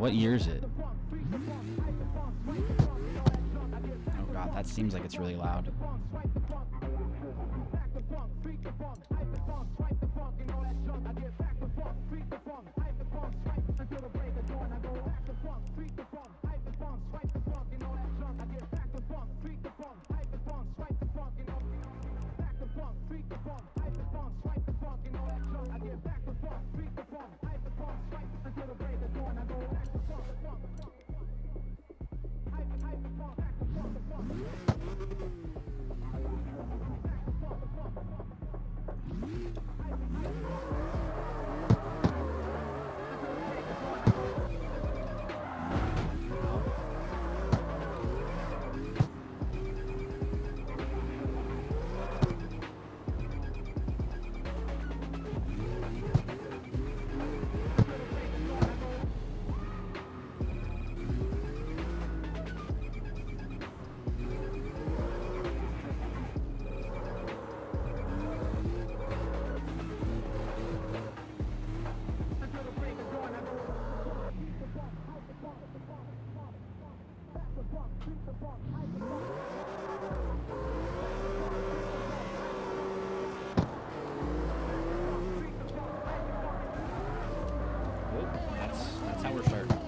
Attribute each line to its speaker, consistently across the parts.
Speaker 1: What year is it? Oh god, that seems like it's really loud. That's how we're starting.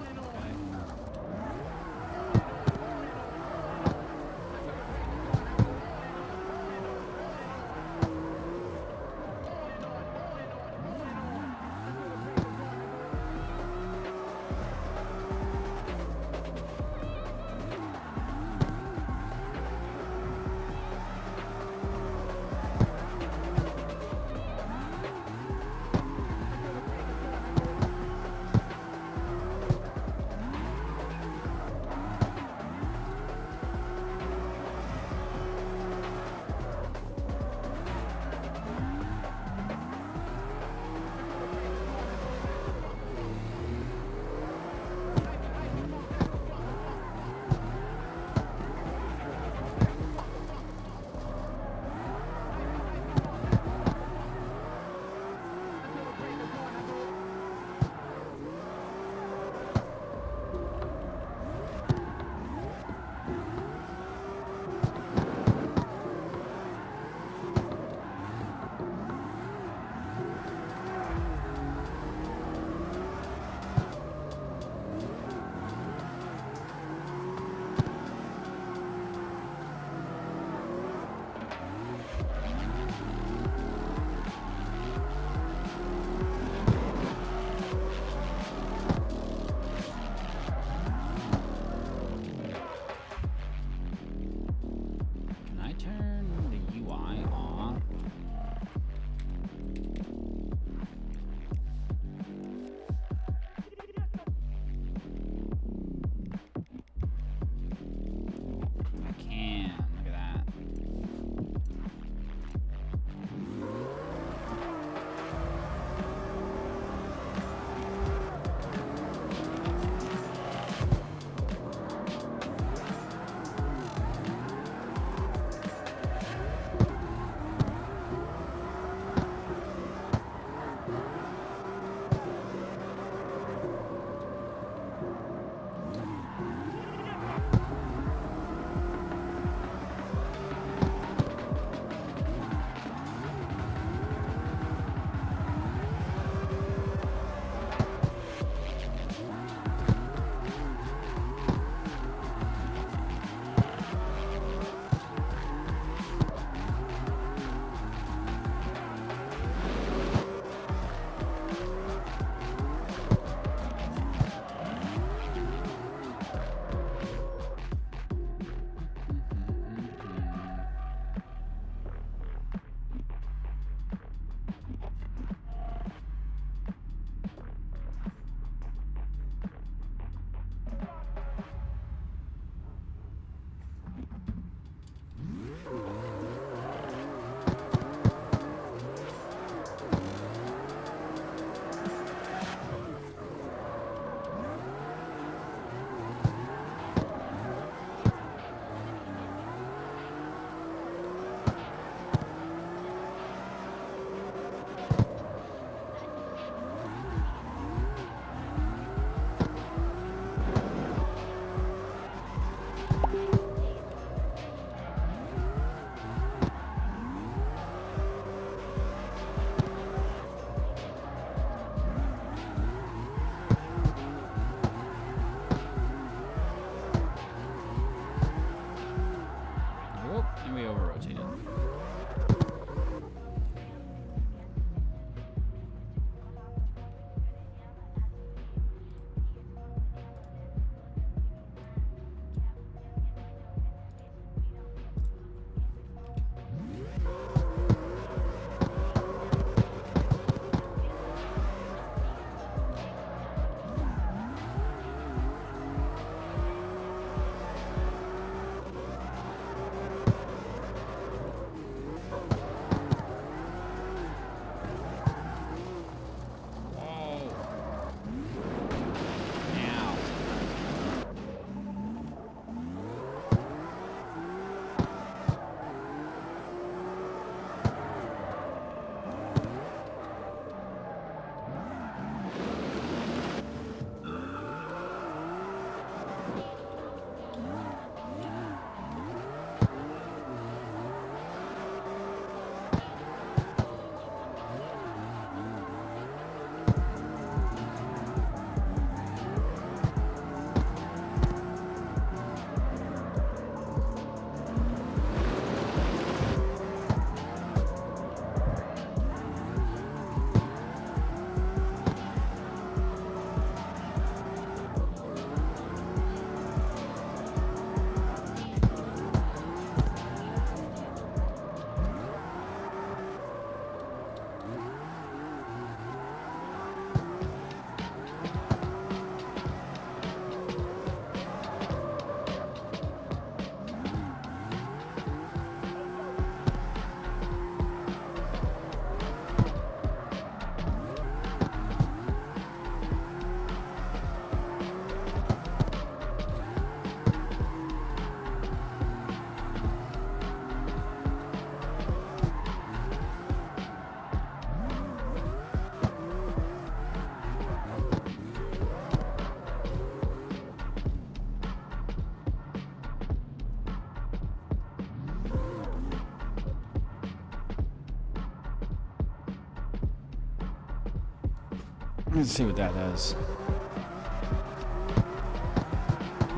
Speaker 1: Let's see what that does.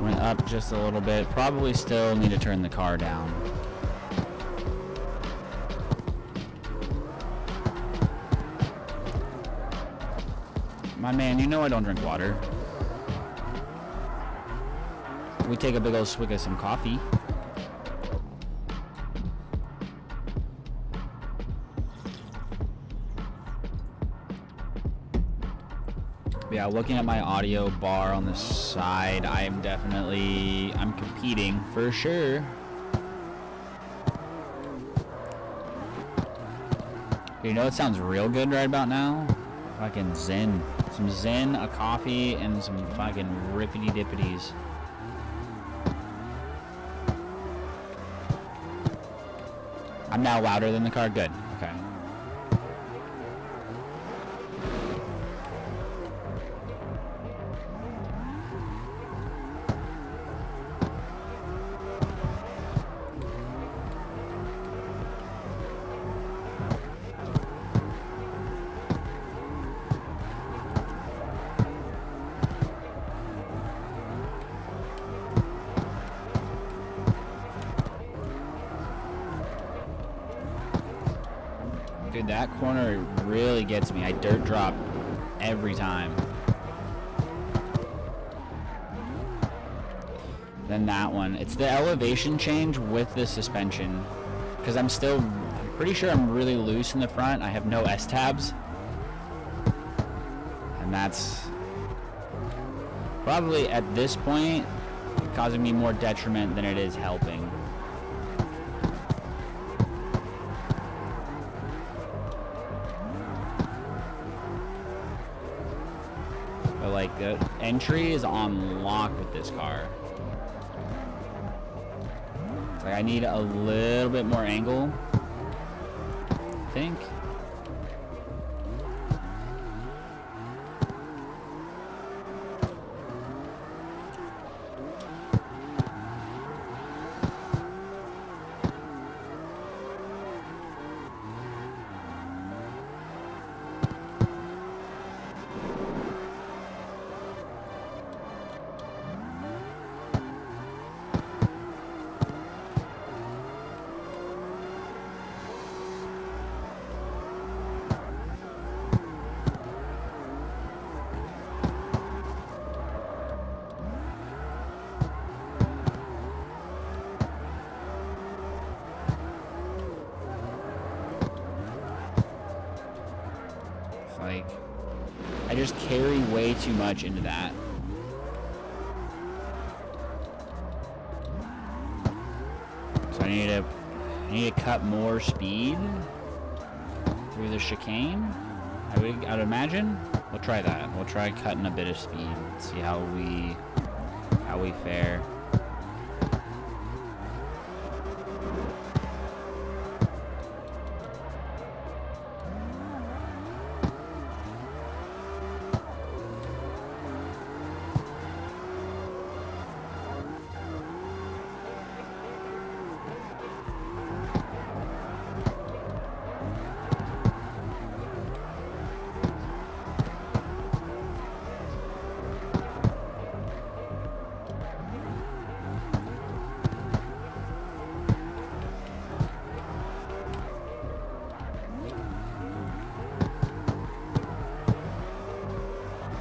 Speaker 1: Went up just a little bit. Probably still need to turn the car down. My man, you know I don't drink water. We take a big old swig of some coffee. Yeah, looking at my audio bar on the side, I'm competing for sure. You know, it sounds real good right about now. Fucking zen. Some zen, a coffee, and some fucking rippity dippities. I'm now louder than the car. Good. Okay. Dude, that corner really gets me. I dirt drop every time. Then that one. It's the elevation change with the suspension. Because I'm pretty sure I'm really loose in the front. I have no S-tabs. And that's probably, at this point, causing me more detriment than it is helping. Like, the entry is on lock with this car. It's like I need a little bit more angle, I think. Like, I just carry way too much into that. So I need to cut more speed through the chicane. I would imagine. We'll try that. We'll try cutting a bit of speed. See how we fare.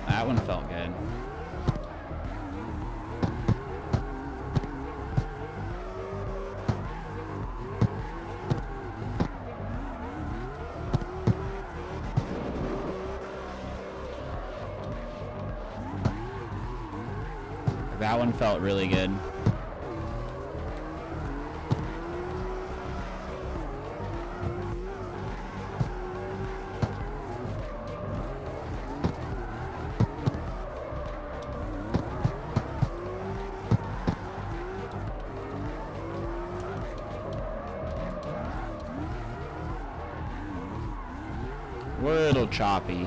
Speaker 1: That one felt good. That one felt really good. Little choppy.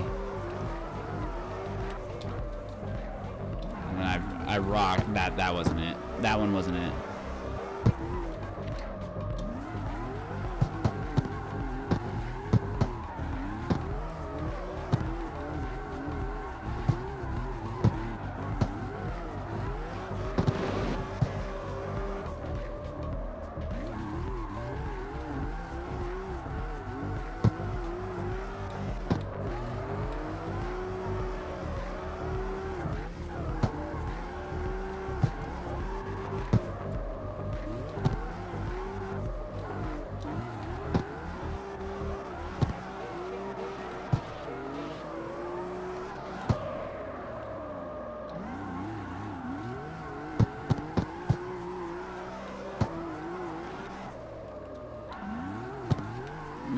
Speaker 1: And then I rocked that. That wasn't it. That one wasn't it.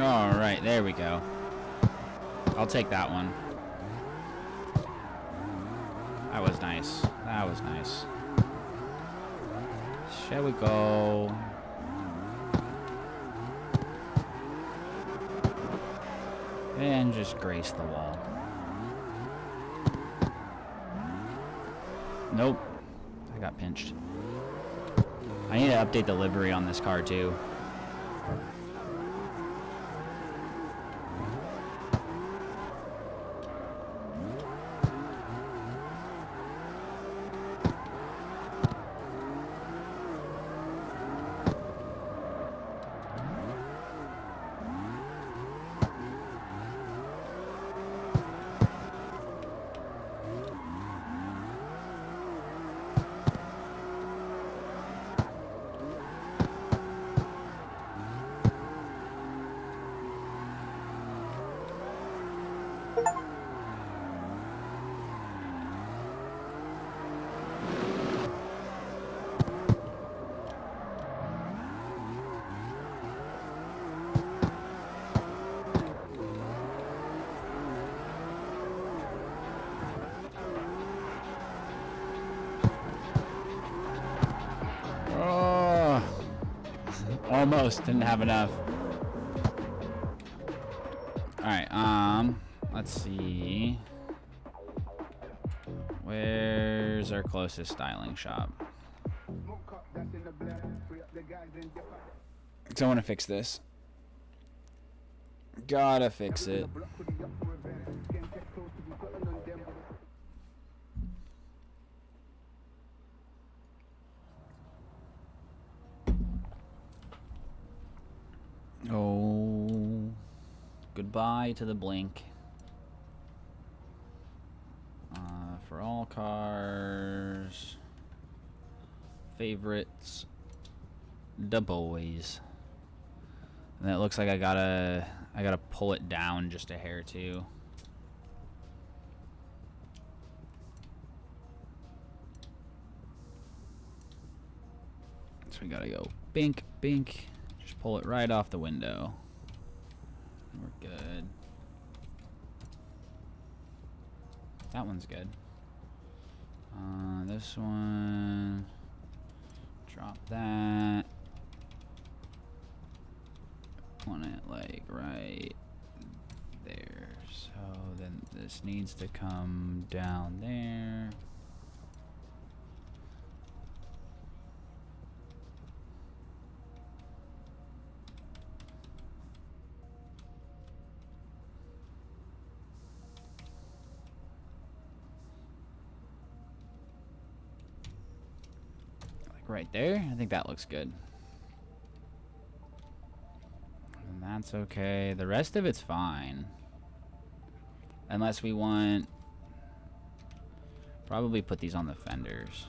Speaker 1: All right, there we go. I'll take that one. That was nice. That was nice. Shall we go? And just grace the wall. Nope. I got pinched. I need to update the livery on this car too. Almost didn't have enough. Alright, let's see. Where's our closest styling shop? So I want to fix this. Gotta fix it. Oh, goodbye to the blink. For all cars, favorites, the boys. And it looks like I gotta pull it down just a hair too. So we gotta go bink, bink. Just pull it right off the window. We're good. That one's good. This one. Drop that. Want it like right there. So then this needs to come down there. Right there. I think that looks good. And that's okay. The rest of it's fine. Unless we want... Probably put these on the fenders.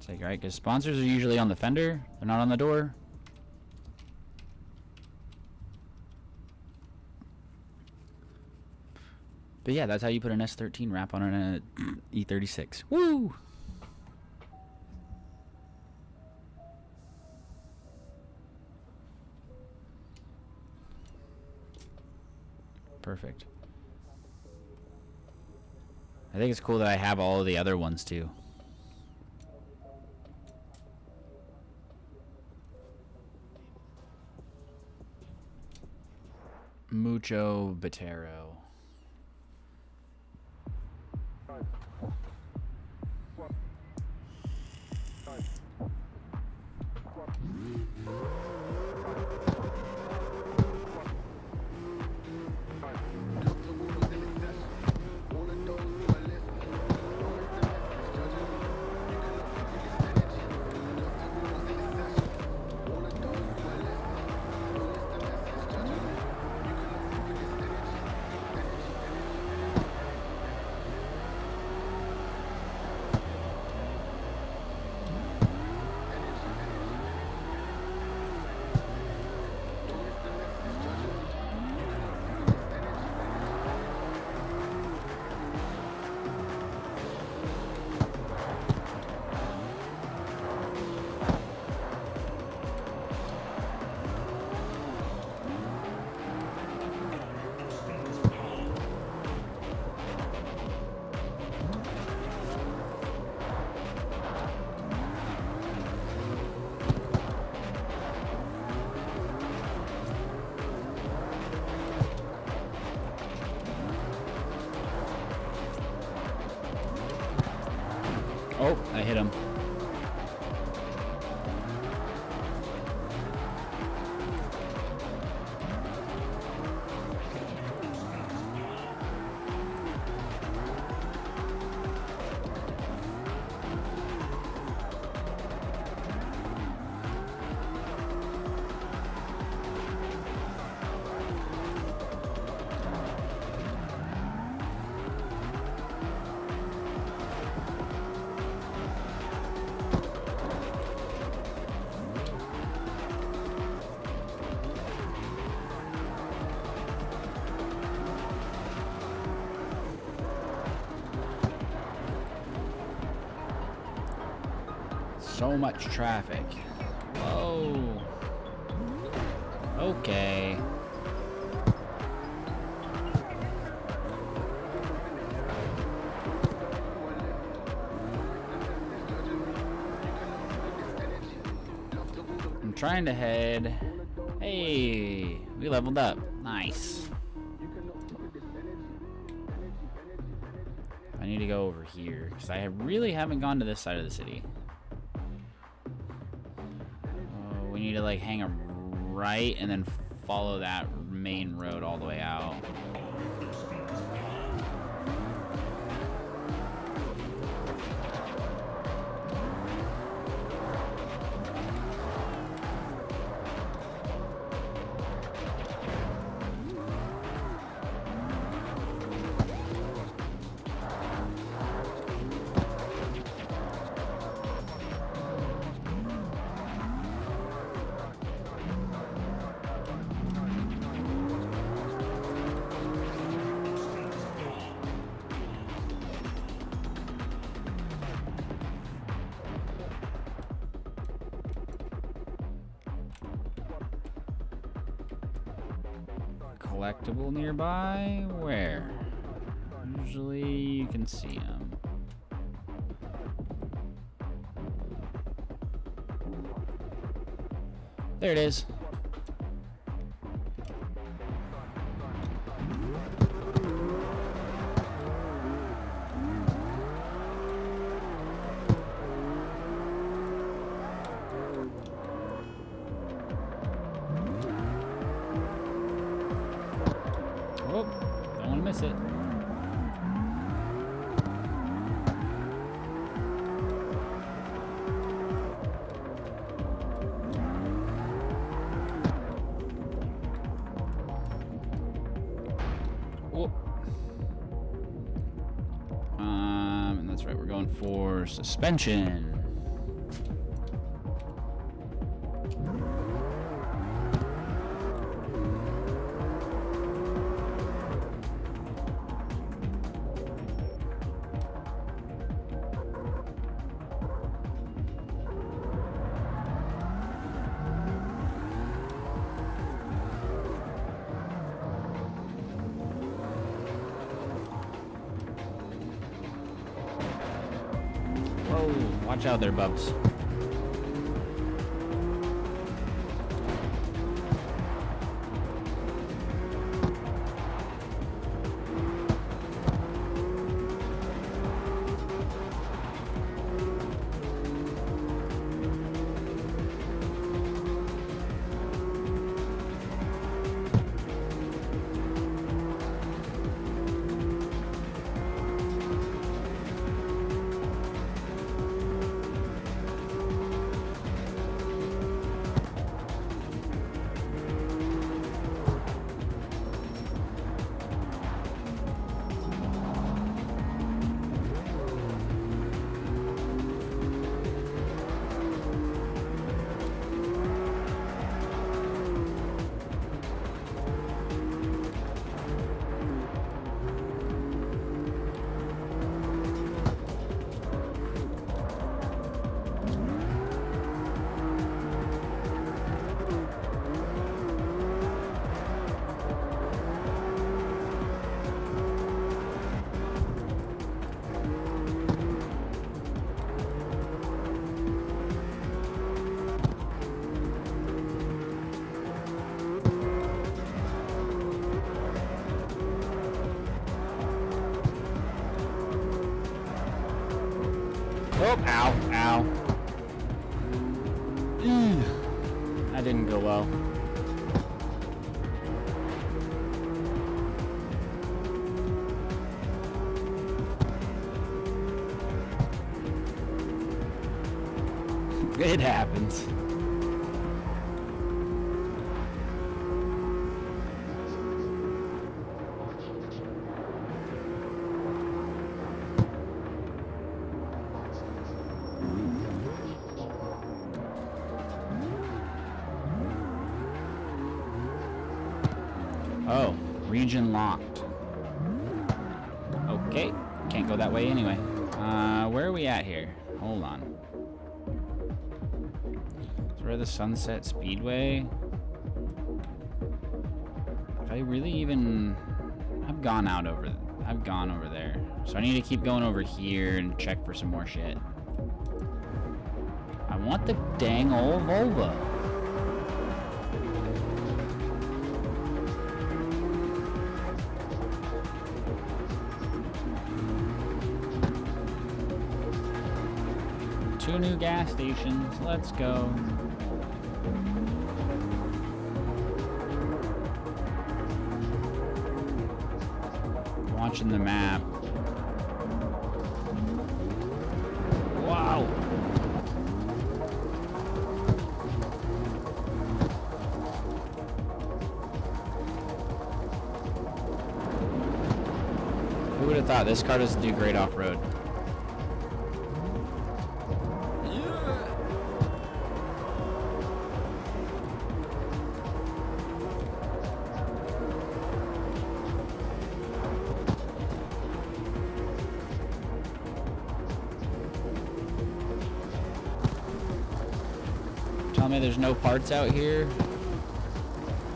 Speaker 1: Like, right, because sponsors are usually on the fender, they're not on the door. But yeah, that's how you put an S13 wrap on an E36. Woo! Perfect. I think it's cool that I have all of the other ones too. Mucho Batero. Oh, I hit him. So much traffic. Whoa. Okay. I'm trying to head. Hey, we leveled up. Nice. I need to go over here because I really haven't gone to this side of the city. We need to like hang a right and then follow that main road all the way out. Collectible nearby? Where? Usually you can see them. There it is. Oh, don't want to miss it. Oh. And that's right, we're going for suspension. Whoa, watch out there, Bubs. Ow, ow. That didn't go well. It happens. Oh, region locked. Okay, can't go that way anyway. Where are we at here? Hold on. Is where the Sunset Speedway? Have I really even... I've gone over there. So I need to keep going over here and check for some more shit. I want the dang old Volvo. Two new gas stations. Let's go. Watching the map. Wow. Who would have thought this car doesn't do great off-road? Tell me there's no parts out here?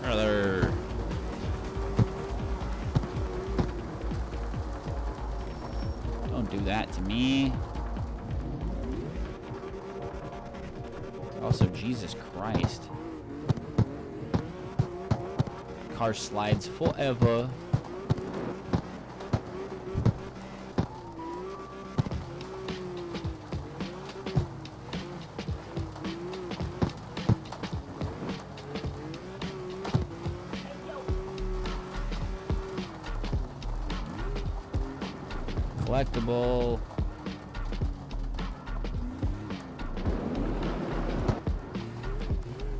Speaker 1: Or there... Don't do that to me. Also, Jesus Christ. Car slides forever. Collectible.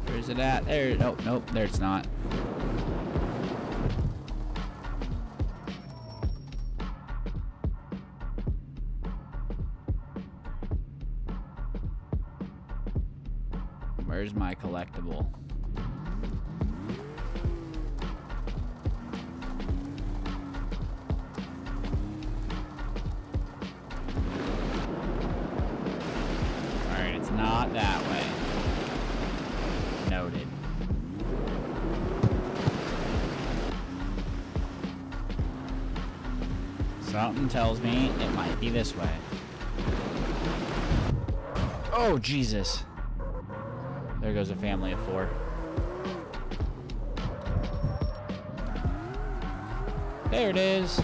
Speaker 1: Where's it at? There. Nope, nope, there it's not. Where's my collectible? Not that way. Noted. Something tells me it might be this way. Oh, Jesus. There goes a family of 4. There it is.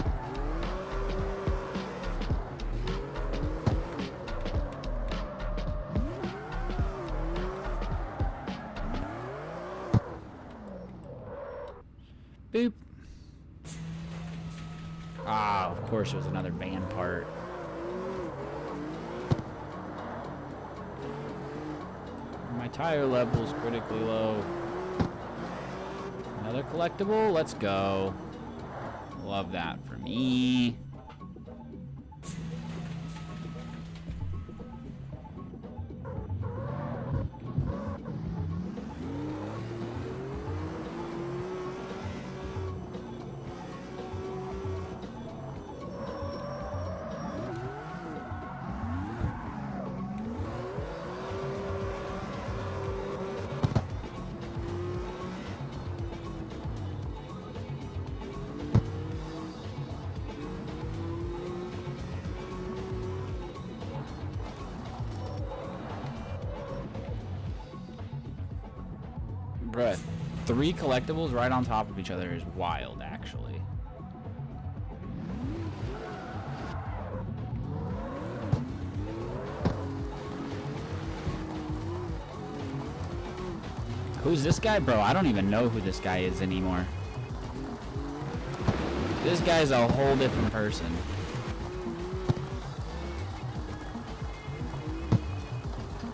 Speaker 1: Boop. Ah, of course it was another van part. My tire level's critically low. Another collectible? Let's go. Love that for me. Bruh, 3 collectibles right on top of each other is wild, actually. Who's this guy? Bro, I don't even know who this guy is anymore. This guy's a whole different person.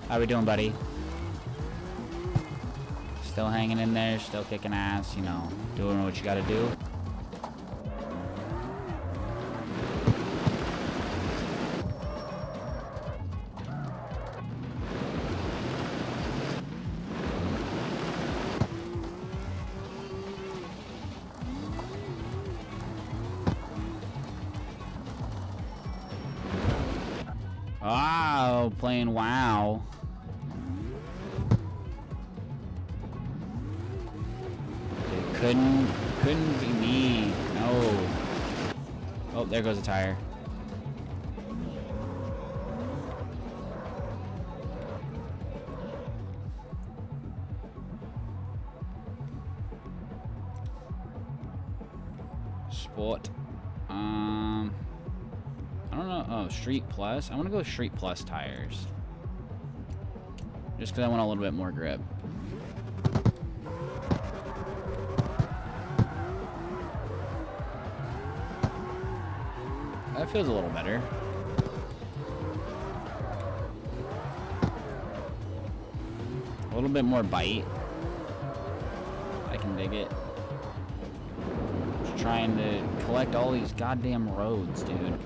Speaker 1: How we doing, buddy? Still hanging in there, still kicking ass, you know, doing what you gotta do. Oh, playing WoW. Couldn't be me. No. Oh, there goes a tire. Sport. I don't know. Oh, Street Plus. I want to go Street Plus tires. Just because I want a little bit more grip. That feels a little better. A little bit more bite. I can dig it. Just trying to collect all these goddamn roads, dude.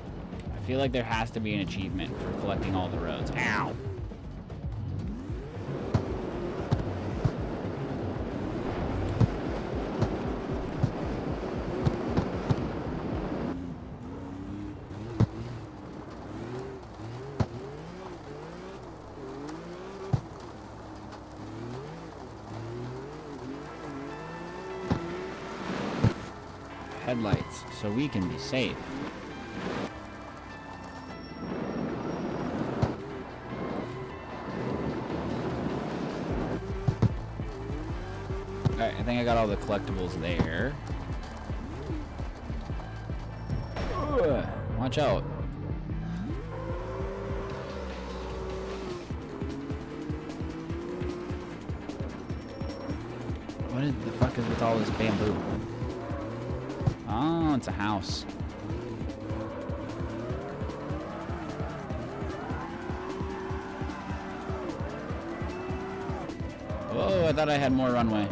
Speaker 1: I feel like there has to be an achievement for collecting all the roads. Ow! Headlights, so we can be safe. Alright, I think I got all the collectibles there. Ugh, watch out. What the fuck is with all this bamboo? Oh, it's a house. Oh, I thought I had more runway.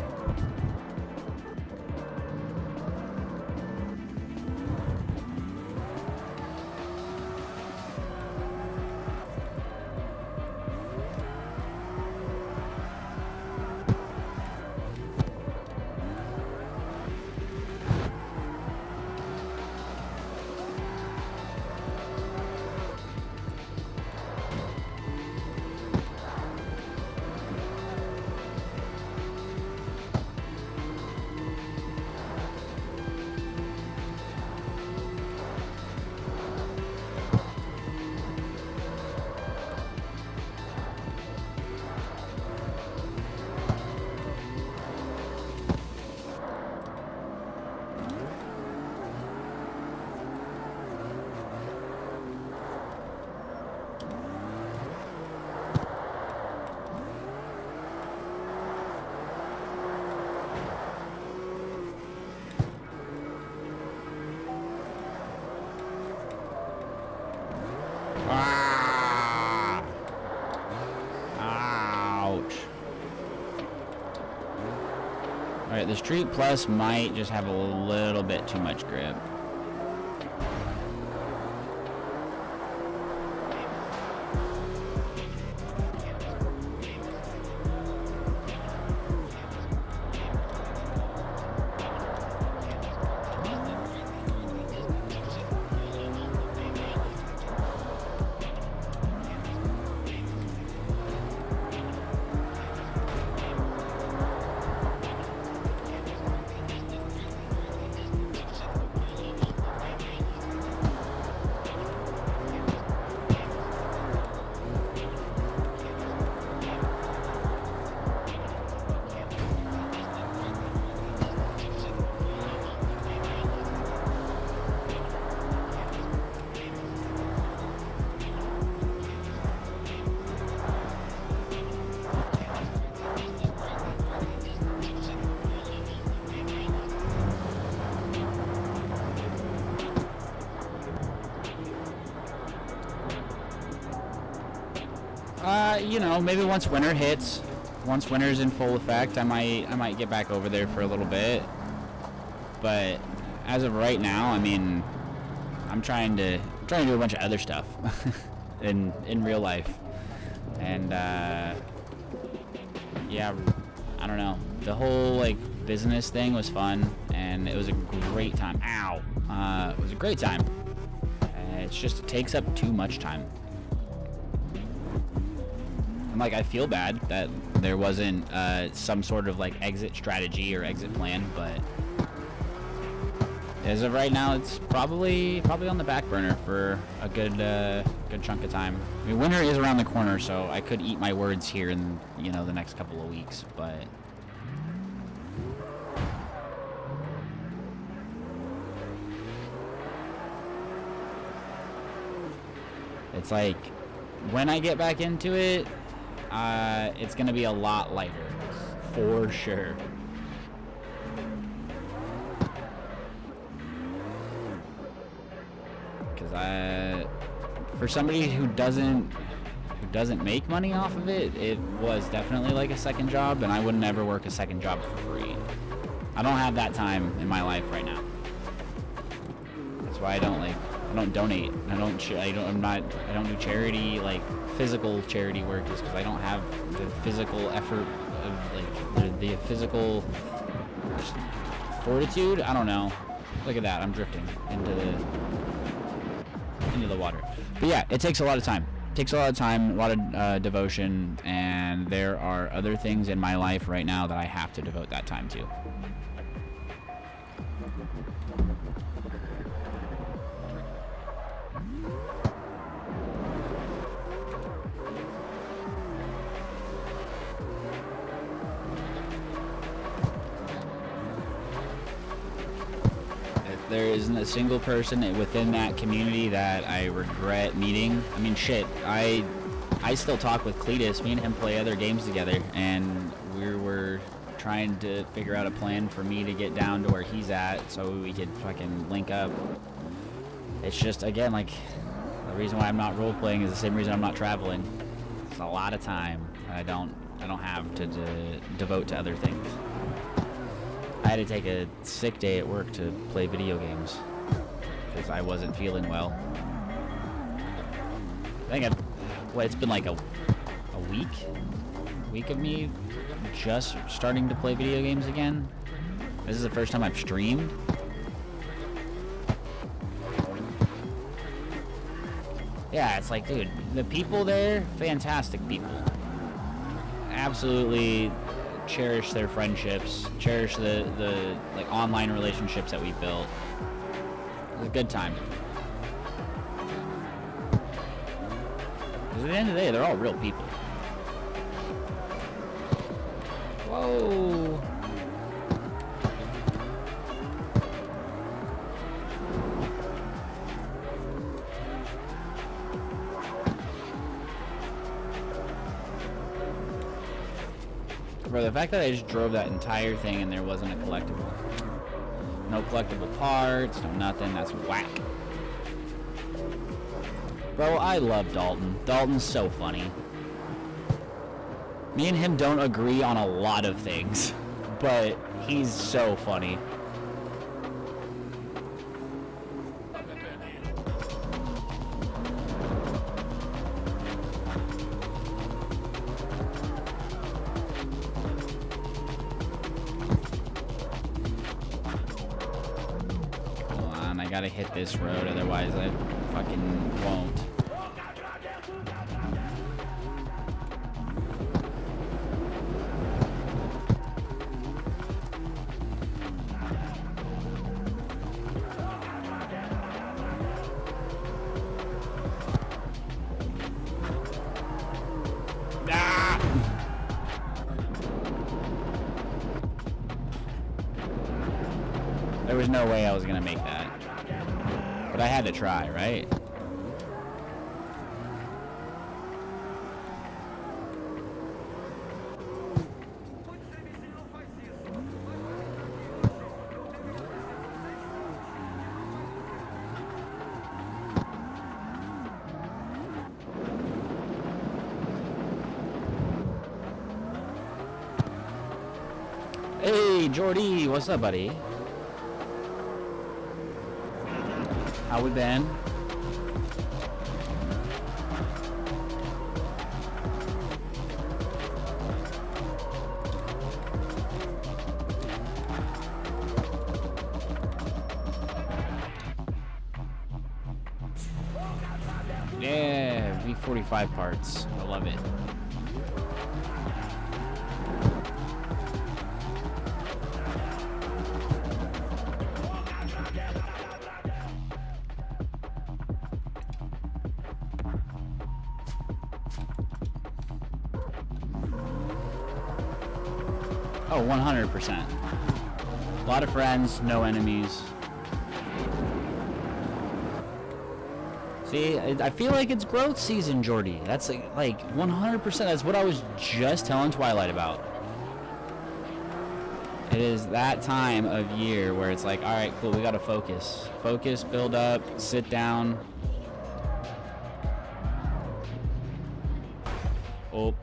Speaker 1: Ah! Ouch. Alright, the Street Plus might just have a little bit too much grip. You know, maybe once winter hits, once winter's in full effect, I might get back over there for a little bit. But as of right now, I mean, I'm trying to do a bunch of other stuff in real life, and yeah, I don't know. The whole like business thing was fun, and it was a great time. Ow! It was a great time. It's just it takes up too much time. And like I feel bad that there wasn't some sort of like exit strategy or exit plan, but as of right now, it's probably on the back burner for a good chunk of time. I mean, winter is around the corner, so I could eat my words here in the next couple of weeks, but it's like when I get back into it, it's gonna be a lot lighter, for sure. Because for somebody who doesn't make money off of it, it was definitely like a second job, and I would never work a second job for free. I don't have that time in my life right now. That's why I don't donate. I don't do charity, like physical charity work, is because I don't have the physical effort of like the physical fortitude. I don't know. Look at that. I'm drifting into the water. But yeah, it takes a lot of time. It takes a lot of time, a lot of devotion, and there are other things in my life right now that I have to devote that time to. There isn't a single person within that community that I regret meeting. I mean, shit, I still talk with Cletus. Me and him play other games together, and we were trying to figure out a plan for me to get down to where he's at so we could fucking link up. It's just, again, like, the reason why I'm not role-playing is the same reason I'm not traveling. It's a lot of time I don't have to devote to other things. I had to take a sick day at work to play video games because I wasn't feeling well. I think it's been like a week of me just starting to play video games again. This is the first time I've streamed. Yeah, it's like, dude, the people there, fantastic people. Absolutely cherish their friendships, cherish the like online relationships that we built. It was a good time. Because at the end of the day, they're all real people. Whoa. Bro, the fact that I just drove that entire thing and there wasn't a collectible. No collectible parts, no nothing, that's whack. Bro, I love Dalton. Dalton's so funny. Me and him don't agree on a lot of things, but he's so funny. I gotta hit this road, otherwise I fucking won't. There was no way I was gonna make that. But I had to try, right? Hey, Jordy, what's up, buddy? How we been? Yeah, V45 parts. I love it. Oh, 100%. A lot of friends, no enemies. See, I feel like it's growth season, Jordy. That's like 100%. That's what I was just telling Twilight about. It is that time of year where it's like, all right, cool, we gotta focus. Focus, build up, sit down. Oh.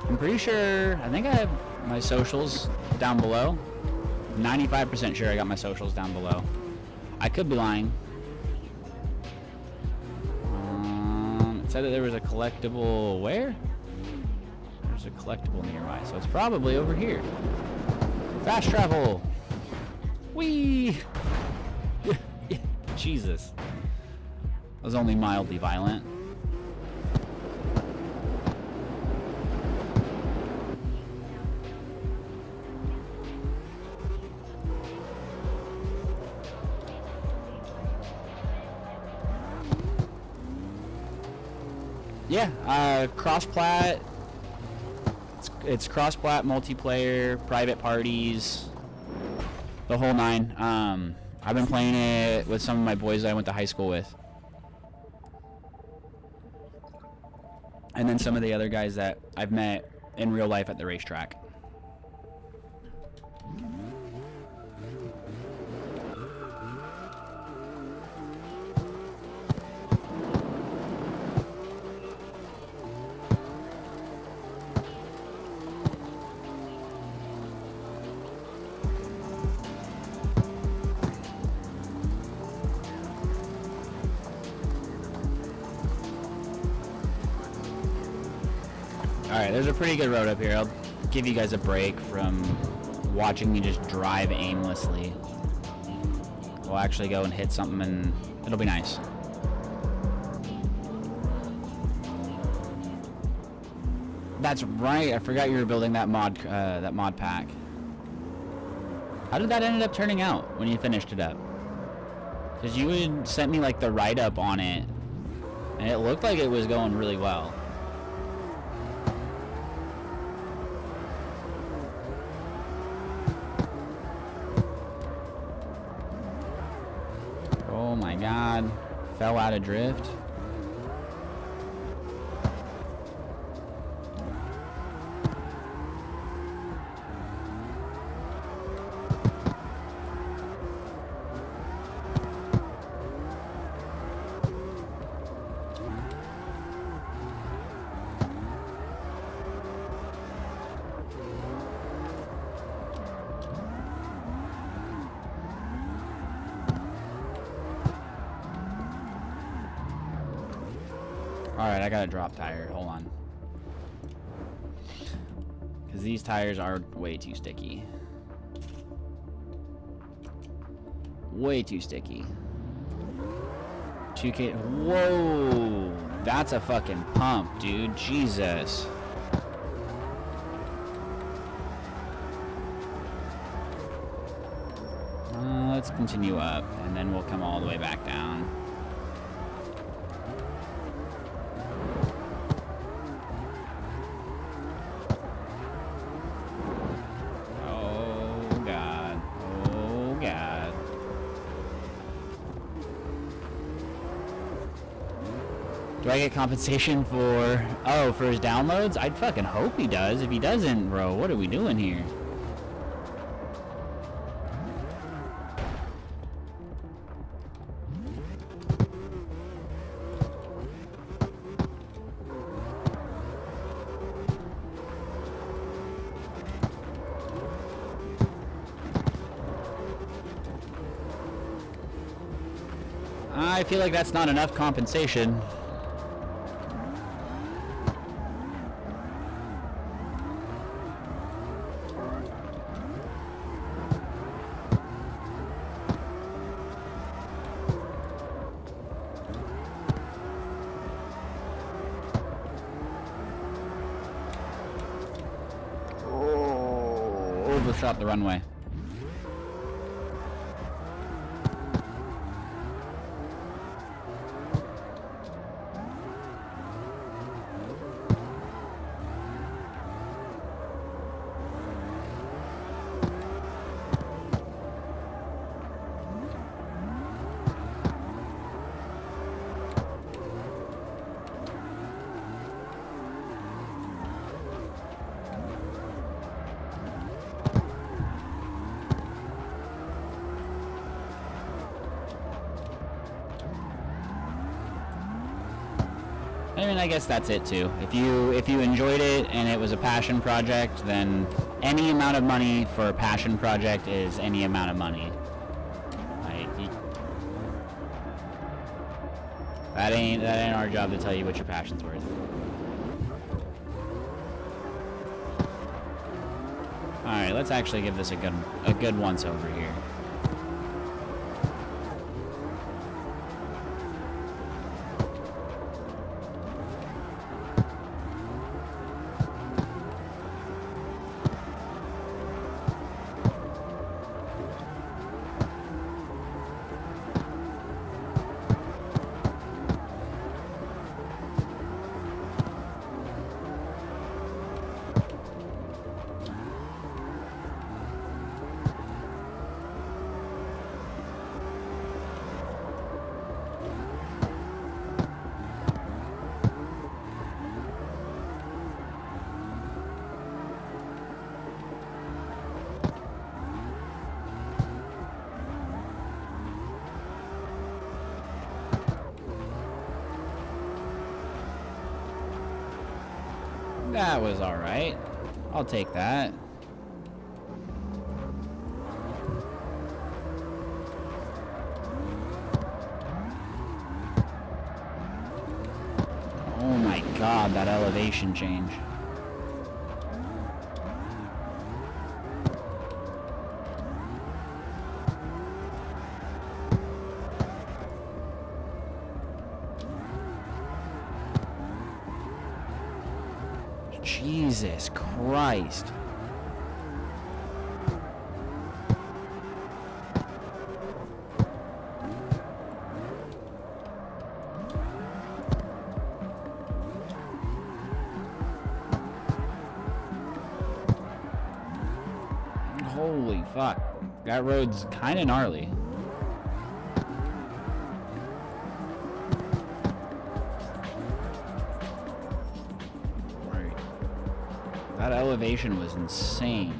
Speaker 1: I'm pretty sure, I think I have my socials down below. 95% sure I got my socials down below. I could be lying. It said that there was a collectible where? There's a collectible nearby, so it's probably over here. Fast travel! Whee! Jesus. That was only mildly violent. Yeah, cross-plat. It's cross-plat, multiplayer, private parties, the whole nine. I've been playing it with some of my boys that I went to high school with. And then some of the other guys that I've met in real life at the racetrack. Alright, there's a pretty good road up here. I'll give you guys a break from watching me just drive aimlessly. We'll actually go and hit something and it'll be nice. That's right, I forgot you were building that mod pack. How did that end up turning out when you finished it up? Because you had sent me like the write-up on it and it looked like it was going really well. Oh my god, fell out of drift. Alright, I got a drop tire. Hold on. Because these tires are way too sticky. Way too sticky. 2K. Whoa! That's a fucking pump, dude. Jesus. Let's continue up, and then we'll come all the way back down. Do I get compensation for his downloads? I'd fucking hope he does. If he doesn't, bro, what are we doing here? I feel like that's not enough compensation. Overshot the runway. I mean, I guess that's it too. If you enjoyed it and it was a passion project, then any amount of money for a passion project is any amount of money. That ain't our job to tell you what your passion's worth. All right, let's actually give this a good once over here. That was alright. I'll take that. Oh my god, that elevation change. Jesus Christ. Holy fuck. That road's kind of gnarly. That elevation was insane.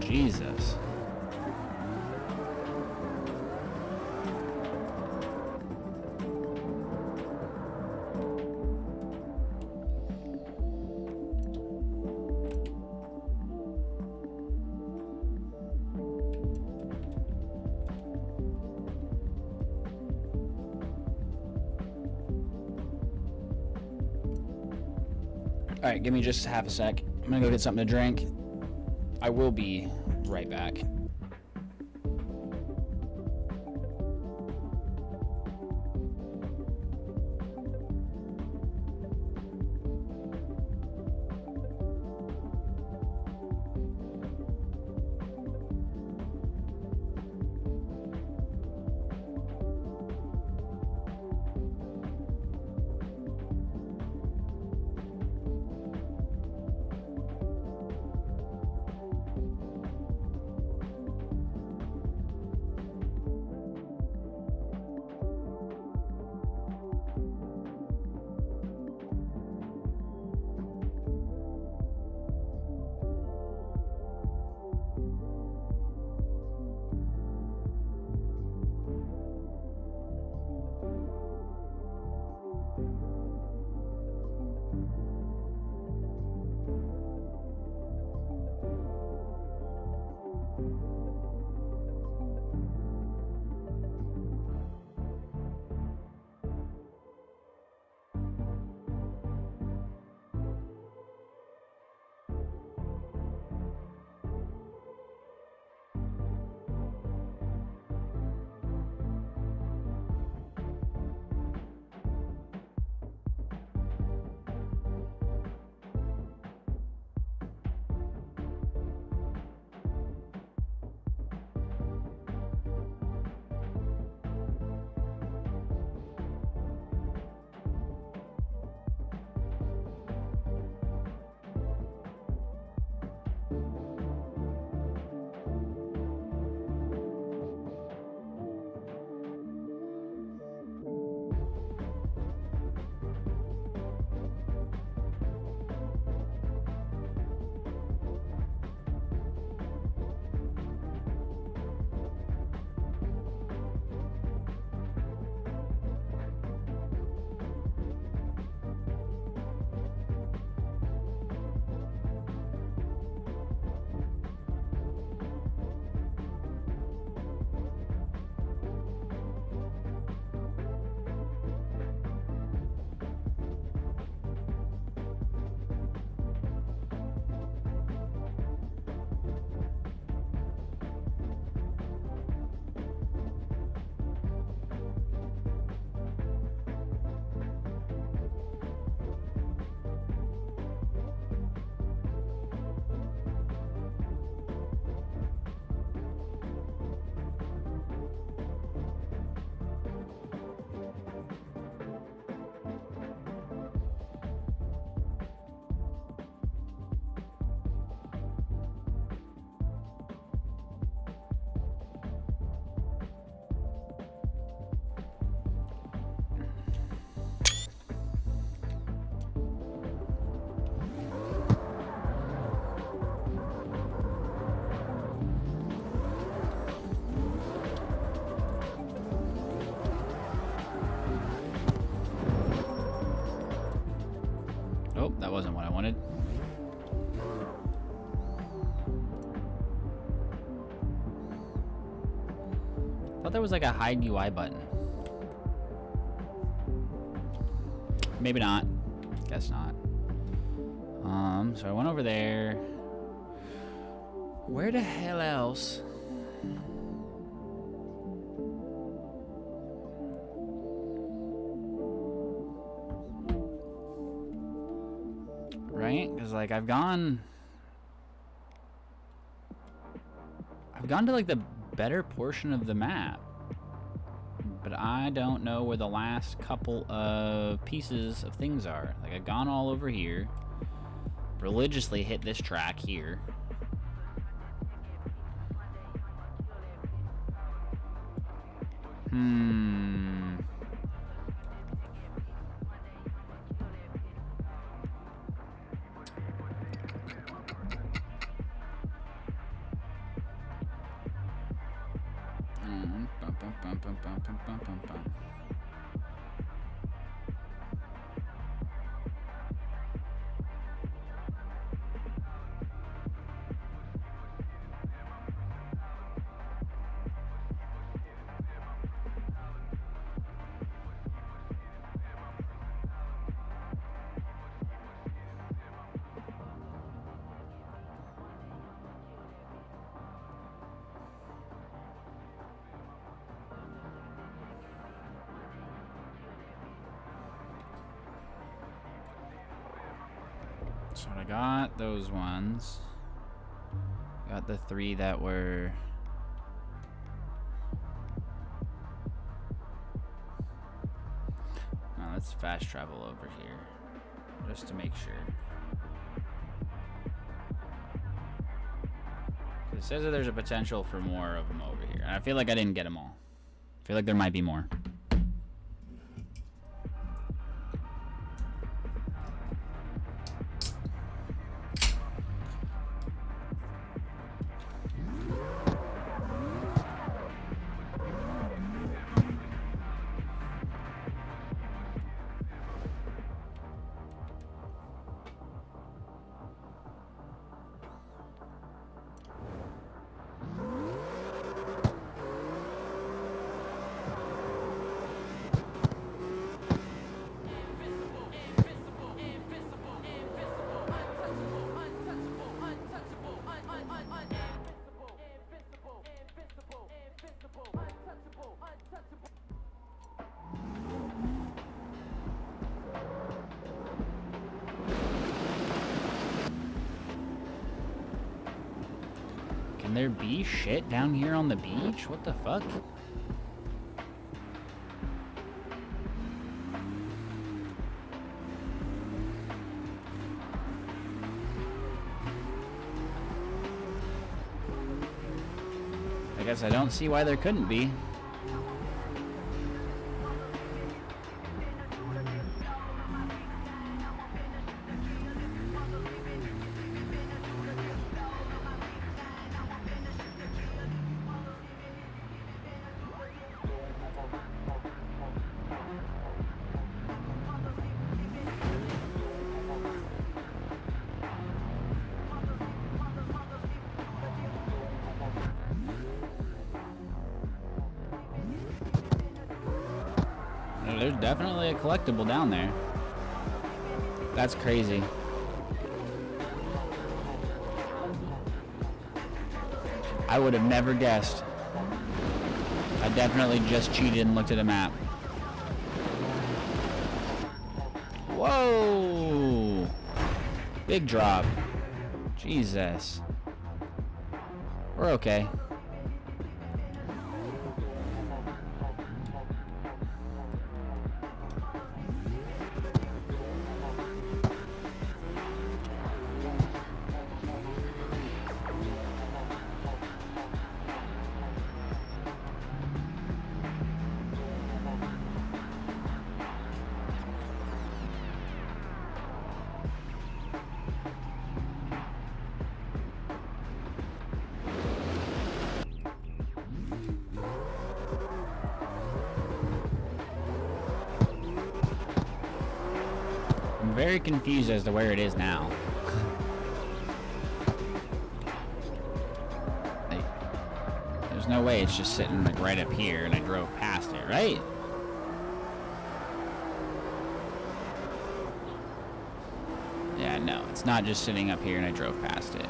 Speaker 1: Jesus. All right, give me just half a sec. I'm gonna go get something to drink. I will be right back. I thought there was like a hide UI button. Maybe not. Guess not. So I went over there. Where the hell else? Right? Because like I've gone to like the better portion of the map, but I don't know where the last couple of pieces of things are. Like I've gone all over here, religiously hit this track here. So I got those ones. Got the 3 that were... Now let's fast travel over here, just to make sure. It says that there's a potential for more of them over here. And I feel like I didn't get them all. I feel like there might be more. Can there be shit down here on the beach? What the fuck? I guess I don't see why there couldn't be. There's definitely a collectible down there. That's crazy. I would have never guessed. I definitely just cheated and looked at a map. Whoa! Big drop. Jesus. We're okay. Very confused as to where it is now. There's no way it's just sitting like right up here and I drove past it, right? Yeah, no, it's not just sitting up here and I drove past it.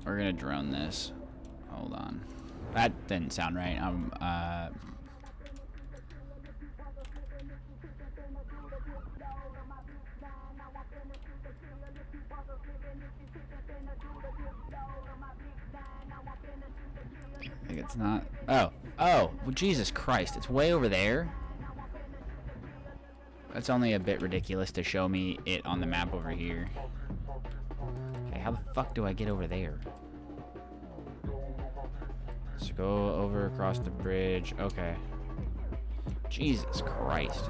Speaker 1: We're gonna drone this. Hold on. That didn't sound right. I think it's not. Oh, well, Jesus Christ! It's way over there. That's only a bit ridiculous to show me it on the map over here. Okay, how the fuck do I get over there? So go over across the bridge. Okay. Jesus Christ.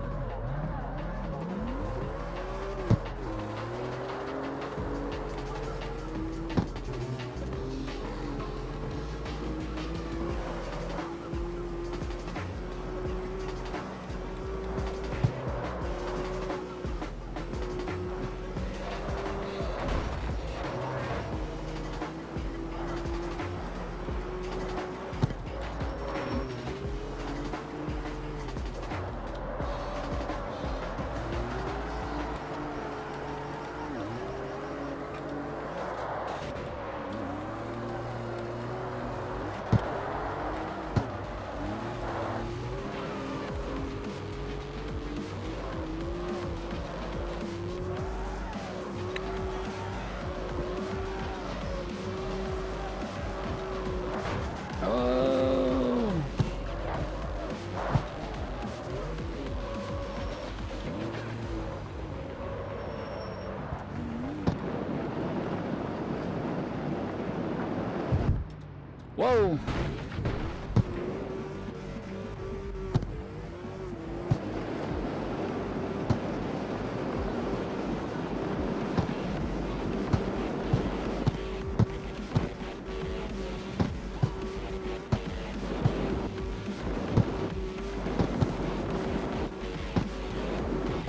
Speaker 1: Whoa!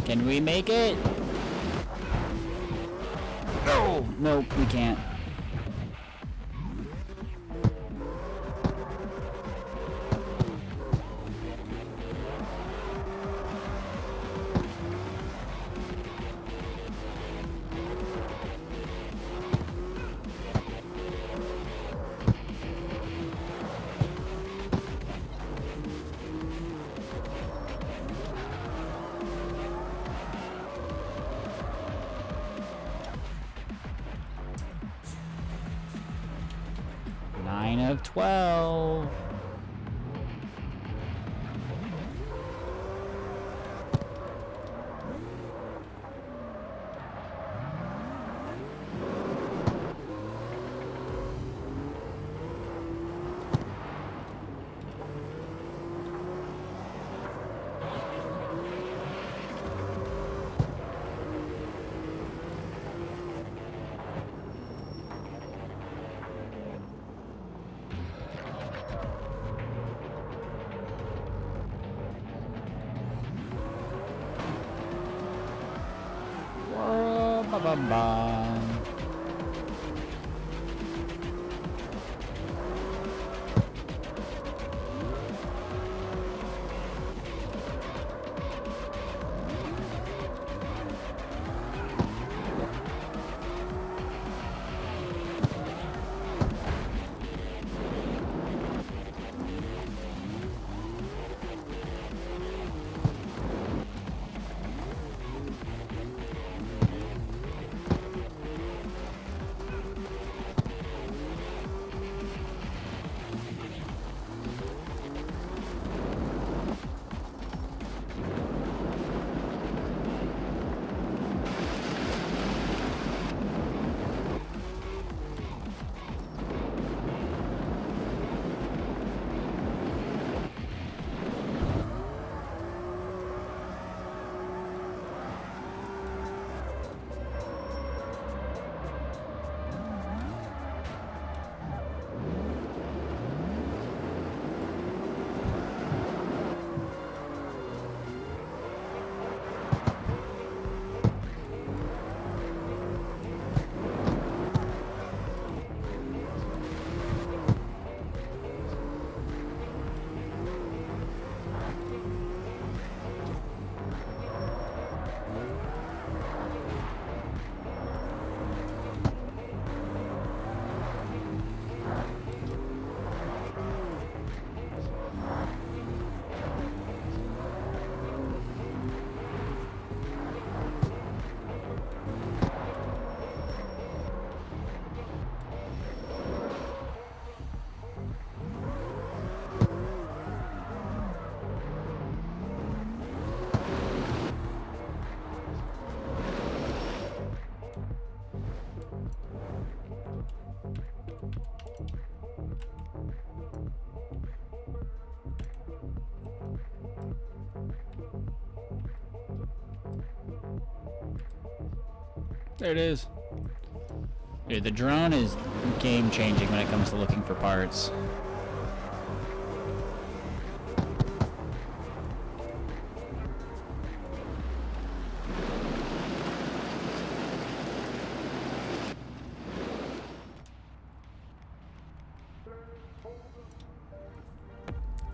Speaker 1: Can we make it? No! Nope, we can't. Of 12. Ba-ba-ba. There it is. Dude, the drone is game-changing when it comes to looking for parts.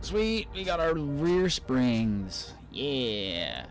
Speaker 1: Sweet, we got our rear springs. Yeah.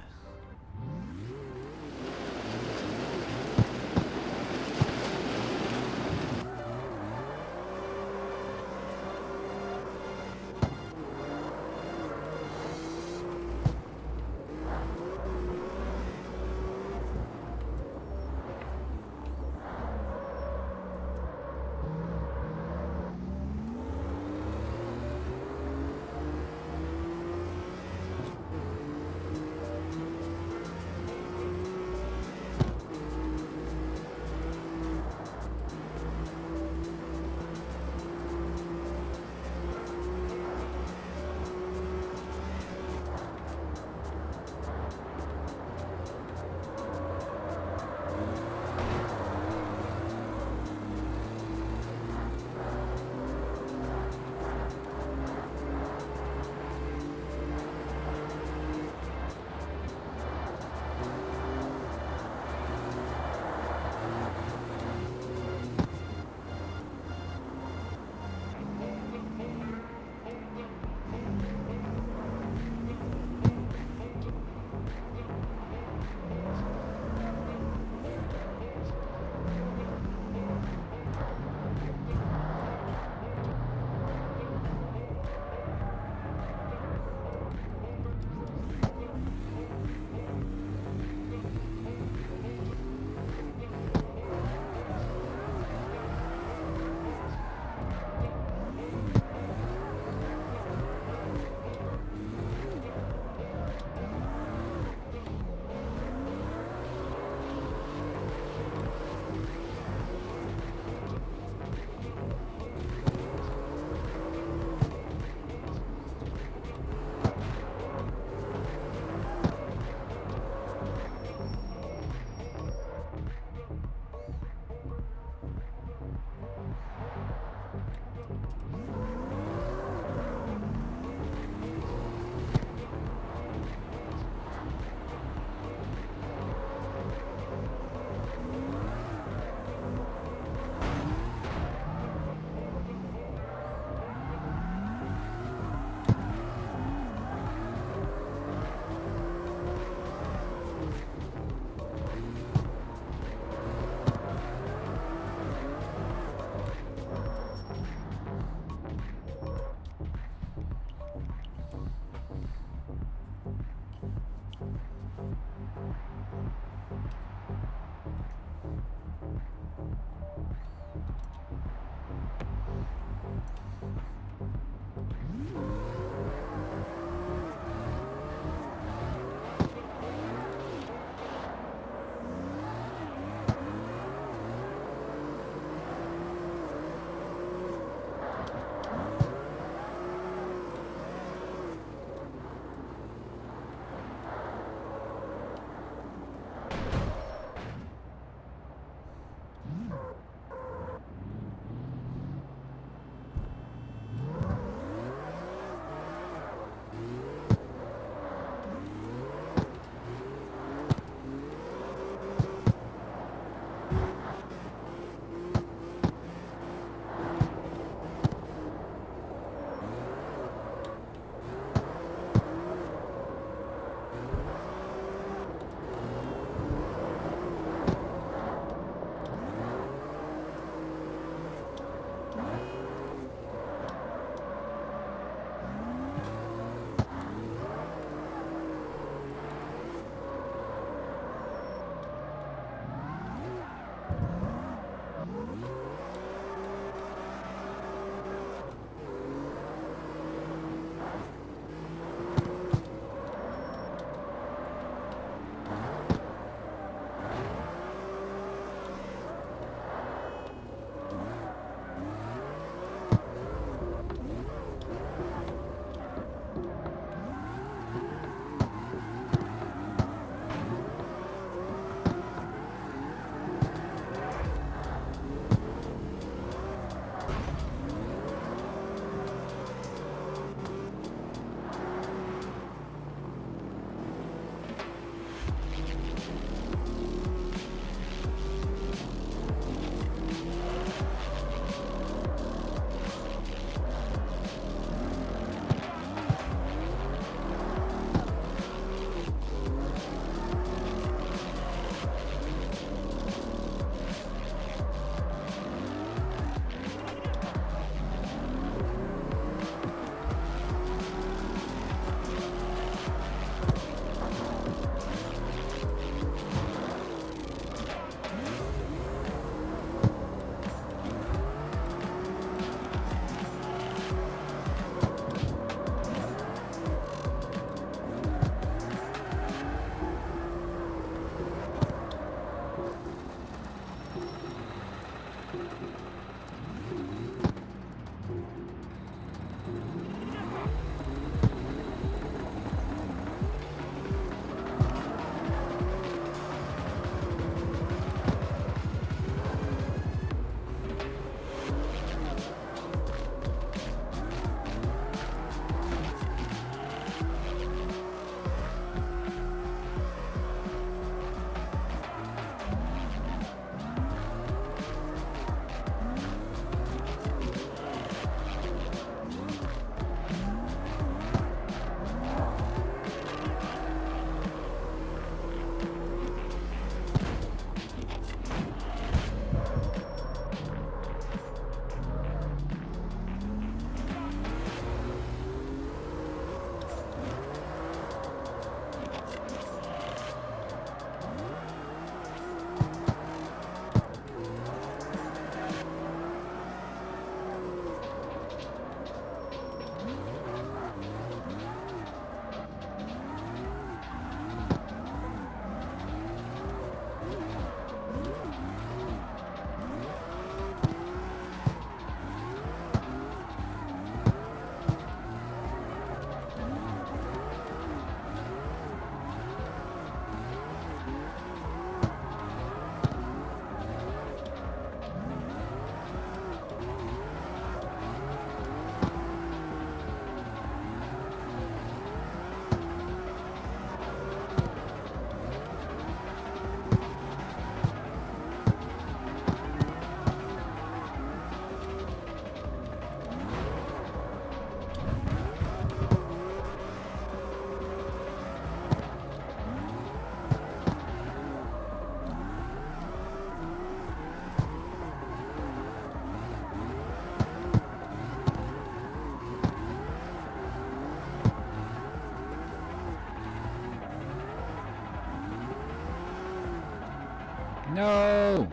Speaker 1: No!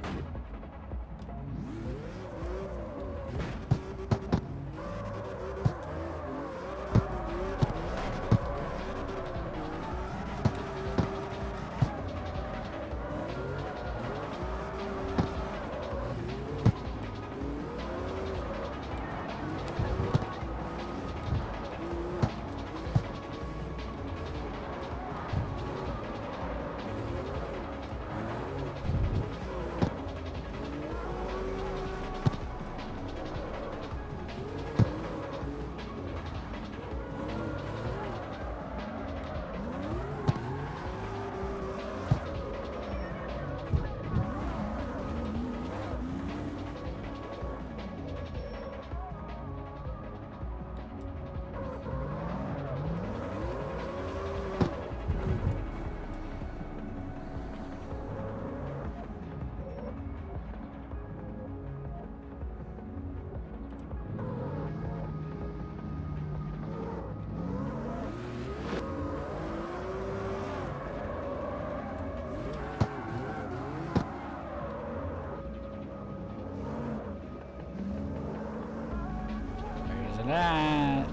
Speaker 1: That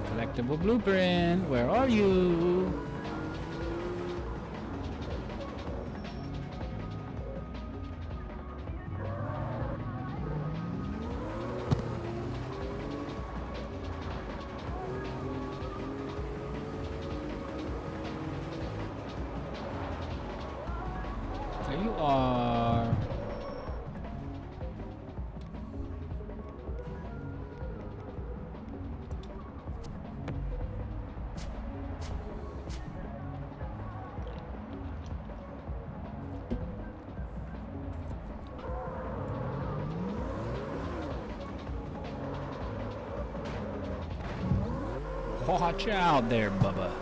Speaker 1: collectible blueprint, where are you? There you are. Watch out there, Bubba.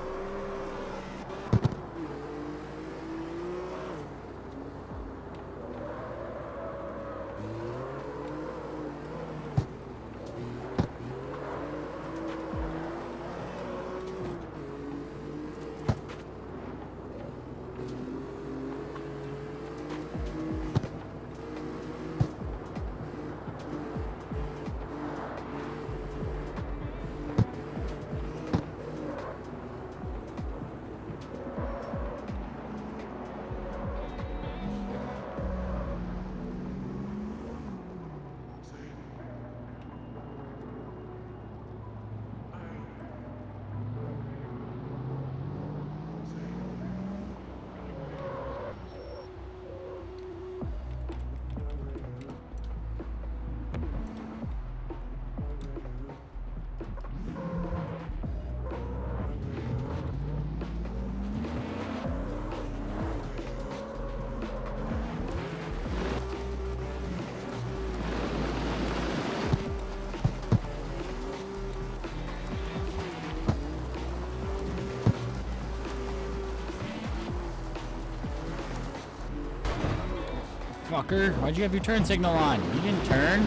Speaker 1: Fucker, why'd you have your turn signal on? You didn't turn.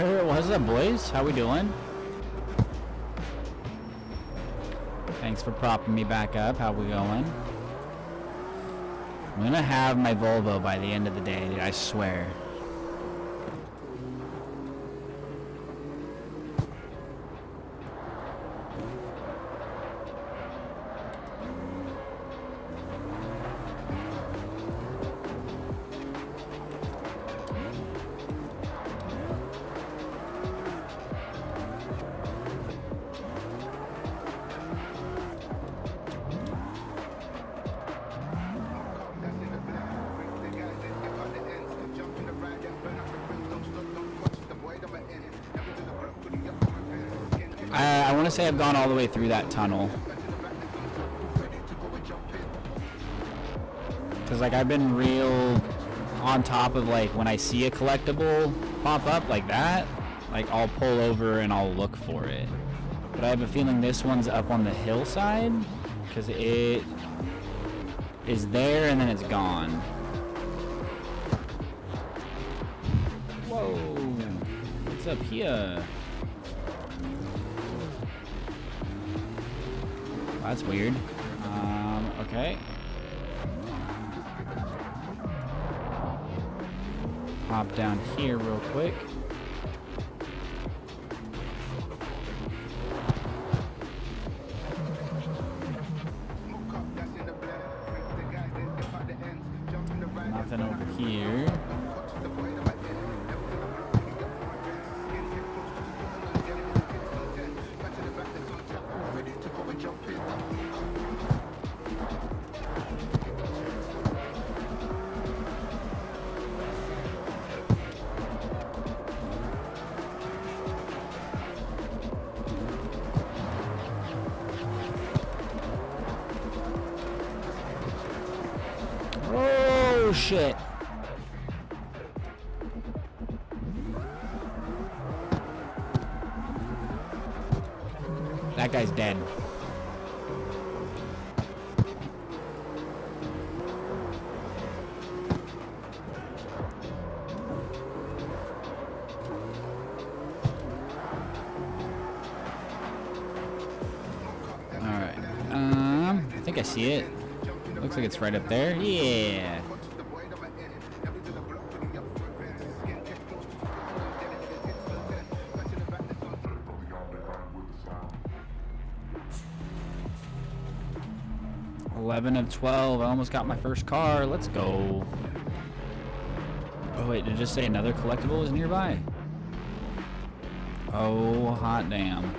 Speaker 1: What's up, boys? How we doing? Thanks for propping me back up. How we going? I'm gonna have my Volvo by the end of the day, dude, I swear. I want to say I've gone all the way through that tunnel. Because, like, I've been real on top of, like, when I see a collectible pop up like that, like, I'll pull over and I'll look for it. But I have a feeling this one's up on the hillside, because it is there and then it's gone. Whoa. What's up here? That's weird. Okay. Hop down here real quick. Nothing over here. Oh shit. That guy's dead. Alright. I think I see it. Looks like it's right up there. Yeah. $11 of 12. I almost got my first car. Let's go. Oh wait, did it just say another collectible is nearby? Oh hot damn.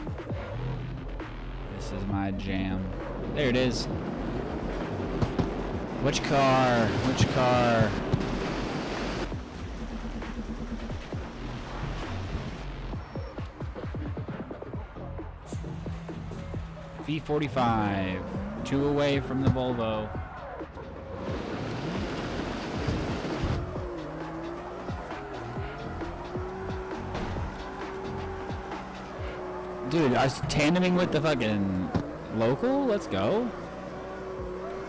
Speaker 1: This is my jam. There it is. Which car? Which car? V45. 2 away from the Volvo. Dude, I was tandeming with the fucking local? Let's go.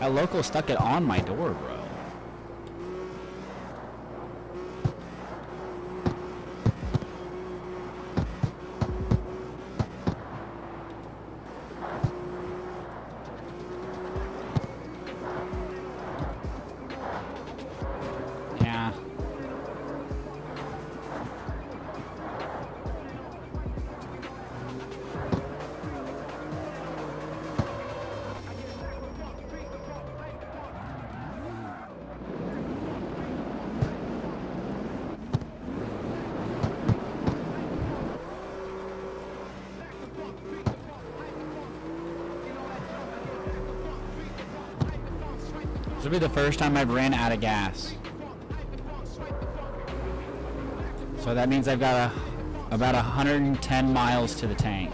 Speaker 1: That local stuck it on my door, bro. Yeah. This will be the first time I've ran out of gas. So that means I've got about 110 miles to the tank.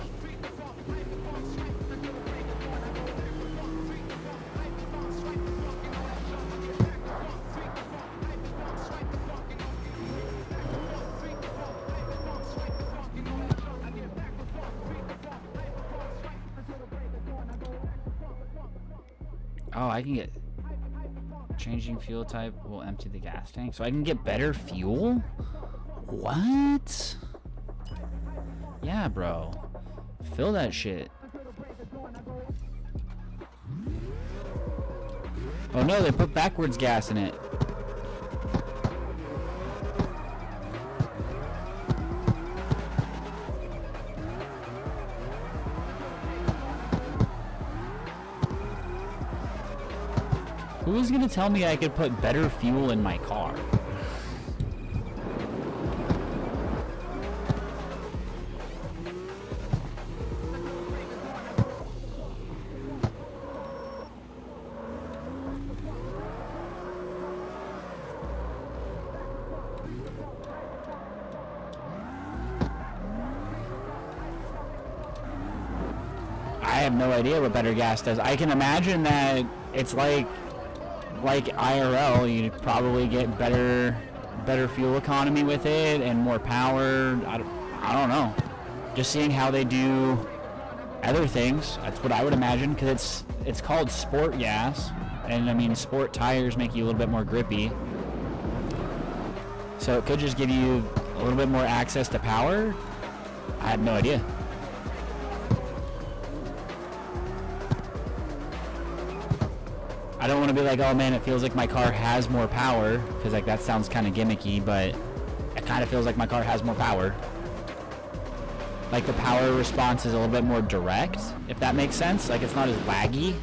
Speaker 1: Oh, I can get... Changing fuel type will empty the gas tank. So I can get better fuel? What? Yeah, bro. Fill that shit. Oh no, they put backwards gas in it. Who was gonna tell me I could put better fuel in my car? I have no idea what better gas does. I can imagine that it's like IRL, you probably get better fuel economy with it and more power. I don't know. Just seeing how they do other things, that's what I would imagine, because it's called sport gas, and I mean sport tires make you a little bit more grippy. So it could just give you a little bit more access to power. I have no idea. I don't want to be like, oh man, it feels like my car has more power, because like that sounds kind of gimmicky, but it kind of feels like my car has more power. Like the power response is a little bit more direct, if that makes sense. Like it's not as laggy.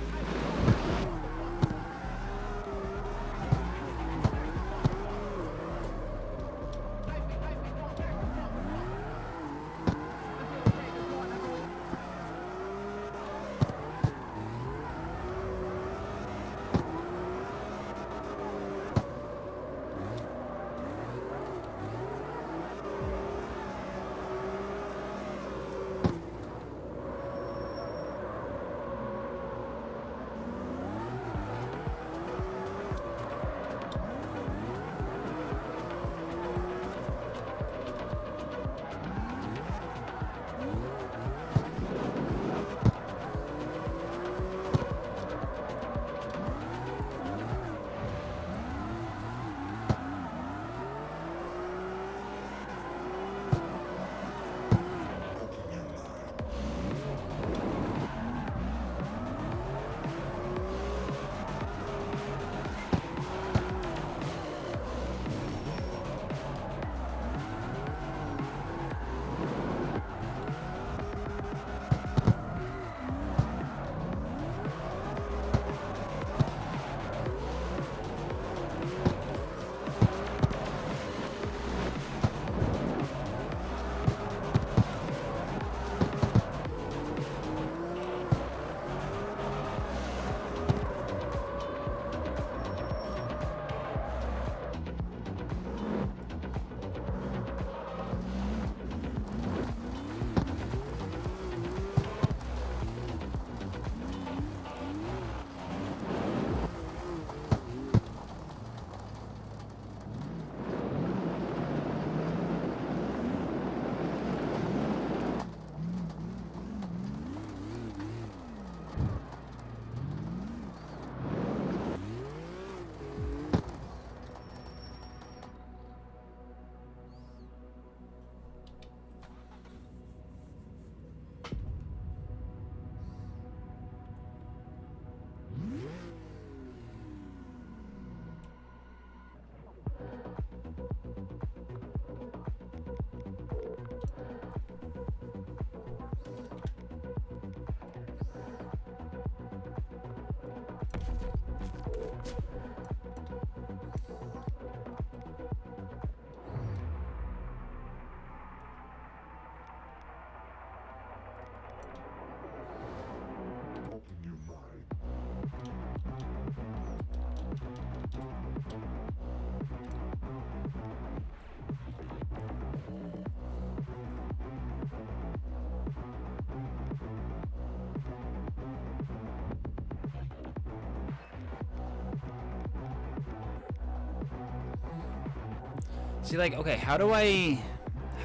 Speaker 1: See, like, okay, how do I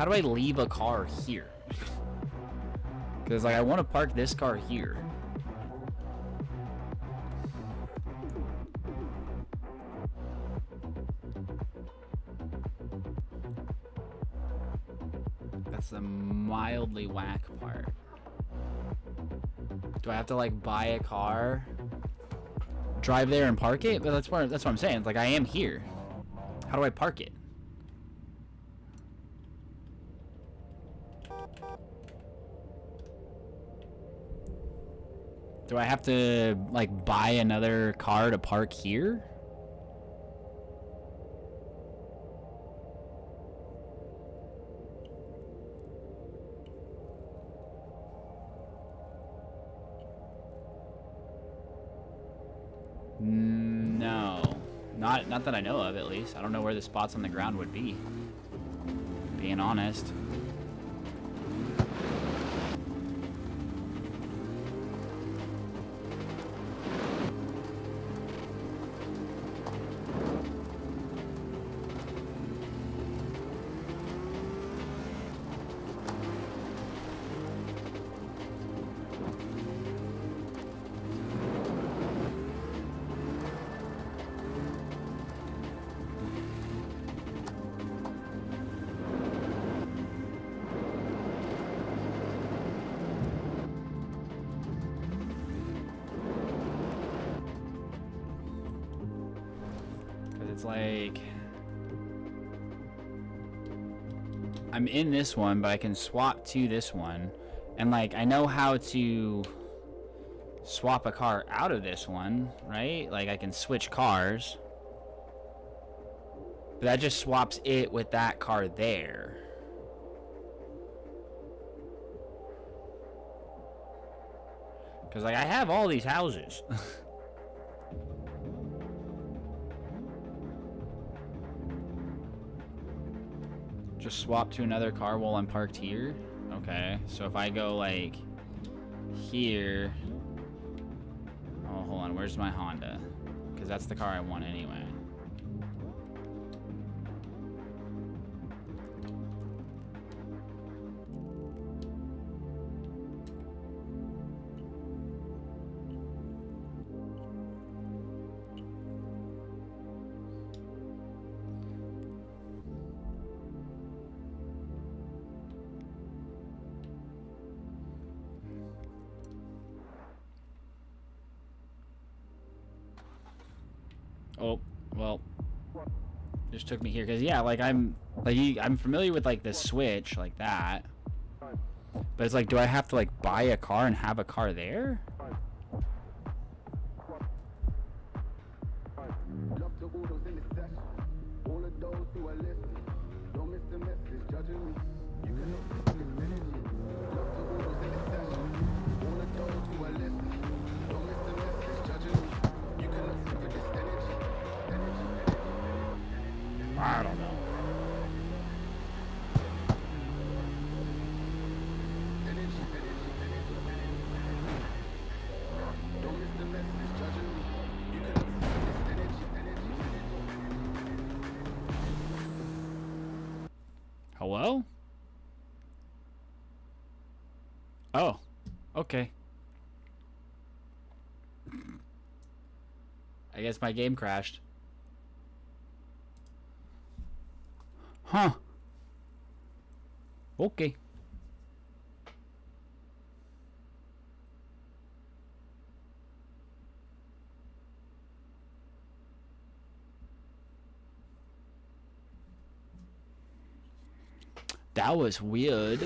Speaker 1: leave a car here? Because, like, I want to park this car here. That's the mildly whack part. Do I have to like buy a car, drive there and park it? But that's what I'm saying. It's like I am here. How do I park it? Do I have to like buy another car to park here? No. Not that I know of, at least. I don't know where the spots on the ground would be. Being honest. It's like I'm in this one, but I can swap to this one, and like I know how to swap a car out of this one, right? Like I can switch cars, but that just swaps it with that car there. Because like I have all these houses. Just swap to another car while I'm parked here? Okay, so if I go like here... Oh, hold on, where's my Honda? Because that's the car I want anyway. Oh, well, just took me here because yeah, like I'm familiar with like the switch like that, but it's like, do I have to like buy a car and have a car there? I don't know. Hello? Oh, okay. I guess my game crashed. Huh. Okay. That was weird.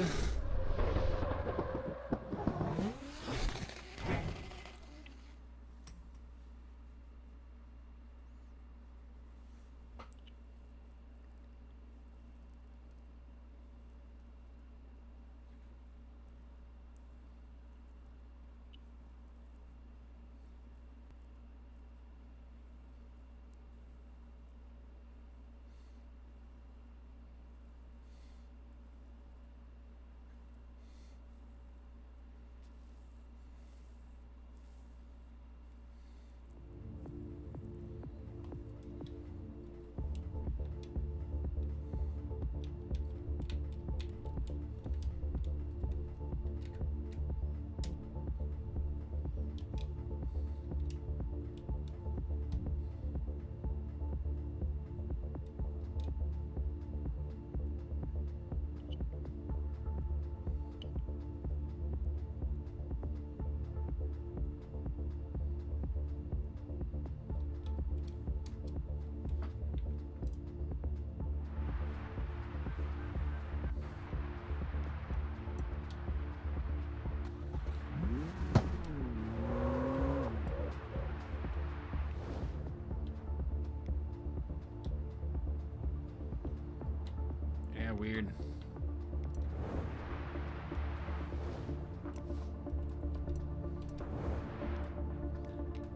Speaker 1: of weird.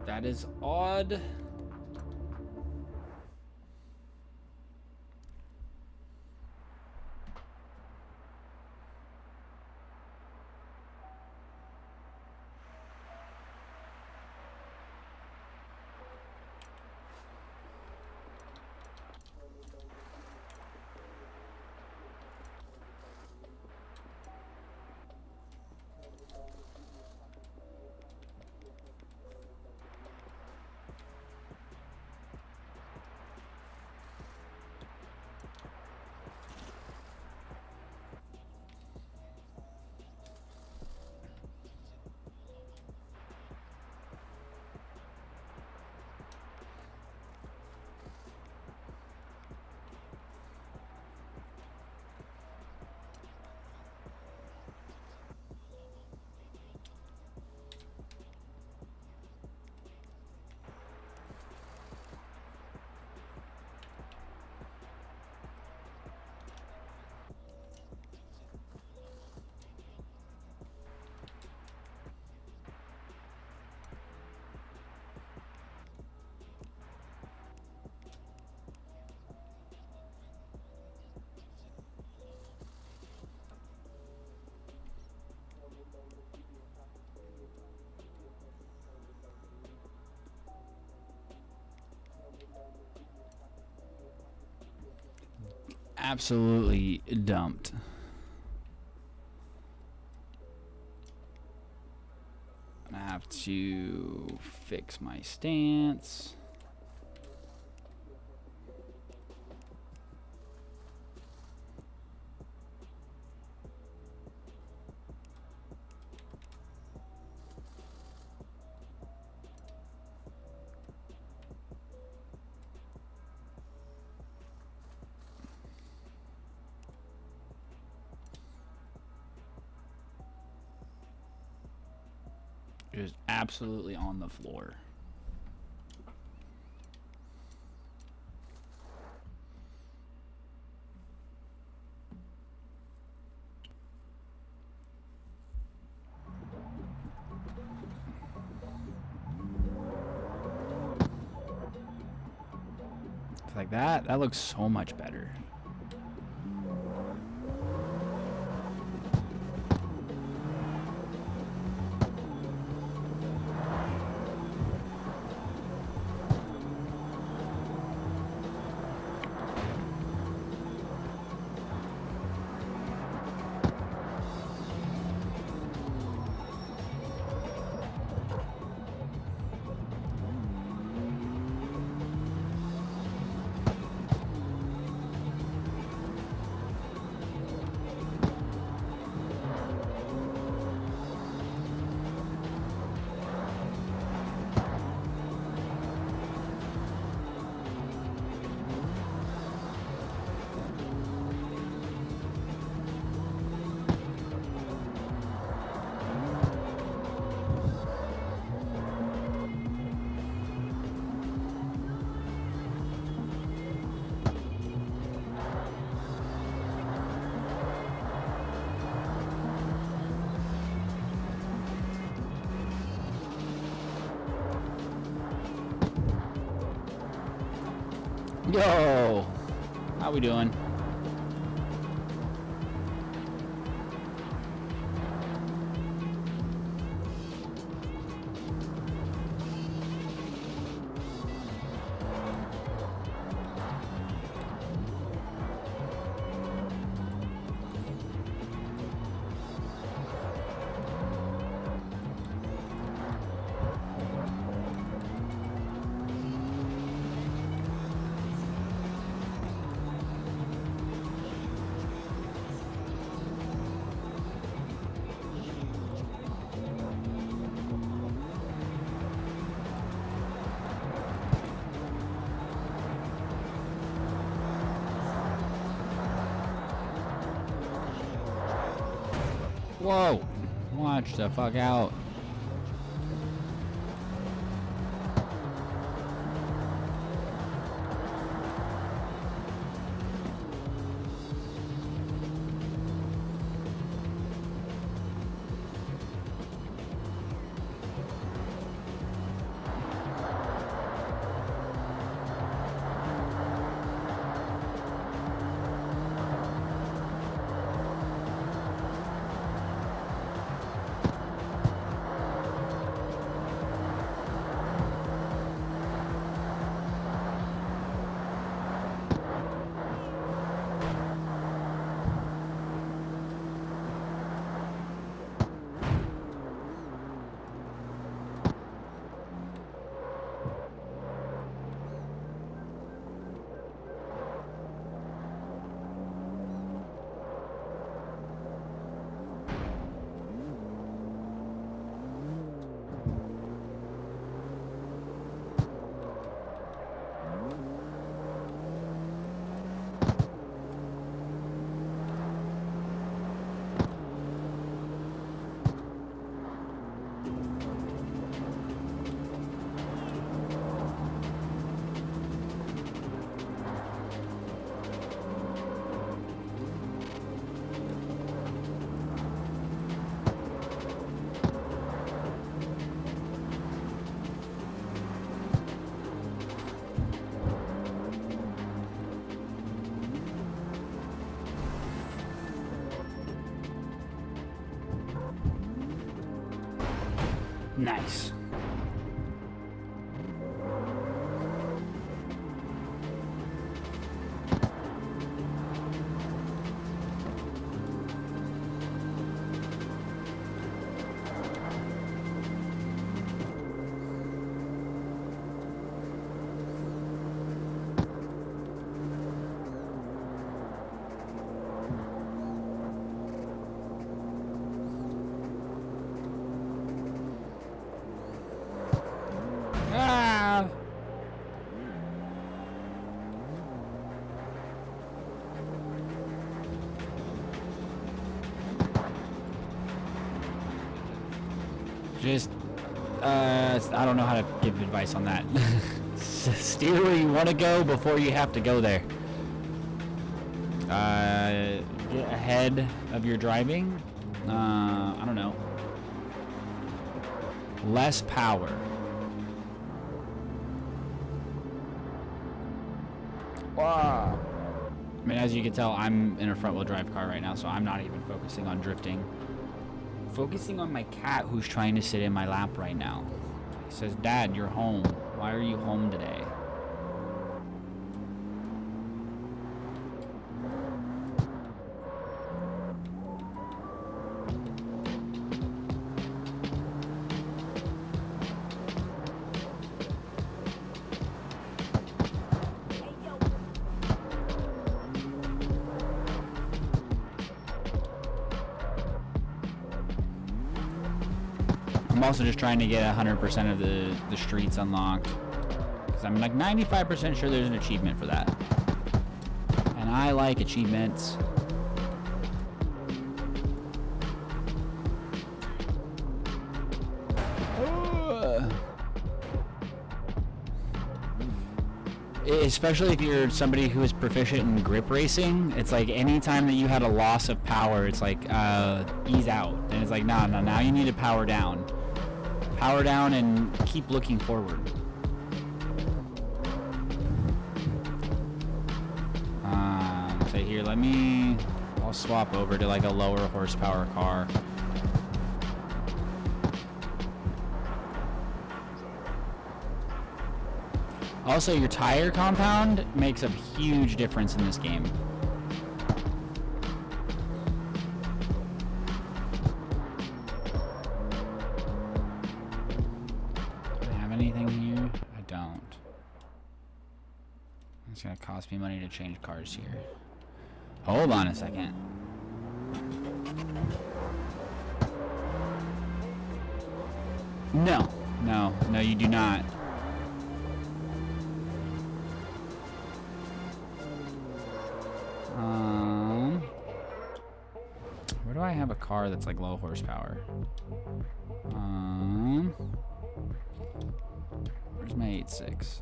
Speaker 1: That is odd. Absolutely dumped. I have to fix my stance. Just absolutely on the floor. It's like that. That looks so much better. Yo, how we doing? Whoa! Watch the fuck out. Nice. Ah! Just, I don't know how to give advice on that. Steer where you want to go before you have to go there. Get ahead of your driving. I don't know. Less power. Wow. I mean, as you can tell, I'm in a front-wheel drive car right now, so I'm not even focusing on drifting. Focusing on my cat who's trying to sit in my lap right now. He says, "Dad, you're home. Why are you home today?" I'm also just trying to get 100% of the streets unlocked, because I'm like 95% sure there's an achievement for that, and I like achievements. Especially if you're somebody who is proficient in grip racing, it's like anytime that you had a loss of power, it's like ease out, and it's like no, now you need to power down. Power down and keep looking forward. So here, I'll swap over to like a lower horsepower car. Also, your tire compound makes a huge difference in this game. It's gonna cost me money to change cars here. Hold on a second. No, you do not. Where do I have a car that's like low horsepower? Where's my 8.6?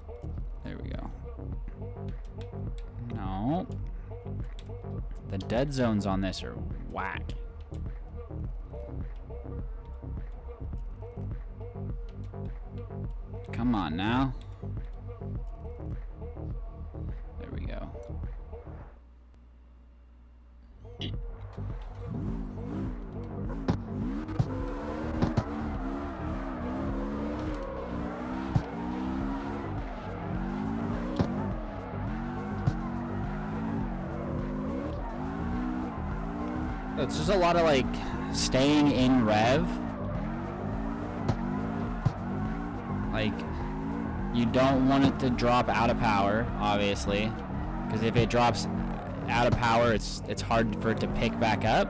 Speaker 1: There we go. No. The dead zones on this are whack. Come on now. There we go. It's just a lot of like staying in rev. Like, you don't want it to drop out of power, obviously, because if it drops out of power, it's hard for it to pick back up.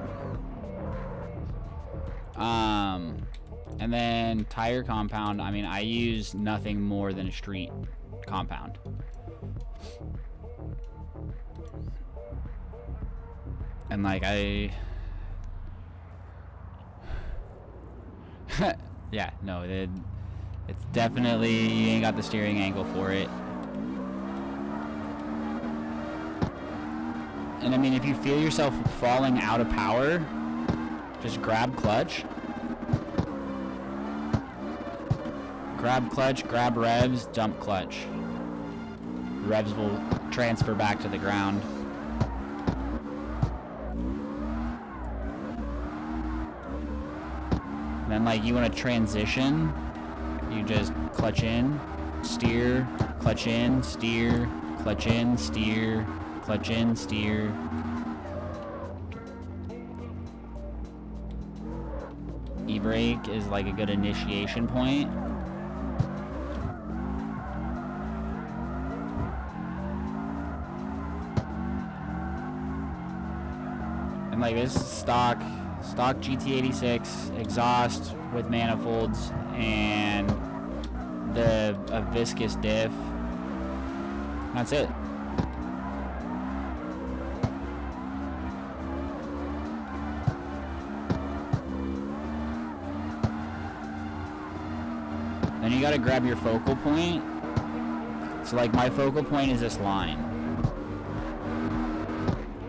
Speaker 1: And then tire compound, I mean, I use nothing more than a street compound. And like yeah, no, it's definitely, you ain't got the steering angle for it. And I mean, if you feel yourself falling out of power, just grab clutch. Grab clutch, grab revs, dump clutch. Revs will transfer back to the ground. And then like you want to transition, you just clutch in, steer, clutch in, steer, clutch in, steer, clutch in, steer. E-brake is like a good initiation point. And like this stock GT86 exhaust with manifolds and a viscous diff. That's it. Then you gotta grab your focal point. So like my focal point is this line.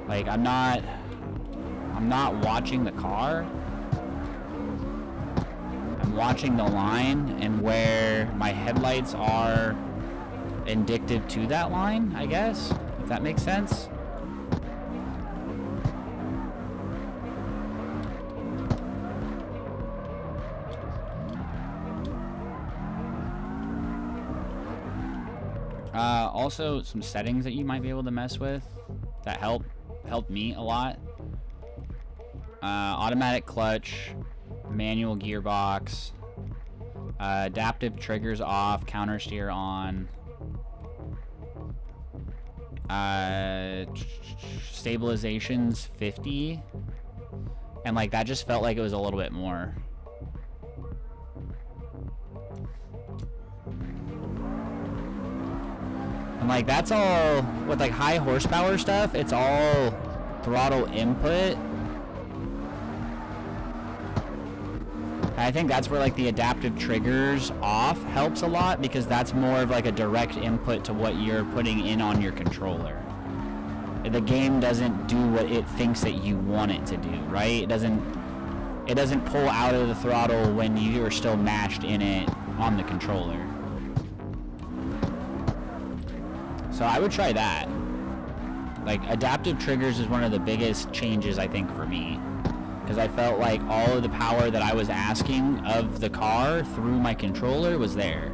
Speaker 1: Like I'm not watching the car. I'm watching the line and where my headlights are indicative to that line, I guess, if that makes sense. Also, some settings that you might be able to mess with that helped me a lot. Automatic clutch, manual gearbox, adaptive triggers off, counter steer on, stabilizations 50, and like that just felt like it was a little bit more. And like that's all with like high horsepower stuff, it's all throttle input. I think that's where like the adaptive triggers off helps a lot, because that's more of like a direct input to what you're putting in on your controller. The game doesn't do what it thinks that you want it to do, right? It doesn't pull out of the throttle when you are still mashed in it on the controller. So I would try that. Like adaptive triggers is one of the biggest changes I think for me, because I felt like all of the power that I was asking of the car through my controller was there.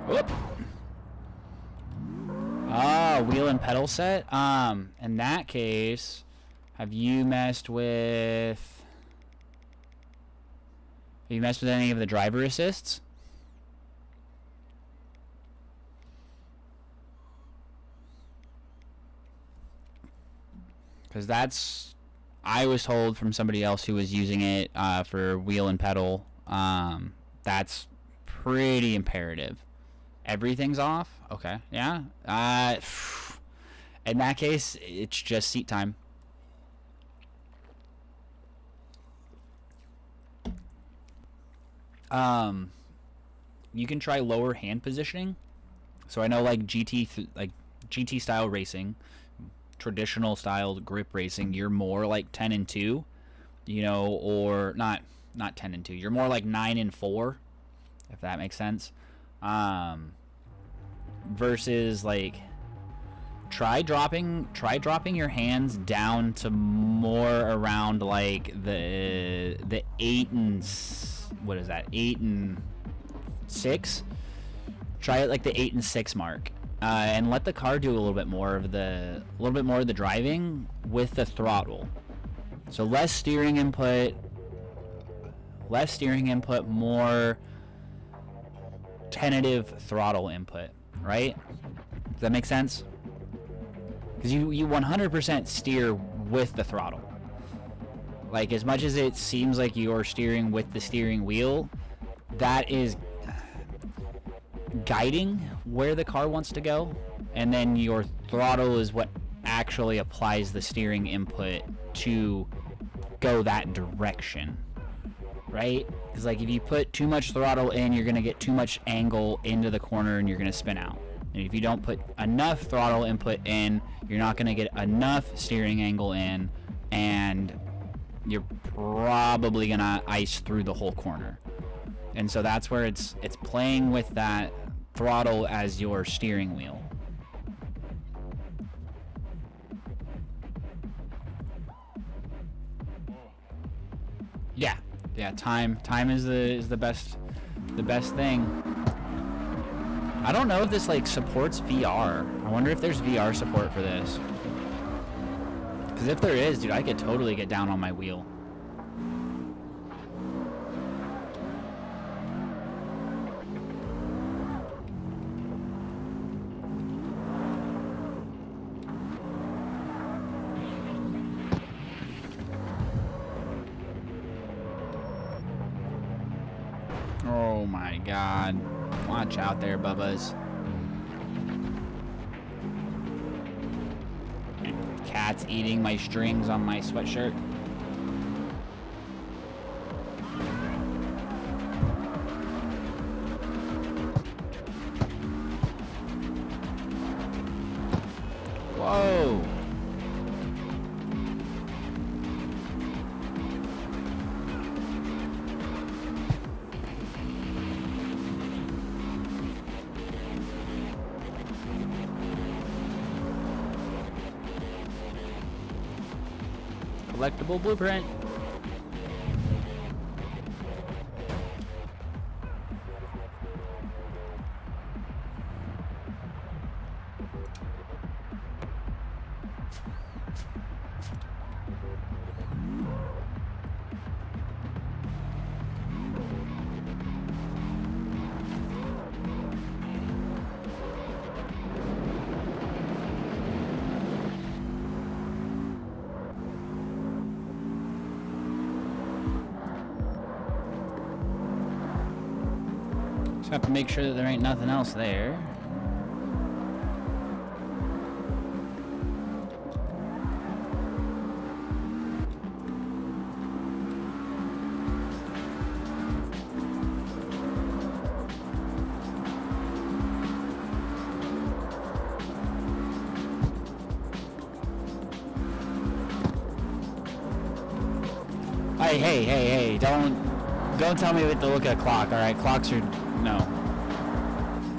Speaker 1: Whoop. Ah, wheel and pedal set. In that case, have you messed with any of the driver assists? Because that's, I was told from somebody else who was using it for wheel and pedal, that's pretty imperative. Everything's off? Okay, yeah. In that case, it's just seat time. You can try lower hand positioning. So I know like GT style racing, traditional style grip racing, you're more like 10 and 2, you know, or not 10 and 2. You're more like 9 and 4, if that makes sense. Versus like try dropping your hands down to more around like the 8 and 8 and 6. Try it like the 8 and 6 mark, and let the car do a little bit more of the driving with the throttle. So less steering input, more tentative throttle input, right? Does that make sense? Because you 100% steer with the throttle. Like, as much as it seems like you're steering with the steering wheel, that is guiding where the car wants to go, and then your throttle is what actually applies the steering input to go that direction. right? Because like if you put too much throttle in, you're gonna get too much angle into the corner and you're gonna spin out. And if you don't put enough throttle input in, you're not gonna get enough steering angle in, and you're probably gonna ice through the whole corner. And so that's where it's playing with that throttle as your steering wheel. Yeah, time is the best thing. I don't know if this like supports VR. I wonder if there's VR support for this. Because if there is, dude, I could totally get down on my wheel. Oh my god. Watch out there, Bubbas. Cat's eating my strings on my sweatshirt. Whoa. Collectible blueprint. Just have to make sure that there ain't nothing else there. Hey, don't tell me what to look at a clock, alright? Clocks are, no.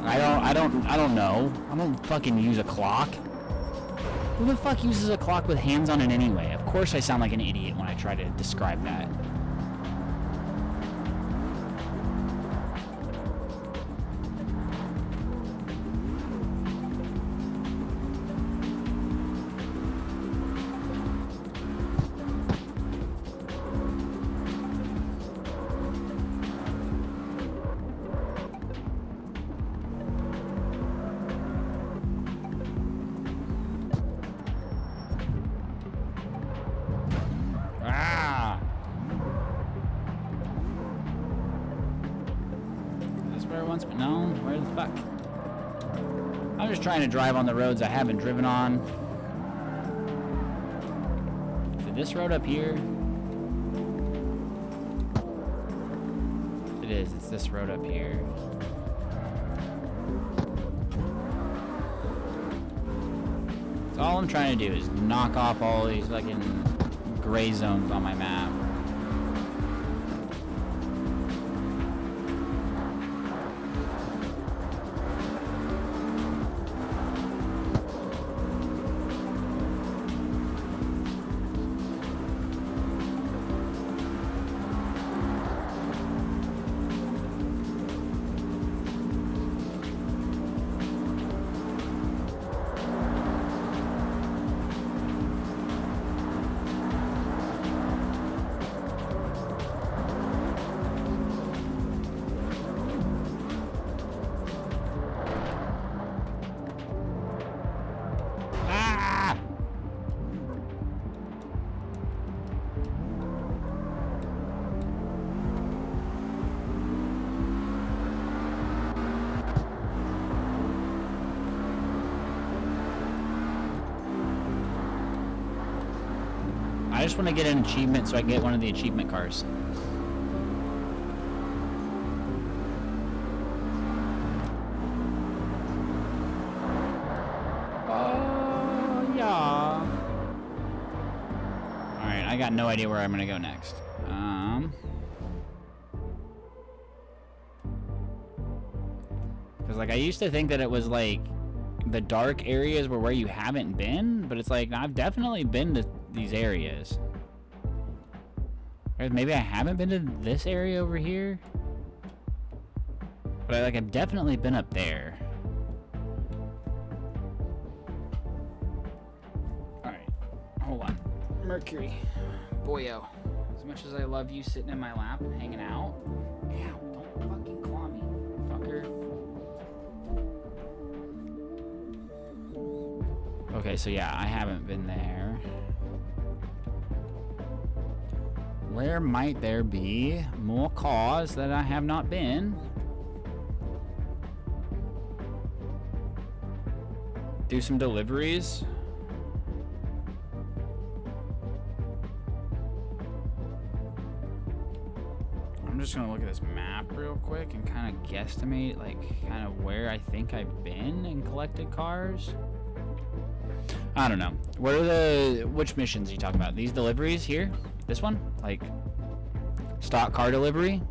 Speaker 1: I don't know. I don't fucking use a clock. Who the fuck uses a clock with hands on it anyway? Of course I sound like an idiot when I try to describe that. But no, where the fuck? I'm just trying to drive on the roads I haven't driven on. Is it this road up here? It is, it's this road up here. So all I'm trying to do is knock off all these fucking gray zones on my map. I just want to get an achievement so I can get one of the achievement cars. got no idea where I'm gonna go next. Because like I used to think that it was like the dark areas were where you haven't been, but it's like I've definitely been to these areas. Or maybe I haven't been to this area over here, but I've definitely been up there. All right, hold on, Mercury, boyo. As much as I love you sitting in my lap and hanging out, ow, don't fucking claw me, fucker. Okay, so yeah, I haven't been there. Where might there be more cars that I have not been? Do some deliveries. I'm just gonna look at this map real quick and kind of guesstimate like kind of where I think I've been and collected cars. I don't know. What are which missions are you talking about? These deliveries here? This one? Like stock car delivery?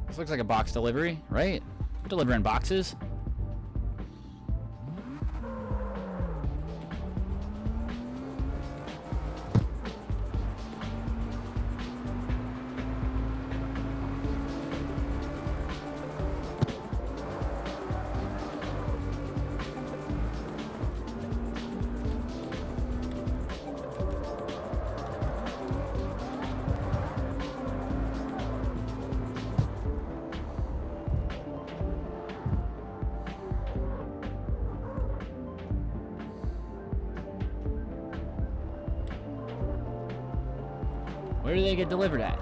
Speaker 1: This looks like a box delivery, right? Delivering boxes. Where do they get delivered at?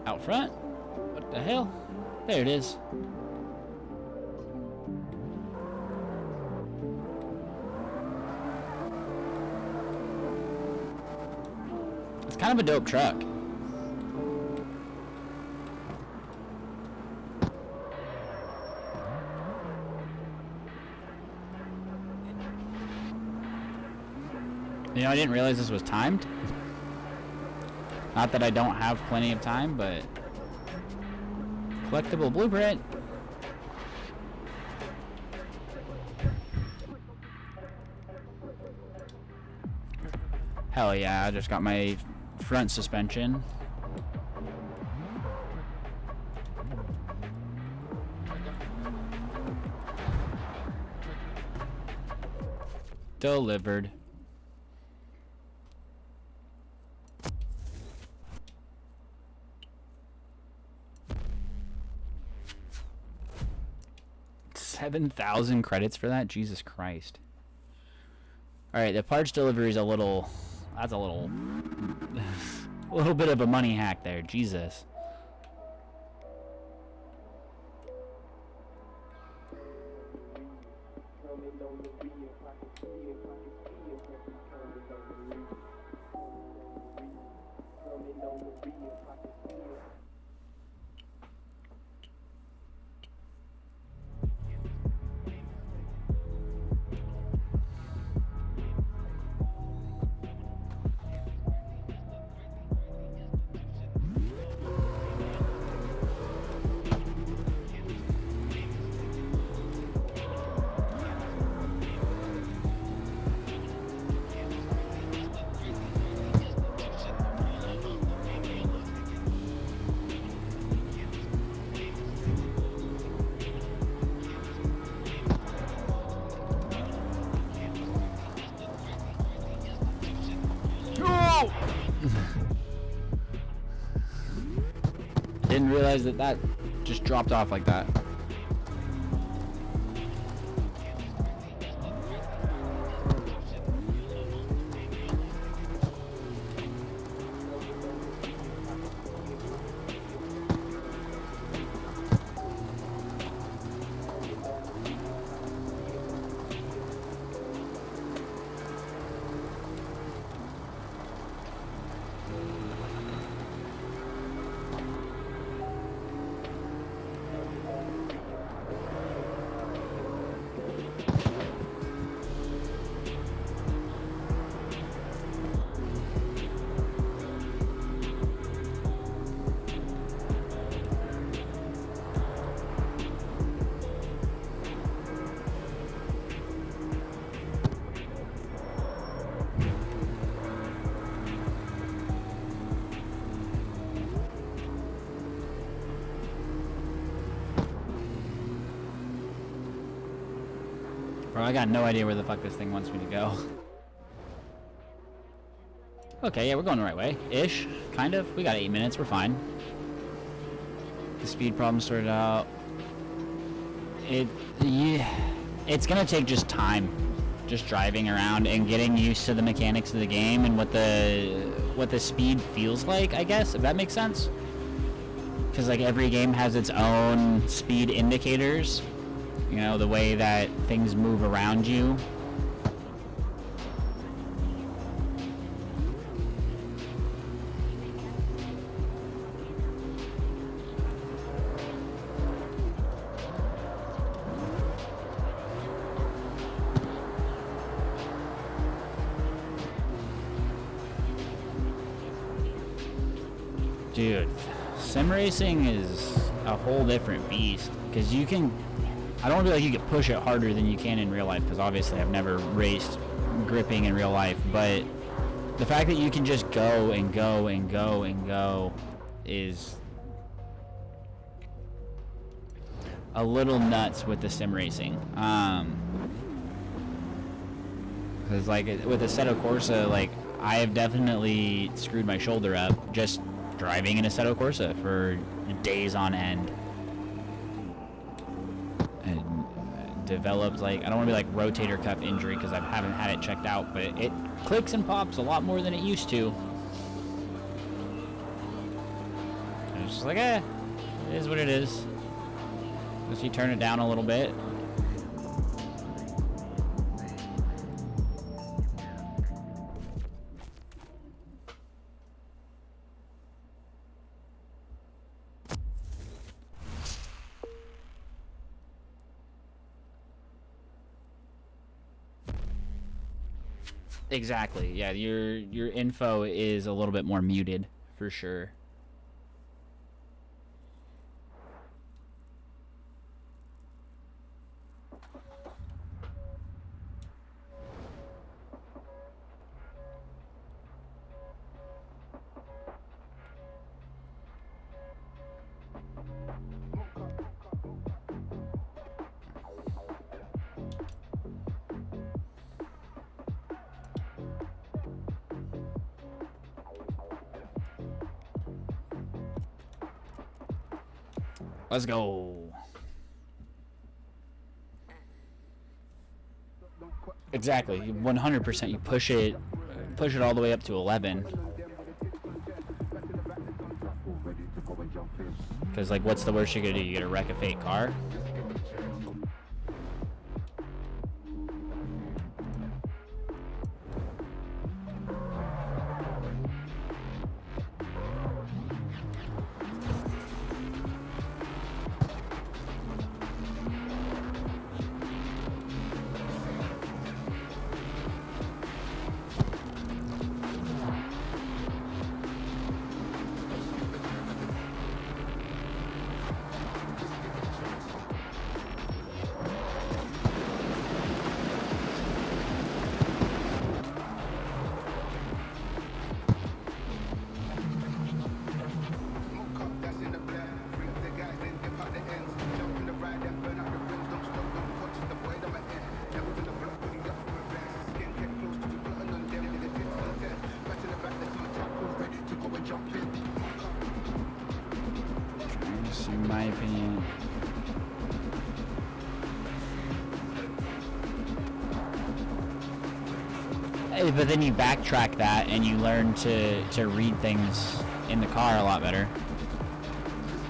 Speaker 1: Out front? What the hell? There it is. It's kind of a dope truck. You know, I didn't realize this was timed. Not that I don't have plenty of time, but collectible blueprint. Hell yeah, I just got my front suspension. Delivered. $7,000 credits for that? Jesus Christ. Alright, the parts delivery is a little... That's a little... a little bit of a money hack there. Jesus. Didn't realize that that just dropped off like that. Bro, I got no idea where the fuck this thing wants me to go. Okay, yeah, we're going the right way. Ish. Kind of. We got 8 minutes. We're fine. The speed problem sorted out. It's gonna take just time. Just driving around and getting used to the mechanics of the game and what the speed feels like, I guess, if that makes sense. Because like every game has its own speed indicators. You know, the way that things move around you. Dude, sim racing is a whole different beast, because you can, I don't feel like you can push it harder than you can in real life, because obviously I've never raced gripping in real life, but the fact that you can just go and go and go and go is a little nuts with the sim racing. Because like with Assetto Corsa, like I have definitely screwed my shoulder up just driving in Assetto Corsa for days on end. And developed like, I don't want to be like rotator cuff injury because I haven't had it checked out, but it clicks and pops a lot more than it used to. And it's just like, it is what it is. Unless you turn it down a little bit. Exactly. Yeah, your info is a little bit more muted for sure. Let's go. Exactly. 100%. You push it all the way up to 11. Because like, what's the worst you're gonna do? You gonna wreck a fake car? In my opinion. But then you backtrack that and you learn to read things in the car a lot better.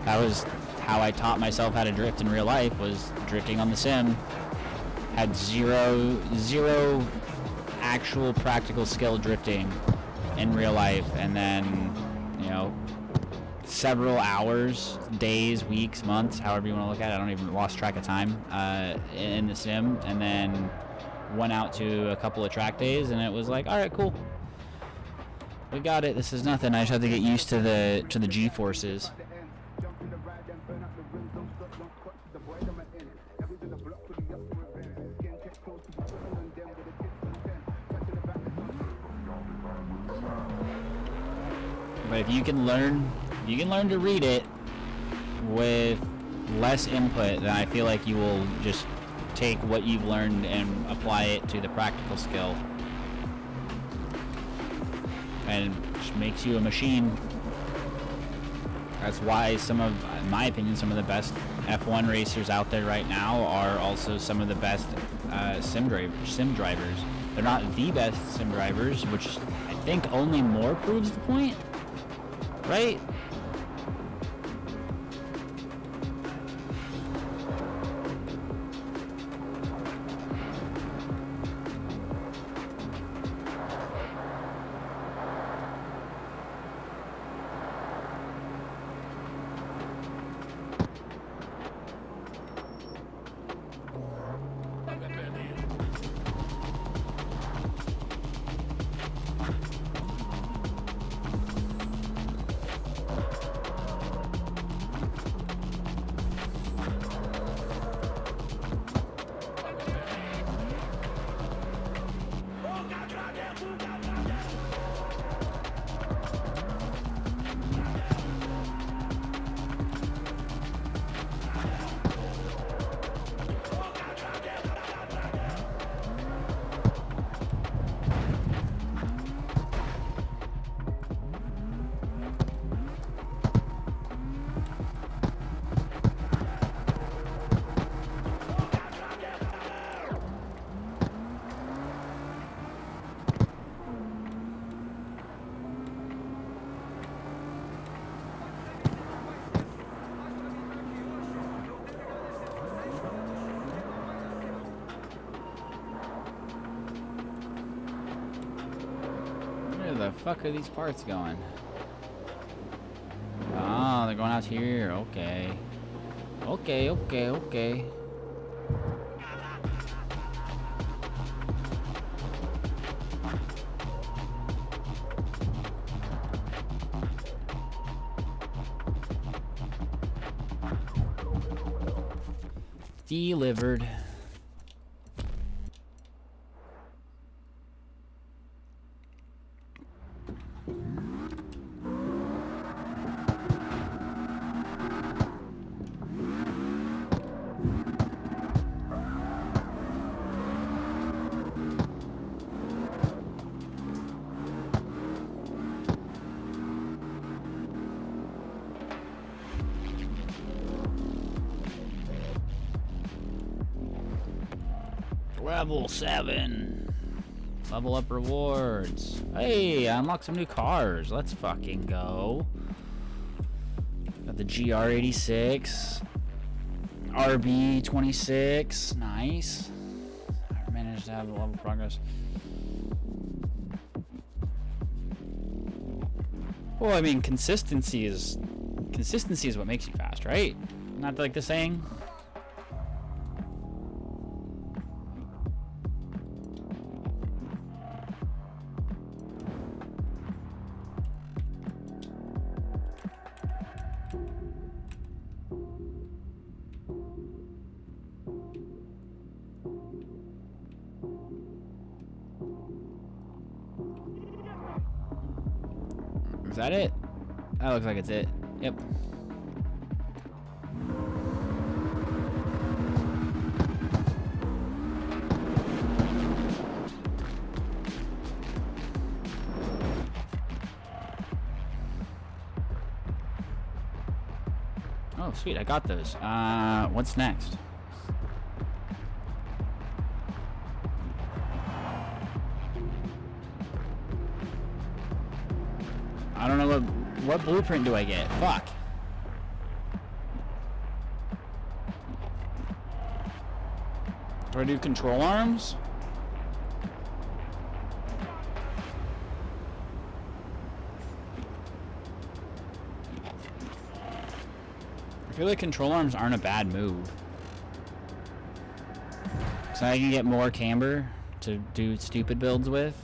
Speaker 1: That was how I taught myself how to drift in real life, was drifting on the sim. Had zero actual practical skill drifting in real life, and then, you know, several hours, days, weeks, months, however you want to look at it. I don't even lost track of time in the sim, and then went out to a couple of track days, and it was like, all right, cool, we got it. This is nothing. I just have to get used to the G-forces. But if you can learn to read it with less input, then I feel like you will just take what you've learned and apply it to the practical skill. And it just makes you a machine. That's why some of, in my opinion, some of the best F1 racers out there right now are also some of the best sim drivers. They're not the best sim drivers, which I think only more proves the point, right? Where the fuck are these parts going? Oh, they're going out here. Okay. Okay. Delivered. Level 7. Level up rewards. Hey, I unlocked some new cars. Let's fucking go. Got the GR86. RB26. Nice. I managed to have a level progress. Well, I mean, consistency is what makes you fast, right? Not like the saying. Is that it? That looks like it's it. Yep. Oh, sweet. I got those. What's next? I don't know what blueprint do I get? Fuck. Do I do control arms? I feel like control arms aren't a bad move. So I can get more camber to do stupid builds with.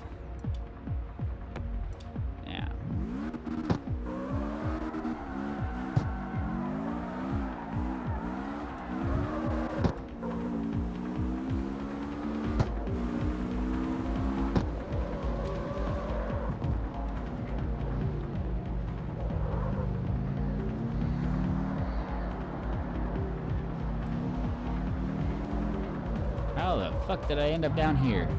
Speaker 1: How the fuck did I end up down here?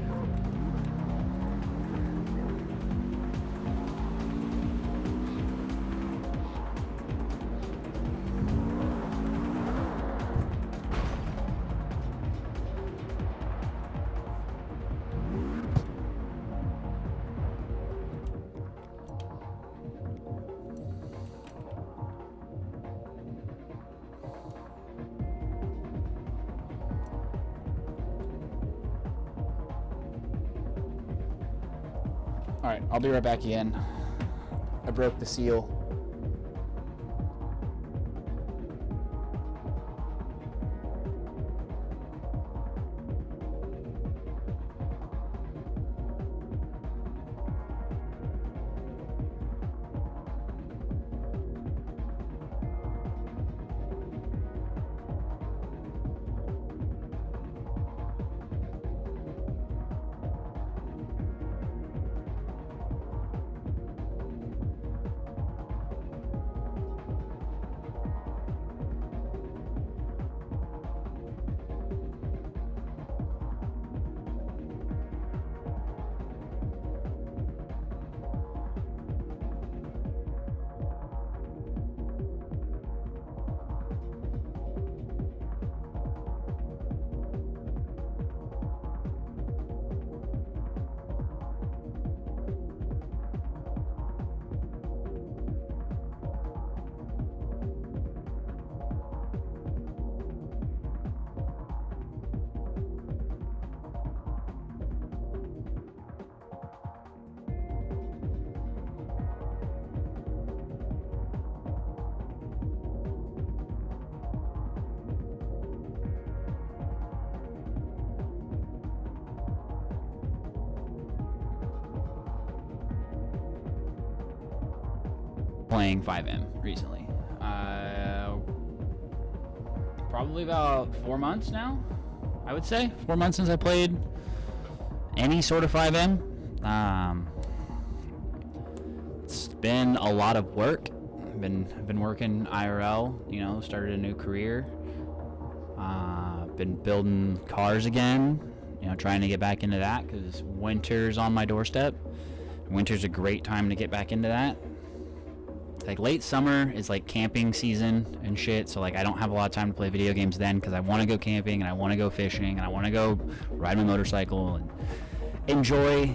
Speaker 1: Alright, I'll be right back again. I broke the seal. Playing 5M recently. Probably about 4 months now, I would say. 4 months since I played any sort of 5M. It's been a lot of work. I've been working IRL, you know, started a new career. Been building cars again, you know, trying to get back into that because winter's on my doorstep. Winter's a great time to get back into that. Like late summer is like camping season and shit, so like I don't have a lot of time to play video games then because I want to go camping and I want to go fishing and I want to go ride my motorcycle and enjoy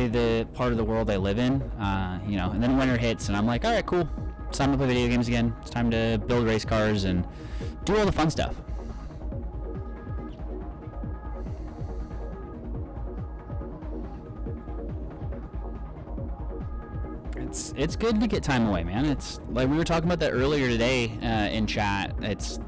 Speaker 1: the part of the world I live in, you know. And then winter hits and I'm like, all right, cool, it's time to play video games again. It's time to build race cars and do all the fun stuff. It's good to get time away, man. It's like we were talking about that earlier today in chat. It's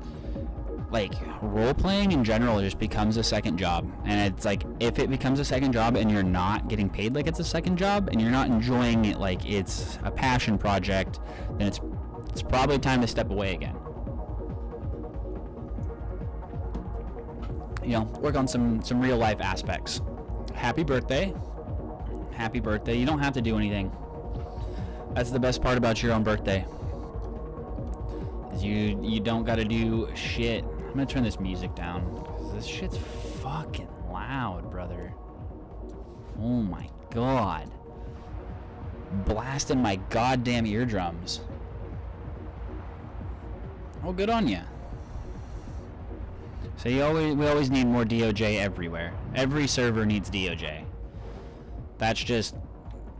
Speaker 1: like role playing in general just becomes a second job, and it's like if it becomes a second job and you're not getting paid like it's a second job and you're not enjoying it like it's a passion project, then it's probably time to step away again. You know, work on some real life aspects. Happy birthday. Happy birthday. You don't have to do anything. That's the best part about your own birthday. Is you don't gotta do shit. I'm gonna turn this music down. This shit's fucking loud, brother. Oh my god. Blasting my goddamn eardrums. Oh, good on ya. So we always need more DOJ everywhere. Every server needs DOJ.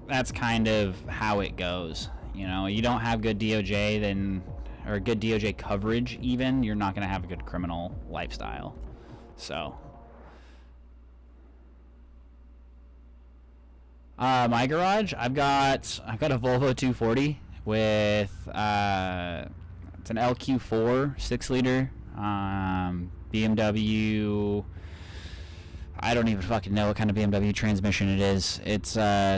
Speaker 1: That's kind of how it goes. You know, you don't have good DOJ then, or good DOJ coverage even, you're not going to have a good criminal lifestyle. So my garage, I've got a Volvo 240 with it's an LQ4 6-liter BMW. I don't even fucking know what kind of BMW transmission it is. It's the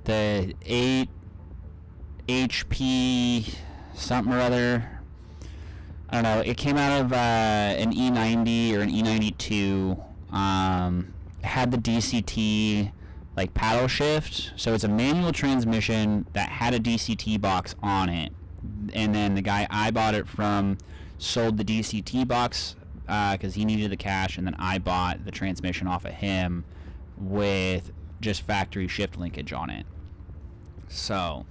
Speaker 1: 8 HP something or other. I don't know. It came out of an E90 or an E92. Had the DCT like paddle shift, so it's a manual transmission that had a DCT box on it. And then the guy I bought it from sold the DCT box because he needed the cash, and then I bought the transmission off of him with just factory shift linkage on it. So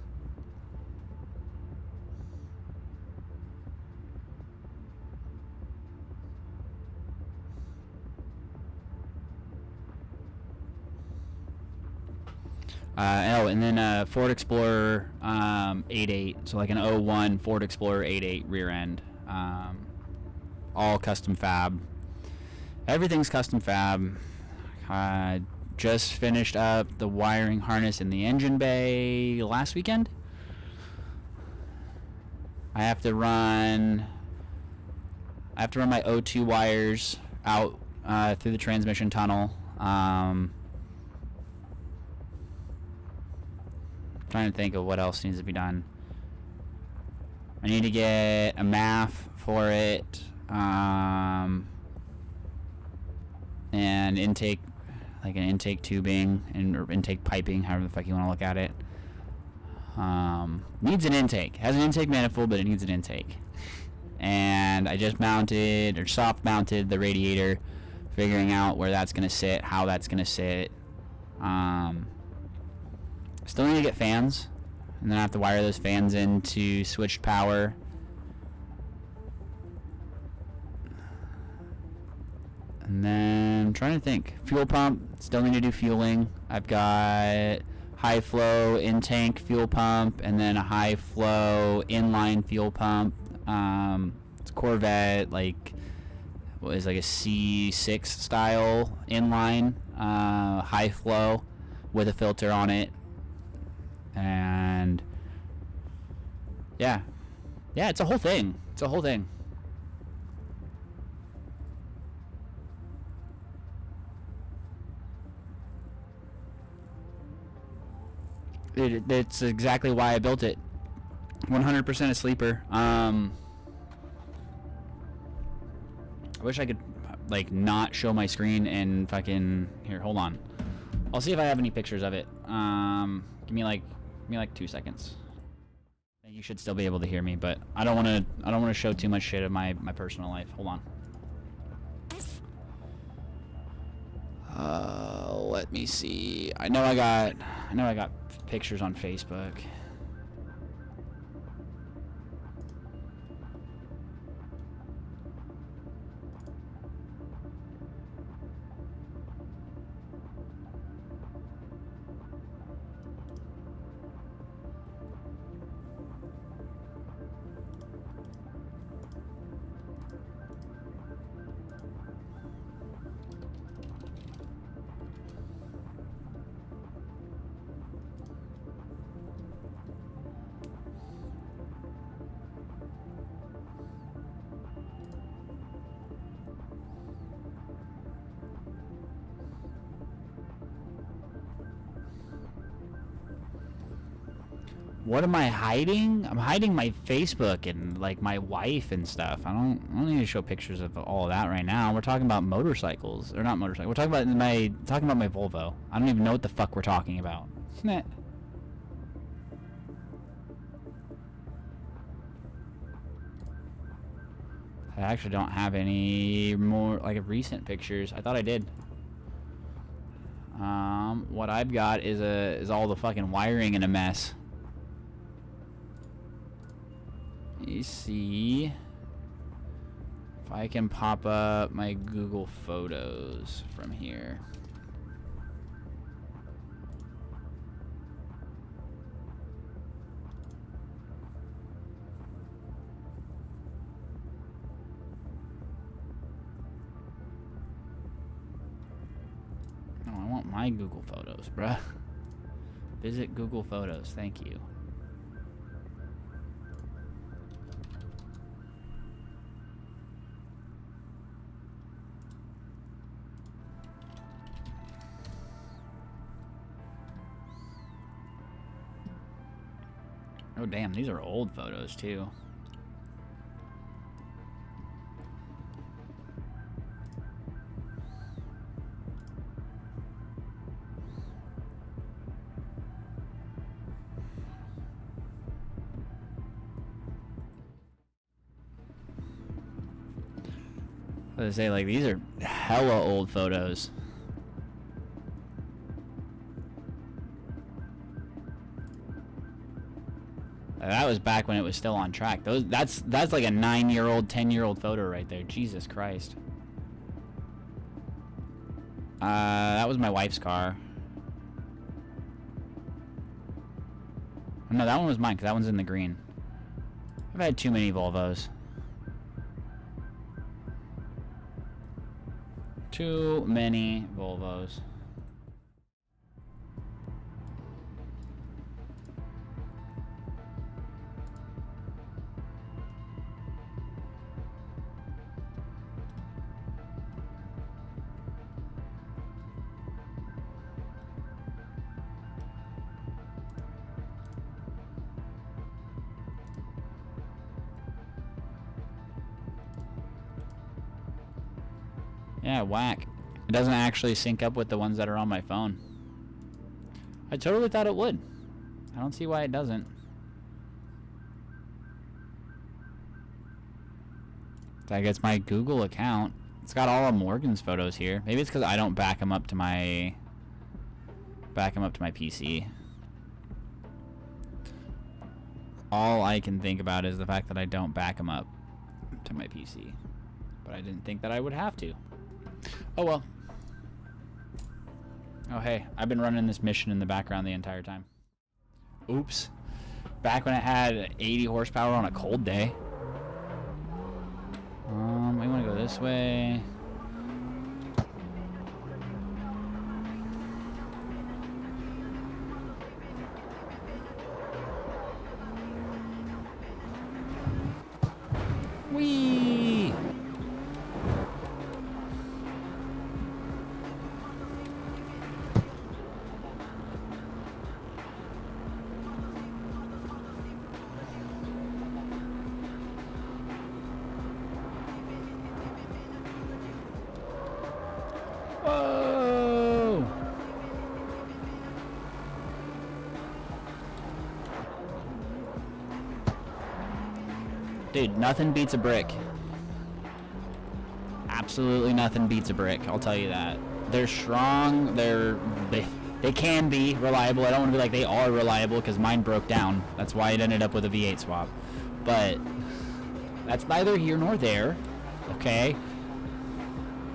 Speaker 1: and then Ford Explorer 88, so like an 01 Ford Explorer 88 rear end, all custom fab. Everything's custom fab. Just finished up the wiring harness in the engine bay last weekend. I have to run my O2 wires out through the transmission tunnel. Trying to think of what else needs to be done. I need to get a MAF for it, and intake, like an intake tubing or intake piping, however the fuck you want to look at it. Needs an intake. Has an intake manifold, but it needs an intake. And I just mounted or soft mounted the radiator, figuring out where that's gonna sit, how that's gonna sit. Still need to get fans, and then I have to wire those fans into switched power. And then I'm trying to think. Fuel pump, still need to do fueling. I've got high flow in tank fuel pump, and then a high flow inline fuel pump. It's a Corvette, like what is like a C6 style inline, high flow with a filter on it. And yeah, it's a whole thing. It's exactly why I built it. 100% a sleeper. I wish I could like not show my screen and fucking here. Hold on. I'll see if I have any pictures of it. Give me like 2 seconds. You should still be able to hear me, but I don't want to show too much shit of my personal life. Hold on. Let me see. I know I got pictures on Facebook. What am I hiding? I'm hiding my Facebook and like my wife and stuff. I don't need to show pictures of all of that right now. We're talking about motorcycles, or not motorcycles. We're talking about my Volvo. I don't even know what the fuck we're talking about. I actually don't have any more like recent pictures. I thought I did. What I've got is all the fucking wiring in a mess. Let me see if I can pop up my Google Photos from here. No, I want my Google Photos, bruh. Visit Google Photos, thank you. Oh damn, these are old photos too. I was gonna say, like, these are hella old photos. That was back when it was still on track. That's like a 9-year-old, 10-year-old photo right there. Jesus Christ. That was my wife's car. No, that one was mine, because that one's in the green. I've had too many Volvos. Too many Volvos. Yeah, whack. It doesn't actually sync up with the ones that are on my phone. I totally thought it would. I don't see why it doesn't. I guess my Google account. It's got all of Morgan's photos here. Maybe it's because I don't back them up to my PC. All I can think about is the fact that I don't back them up to my PC. But I didn't think that I would have to. Oh well. Oh hey, I've been running this mission in the background the entire time. Oops. Back when it had 80 horsepower on a cold day. We want to go this way. Whee! Whoa! Dude, nothing beats a brick. Absolutely nothing beats a brick, I'll tell you that. They're strong, they can be reliable. I don't want to be like they are reliable because mine broke down. That's why it ended up with a V8 swap. But that's neither here nor there. Okay.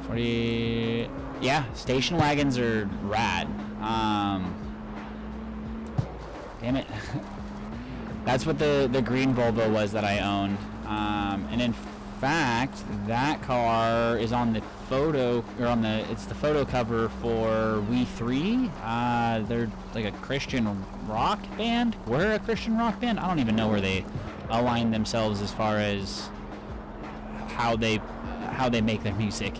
Speaker 1: 40. Yeah, station wagons are rad. Damn it. That's what the green Volvo was that I owned. And in fact, that car is on the photo, or on the, it's the photo cover for We 3. They're like a Christian rock band. We're a Christian rock band. I don't even know where they align themselves as far as how they make their music.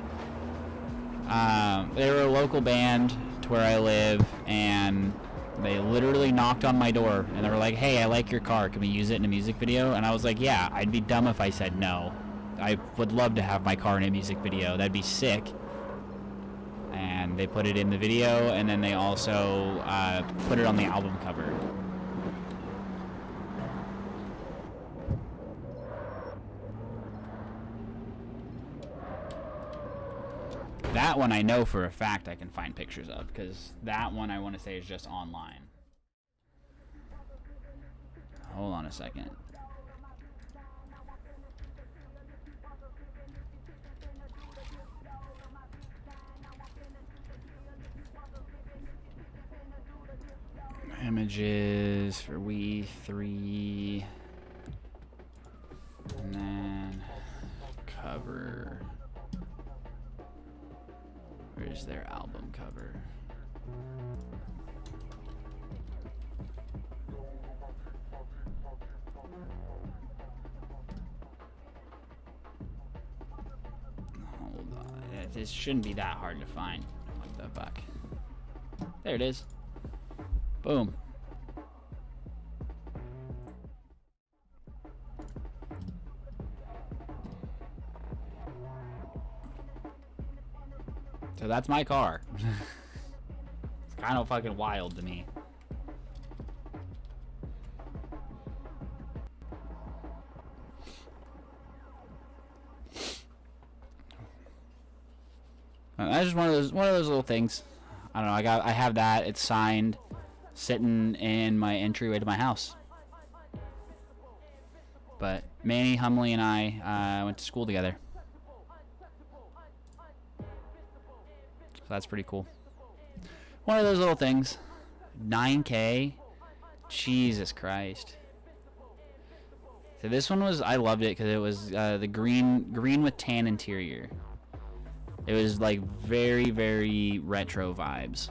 Speaker 1: They were a local band to where I live, and they literally knocked on my door, and they were like, hey, I like your car. Can we use it in a music video? And I was like, yeah, I'd be dumb if I said no. I would love to have my car in a music video. That'd be sick. And they put it in the video, and then they also put it on the album cover. That one I know for a fact I can find pictures of, because that one I want to say is just online. Hold on a second. Images for We 3. And then cover. Where's their album cover? Hold on. This shouldn't be that hard to find. What the fuck? There it is. Boom. So that's my car. It's kind of fucking wild to me. That's just one of those little things. I don't know. I have that. It's signed, sitting in my entryway to my house. But Manny Humley and I went to school together. So that's pretty cool. One of those little things. 9K. Jesus Christ. So this one was, I loved it because it was the green with tan interior. It was like very, very retro vibes.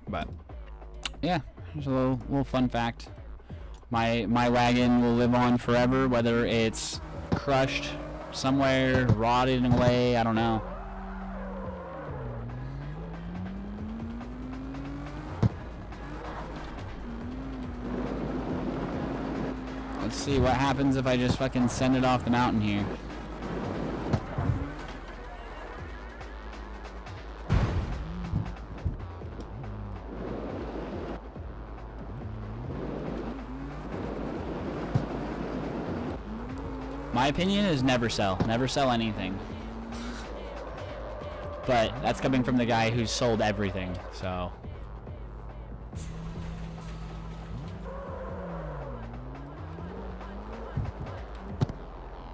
Speaker 1: But yeah, there's a little fun fact. My wagon will live on forever, whether it's crushed somewhere, rotted away, I don't know. Let's see what happens if I just fucking send it off the mountain here. My opinion is never sell anything. But that's coming from the guy who's sold everything, so.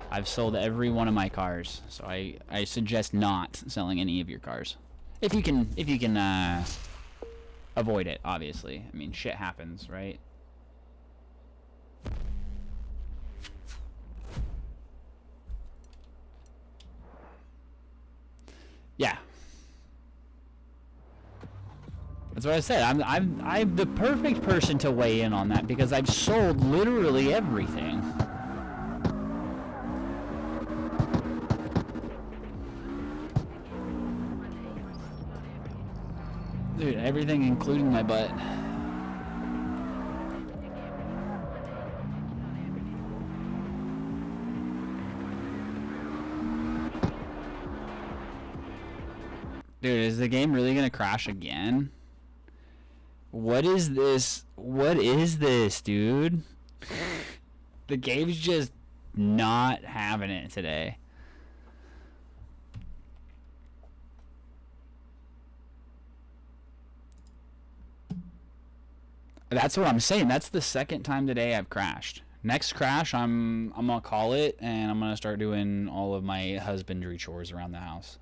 Speaker 1: I've sold every one of my cars, so I suggest not selling any of your cars. If you can avoid it, obviously. I mean, shit happens, right? Yeah. That's what I said. I'm the perfect person to weigh in on that because I've sold literally everything. Dude, everything including my butt. Dude, is the game really gonna crash again? What is this? What is this, dude? The game's just not having it today. That's what I'm saying. That's the second time today I've crashed. Next crash, I'm gonna call it, and I'm gonna start doing all of my husbandry chores around the house.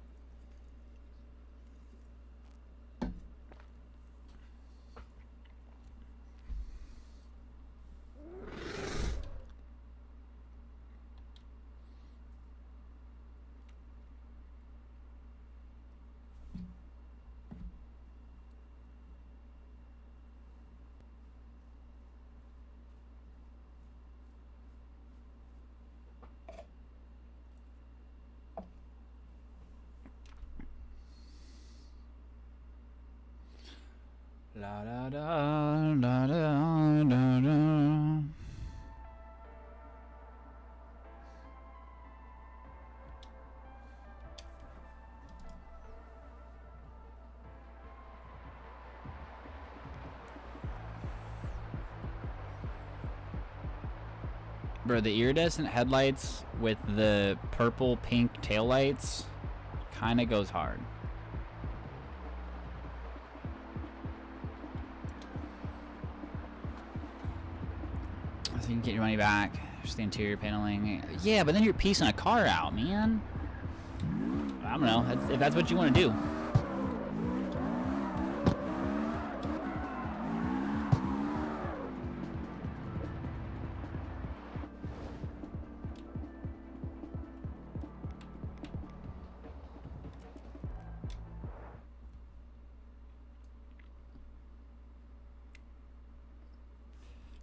Speaker 1: La da da da da da da. Bro, the iridescent headlights with the purple pink taillights kind of goes hard. So you can get your money back. Just the interior paneling. Yeah, but then you're piecing a car out, man. I don't know. If that's what you want to do.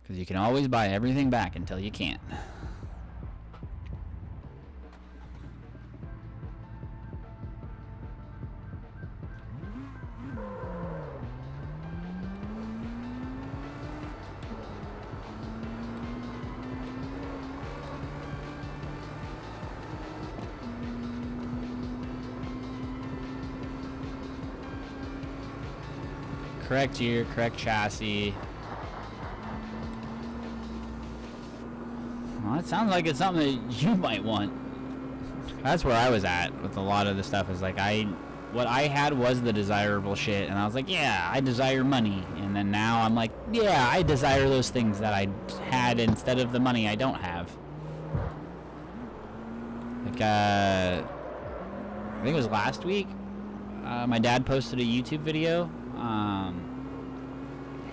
Speaker 1: Because you can always buy everything back until you can't. correct year, correct chassis. Well, it sounds like it's something that you might want. That's where I was at with a lot of the stuff. Is like what I had was the desirable shit, and I was like, yeah, I desire money. And then now I'm like, yeah, I desire those things that I had instead of the money I don't have. Like, I think it was last week. My dad posted a YouTube video.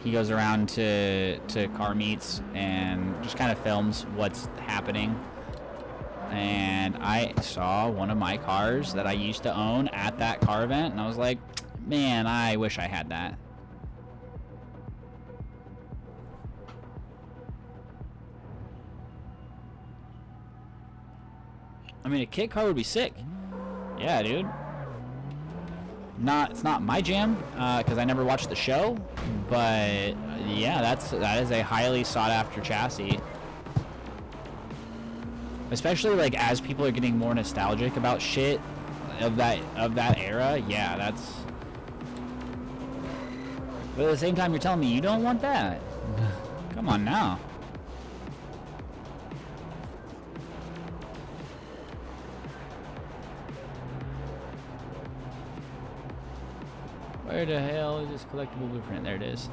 Speaker 1: He goes around to car meets and just kind of films what's happening. And I saw one of my cars that I used to own at that car event, and I was like, man, I wish I had that. I mean, a kit car would be sick. Yeah, dude. It's not my jam, because I never watched the show, but yeah, that is a highly sought after chassis. Especially like as people are getting more nostalgic about shit of that era, yeah, that's. But at the same time, you're telling me you don't want that. Come on now. Where the hell is this collectible blueprint? There it is.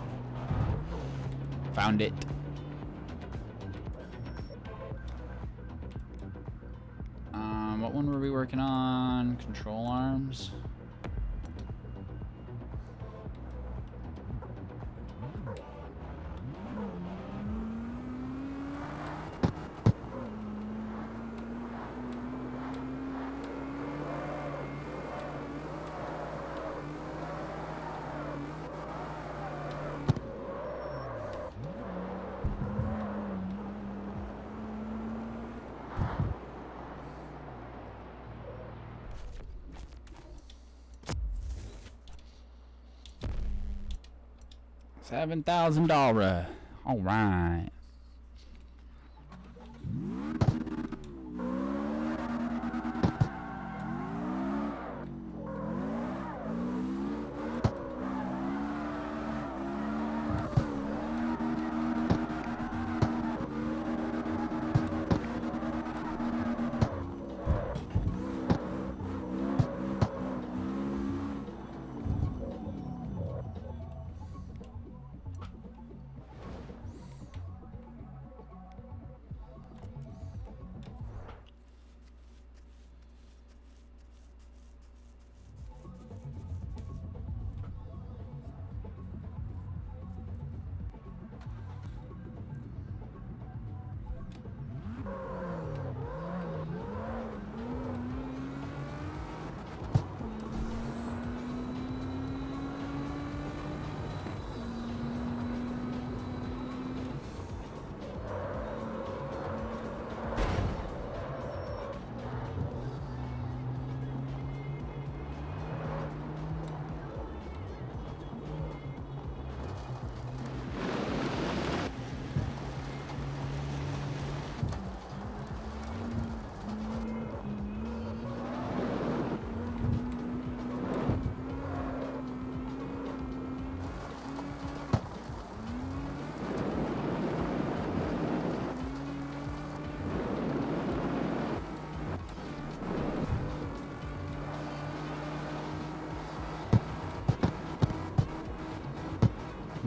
Speaker 1: Found it. What one were we working on? Control arms. $7,000. All right.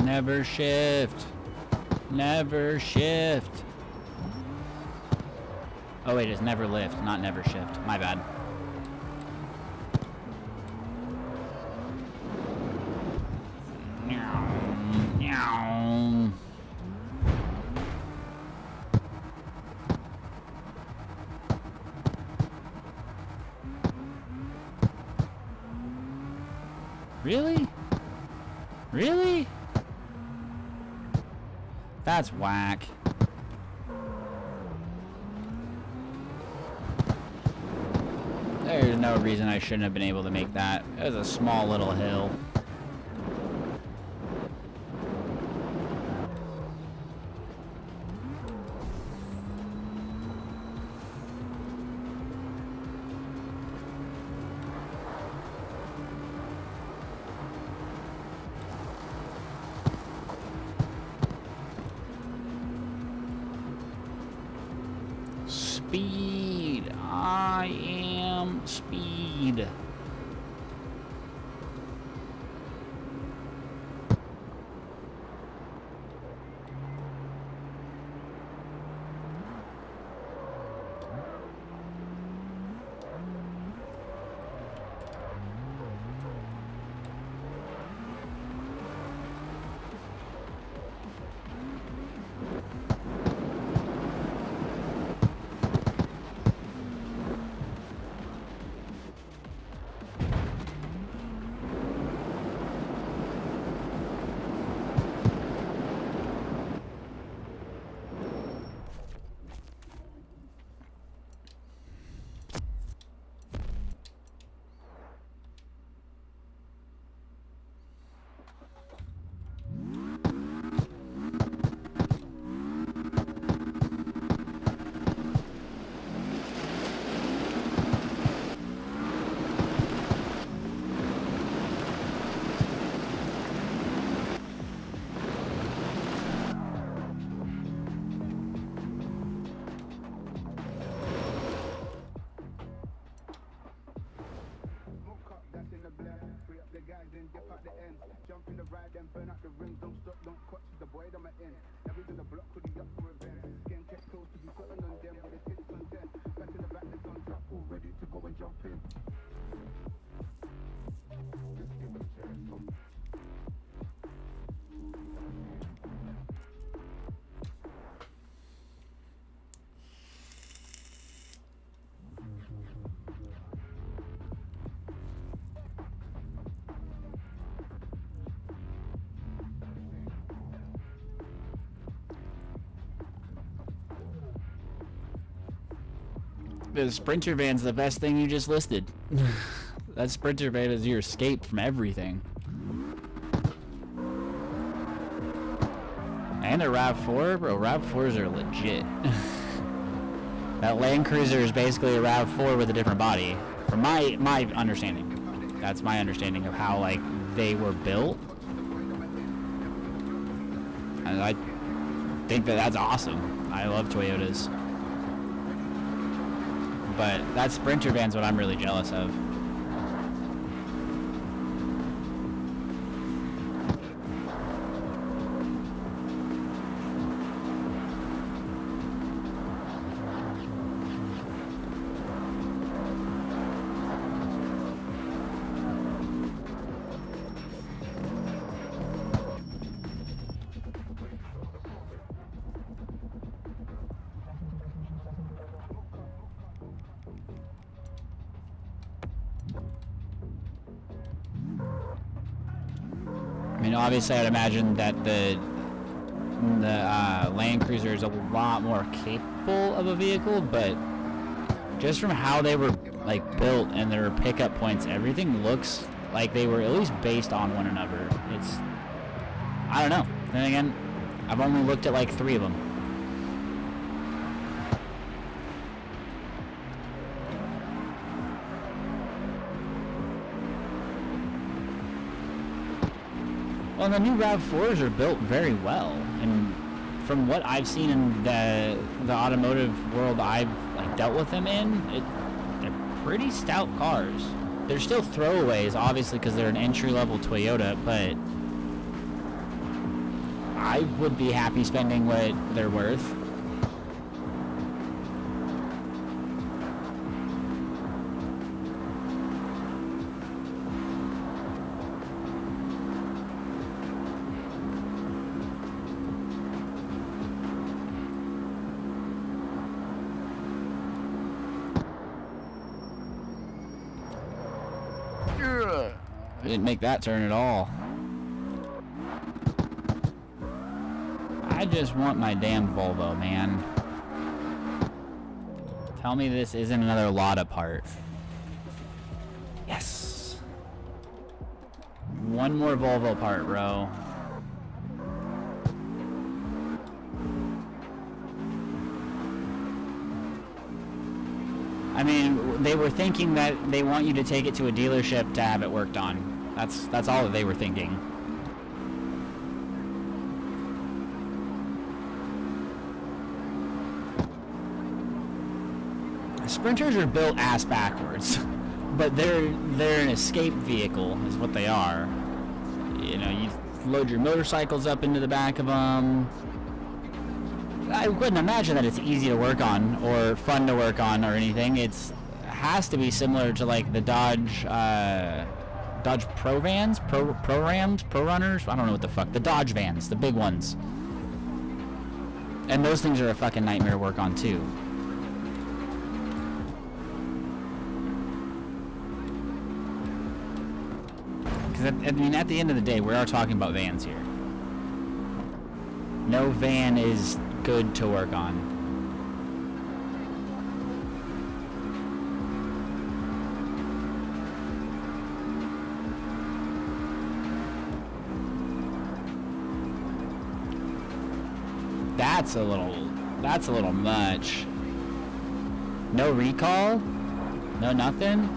Speaker 1: Never shift. Never shift. Oh wait, it's never lift, not never shift. My bad. Really? Really? That's whack. There's no reason I shouldn't have been able to make that. It was a small little hill. speed. I am speed. The Sprinter van's the best thing you just listed. That Sprinter van is your escape from everything. And a RAV4? Bro, RAV4s are legit. That Land Cruiser is basically a RAV4 with a different body. From my understanding. That's my understanding of how, like, they were built. And I think that that's awesome. I love Toyotas. But that Sprinter van's what I'm really jealous of. Obviously, I'd imagine that the Land Cruiser is a lot more capable of a vehicle, but just from how they were like built and their pickup points, everything looks like they were at least based on one another. It's, I don't know. Then again, I've only looked at like 3 of them. Well, the new RAV4s are built very well, and from what I've seen in the automotive world I've like dealt with them in, they're pretty stout cars. They're still throwaways, obviously, because they're an entry-level Toyota, but I would be happy spending what they're worth. I didn't make that turn at all. I just want my damn Volvo, man. Tell me this isn't another Lada part. Yes. One more Volvo part, bro. I mean, they were thinking that they want you to take it to a dealership to have it worked on. That's all that they were thinking. Sprinters are built ass backwards, but they're an escape vehicle, is what they are. You know, you load your motorcycles up into the back of them. I wouldn't imagine that it's easy to work on or fun to work on or anything. It has to be similar to like the Dodge Pro Vans, Pro Rams, Pro Runners. I don't know what the fuck. The Dodge vans, the big ones. And those things are a fucking nightmare to work on too. Because I mean, at the end of the day, we are talking about vans here. No van is good to work on. That's a little much. No recall? No nothing?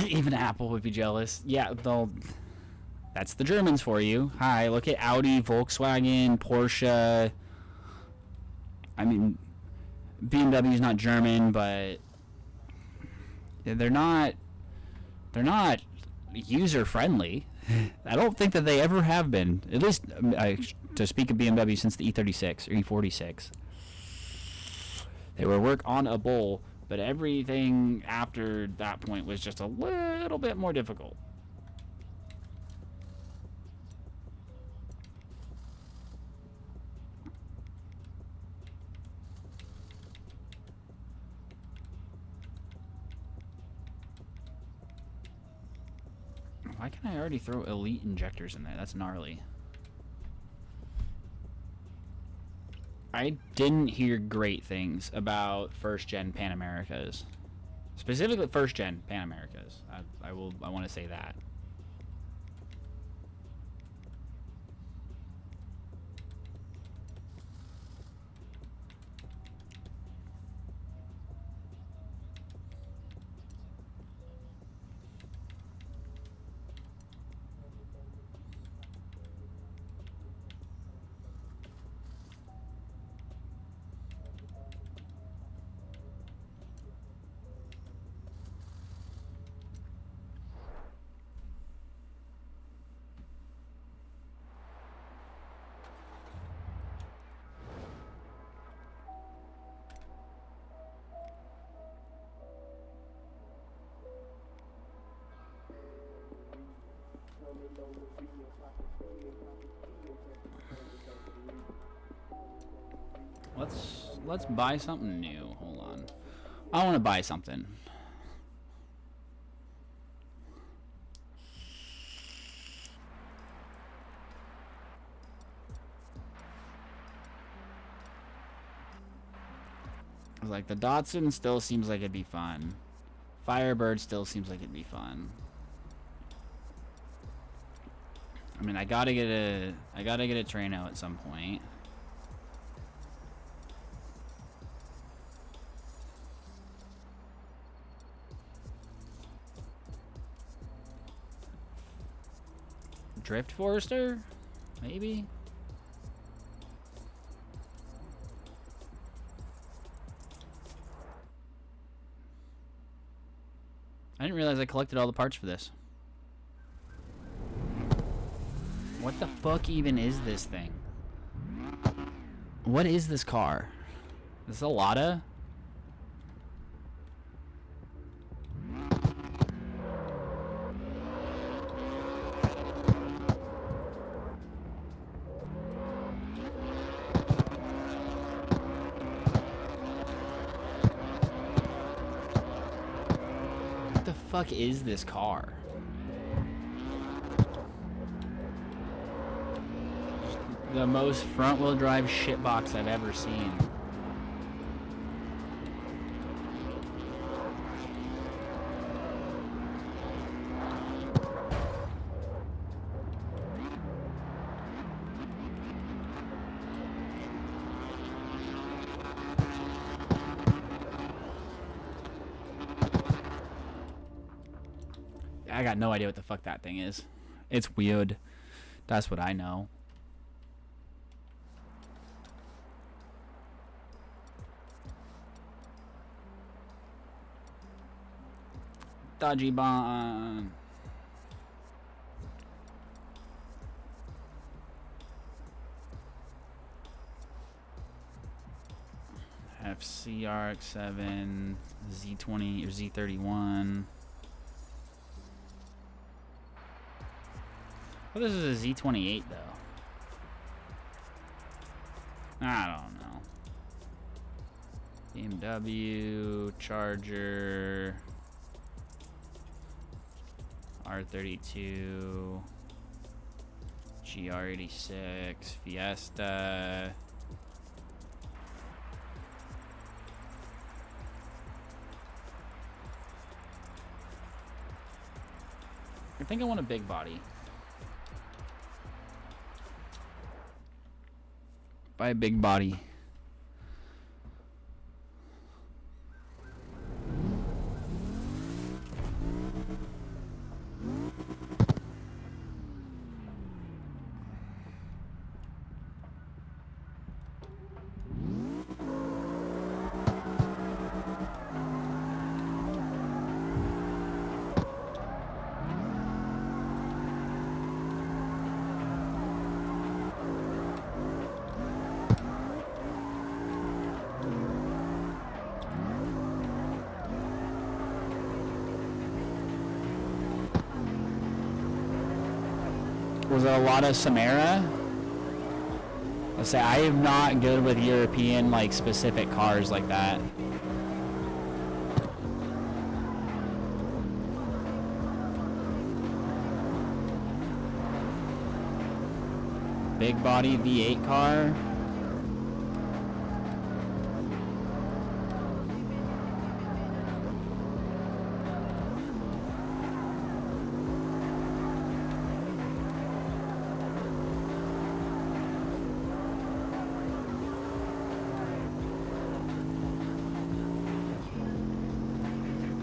Speaker 1: Even Apple would be jealous. Yeah, that's the Germans for you. Hi, look at Audi, Volkswagen, Porsche. I mean, BMW's not German, but they're not user friendly. I don't think that they ever have been. At least to speak of BMW since the E36 or E46. They were work on a bull. But everything after that point was just a little bit more difficult. Why can I already throw elite injectors in there? That's gnarly. I didn't hear great things about first-gen Pan Americas. Specifically first-gen Pan Americas. I want to say that. Let's buy something new. Hold on. I want to buy something. Like the Datsun still seems like it'd be fun. Firebird still seems like it'd be fun. I mean, I gotta get a Trano at some point. Drift Forester? Maybe? I didn't realize I collected all the parts for this. What the fuck even is this thing? What is this car? Is this a Lada? What the fuck is this car? The most front-wheel drive shitbox I've ever seen. I got no idea what the fuck that thing is. It's weird. That's what I know. Dodgy bomb. FCRX7, Z20 or Z31. Well, this is a Z28 though. I don't know. BMW, Charger, R32, GR86, Fiesta. I think I want a big body. Buy a big body. Was it a lot of Samara? Let's say I am not good with European like specific cars like that. Big body V8 car.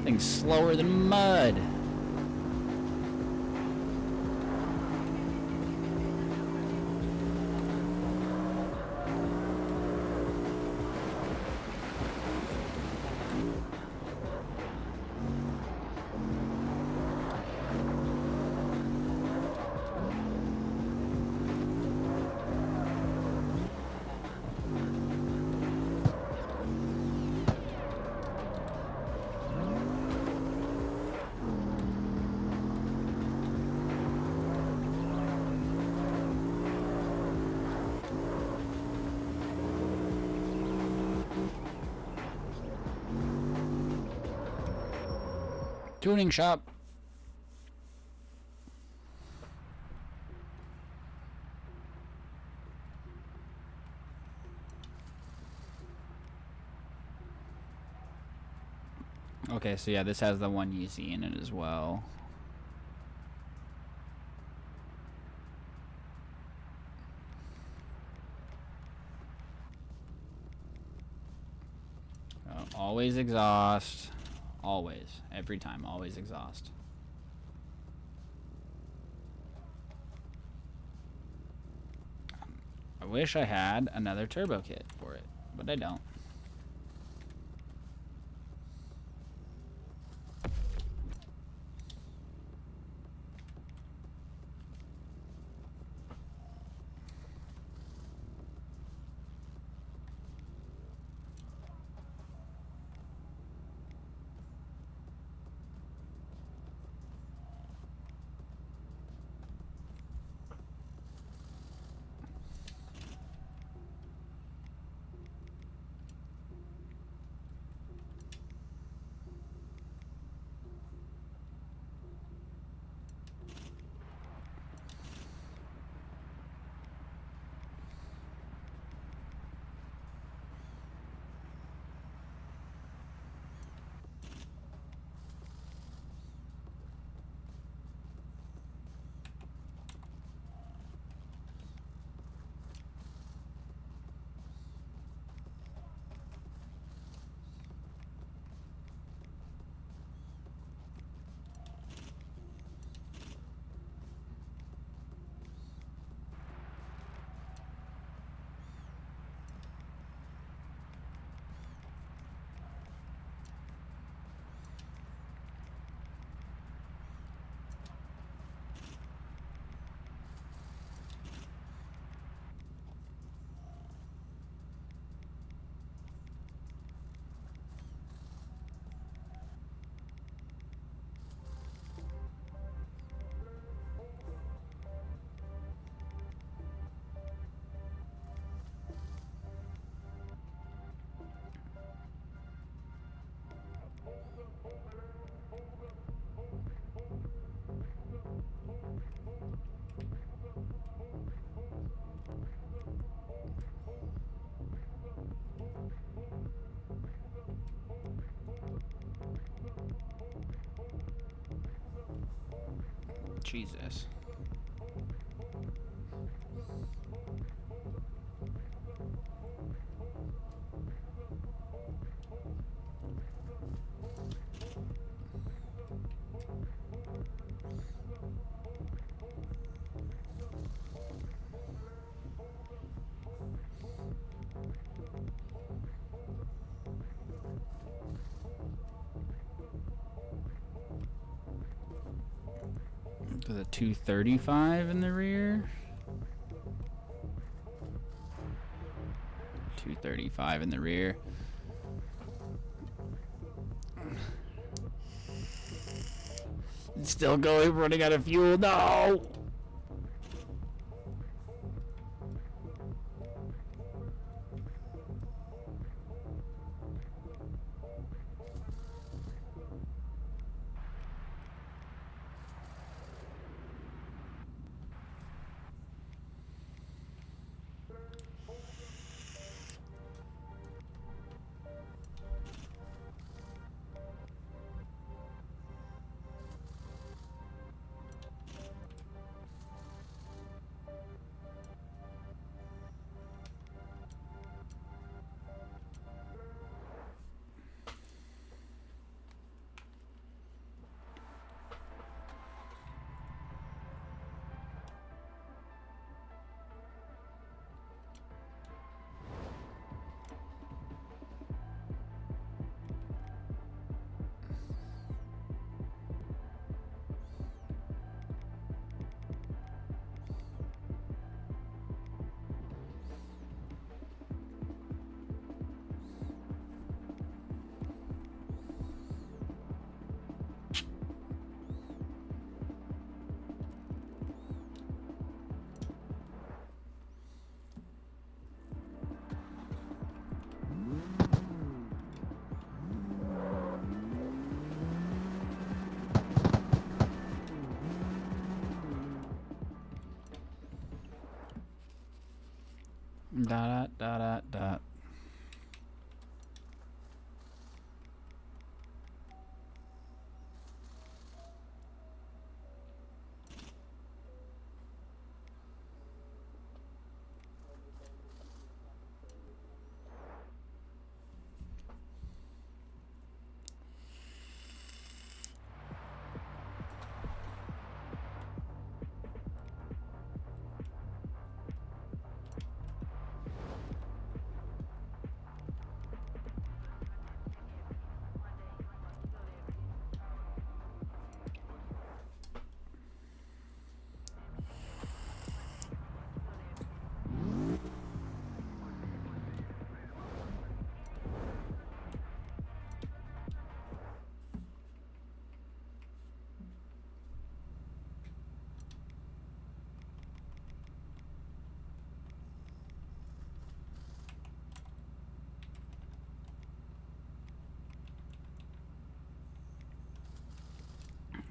Speaker 1: Thing's slower than mud. Tuning shop. Okay, so yeah, this has the 1UZ in it as well. Always exhaust. Always. Every time. Always exhaust. I wish I had another turbo kit for it, but I don't. Jesus. With a 235 in the rear. 235 in the rear. It's still going, running out of fuel. No!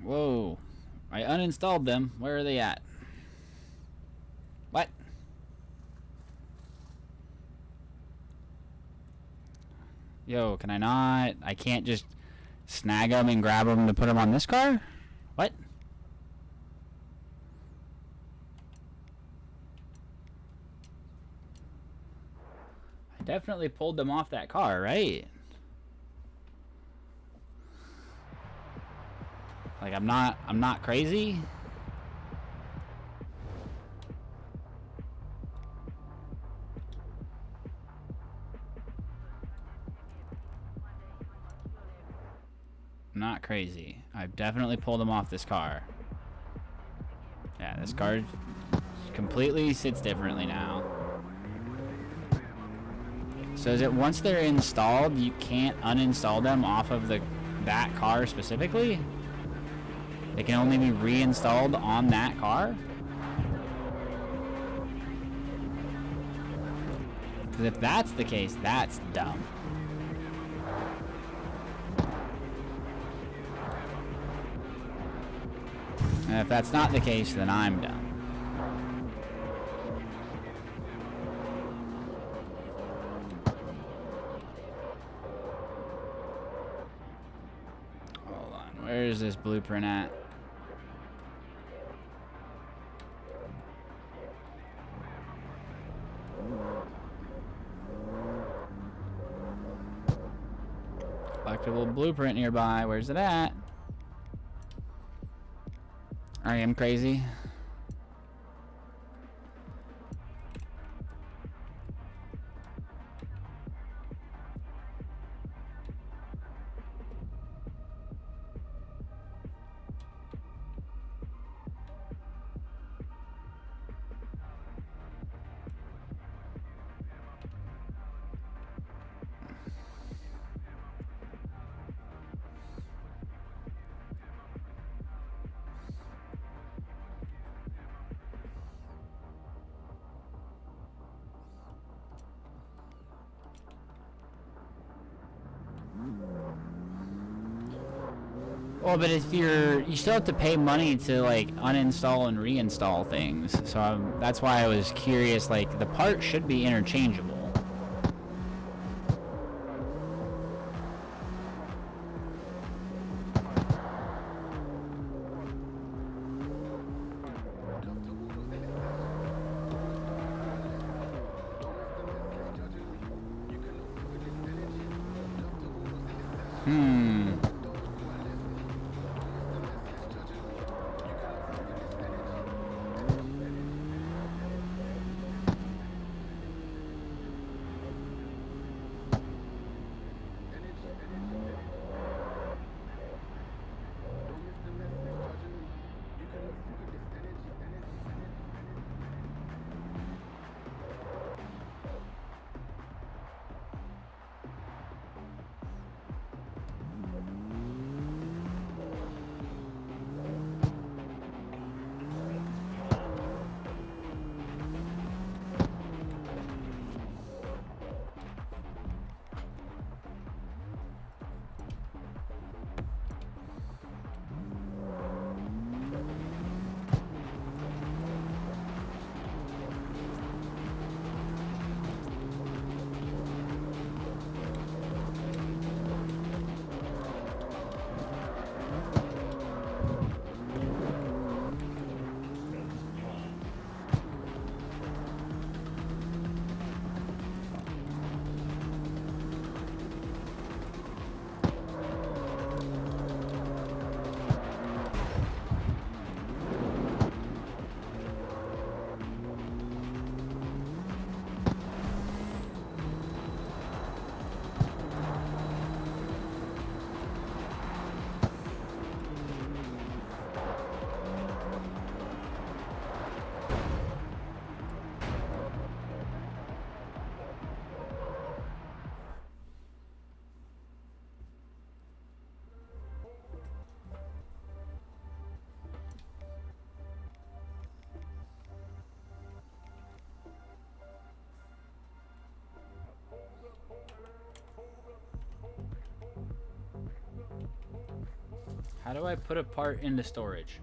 Speaker 1: Whoa. I uninstalled them. Where are they at? What? Yo, can I not? I can't just snag them and grab them to put them on this car? What? I definitely pulled them off that car, right? Like, I'm not crazy. Not crazy. I've definitely pulled them off this car. Yeah, this car completely sits differently now. So is it once they're installed, you can't uninstall them off of that car specifically? They can only be reinstalled on that car? Because if that's the case, that's dumb. And if that's not the case, then I'm dumb. Hold on, where is this blueprint at? Collectible blueprint nearby, where's it at? I am crazy. Well, but if you still have to pay money to like uninstall and reinstall things. So that's why I was curious. Like the part should be interchangeable. How do I put a part into storage?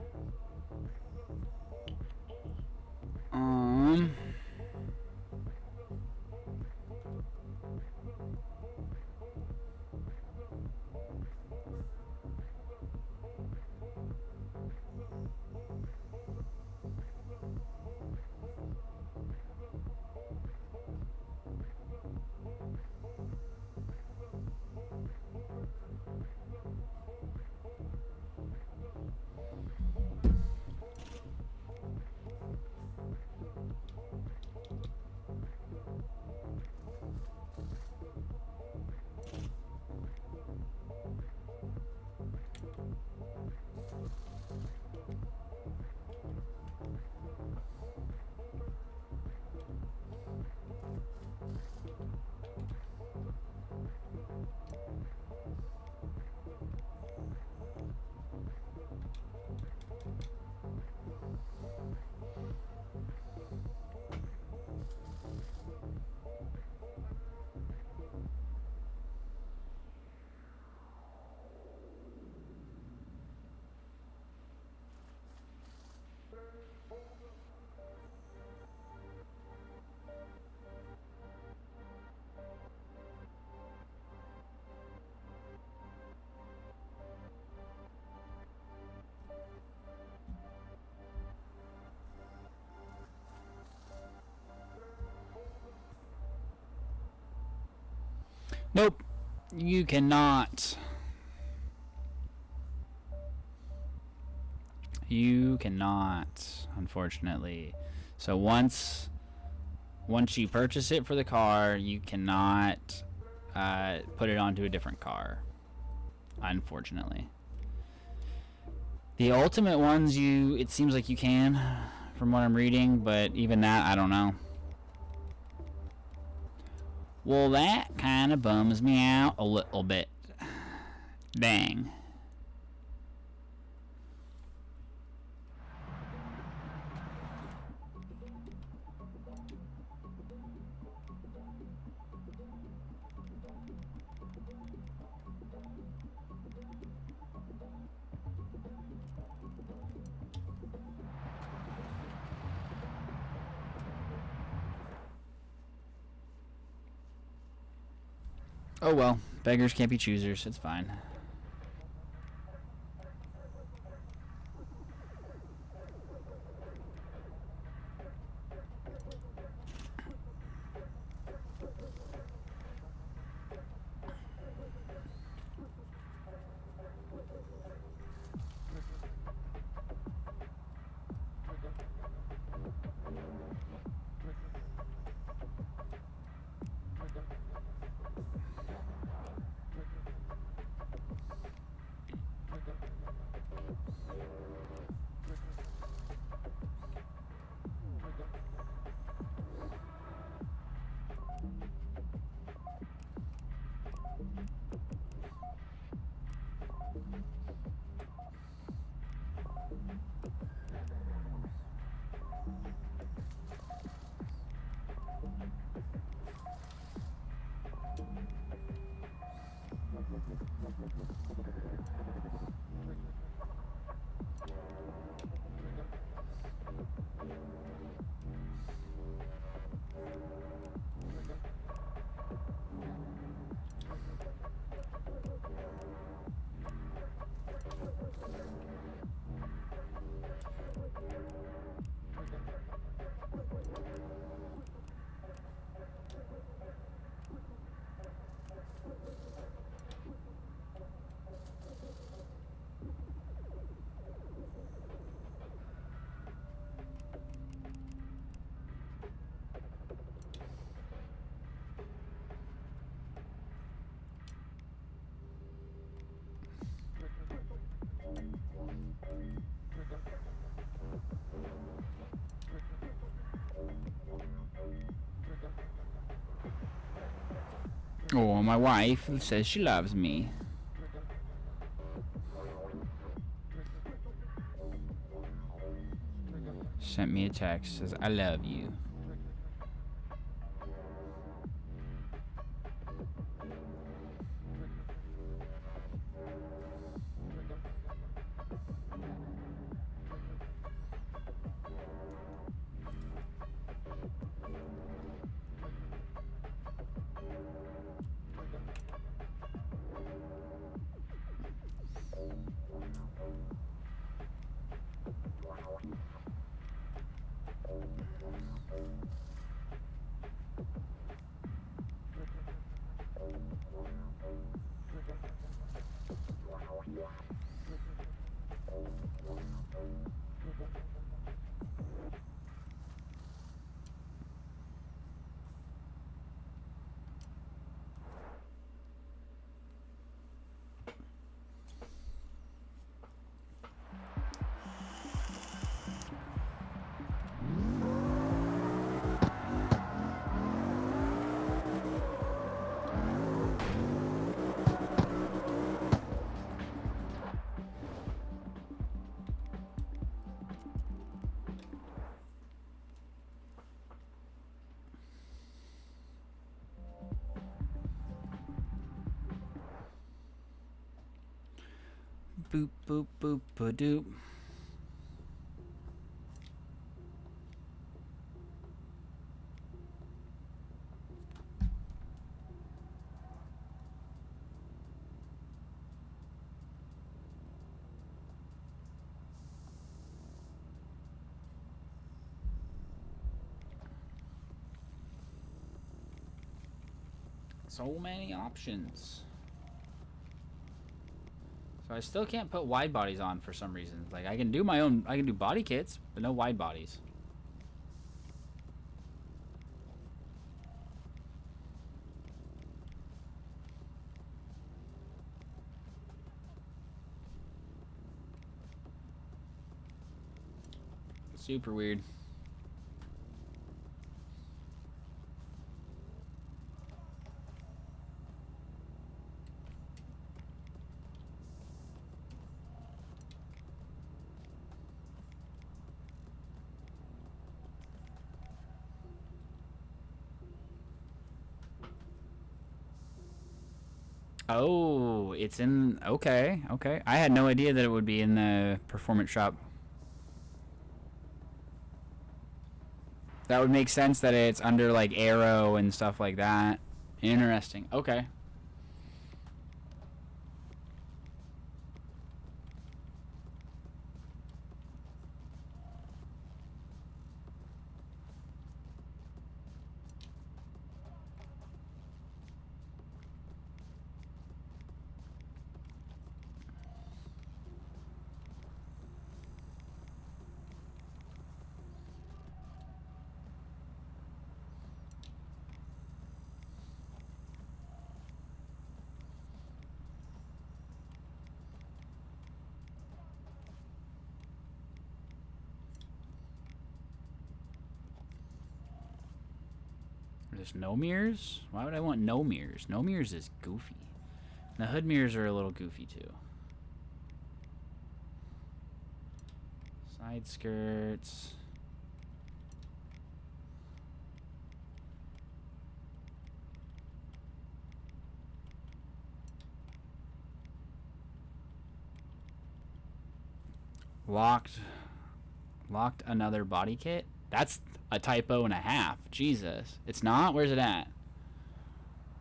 Speaker 1: Nope. You cannot. You cannot, unfortunately. So once you purchase it for the car, you cannot put it onto a different car, unfortunately. The ultimate ones, it seems like you can, from what I'm reading, but even that, I don't know. Well, that kind of bums me out a little bit. Dang. Oh well, beggars can't be choosers, it's fine. Oh, my wife says she loves me. Sent me a text, says I love you. Boop, boop, boop, ba-doop. So many options. So I still can't put wide bodies on for some reason. Like I can do my own, I can do body kits, but no wide bodies. Super weird. Oh, it's in... Okay, okay. I had no idea that it would be in the performance shop. That would make sense that it's under, like, Aero and stuff like that. Interesting. Okay. There's no mirrors? Why would I want no mirrors? No mirrors is goofy. The hood mirrors are a little goofy too. Side skirts. Locked another body kit? That's a typo and a half. Jesus. It's not? Where's it at?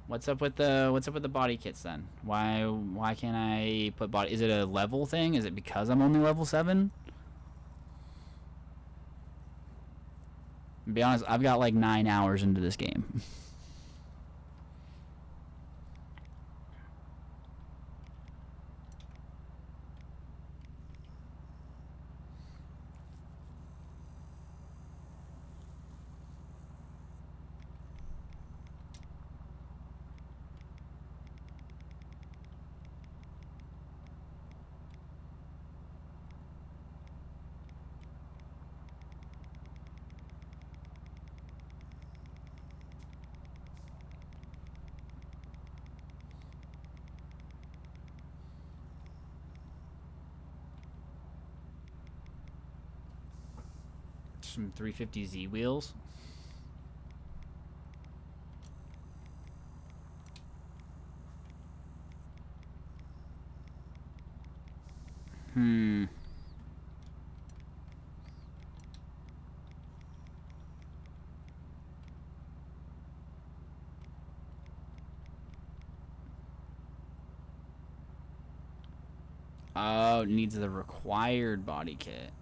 Speaker 1: What's up with the body kits then? Why can't I put body? Is it a level thing? Is it because I'm only level 7? To be honest, I've got like 9 hours into this game. Some 350Z wheels. Oh, it needs the required body kit.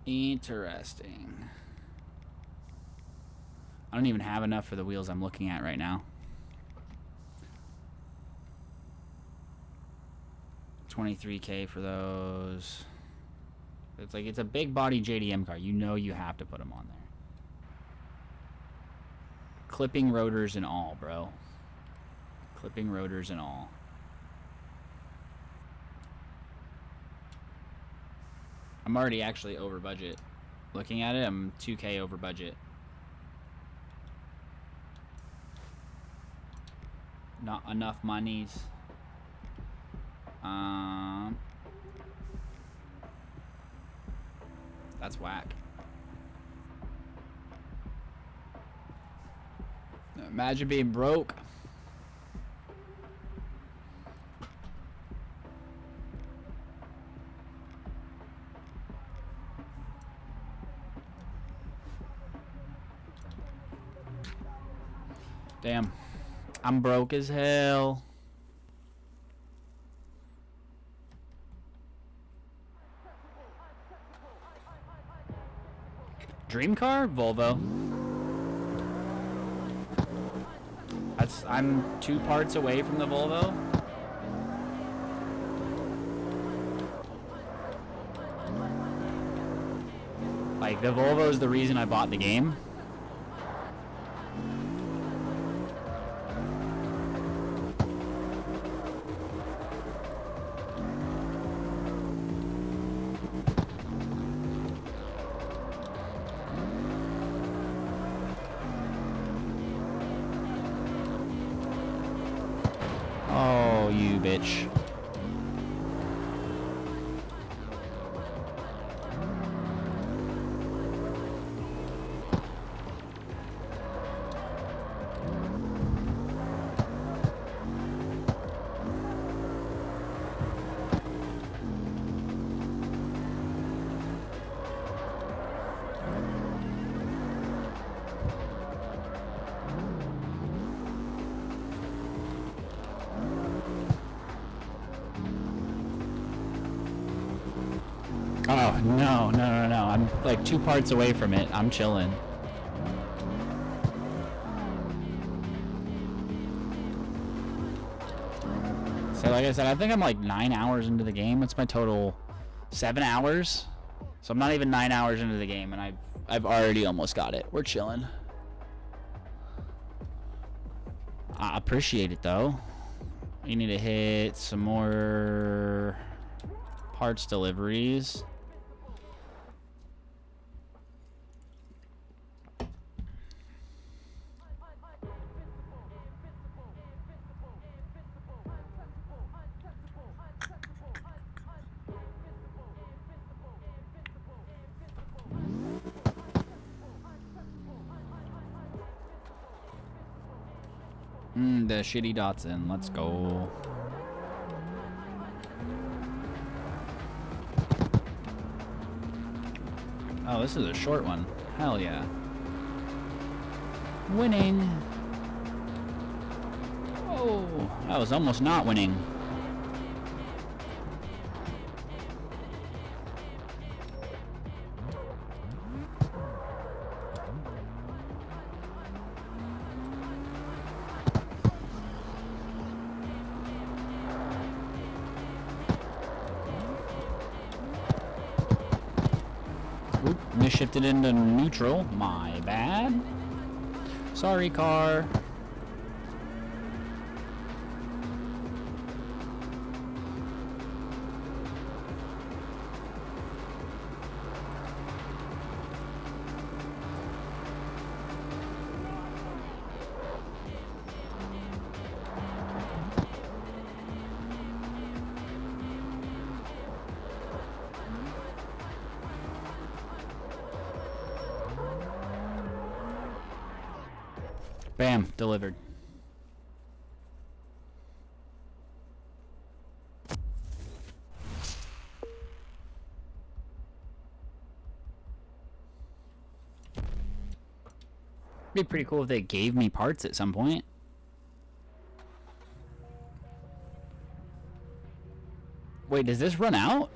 Speaker 1: Interesting. I don't even have enough for the wheels I'm looking at right now. 23K for those. It's like, it's a big body JDM car. You know you have to put them on there. Clipping rotors and all, bro. Clipping rotors and all. I'm already actually over budget. Looking at it, I'm 2K over budget. Not enough monies. That's whack. Imagine being broke. Damn. I'm broke as hell. Dream car? Volvo. I'm 2 parts away from the Volvo. Like, the Volvo is the reason I bought the game. Oh, you bitch. Oh, no. I'm like 2 parts away from it. I'm chilling. So like I said, I think I'm like 9 hours into the game. What's my total? 7 hours? So I'm not even 9 hours into the game, and I've already almost got it. We're chilling. I appreciate it, though. You need to hit some more parts deliveries. The shitty Datsun. Let's go. Oh, this is a short one. Hell yeah. Winning. Oh, I was almost not winning. Oop, shifted into neutral. My bad. Sorry, car. Bam, delivered. It'd be pretty cool if they gave me parts at some point. Wait, does this run out?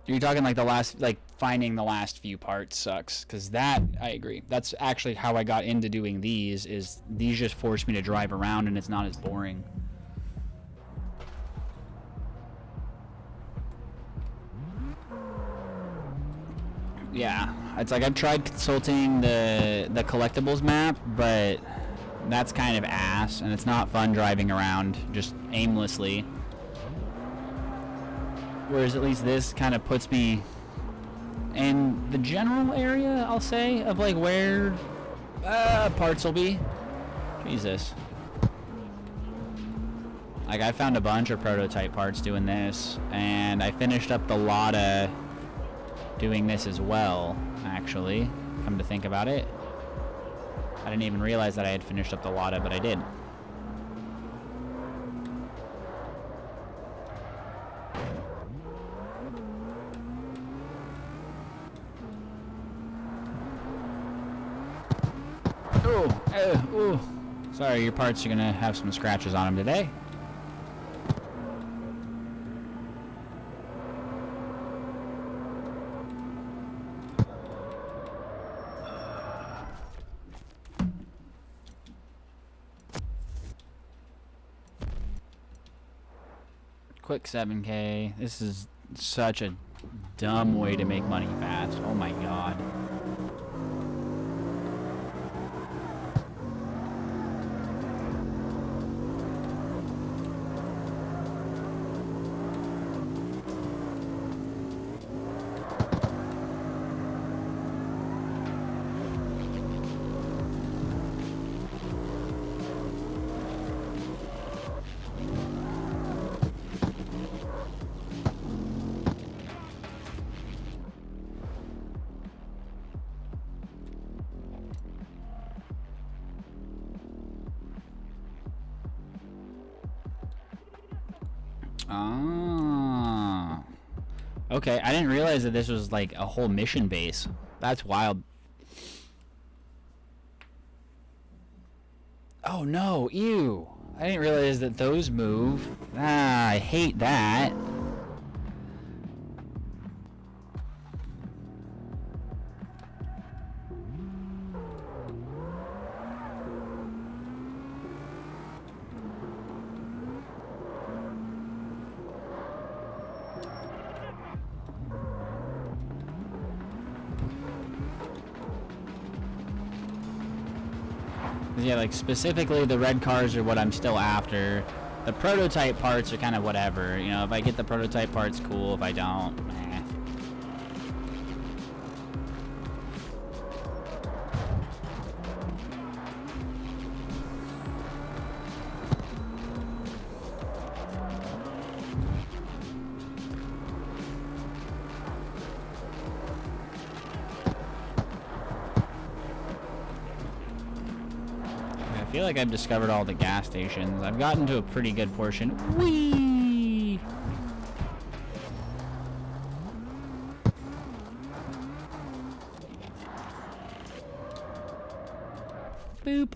Speaker 1: You're talking like the last, like finding the last few parts sucks, because that, I agree. That's actually how I got into doing these, is these just force me to drive around and it's not as boring. Yeah, it's like I've tried consulting the collectibles map, but that's kind of ass, and it's not fun driving around just aimlessly. Whereas at least this kind of puts me in the general area, I'll say, of like where parts will be. Jesus. Like, I found a bunch of prototype parts doing this, and I finished up the Lotta doing this as well, actually, come to think about it. I didn't even realize that I had finished up the Lotta, but I did. Sorry, your parts are gonna have some scratches on them today. Quick 7K. This is such a dumb way to make money fast. Oh my god. Ah. Okay, I didn't realize that this was like a whole mission base. That's wild. Oh no, ew. I didn't realize that those move. Ah, I hate that. Yeah, like specifically the red cars are what I'm still after. The prototype parts are kind of whatever. You know, if I get the prototype parts, cool. If I don't, eh. I feel like I've discovered all the gas stations. I've gotten to a pretty good portion. Whee! Boop.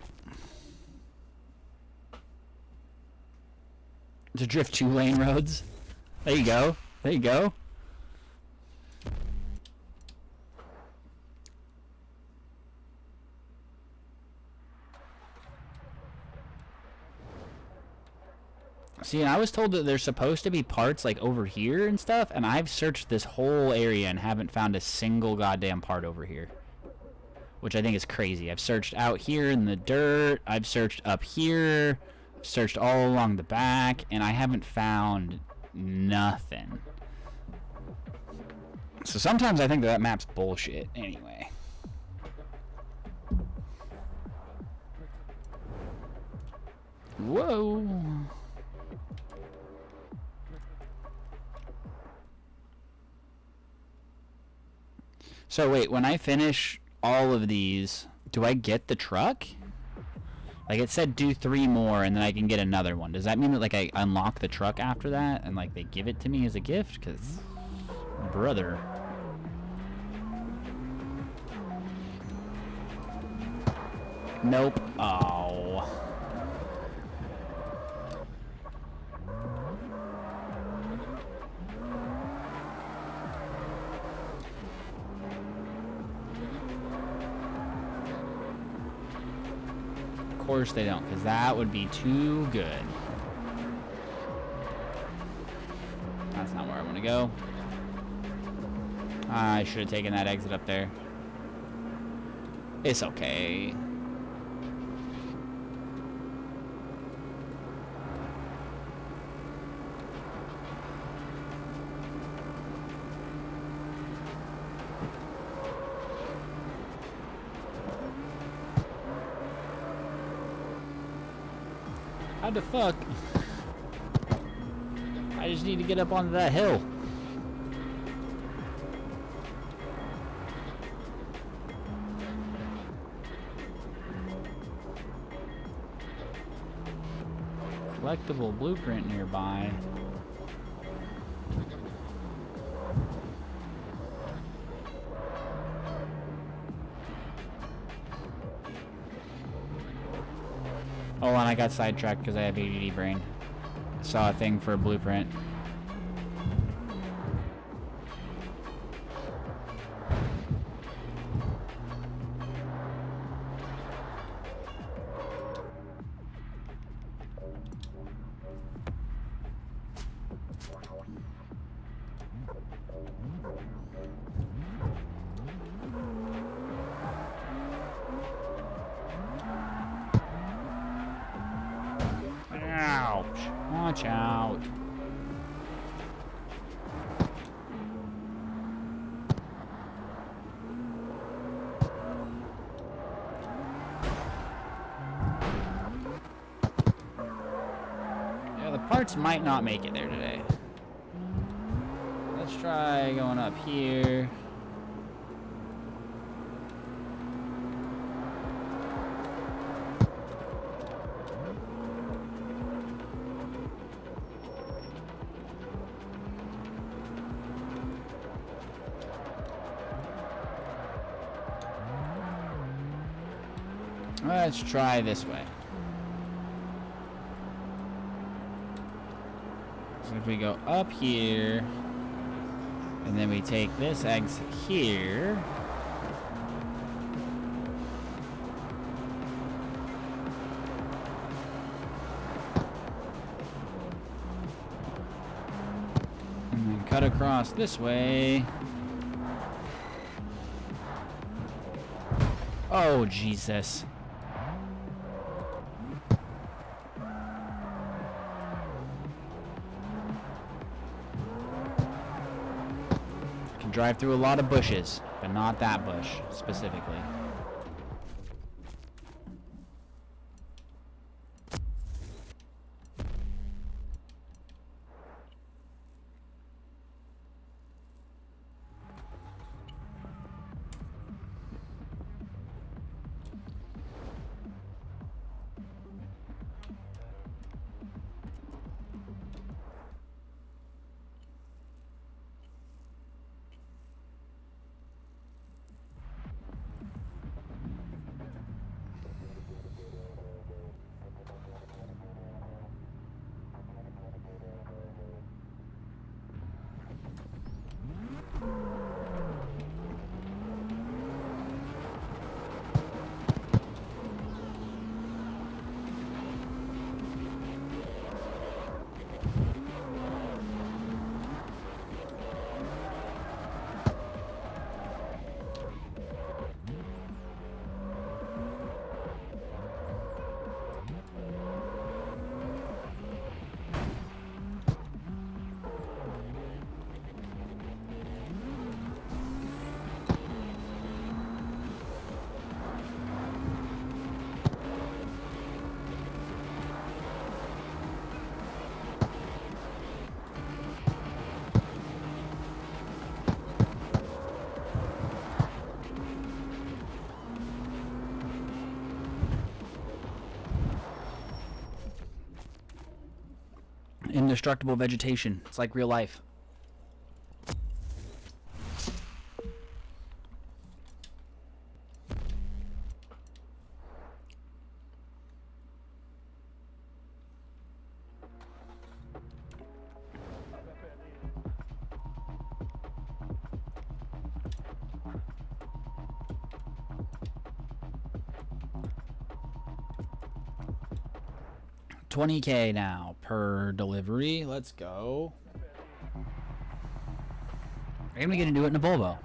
Speaker 1: To drift 2-lane roads. There you go. There you go. See, and I was told that there's supposed to be parts like over here and stuff, and I've searched this whole area and haven't found a single goddamn part over here. Which I think is crazy. I've searched out here in the dirt, I've searched up here, I've searched all along the back, and I haven't found nothing. So sometimes I think that map's bullshit anyway. Whoa. So wait, when I finish all of these, do I get the truck? Like it said do 3 more and then I can get another one. Does that mean that like I unlock the truck after that and like they give it to me as a gift? Cause brother. Nope. Oh. Of course they don't, because that would be too good. That's not where I want to go. I should have taken that exit up there. It's okay. How the fuck? I just need to get up onto that hill. Collectible blueprint nearby. Oh, and I got sidetracked because I have ADD brain. I saw a thing for a blueprint. Ouch. Watch out. Yeah, the parts might not make it there today. Let's try going up here. Let's try this way. So if we go up here, and then we take this exit here. And then cut across this way. Oh, Jesus. Drive through a lot of bushes, but not that bush specifically. Indestructible vegetation. It's like real life. $20K now per delivery. Let's go. I'm gonna get to do it in a Volvo.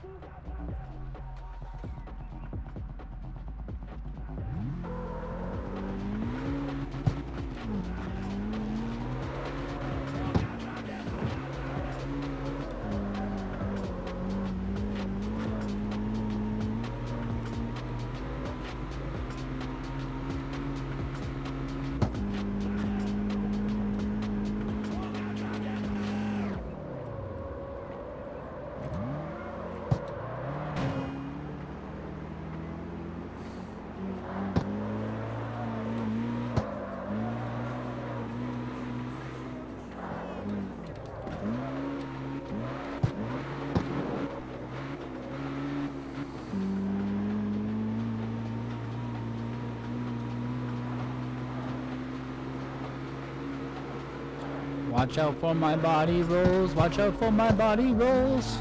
Speaker 1: Watch out for my body rolls. Watch out for my body rolls.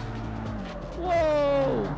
Speaker 1: Whoa!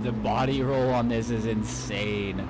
Speaker 1: The body roll on this is insane.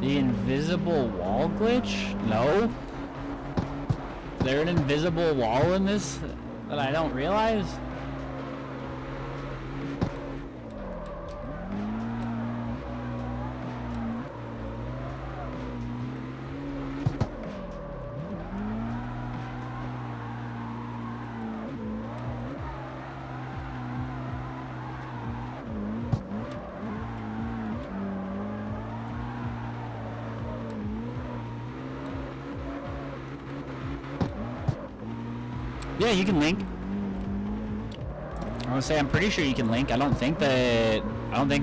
Speaker 1: The invisible wall glitch? No? Is there an invisible wall in this that I don't realize? Yeah, you can link. I want to say I'm pretty sure you can link. I don't think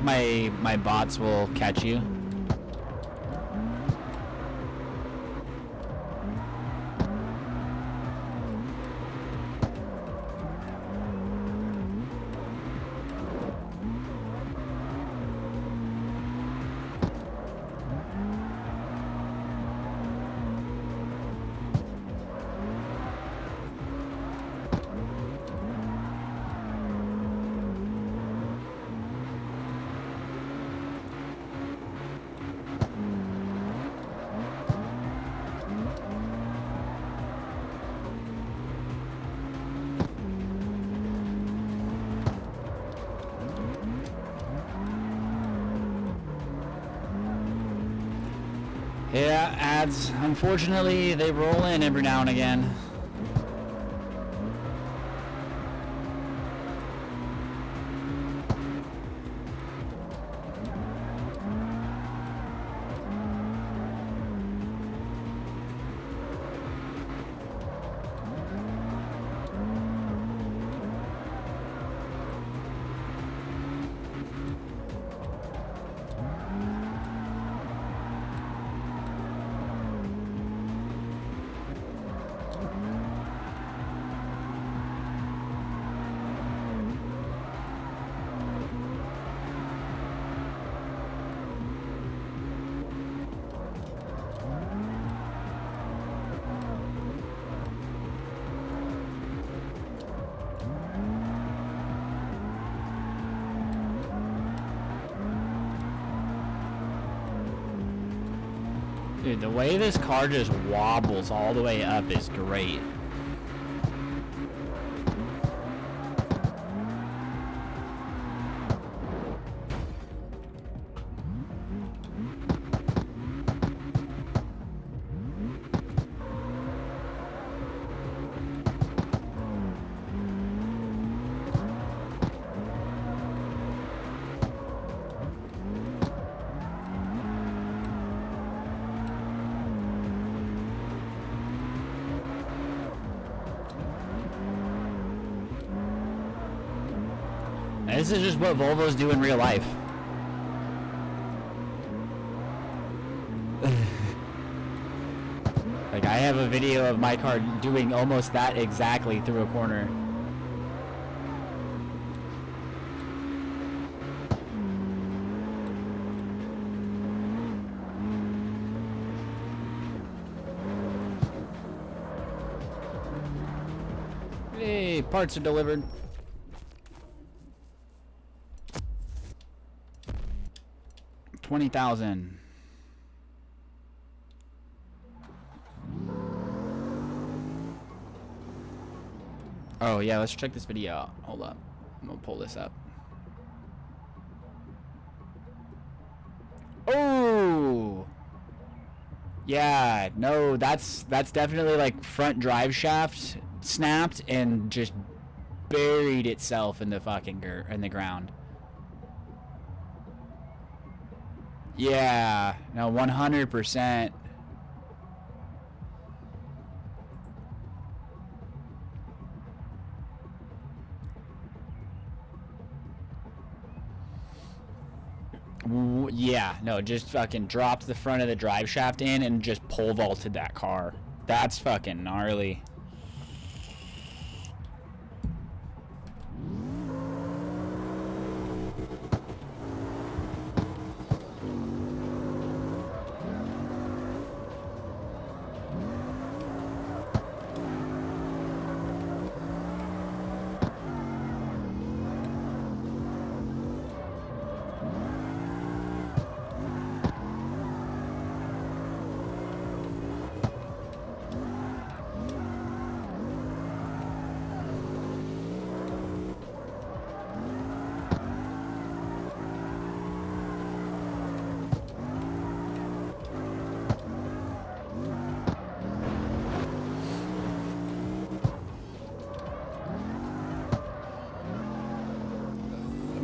Speaker 1: my bots will catch you. Yeah, ads. Unfortunately, they roll in every now and again. Dude, the way this car just wobbles all the way up is great. This is just what Volvos do in real life. Like, I have a video of my car doing almost that exactly through a corner. Hey, parts are delivered. $20,000. Oh yeah, let's check this video out. Hold up, I'm gonna pull this up. Oh yeah, no, that's definitely like front drive shaft snapped and just buried itself in the fucking in the ground. Yeah, no, 100%. Yeah, no, just fucking dropped the front of the drive shaft in and just pole vaulted that car. That's fucking gnarly.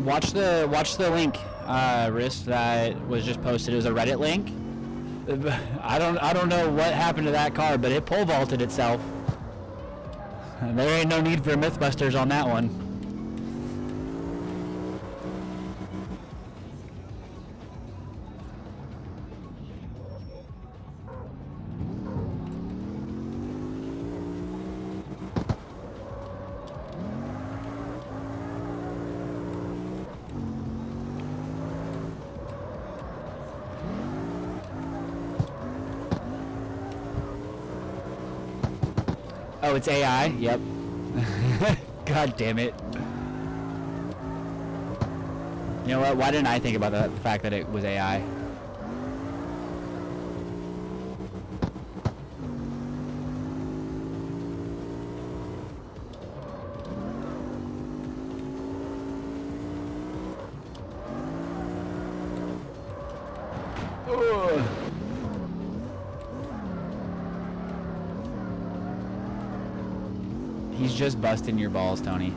Speaker 1: Watch the link, Wrist, that was just posted. It was a Reddit link. I don't know what happened to that car, but it pole vaulted itself. There ain't no need for Mythbusters on that one. Oh, it's AI? Yep. God damn it. You know what? Why didn't I think about the fact that it was AI? He's just busting your balls, Tony.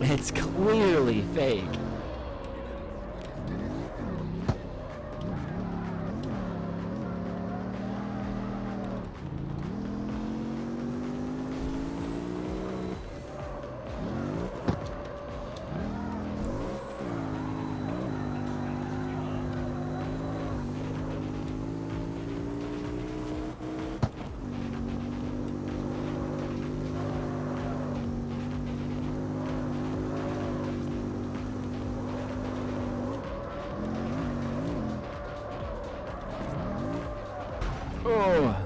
Speaker 1: It's clearly fake. Oh.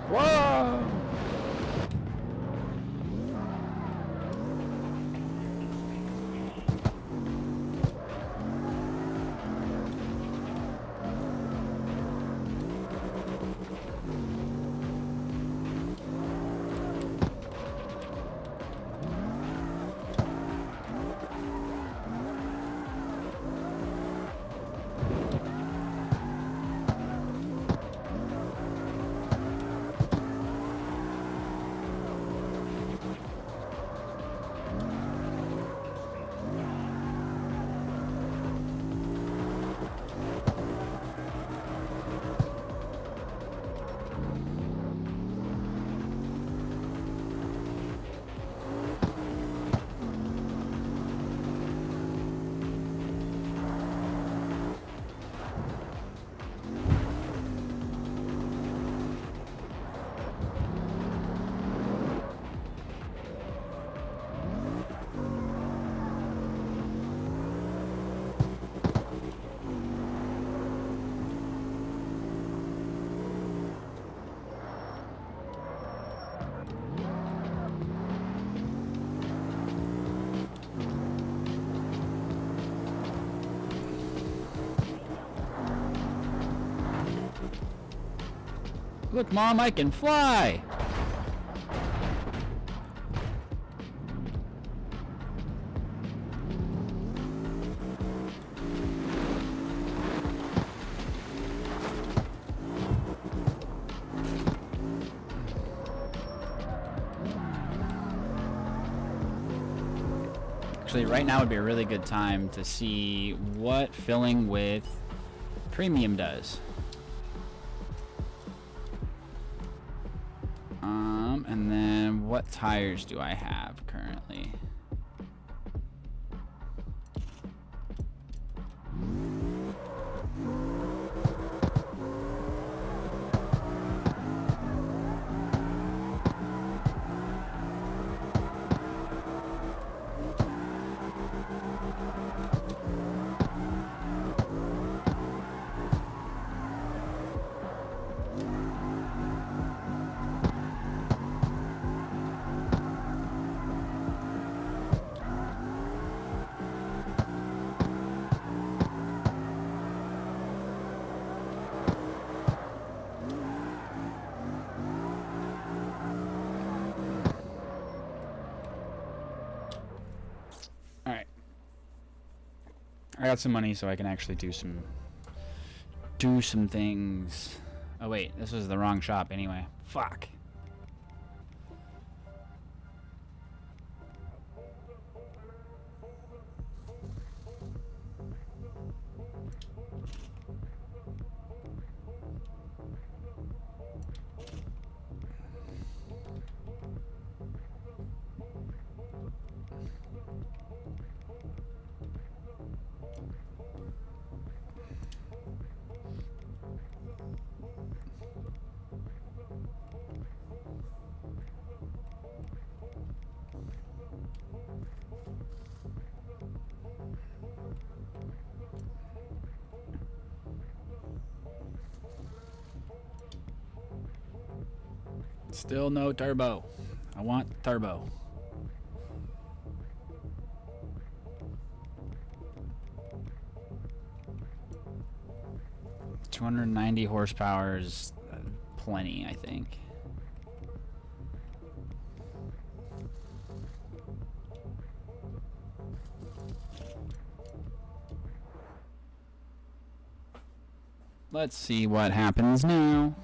Speaker 1: Whoa! Look, Mom, I can fly! Actually, right now would be a really good time to see what filling with premium does. And then what tires do I have currently? I got some money so I can actually do some things. Oh wait, this was the wrong shop anyway. Fuck. Still no turbo. I want turbo. $290 horsepower is plenty, I think. Let's see what happens now.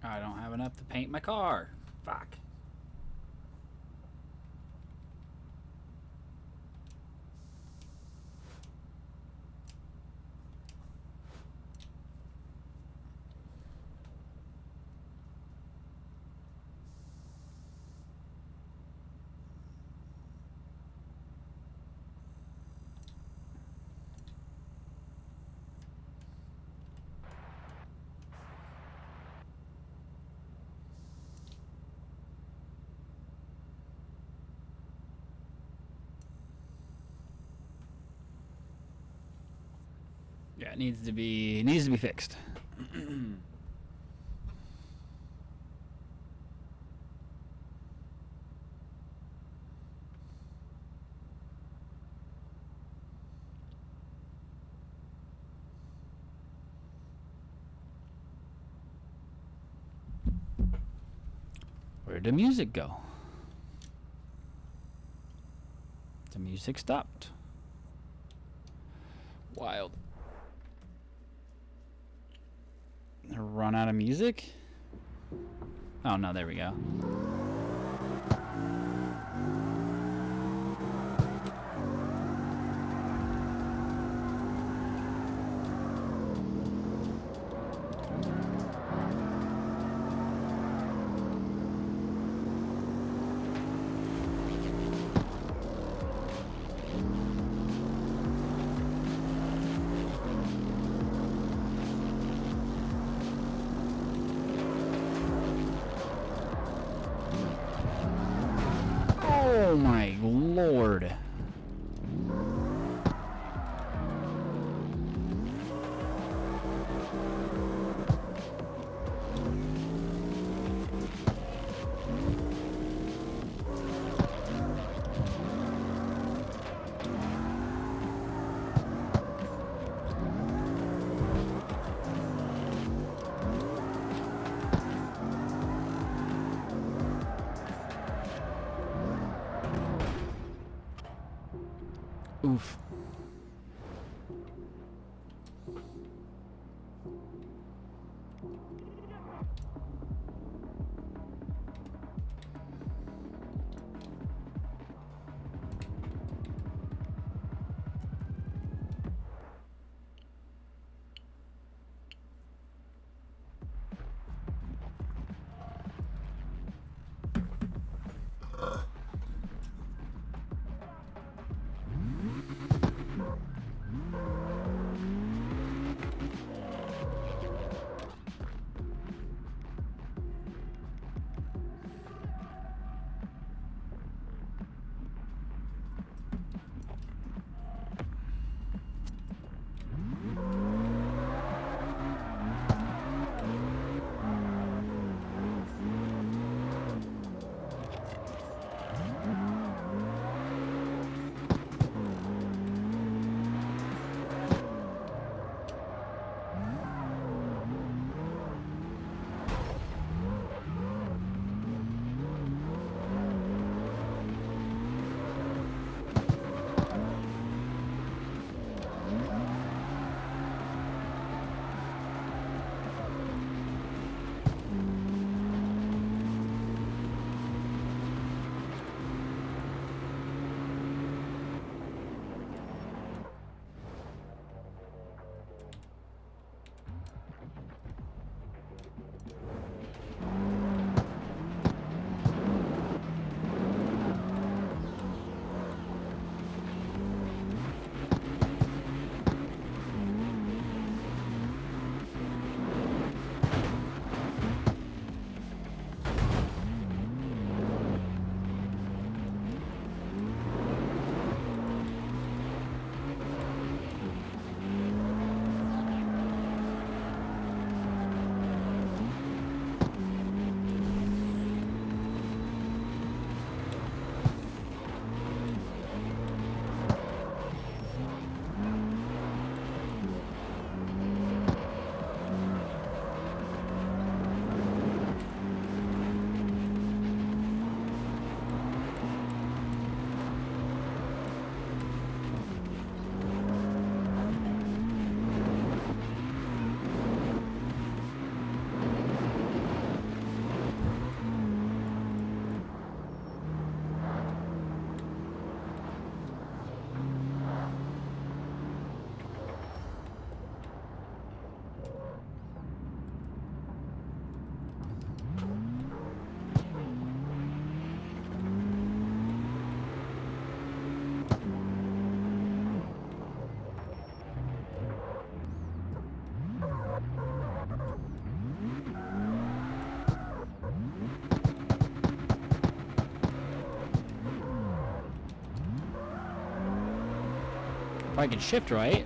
Speaker 1: I don't have enough to paint my car. Fuck. Yeah, it needs to be fixed. Where'd the music go? The music stopped. Wild. Run out of music? Oh no, there we go. Oh my lord. Oof. I can shift right.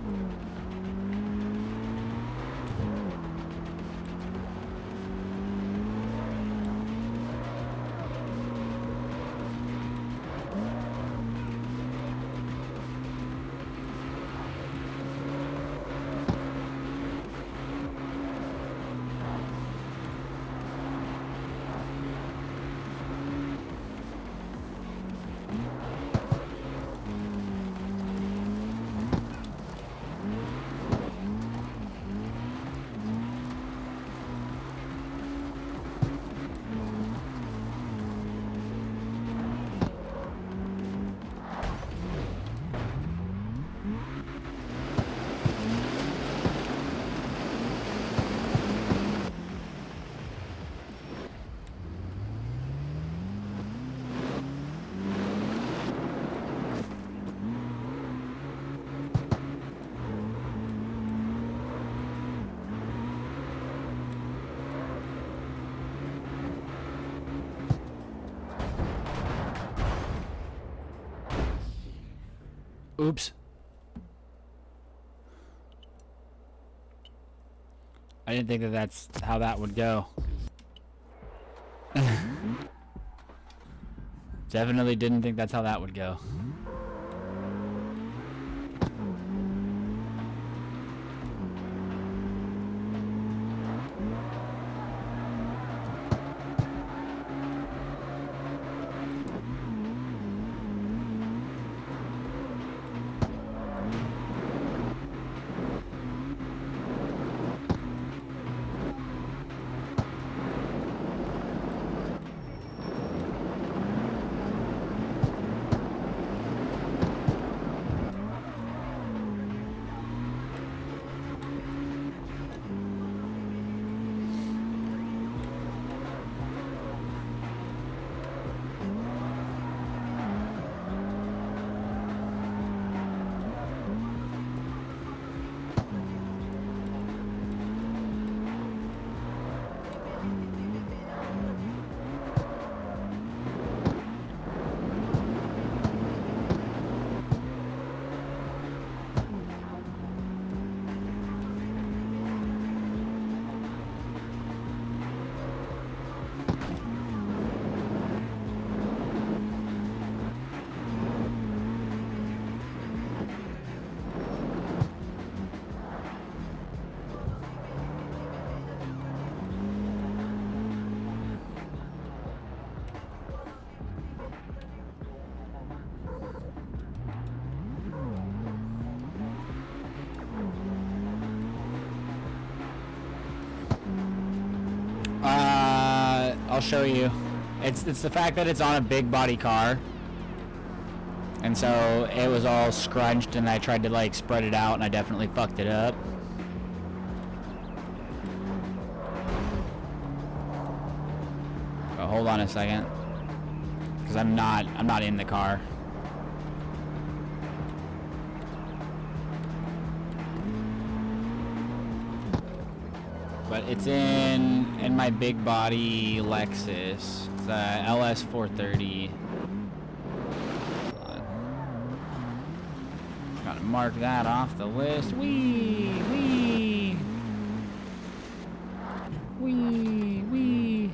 Speaker 1: Oops. I didn't think that that's how that would go. Definitely didn't think that's how that would go. I'll show you. It's the fact that it's on a big body car. And so it was all scrunched and I tried to like spread it out and I definitely fucked it up. Oh, hold on a second. Because I'm not in the car. But it's in my big body Lexus. It's a LS 430. Gotta mark that off the list. Wee, wee, wee, wee.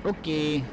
Speaker 1: Okay.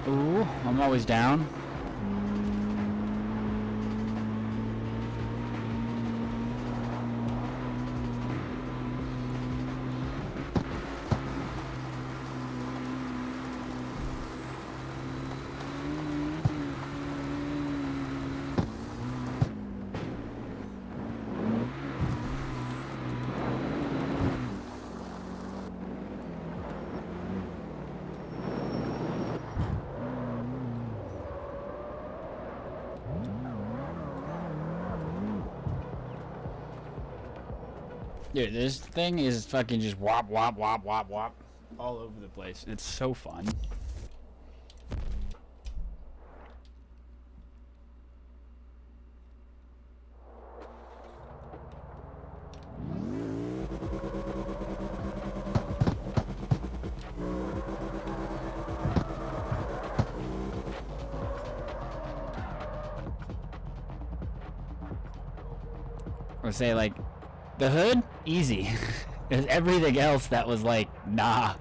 Speaker 1: Ooh, I'm always down. Dude, this thing is fucking just wop, wop, wop, wop, wop all over the place. It's so fun. Or say, like, the hood, easy. There's everything else that was like, nah.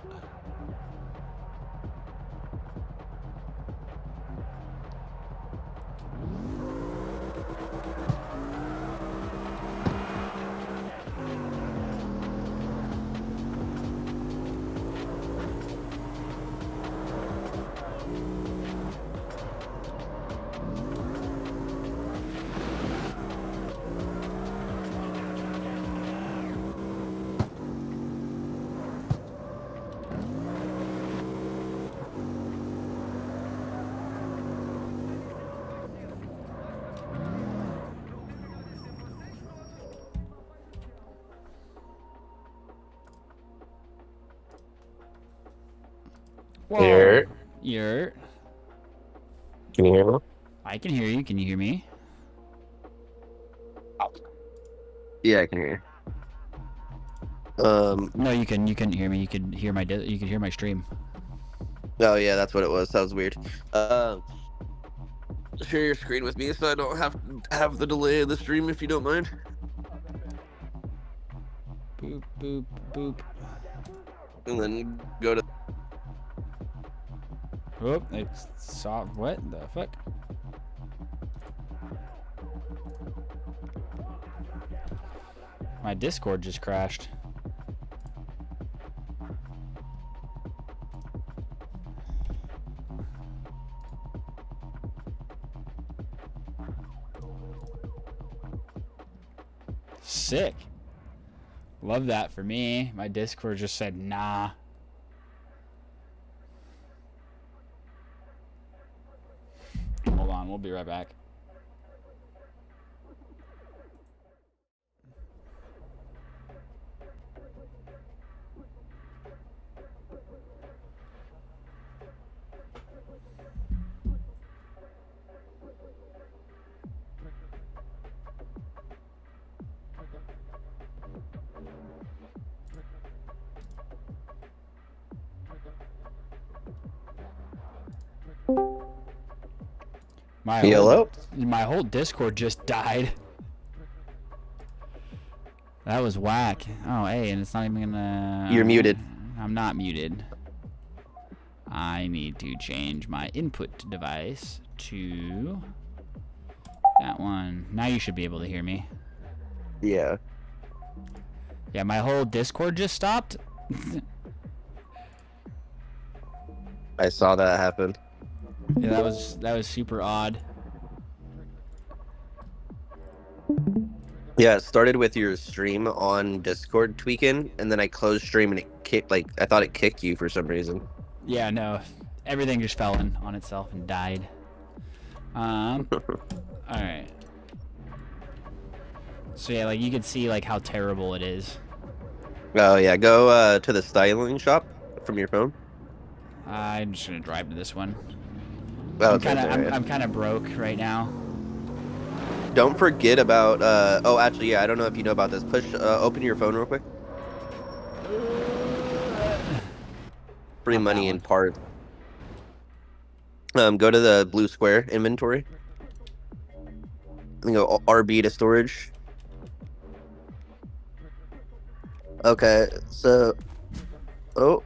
Speaker 1: Whoa. You're.
Speaker 2: Can you hear me?
Speaker 1: I can hear you. Can you hear me?
Speaker 2: Yeah, I can hear you.
Speaker 1: No, you couldn't hear me. You could hear my stream.
Speaker 2: Oh yeah, that's what it was. That was weird. Share your screen with me so I don't have the delay of the stream, if you don't mind.
Speaker 1: Boop boop boop.
Speaker 2: And then go to.
Speaker 1: Whoop! I saw what the fuck? My Discord just crashed. Sick. Love that for me. My Discord just said nah. Hold on, we'll be right back. My whole Discord just died. That was whack. Oh, hey, and it's not even gonna...
Speaker 2: You're muted.
Speaker 1: I'm not muted. I need to change my input device to that one. Now you should be able to hear me.
Speaker 2: Yeah.
Speaker 1: Yeah, my whole Discord just stopped.
Speaker 2: I saw that happen.
Speaker 1: Yeah, that was super odd.
Speaker 2: Yeah, it started with your stream on Discord tweaking, and then I closed stream and it kicked, like, I thought it kicked you for some reason.
Speaker 1: Yeah, no. Everything just fell in on itself and died. Alright. So yeah, like, you can see, like, how terrible it is.
Speaker 2: Oh, yeah, go to the styling shop from your phone.
Speaker 1: I'm just gonna drive to this one.
Speaker 2: Oh,
Speaker 1: I'm kind of broke right now.
Speaker 2: Don't forget about, oh, actually, yeah, I don't know if you know about this. Open your phone real quick. Free money in part. Go to the blue square inventory. And go RB to storage. Okay, so, oh.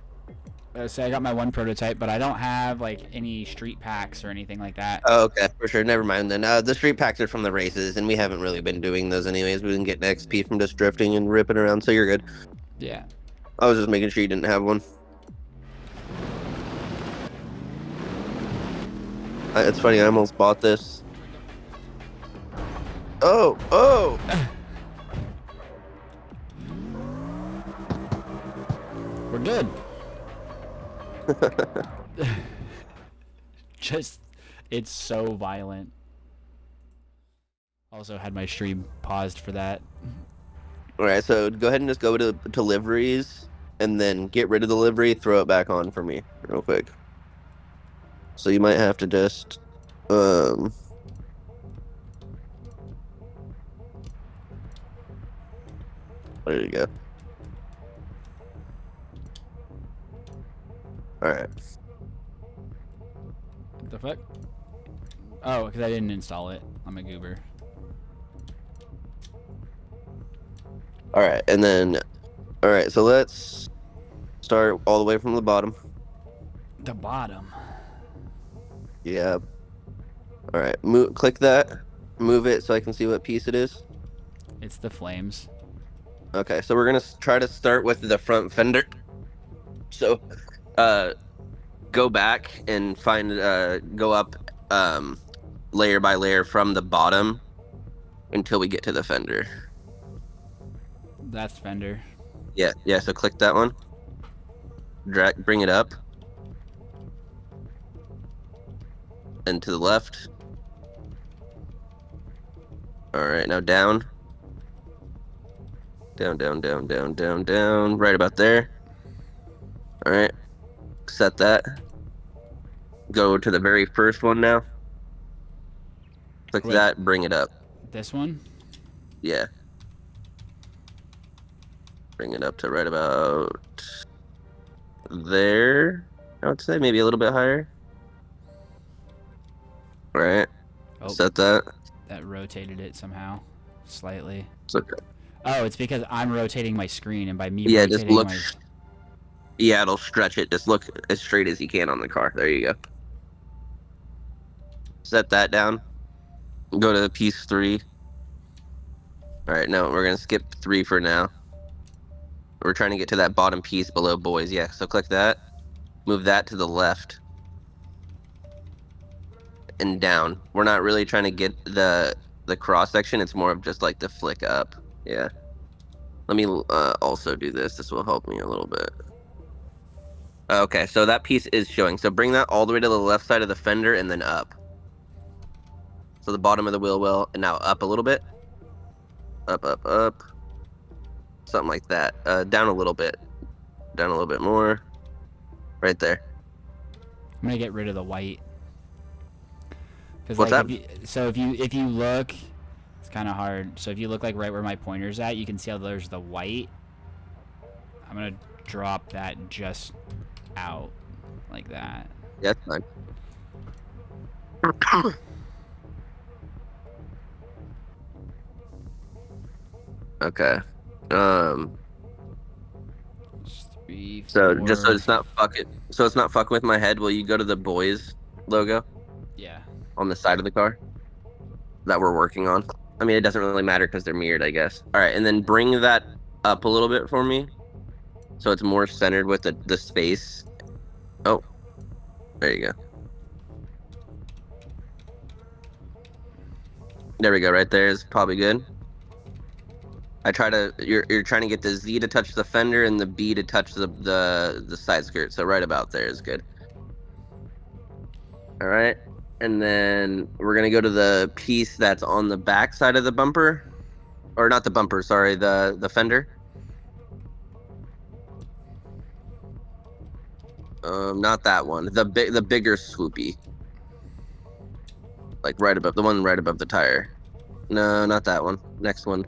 Speaker 1: So I got my one prototype, but I don't have like any street packs or anything like that.
Speaker 2: Oh, okay, for sure. Never mind then. The street packs are from the races, and we haven't really been doing those anyways. We didn't get an XP from just drifting and ripping around, so you're good.
Speaker 1: Yeah.
Speaker 2: I was just making sure you didn't have one. It's funny, I almost bought this. Oh!
Speaker 1: We're good. Just, it's so violent. Also had my stream paused for that.
Speaker 2: All right, so go ahead and just go to deliveries and then get rid of the livery, throw it back on for me real quick. So you might have to just there you go. All right.
Speaker 1: What the fuck? Oh, because I didn't install it. I'm a goober.
Speaker 2: All right, and then all right, so let's start all the way from the bottom.
Speaker 1: The bottom.
Speaker 2: Yeah. All right, click that. Move it so I can see what piece it is.
Speaker 1: It's the flames.
Speaker 2: Okay, so we're gonna try to start with the front fender. So, uh, go back and find go up layer by layer from the bottom until we get to the fender.
Speaker 1: That's fender.
Speaker 2: Yeah, so click that one. Drag, bring it up and to the left. All right, now down. Down, down, down, down, down, down. Right about there. All right, set that. Go to the very first one now. Click
Speaker 1: Wait,
Speaker 2: that, bring it up.
Speaker 1: this one?
Speaker 2: Yeah. Bring it up to right about there, I would say. Maybe a little bit higher. All right.
Speaker 1: Oh,
Speaker 2: Set that.
Speaker 1: that rotated it somehow. Slightly.
Speaker 2: It's okay.
Speaker 1: Oh, it's because I'm rotating my screen, and by me
Speaker 2: Yeah, just
Speaker 1: rotating
Speaker 2: look.
Speaker 1: my...
Speaker 2: Yeah, it'll stretch it. Just look as straight as you can on the car. There you go. Set that down. Go to piece 3. All right, no, we're going to skip 3 for now. We're trying to get to that bottom piece below boys. Yeah, so click that. Move that to the left. And down. We're not really trying to get the cross section. It's more of just like the flick up. Yeah. Let me also do this. This will help me a little bit. Okay, so that piece is showing. So bring that all the way to the left side of the fender and then up. So the bottom of the wheel well, and now up a little bit. Up, up, up. Something like that. Down a little bit. Down a little bit more. Right there.
Speaker 1: I'm gonna get rid of the white. Because
Speaker 2: What's
Speaker 1: like,
Speaker 2: that?
Speaker 1: if you look, it's kind of hard. So if you look like right where my pointer's at, you can see how there's the white. I'm gonna drop that just out like that.
Speaker 2: Yeah, that's fine. Okay.
Speaker 1: Three,
Speaker 2: So
Speaker 1: four.
Speaker 2: just so it's not fucking with my head, will you go to the boys logo
Speaker 1: Yeah.
Speaker 2: on the side of the car that we're working on? I mean, it doesn't really matter because they're mirrored, I guess. All right, and then bring that up a little bit for me, so it's more centered with the space. Oh, there you go. There we go. Right there is probably good. You're trying to get the Z to touch the fender and the B to touch the side skirt. So right about there is good. All right. And then we're gonna go to the piece that's on the back side of the bumper. Or not the bumper, sorry, the fender. Not that one. The bigger swoopy. Like right above the one right above the tire. No, not that one. Next one.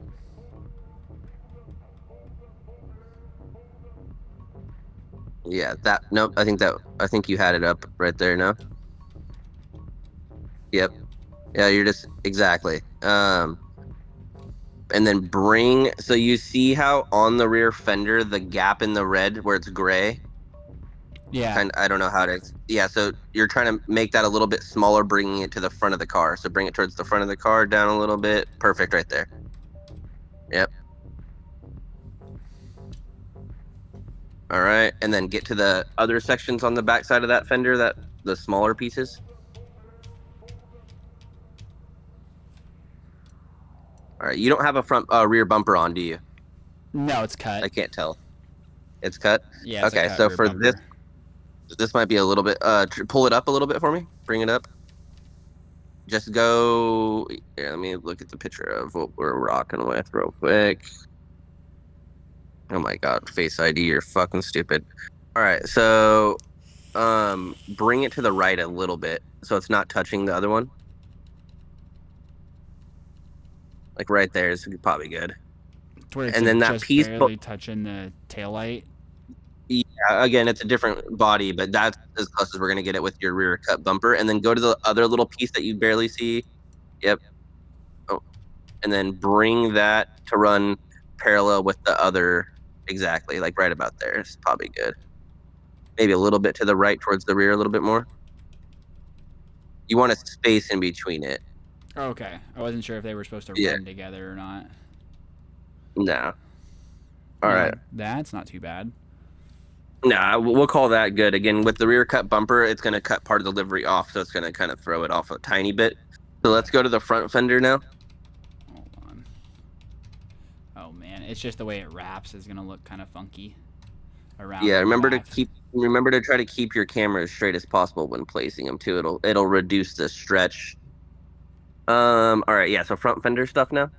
Speaker 2: Yeah, that nope, I think you had it up right there, no? Yep. Yeah, you're just exactly. And then so you see how on the rear fender the gap in the red where it's gray?
Speaker 1: Yeah.
Speaker 2: I don't know how to. Yeah, so you're trying to make that a little bit smaller, bringing it to the front of the car. So bring it towards the front of the car, down a little bit. Perfect, right there. Yep. All right, and then get to the other sections on the back side of that fender, the smaller pieces. All right, you don't have a front rear bumper on, do you?
Speaker 1: No, it's cut.
Speaker 2: I can't tell. It's cut.
Speaker 1: Yeah. It's
Speaker 2: Okay,
Speaker 1: a cut
Speaker 2: so
Speaker 1: rear
Speaker 2: for
Speaker 1: bumper.
Speaker 2: this might be a little bit. Pull it up a little bit for me. Bring it up. Just go. Yeah, let me look at the picture of what we're rocking with real quick. Oh my God, Face ID, you're fucking stupid. All right, so bring it to the right a little bit so it's not touching the other one. Like right there is probably good.
Speaker 1: To where it's
Speaker 2: And
Speaker 1: like
Speaker 2: then that
Speaker 1: just
Speaker 2: piece,
Speaker 1: barely touching the taillight.
Speaker 2: yeah, again, it's a different body, but that's as close as we're gonna get it with your rear cut bumper. And then go to the other little piece that you barely see. Yep. Oh, and then bring that to run parallel with the other. Exactly, like right about there. It's probably good. Maybe a little bit to the right towards the rear, a little bit more. You want a space in between it.
Speaker 1: Okay, I wasn't sure if they were supposed to
Speaker 2: Yeah.
Speaker 1: run together or not.
Speaker 2: No. All
Speaker 1: No,
Speaker 2: right.
Speaker 1: that's not too bad.
Speaker 2: Nah, we'll call that good. Again, with the rear cut bumper, it's going to cut part of the livery off, so it's going to kind of throw it off a tiny bit. So let's go to the front fender now.
Speaker 1: Hold on. Oh man, it's just the way it wraps is gonna look kind of funky around
Speaker 2: Yeah,
Speaker 1: in the back.
Speaker 2: remember to try to keep your camera as straight as possible when placing them too. It'll reduce the stretch. All right, yeah, so front fender stuff now.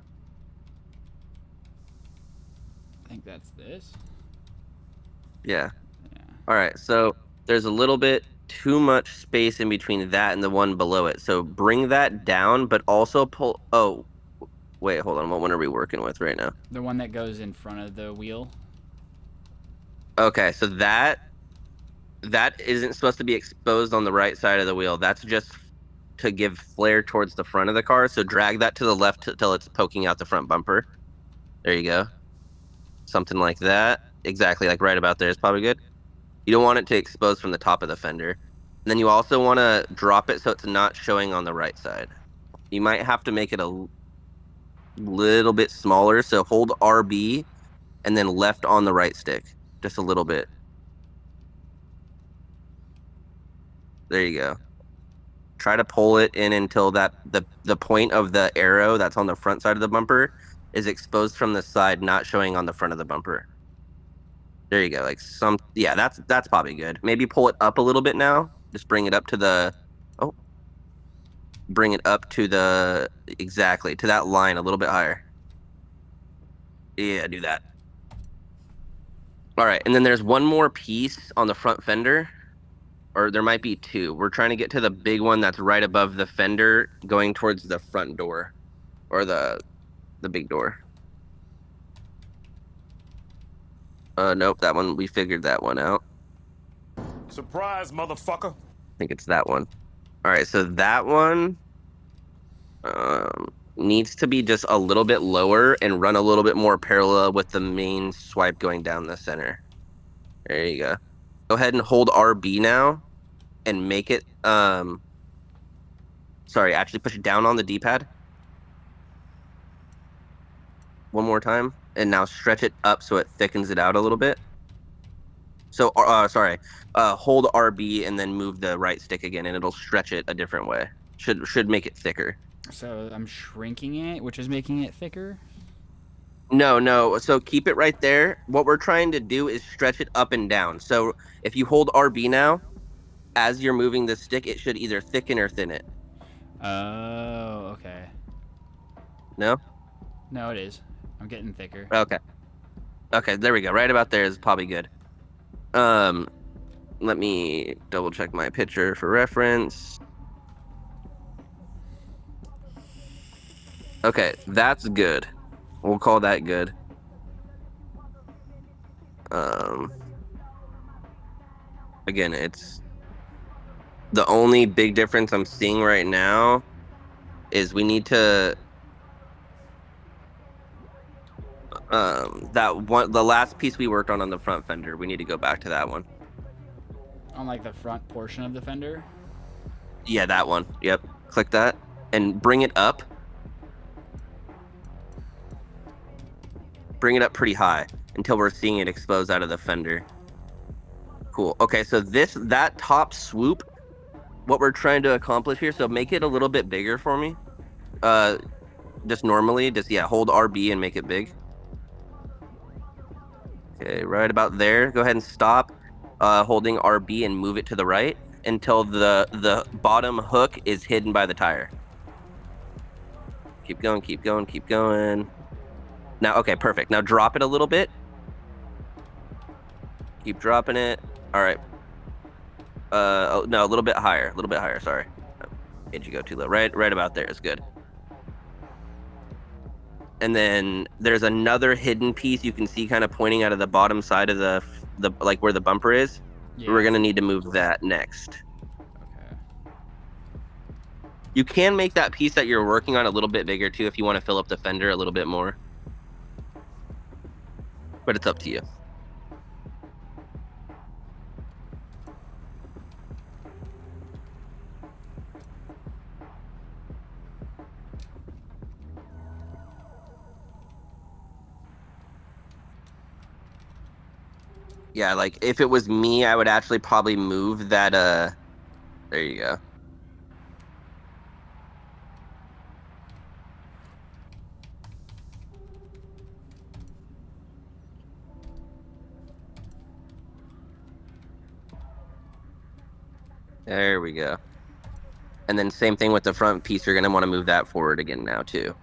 Speaker 1: I think that's this.
Speaker 2: Yeah.
Speaker 1: Yeah.
Speaker 2: All right, so there's a little bit too much space in between that and the one below it. So bring that down, but also pull. Oh, wait, hold on. What one are we working with right now?
Speaker 1: The one that goes in front of the wheel.
Speaker 2: Okay, so that isn't supposed to be exposed on the right side of the wheel. That's just to give flare towards the front of the car. So drag that to the left till it's poking out the front bumper. There you go. Something like that. Exactly, like right about there is probably good. You don't want it to expose from the top of the fender. And then you also want to drop it so it's not showing on the right side. You might have to make it a little bit smaller. So hold RB and then left on the right stick. Just a little bit. There you go. Try to pull it in until that the point of the arrow that's on the front side of the bumper is exposed from the side, not showing on the front of the bumper. There you go. Like yeah, that's probably good. Maybe pull it up a little bit now. Just bring it up to the oh, bring it up to the exactly to that line a little bit higher. Yeah, do that. All right, and then there's one more piece on the front fender, or there might be two. We're trying to get to the big one that's right above the fender, going towards the front door, or the big door. Nope, that one, we figured that one out.
Speaker 3: Surprise, motherfucker.
Speaker 2: I think it's that one. All right, so that one needs to be just a little bit lower and run a little bit more parallel with the main swipe going down the center. There you go. Go ahead and hold RB now and make it, sorry, actually push it down on the D-pad. One more time, and now stretch it up so it thickens it out a little bit. So, sorry, hold RB and then move the right stick again, and it'll stretch it a different way. Should make it thicker.
Speaker 1: So I'm shrinking it, which is making it thicker.
Speaker 2: No. So keep it right there. What we're trying to do is stretch it up and down. So if you hold RB now, as you're moving the stick, it should either thicken or thin it.
Speaker 1: Oh, okay.
Speaker 2: No?
Speaker 1: No, it is. I'm getting thicker.
Speaker 2: Okay. Okay, there we go. Right about there is probably good. Let me double check my picture for reference. Okay, that's good. We'll call that good. Again, it's the only big difference I'm seeing right now is we need to the last piece we worked on the front fender, we need to go back to that one.
Speaker 1: On like the front portion of the fender.
Speaker 2: Yeah, that one. Yep. Click that and bring it up. Bring it up pretty high until we're seeing it expose out of the fender. Cool. Okay, so that top swoop, what we're trying to accomplish here, so make it a little bit bigger for me. Just normally, hold RB and make it big. Okay, right about there. Go ahead and stop holding RB and move it to the right until the bottom hook is hidden by the tire. Keep going. Now, okay, perfect. Now drop it a little bit Keep dropping it. All right. Oh, no, a little bit higher. A little bit higher. Sorry. Did you go too low? Right about there is good. And then there's another hidden piece you can see kind of pointing out of the bottom side of the like where the bumper is.
Speaker 1: Yeah.
Speaker 2: We're gonna need to move that next.
Speaker 1: Okay.
Speaker 2: You can make that piece that you're working on a little bit bigger too if you want to fill up the fender a little bit more. But it's up to you. Yeah, like if it was me, I would actually probably move that there you go. There we go. And then same thing with the front piece. You're going to want to move that forward again now too.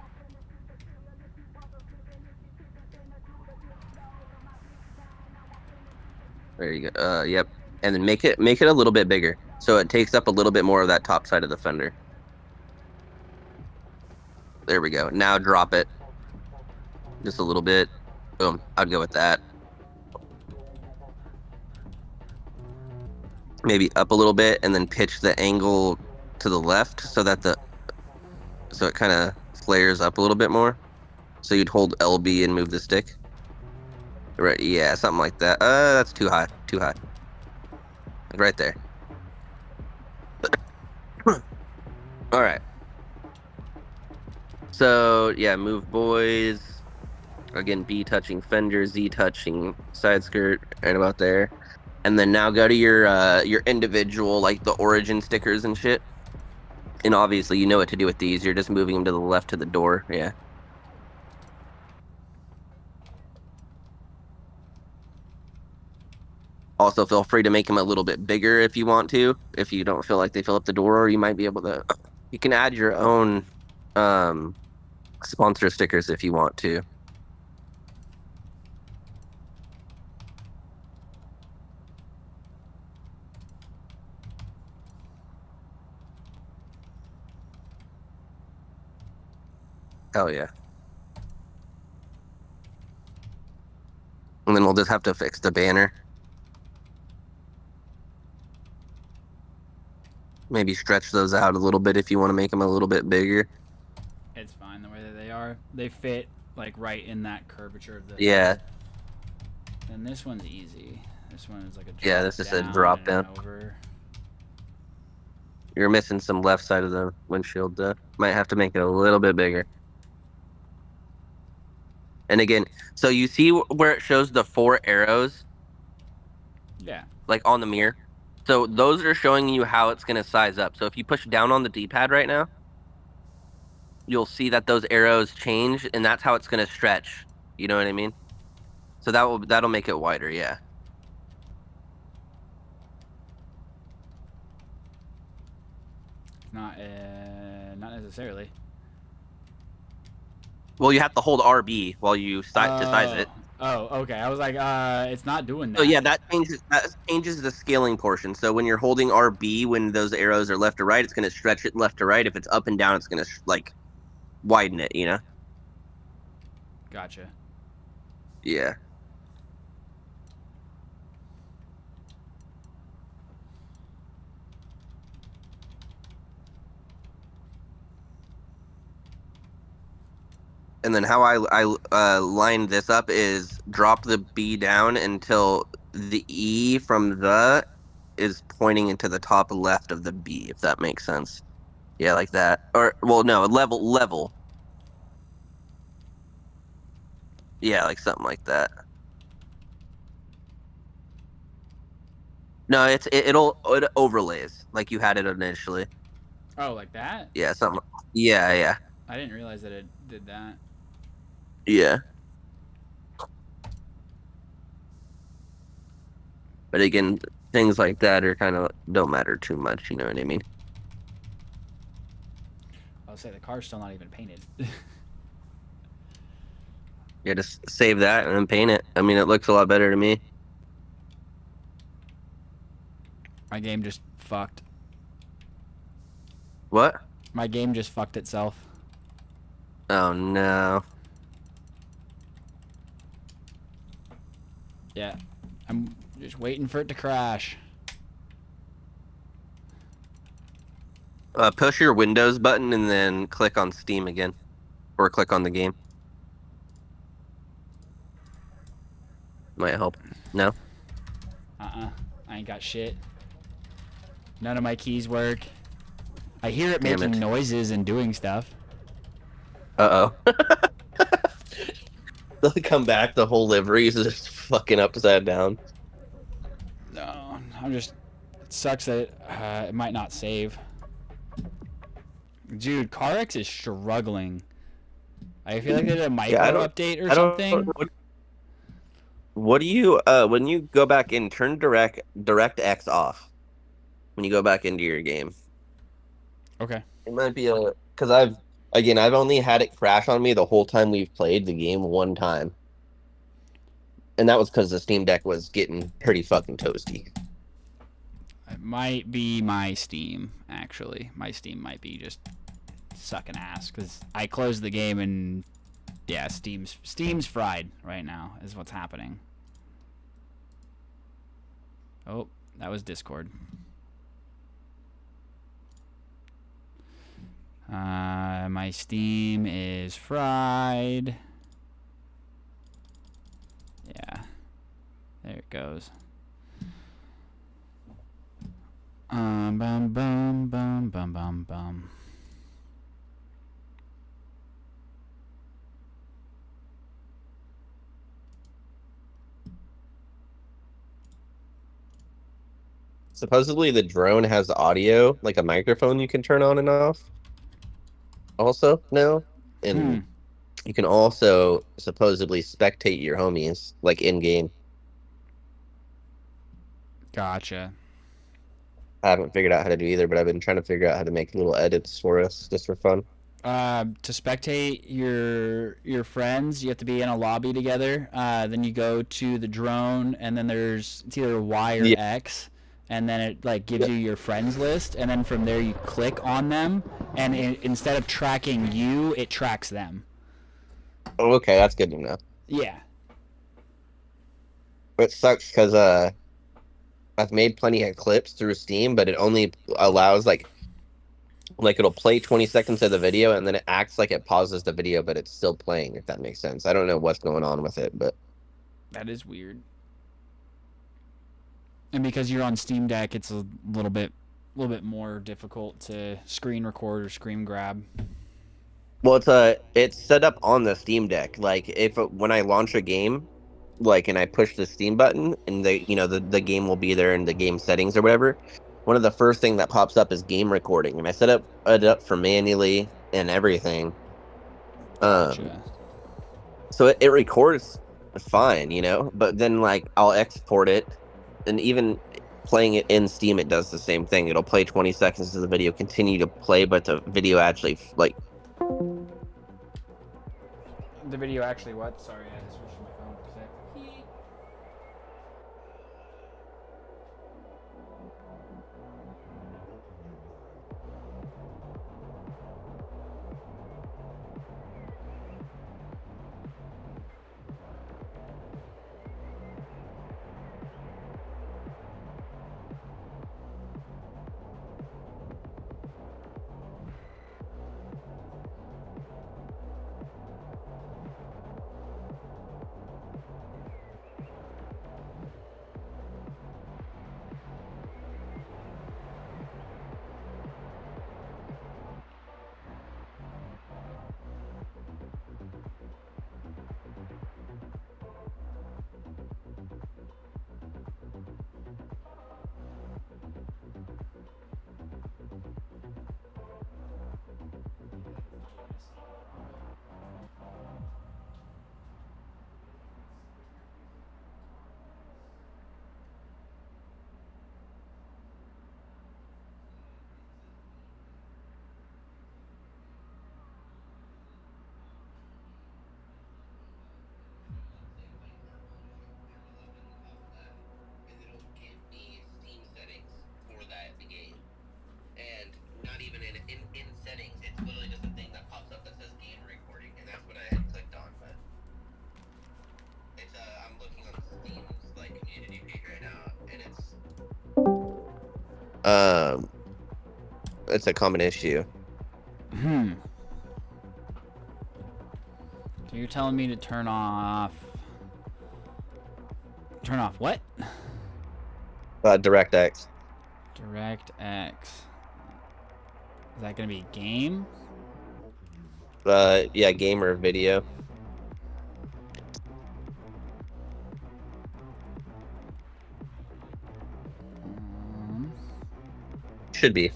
Speaker 2: There you go. Yep. And then make it a little bit bigger so it takes up a little bit more of that top side of the fender. There we go. Now drop it just a little bit. Boom. I'd go with that. Maybe up a little bit and then pitch the angle to the left so that so it kind of flares up a little bit more. So you'd hold LB and move the stick. Right, yeah, something like that. That's too high. Too high. Right there. All right. So yeah, move boys. Again, B touching fender, Z touching side skirt, right about there. And then now go to your individual, like the origin stickers and shit. And obviously you know what to do with these. You're just moving them to the left to the door. Yeah. Also, feel free to make them a little bit bigger if you want to. If you don't feel like they fill up the door, or you might be able to. You can add your own sponsor stickers if you want to. Hell yeah. And then we'll just have to fix the banner. Maybe stretch those out a little bit if you want to make them a little bit bigger.
Speaker 1: It's fine the way that they are. They fit like right in that curvature of the.
Speaker 2: Yeah.
Speaker 1: And this one's easy. This one is like a drop
Speaker 2: Yeah, this is a
Speaker 1: down
Speaker 2: drop
Speaker 1: and
Speaker 2: down.
Speaker 1: over.
Speaker 2: You're missing some left side of the windshield. Might have to make it a little bit bigger. And again, so you see where it shows the 4 arrows?
Speaker 1: Yeah.
Speaker 2: Like on the mirror? So those are showing you how it's going to size up. So if you push down on the D-pad right now, you'll see that those arrows change, and that's how it's going to stretch. You know what I mean? So that'll make it wider, yeah.
Speaker 1: Not necessarily.
Speaker 2: Well, you have to hold RB while you to size it.
Speaker 1: Oh, okay. I was like, it's not doing that.
Speaker 2: So yeah, that changes the scaling portion. So when you're holding RB, when those arrows are left to right, it's going to stretch it left to right. If it's up and down, it's going to like widen it, you know?
Speaker 1: Gotcha.
Speaker 2: Yeah. And then how I line this up is drop the B down until the E from the is pointing into the top left of the B, if that makes sense. Yeah, like that. Or, well, no, level. Yeah, like something like that. No, it overlays like you had it initially.
Speaker 1: Oh, like that?
Speaker 2: Yeah, something. Yeah.
Speaker 1: I didn't realize that it did that.
Speaker 2: Yeah. But again, things like that are kind of don't matter too much. You know what I mean?
Speaker 1: I'll say the car's still not even painted.
Speaker 2: Yeah, just save that and then paint it. I mean, it looks a lot better to me.
Speaker 1: My game just fucked.
Speaker 2: What?
Speaker 1: My game just fucked itself.
Speaker 2: Oh no.
Speaker 1: Yeah. I'm just waiting for it to crash.
Speaker 2: Push your Windows button and then click on Steam again, or click on the game. Might help. No.
Speaker 1: I ain't got shit. None of my keys work. I hear it
Speaker 2: Damn
Speaker 1: making
Speaker 2: it.
Speaker 1: noises and doing stuff.
Speaker 2: Uh-oh. They'll come back, the whole livery is just fucking upside down.
Speaker 1: No, I'm just... It sucks that it might not save. Dude, CarX is struggling. I feel like they did a
Speaker 2: Yeah,
Speaker 1: micro update or
Speaker 2: I don't
Speaker 1: something.
Speaker 2: what do you when you go back in, turn DirectX off when you go back into your game.
Speaker 1: Okay.
Speaker 2: It might be a because I've only had it crash on me the whole time we've played the game one time. And that was because the Steam Deck was getting pretty fucking toasty.
Speaker 1: It might be my Steam, actually. My Steam might be just sucking ass because I closed the game and yeah, Steam's fried right now is what's happening. Oh, that was Discord. My Steam is fried. Yeah, there it goes. Bum bum bum bum bum bum.
Speaker 2: Supposedly the drone has audio, like a microphone you can turn on and off. Also, now, and you can also supposedly spectate your homies, like in game.
Speaker 1: Gotcha.
Speaker 2: I haven't figured out how to do either, but I've been trying to figure out how to make little edits for us just for fun.
Speaker 1: To spectate your friends, you have to be in a lobby together. Then you go to the drone, and then it's either Y or
Speaker 2: Yeah.
Speaker 1: X, and then it like gives you your friends list, and then from there you click on them, and instead of tracking you, it tracks them.
Speaker 2: Oh, okay, that's good to know.
Speaker 1: Yeah.
Speaker 2: It sucks because I've made plenty of clips through Steam, but it only allows like it'll play 20 seconds of the video and then it acts like it pauses the video, but it's still playing, if that makes sense. I don't know what's going on with it, but
Speaker 1: That is weird. And because you're on Steam Deck, it's a little bit more difficult to screen record or screen grab.
Speaker 2: well, it's set up on the Steam Deck. Like when I launch a game, like and I push the Steam button and the game will be there in the game settings or whatever. One of the first thing that pops up is game recording, and I set it up for manually and everything. Um,
Speaker 1: Gotcha.
Speaker 2: so it records fine, but then like I'll export it, and even playing it in Steam, it does the same thing. It'll play 20 seconds of the video, continue to play, but the video actually like
Speaker 1: The video actually what? Sorry, I switched to my phone for a sec.
Speaker 2: Um, it's a common issue.
Speaker 1: So you're telling me to turn off what?
Speaker 2: DirectX.
Speaker 1: DirectX. Is that gonna be game?
Speaker 2: Yeah, gamer video. Should be.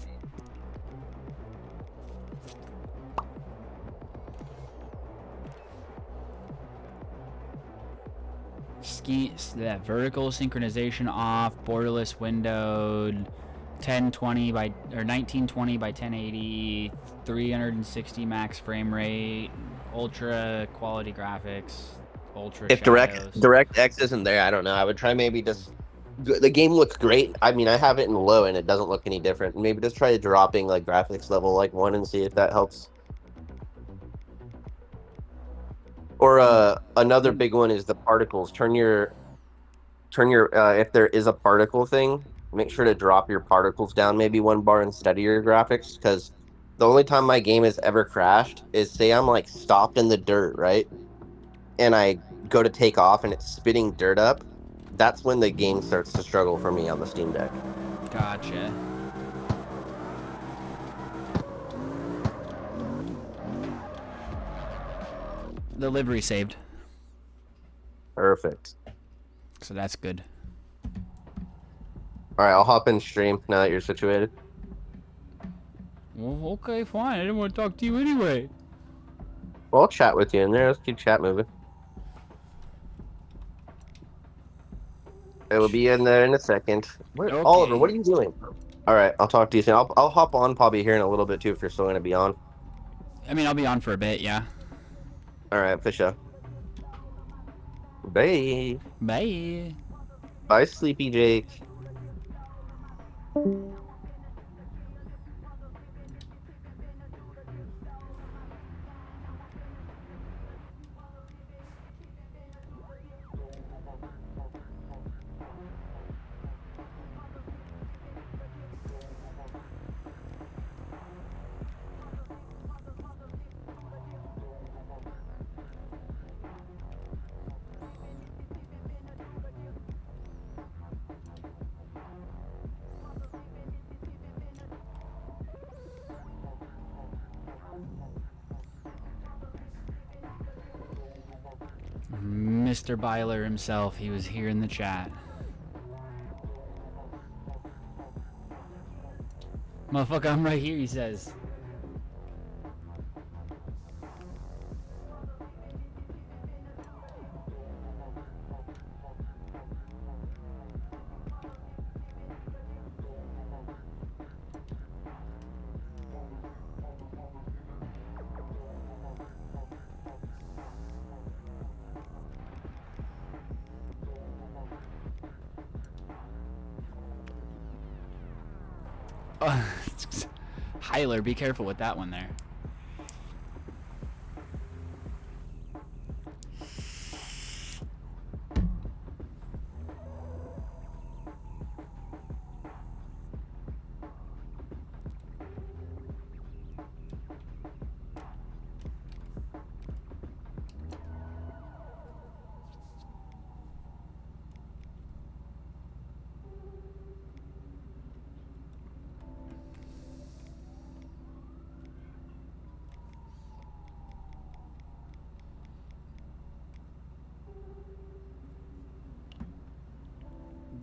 Speaker 1: That vertical synchronization off, borderless windowed, 1020 by or 1920 by 1080, 360 max frame rate, ultra quality graphics, ultra
Speaker 2: If
Speaker 1: shadows.
Speaker 2: DirectX isn't there, I don't know. I would try maybe just the game looks great. I mean, I have it in low and it doesn't look any different. Maybe just try dropping like graphics level like 1 and see if that helps. Or another big one is the particles. Turn your if there is a particle thing, make sure to drop your particles down maybe 1 bar instead of your graphics, because the only time my game has ever crashed is say I'm like stopped in the dirt, right? And I go to take off and it's spitting dirt up. That's when the game starts to struggle for me on the Steam Deck.
Speaker 1: Gotcha. The livery saved,
Speaker 2: Perfect.
Speaker 1: so that's good.
Speaker 2: All right, I'll hop in stream now that you're situated.
Speaker 1: Well, okay, fine. I didn't want to talk to you anyway.
Speaker 2: Well, I'll chat with you in there. Let's keep chat moving. It will be in there in a second.
Speaker 1: Okay.
Speaker 2: Oliver, what are you doing? All right, I'll talk to you soon. I'll hop on probably here in a little bit too if you're still going to be on.
Speaker 1: I mean, I'll be on for a bit, yeah.
Speaker 2: All right, for sure. Bye.
Speaker 1: Bye.
Speaker 2: Bye, Sleepy Jake.
Speaker 1: Mr. Byler himself, he was here in the chat. Motherfucker, I'm right here, he says. Hyler, be careful with that one there.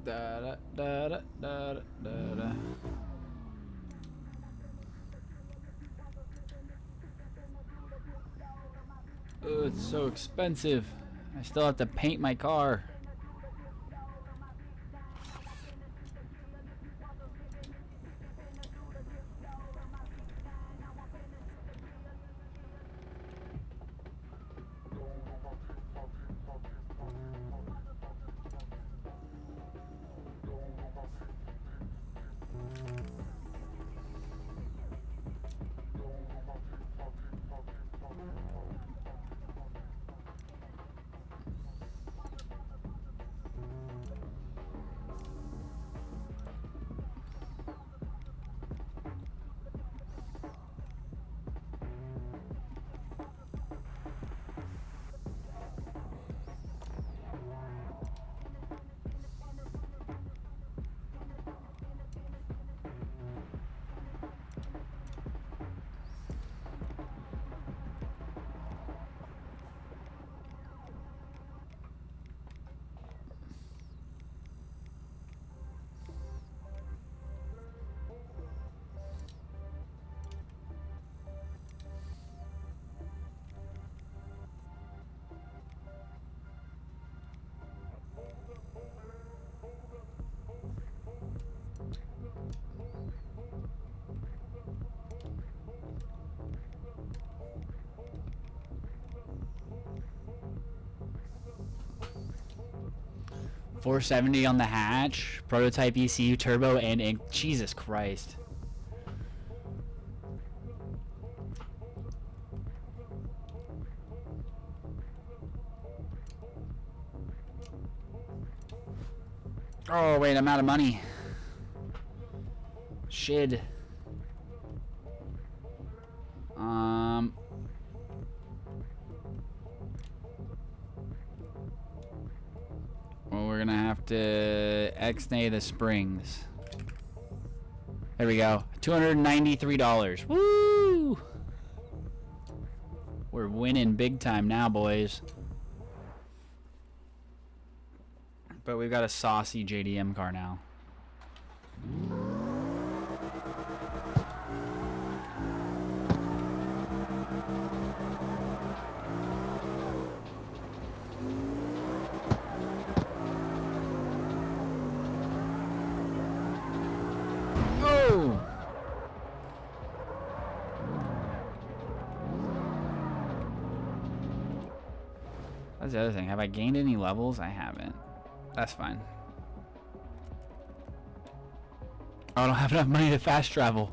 Speaker 1: Da, da, da, da, da, da, da. Oh, it's so expensive. I still have to paint my car. 470 on the hatch, prototype ECU, turbo, and ink. Jesus Christ. Oh, wait, I'm out of money. Shit. Well, we're gonna have to X-nay the springs. There we go. $293. Woo! We're winning big time now, boys. But we've got a saucy JDM car now. Oh! That's the other thing. Have I gained any levels? I haven't. That's fine. I don't have enough money to fast travel.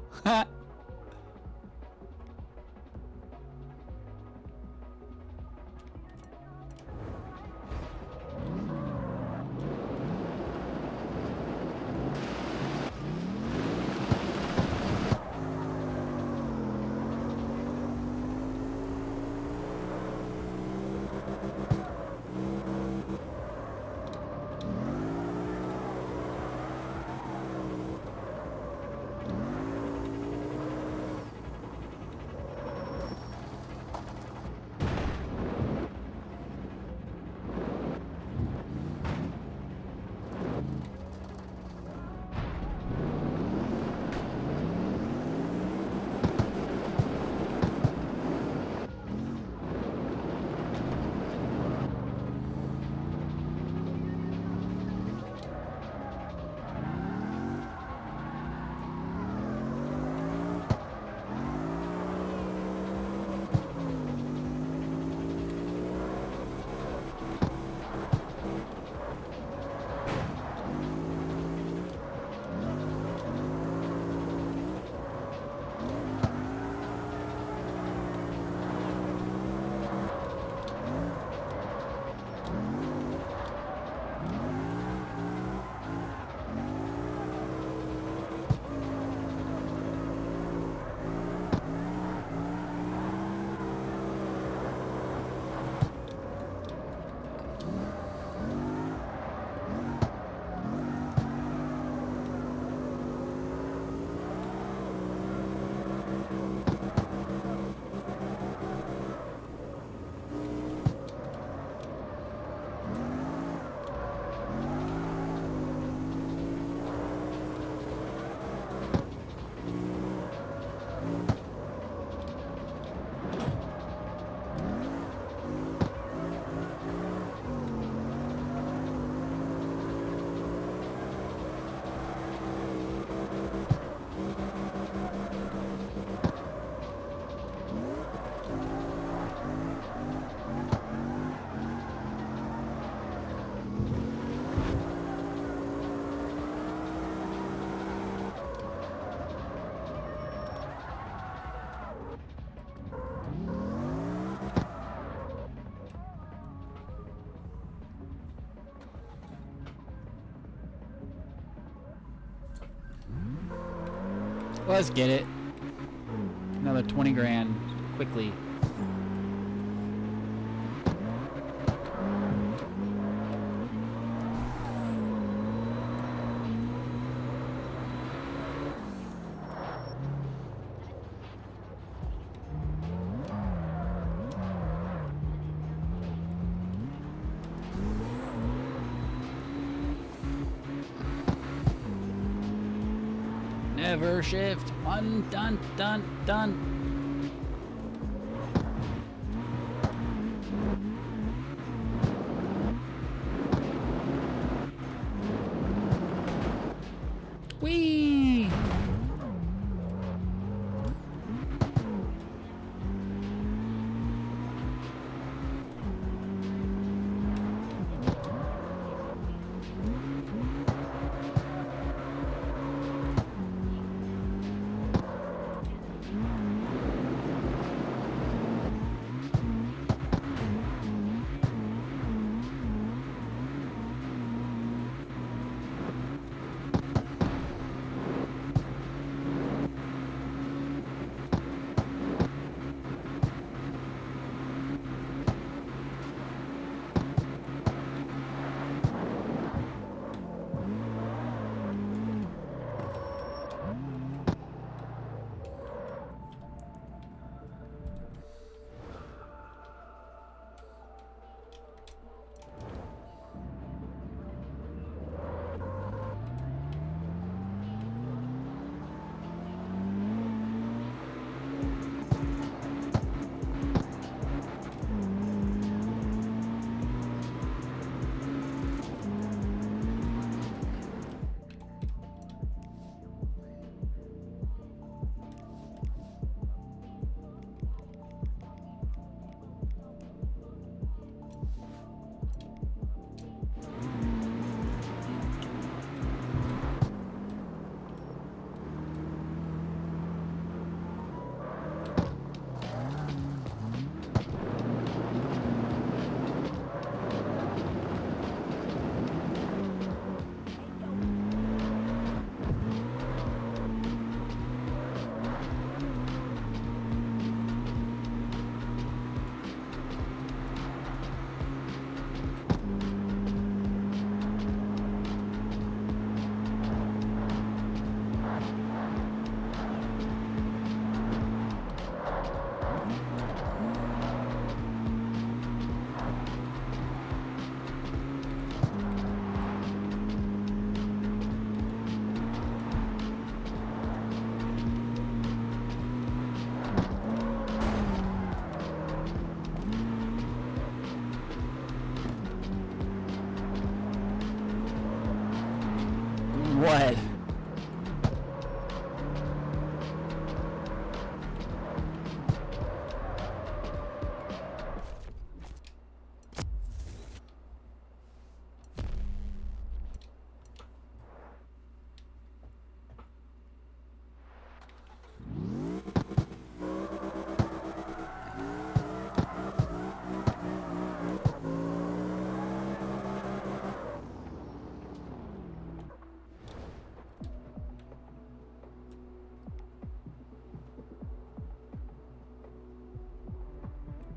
Speaker 1: Let's get it. Another 20 grand quickly. Never shift. One, done, done, done. Whee!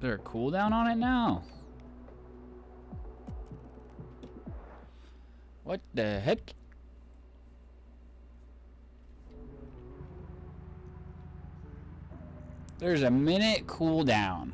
Speaker 1: there a cooldown on it now? What the heck? There's a minute cooldown.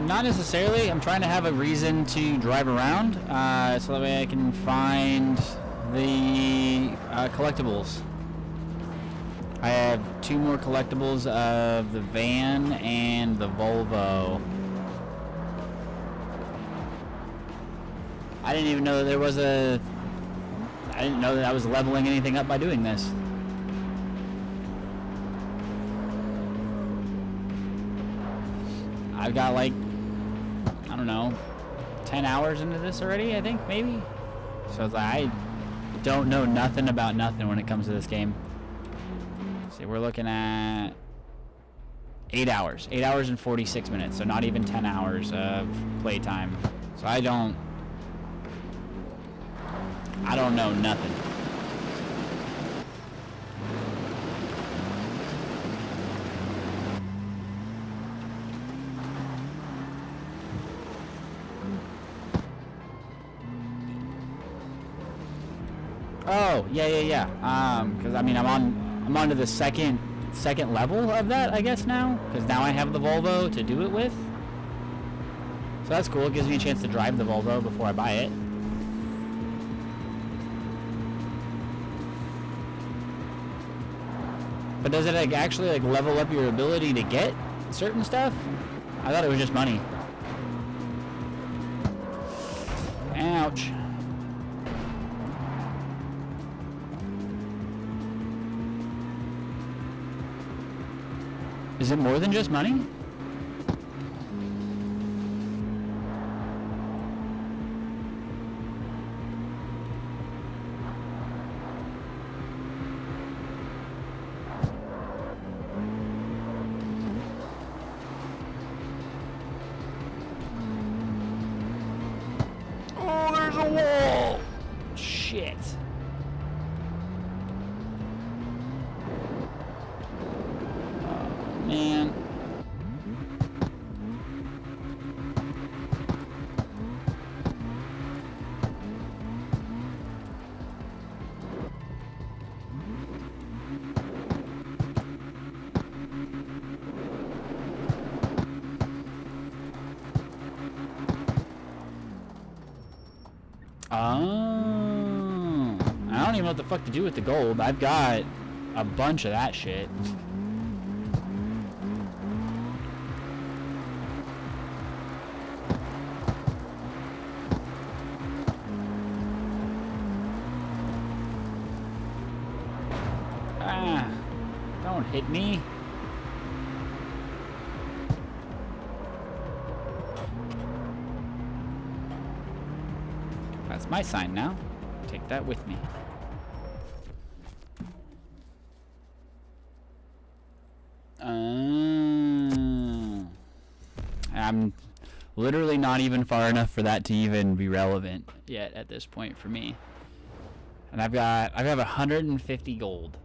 Speaker 1: Not necessarily. I'm trying to have a reason to drive around, so that way I can find the collectibles. I have 2 more collectibles of the van and the Volvo. I didn't even know that there was a... I didn't know that I was leveling anything up by doing this. I've got like, I don't know, 10 hours into this already, I think, maybe? So it's like, I don't know nothing about nothing when it comes to this game. See, we're looking at 8 hours. 8 hours and 46 minutes, so not even 10 hours of playtime. So I don't know nothing. Oh, yeah. Because I mean, I'm on to the second level of that, I guess now. Because now I have the Volvo to do it with. So that's cool. It gives me a chance to drive the Volvo before I buy it. But does it like actually like level up your ability to get certain stuff? I thought it was just money. Ouch. Is it more than just money? Oh, there's a wall! Shit. Man. Oh. I don't even know what the fuck to do with the gold. I've got a bunch of that shit. Ah. Don't hit me. That's my sign now. Take that with me. I'm literally not even far enough for that to even be relevant yet at this point for me. And I've got 150 gold.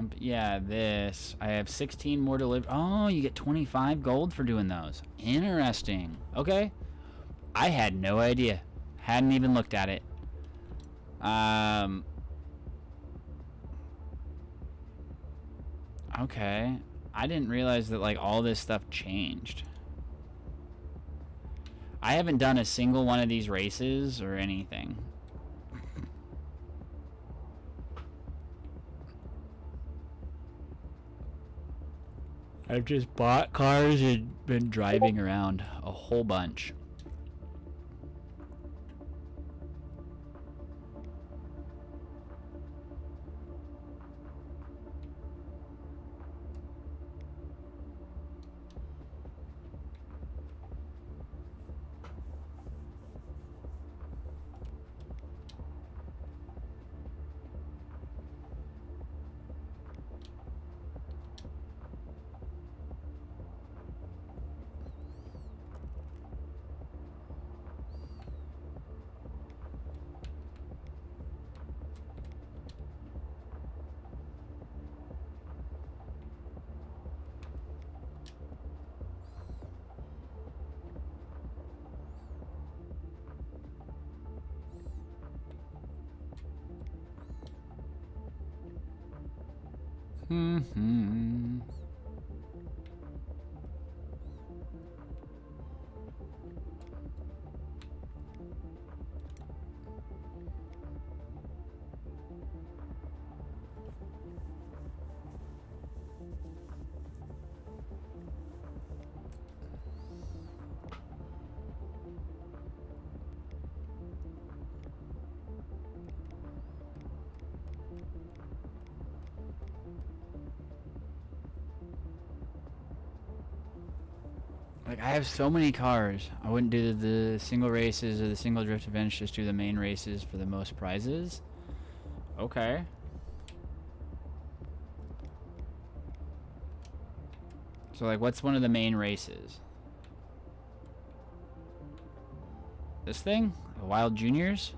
Speaker 1: But yeah, this. I have 16 more to live. Oh, you get 25 gold for doing those. Interesting. Okay. I had no idea. Hadn't even looked at it. Okay. I didn't realize that, like, all this stuff changed. I haven't done a single one of these races or anything. I've just bought cars and been driving around a whole bunch. Like, I have so many cars. I wouldn't do the single races or the single drift events, just do the main races for the most prizes. Okay. So, like, what's one of the main races? This thing? The Wild Juniors?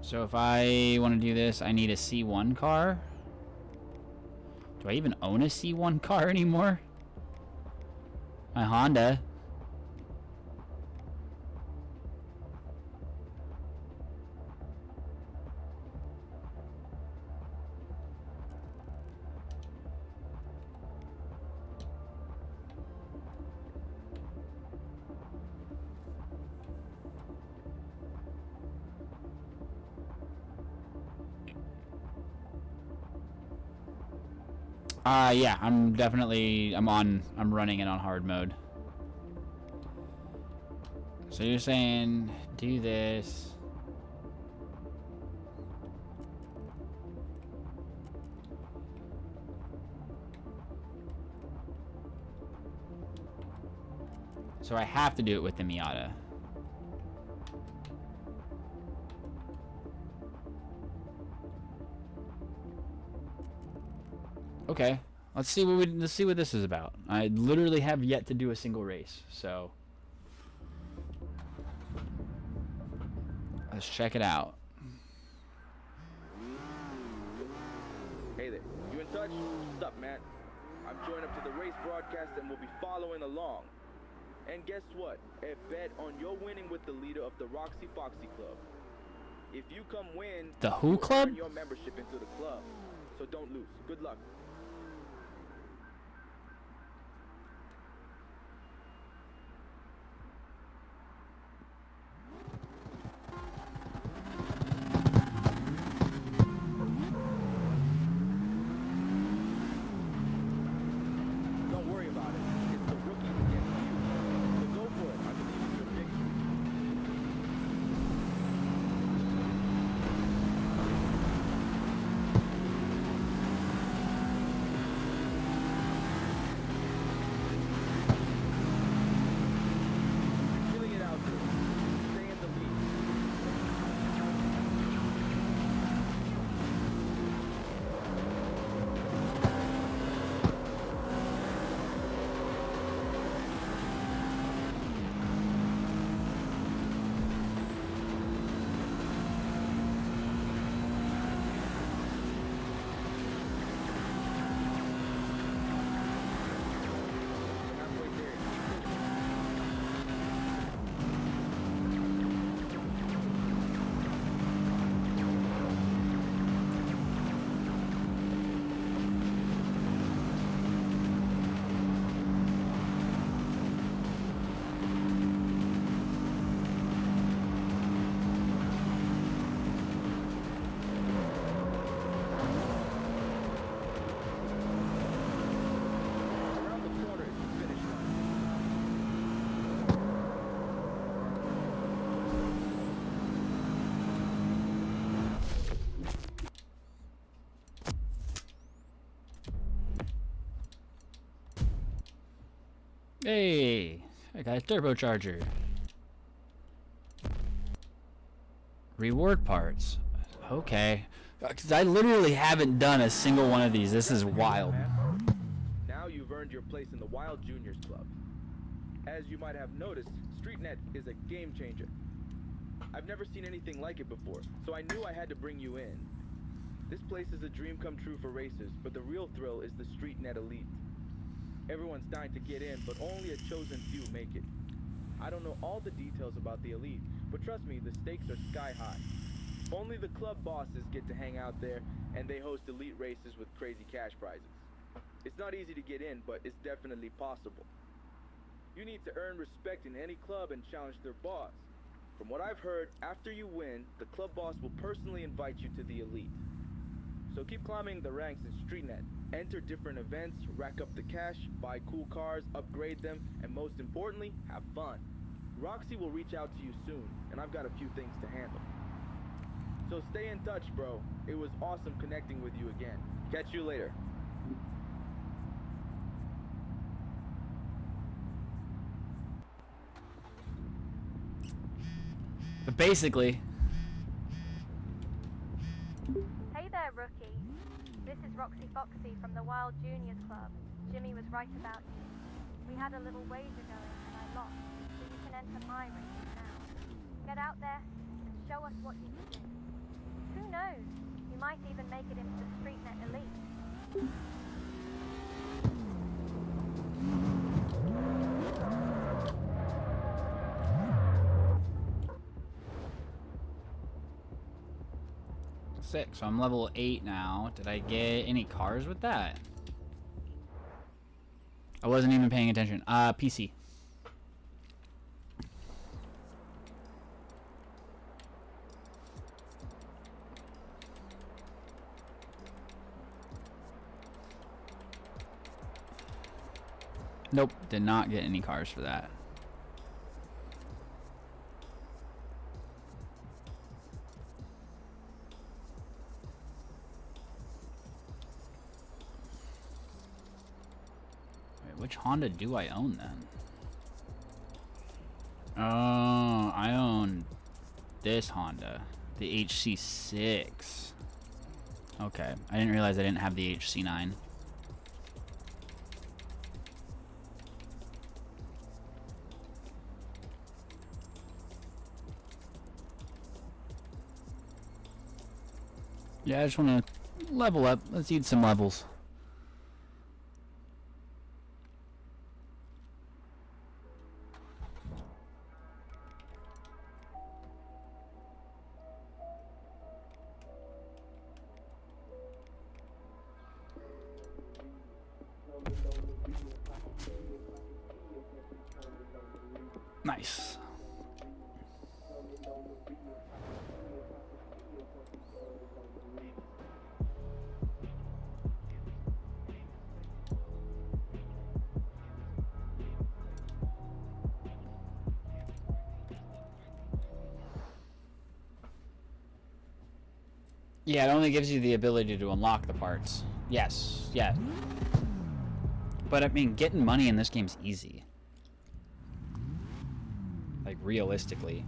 Speaker 1: So if I want to do this, I need a C1 car. Do I even own a C1 car anymore? My Honda. Yeah, I'm running it on hard mode. So you're saying, do this. So I have to do it with the Miata. Okay, let's see what this is about. I literally have yet to do a single race, so let's check it out.
Speaker 4: Hey there, you in touch? What's up, man? I'm joining up to the race broadcast and we'll be following along. And guess what? A bet on your winning with the leader of the Roxy Foxy Club. If you come win,
Speaker 1: The who
Speaker 4: you
Speaker 1: club?
Speaker 4: earn your membership into the club. So don't lose. Good luck. Don't worry about it. It's the rookie against you. So go for it. I believe in your victory. Feeling it out there. Stay in the lead. Halfway there. Keep pushing. Around the corner is the finish line.
Speaker 1: Hey, I got a turbocharger. Reward parts. Okay. Because I literally haven't done a single one of these. This is wild.
Speaker 4: Now you've earned your place in the Wild Juniors Club. As you might have noticed, StreetNet is a game changer. I've never seen anything like it before, so I knew I had to bring you in. This place is a dream come true for racers, but the real thrill is the StreetNet elite. Everyone's dying to get in, but only a chosen few make it. I don't know all the details about the elite, but trust me, the stakes are sky high. Only the club bosses get to hang out there, and they host elite races with crazy cash prizes. It's not easy to get in, but it's definitely possible. You need to earn respect in any club and challenge their boss. From what I've heard, after you win, the club boss will personally invite you to the elite. So keep climbing the ranks in StreetNet. Enter different events, rack up the cash, buy cool cars, upgrade them, and most importantly, have fun. Roxy will reach out to you soon, and I've got a few things to handle. So stay in touch, bro. It was awesome connecting with you again. Catch you later.
Speaker 1: But basically,
Speaker 5: Hey there, rookie. This is Roxy Foxy from the Wild Juniors Club. Jimmy was right about you. We had a little wager going and I lost, so you can enter my race now. Get out there and show us what you can do. Who knows? You might even make it into the StreetNet elite.
Speaker 1: so I'm level 8 now. Did I get any cars with that? I wasn't even paying attention. PC. Nope, did not get any cars for that. Wait, which Honda do I own then? Oh, I own this Honda, the HC6. Okay, I didn't realize I didn't have the HC9. Yeah, I just want to level up. Let's eat some levels. Nice. Yeah, it only gives you the ability to unlock the parts. Yes, yeah. But I mean, getting money in this game's easy. Like, realistically.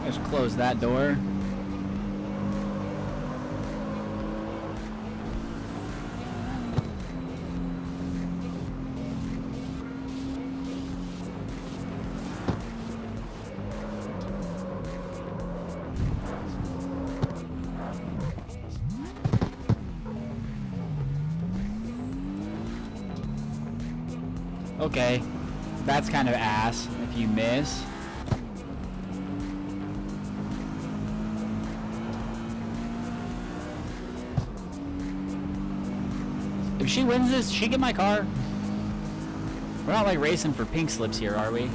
Speaker 1: Just close that door. Okay, that's kind of ass if you miss. If she wins this, she get my car. We're not like racing for pink slips here, are we?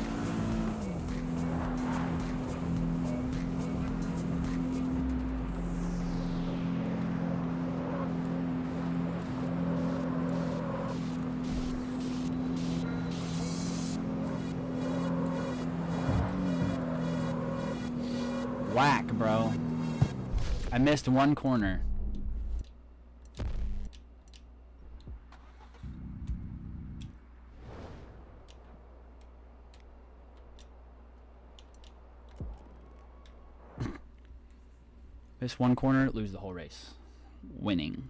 Speaker 1: Whack, bro. I missed one corner. Miss one corner, lose the whole race. Winning.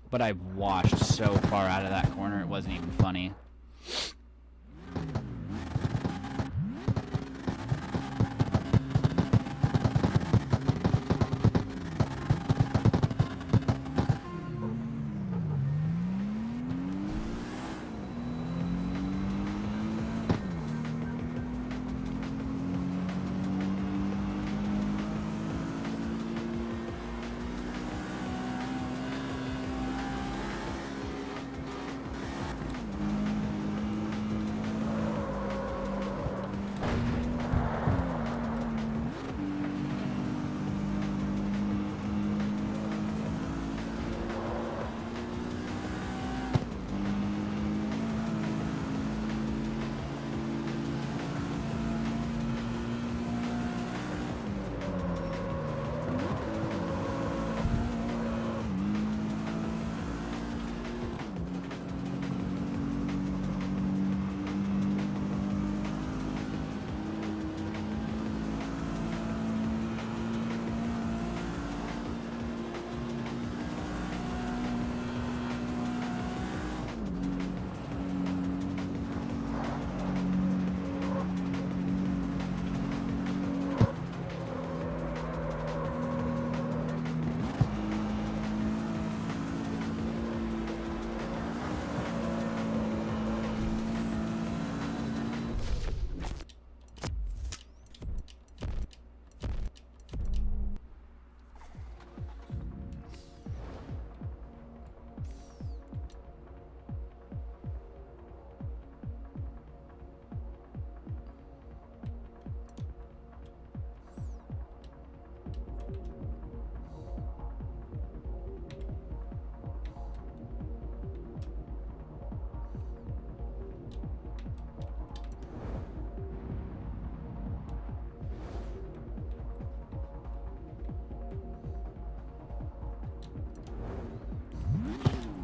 Speaker 1: But I washed so far out of that corner, it wasn't even funny.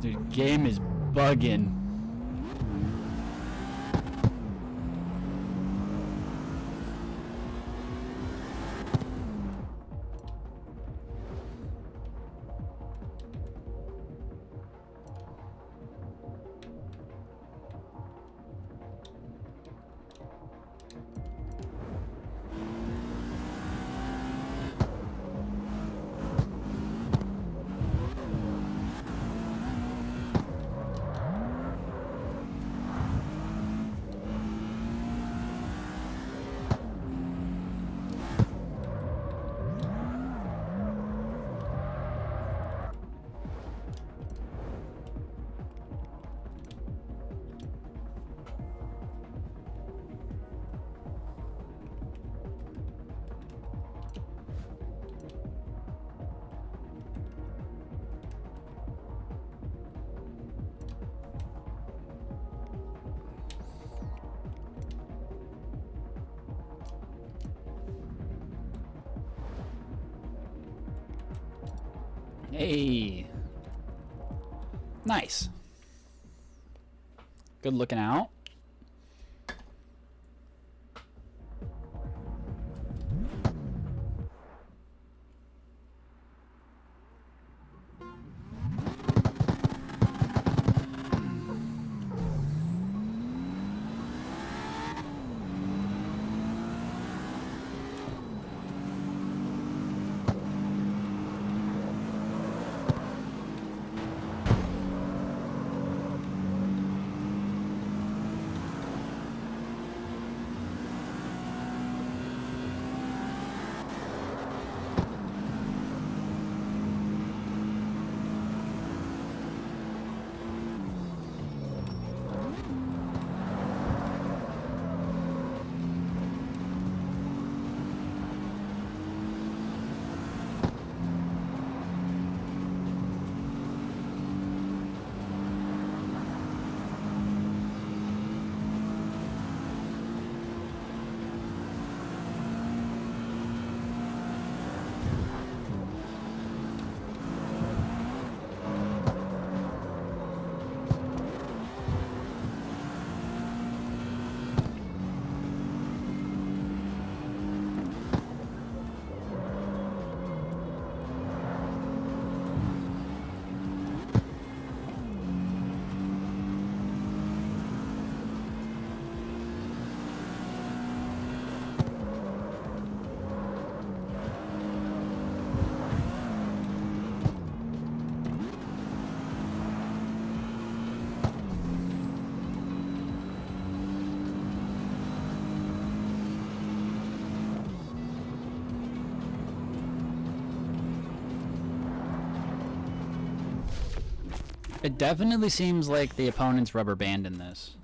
Speaker 1: Dude, game is bugging. Hey. Nice. Good looking out. It definitely seems like the opponent's rubber band in this.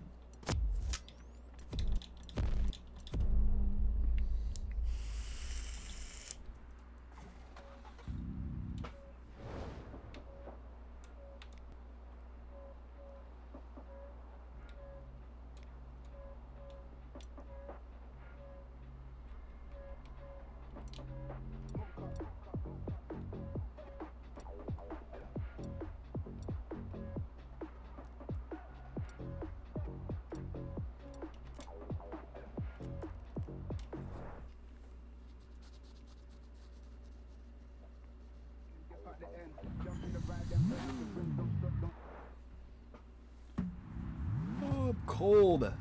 Speaker 1: Oh, cold.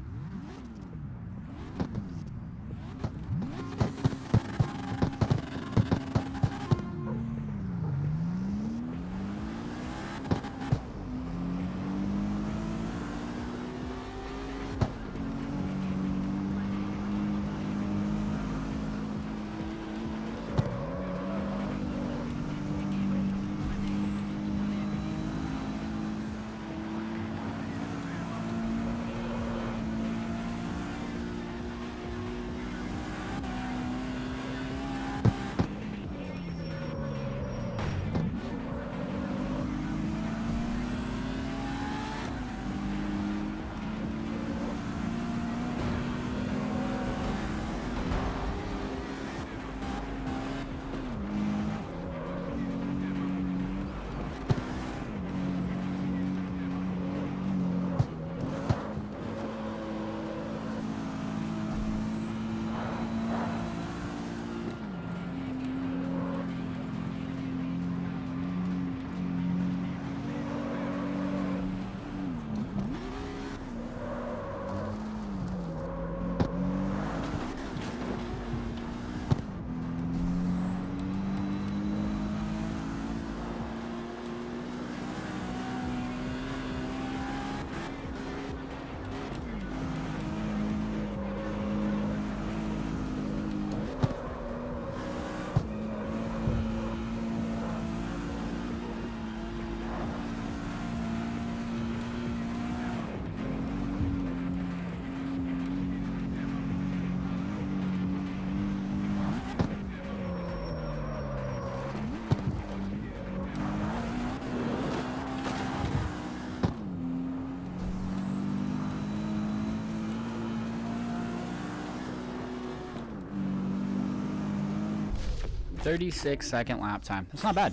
Speaker 1: .36-second lap time. That's not bad.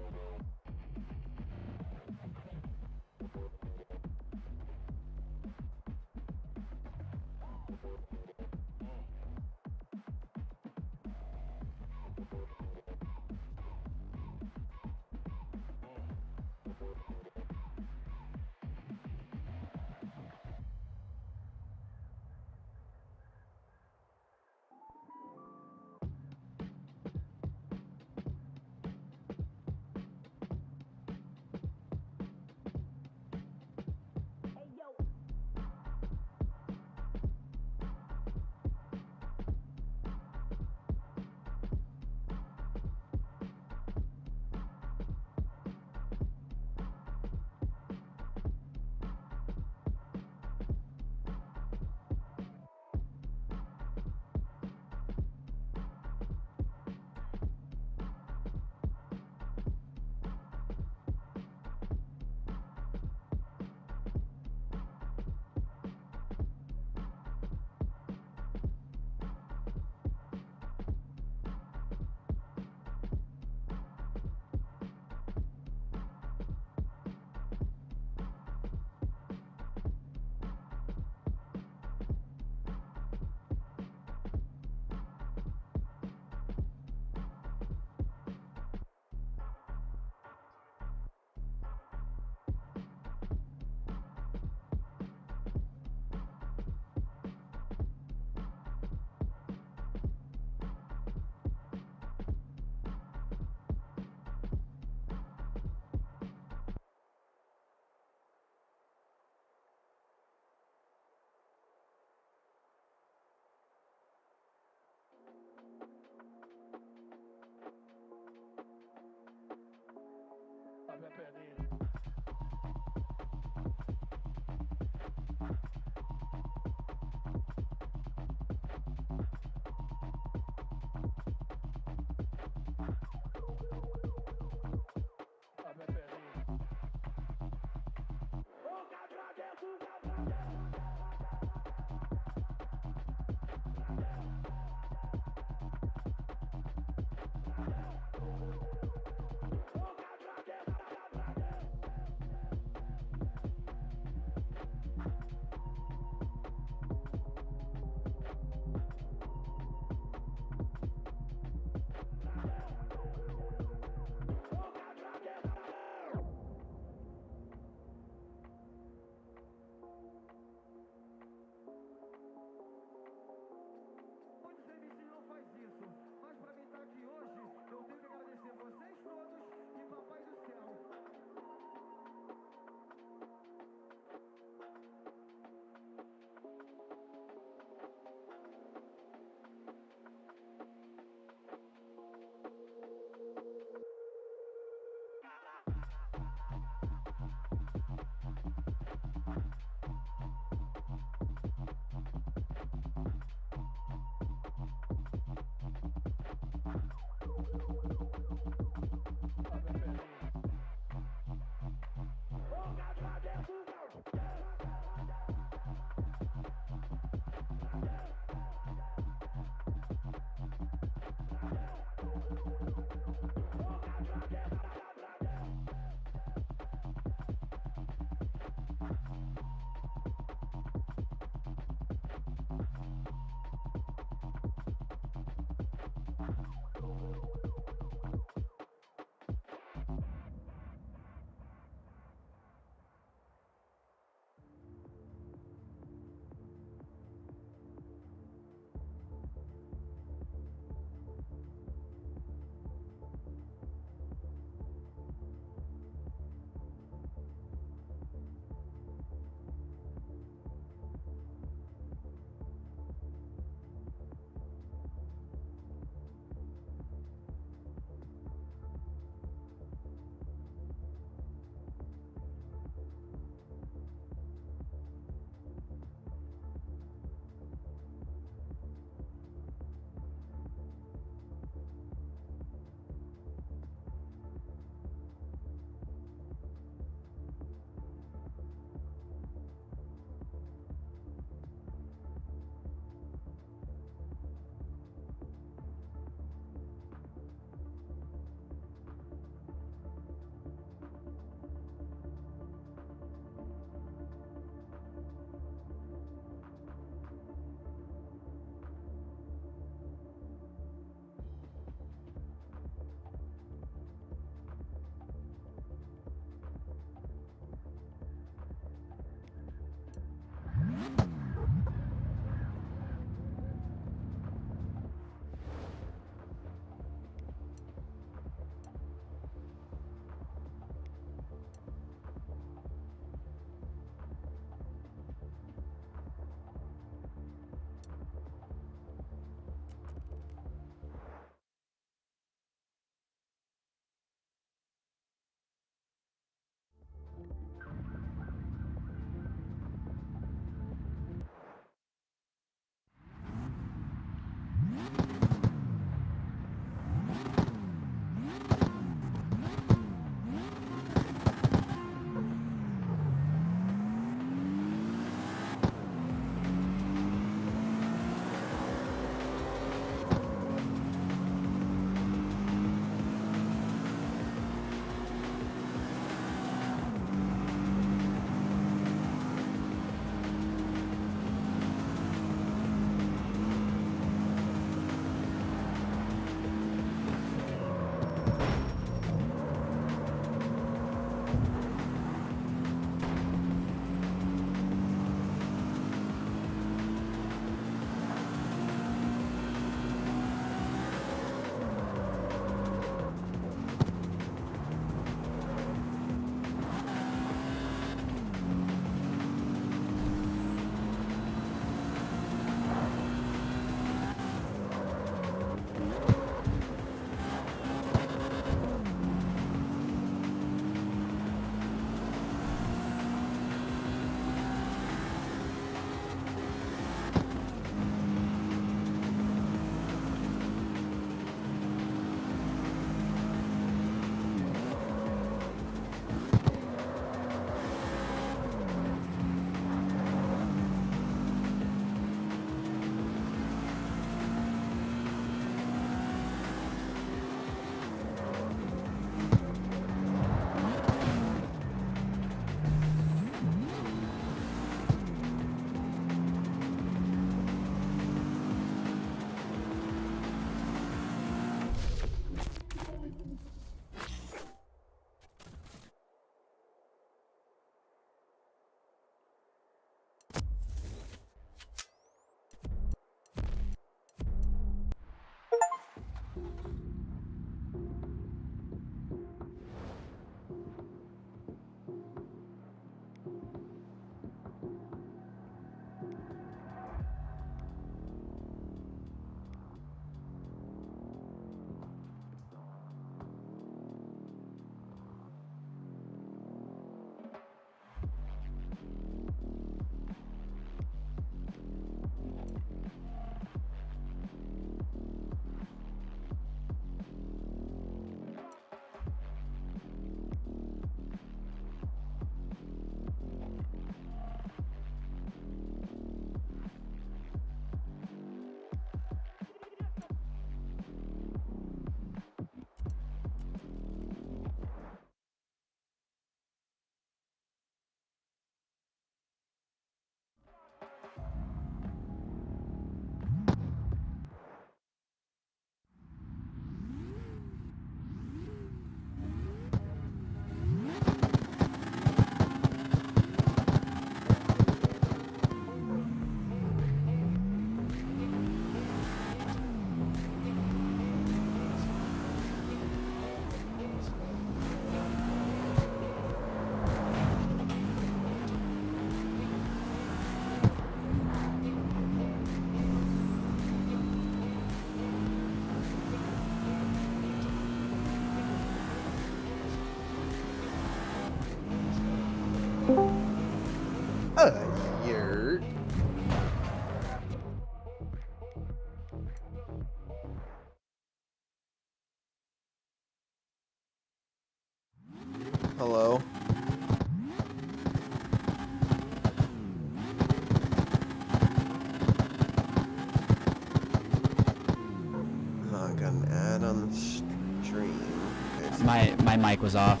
Speaker 1: my mic was off.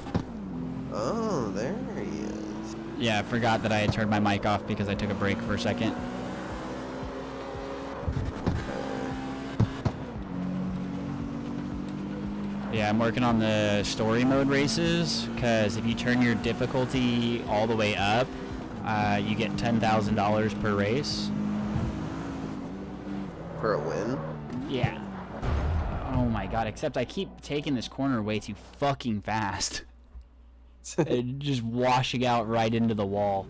Speaker 2: Oh, there he is.
Speaker 1: Yeah, I forgot that I had turned my mic off because I took a break for a second. Yeah, I'm working on the story mode races, because if you turn your difficulty all the way up, you get $10,000 per race.
Speaker 2: For a win?
Speaker 1: Yeah. Oh my god, except I keep taking this corner way too fucking fast. Just washing out right into the wall.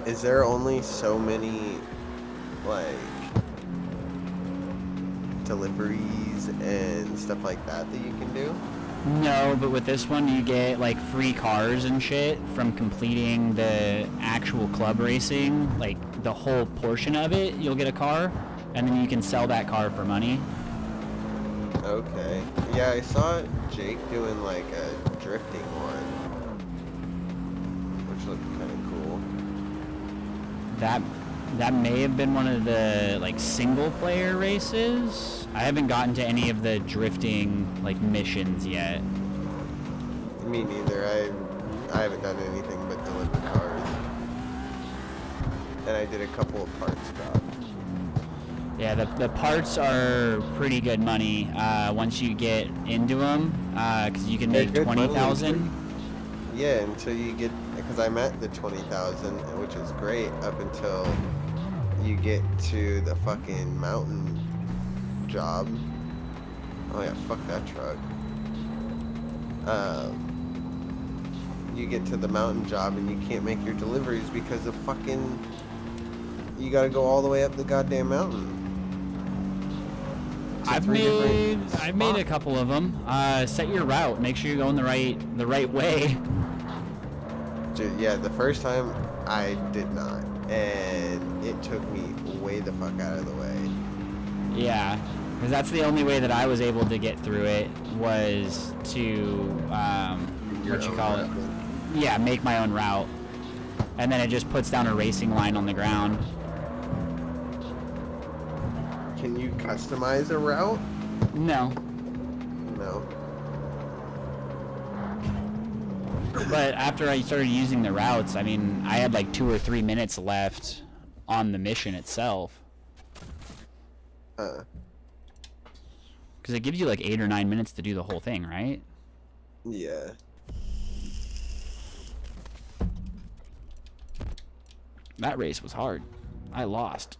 Speaker 2: Is there only so many, like, deliveries and stuff like that you can do?
Speaker 1: No, but with this one you get like free cars and shit from completing the actual club racing, like the whole portion of it, you'll get a car, and then you can sell that car for money.
Speaker 2: Okay. Yeah, I saw Jake doing like a drifting one, which looked kind of cool.
Speaker 1: That may have been one of the like single player races. I haven't gotten to any of the drifting like missions yet.
Speaker 2: Me neither. I haven't done anything but deliver cars. And I did a couple of parts drops.
Speaker 1: Yeah, the parts are pretty good money once you get into them, because you can make 20,000.
Speaker 2: Yeah, until you get, because I'm at the 20,000, which is great up until you get to the fucking mountain job. Oh yeah, fuck that truck. You get to the mountain job and you can't make your deliveries because of fucking, you gotta go all the way up the goddamn mountain.
Speaker 1: I've made a couple of them. Set your route. Make sure you're going the right way.
Speaker 2: Dude, yeah, the first time I did not, and it took me way the fuck out of the way.
Speaker 1: Yeah, because that's the only way that I was able to get through it, was to what you call it? Yeah, make my own route, and then it just puts down a racing line on the ground.
Speaker 2: Can you customize a route?
Speaker 1: No.
Speaker 2: No.
Speaker 1: But after I started using the routes, I mean, I had like 2 or 3 minutes left on the mission itself. Because it gives you like 8 or 9 minutes to do the whole thing, right?
Speaker 2: Yeah.
Speaker 1: That race was hard. I lost.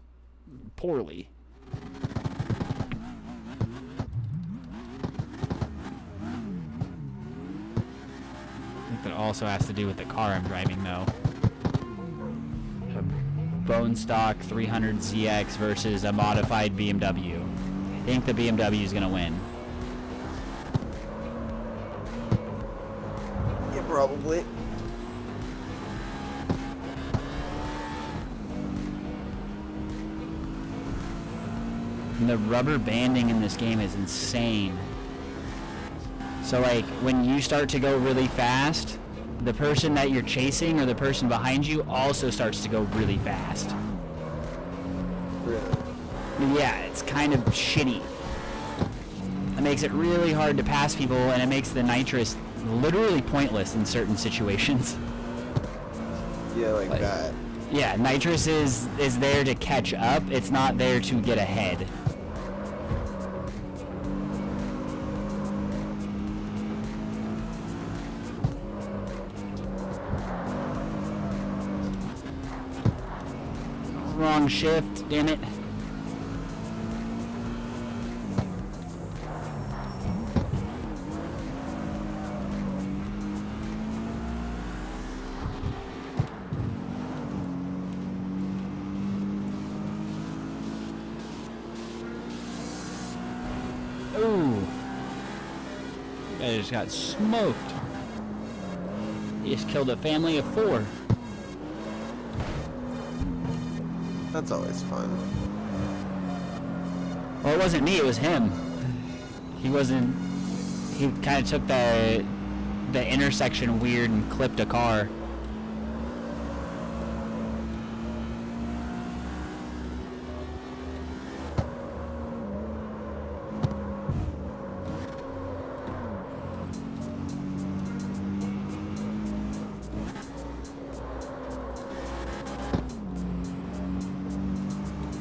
Speaker 1: Poorly. I think that also has to do with the car I'm driving, though. A bone stock 300ZX versus a modified BMW. I think the BMW is going to win.
Speaker 2: Yeah, probably.
Speaker 1: And the rubber banding in this game is insane. So like when you start to go really fast, the person that you're chasing or the person behind you also starts to go really fast.
Speaker 2: Really?
Speaker 1: Yeah, it's kind of shitty. It makes it really hard to pass people, and it makes the nitrous literally pointless in certain situations.
Speaker 2: Yeah, like that.
Speaker 1: Yeah, nitrous is there to catch up. It's not there to get ahead. Wrong shift, damn it. Ooh. I just got smoked. He just killed a family of 4.
Speaker 2: That's always fun.
Speaker 1: Well, it wasn't me, it was him. He wasn't. He kind of took the intersection weird and clipped a car.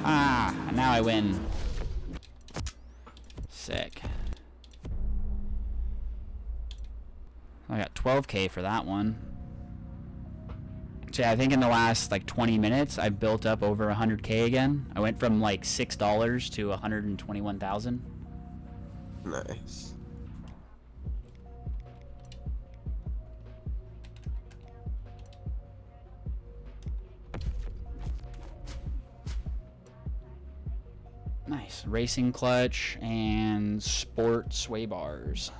Speaker 1: Ah, now I win. Sick. I got 12K for that one. So yeah, I think in the last like 20 minutes, I built up over 100K again. I went from like $6 to 121,000.
Speaker 2: Nice.
Speaker 1: Nice. Racing clutch and sport sway bars.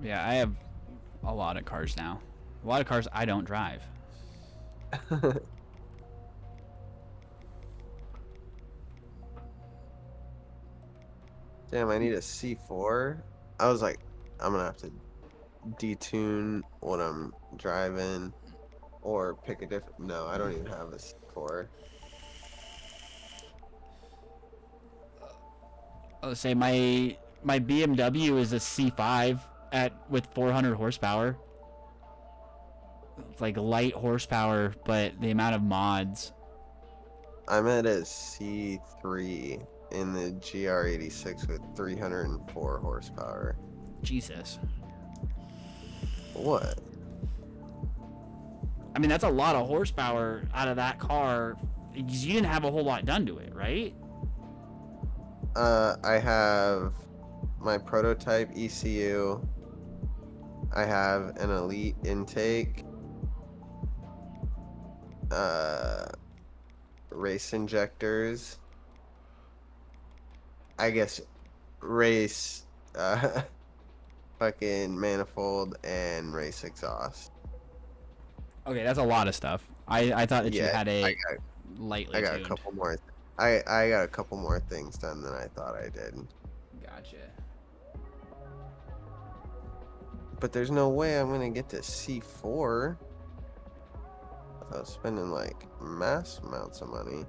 Speaker 1: Yeah, I have a lot of cars now. A lot of cars I don't drive.
Speaker 2: Damn, I need a C4. I was like, I'm gonna have to detune what I'm driving or pick a different. No, I don't even have a C4.
Speaker 1: I'll say my BMW is a C5 with 400 horsepower. It's like light horsepower, but the amount of mods.
Speaker 2: I'm at a C3 in the GR86 with 304 horsepower.
Speaker 1: Jesus.
Speaker 2: What?
Speaker 1: I mean, that's a lot of horsepower out of that car. You didn't have a whole lot done to it, right?
Speaker 2: I have my prototype ECU. I have an elite intake. Race injectors. I guess race fucking manifold and race exhaust.
Speaker 1: Okay, that's a lot of stuff. I thought that you
Speaker 2: Yeah,
Speaker 1: had a lightly
Speaker 2: I got
Speaker 1: tuned.
Speaker 2: a couple more. I got a couple more things done than I thought I did.
Speaker 1: Gotcha.
Speaker 2: But there's no way I'm gonna get to C4 without spending like mass amounts of money.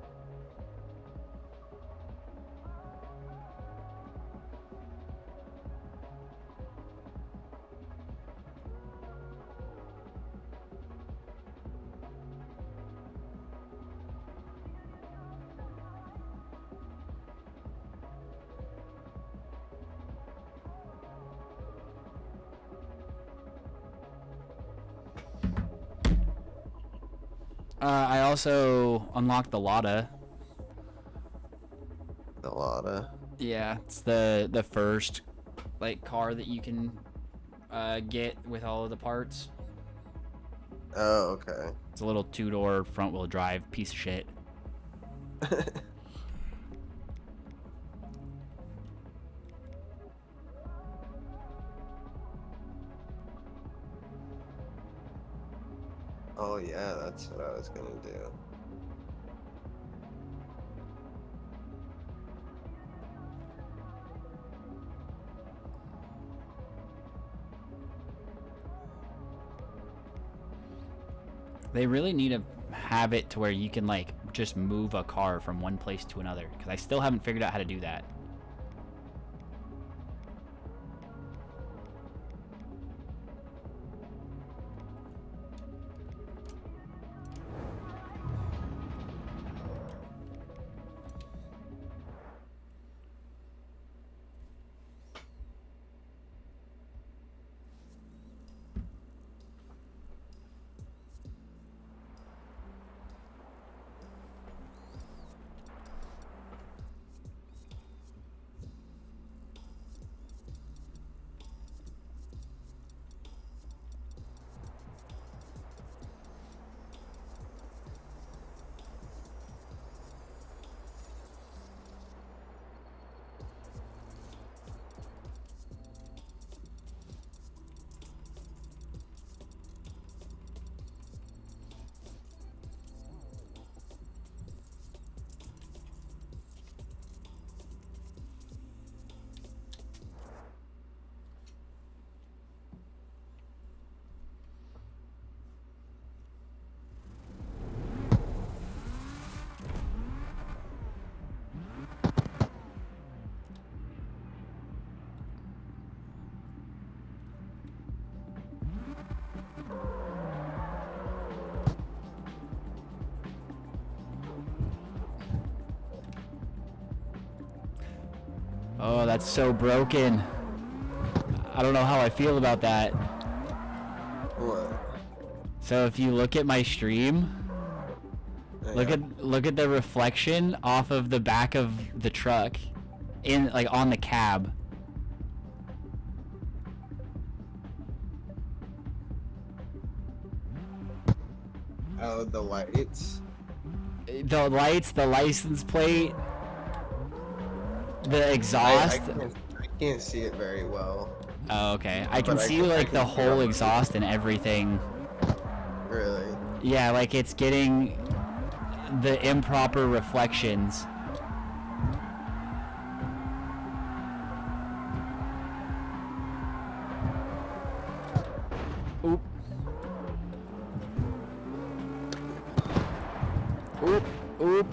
Speaker 1: I also unlocked the Lada.
Speaker 2: A lot of.
Speaker 1: Yeah, it's the first like car that you can get with all of the parts.
Speaker 2: Oh, okay.
Speaker 1: It's a little two-door front-wheel drive piece of shit.
Speaker 2: Oh yeah, that's what I was gonna do.
Speaker 1: They really need to have it to where you can like just move a car from one place to another, because I still haven't figured out how to do that. that's so broken. I don't know how I feel about that.
Speaker 6: What?
Speaker 1: So if you look at my stream,
Speaker 6: Yeah.
Speaker 1: look at the reflection off of the back of the truck, in like on the cab.
Speaker 6: Oh, the lights.
Speaker 1: The lights, the license plate, the
Speaker 6: I
Speaker 1: exhaust.
Speaker 6: can't see it very well.
Speaker 1: Oh, okay. I can
Speaker 6: But
Speaker 1: see
Speaker 6: I
Speaker 1: like
Speaker 6: can
Speaker 1: the
Speaker 6: see
Speaker 1: whole
Speaker 6: it.
Speaker 1: exhaust and everything.
Speaker 6: Really?
Speaker 1: Yeah, like it's getting the improper reflections. Oop. Oop. Oop.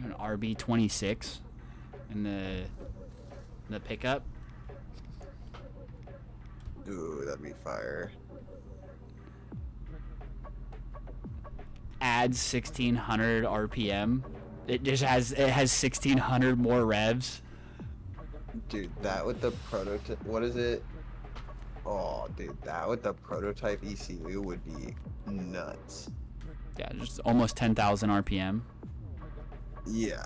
Speaker 1: An RB26 in the pickup.
Speaker 6: Ooh, that'd be fire.
Speaker 1: Adds 1600 RPM. It has 1600 more revs.
Speaker 6: Dude, that with the prototype. What is it? Oh, dude, that with the prototype ECU would be nuts.
Speaker 1: Yeah, just almost 10,000 RPM.
Speaker 6: Yeah.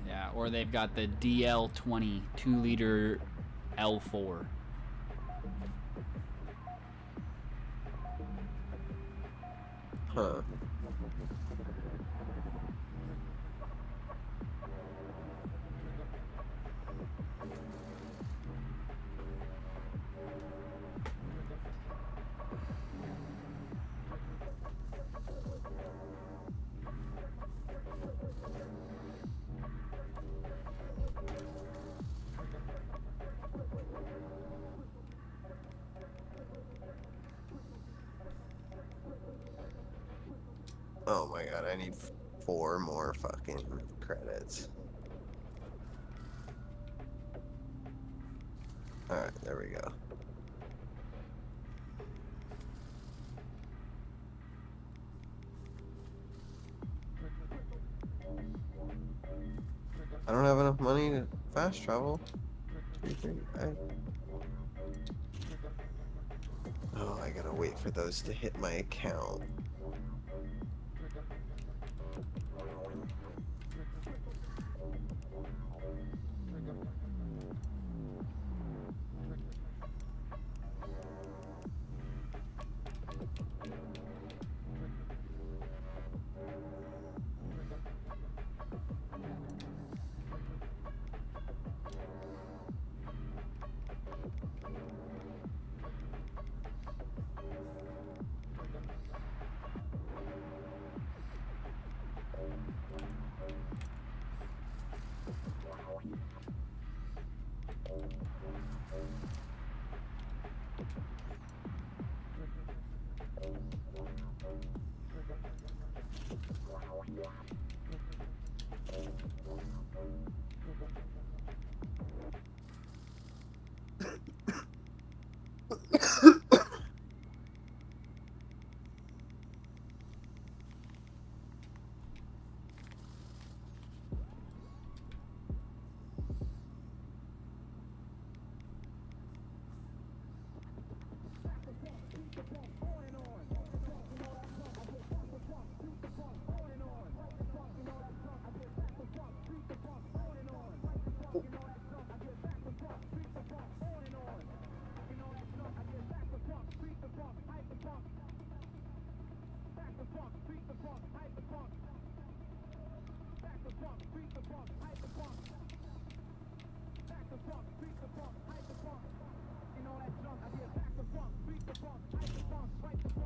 Speaker 1: Yeah, or they've got the DL20 2-liter L4.
Speaker 6: Huh. Oh my god, I need 4 more fucking credits. Alright, there we go. I don't have enough money to fast travel. 2, 3, 5. Oh, I gotta wait for those to hit my account.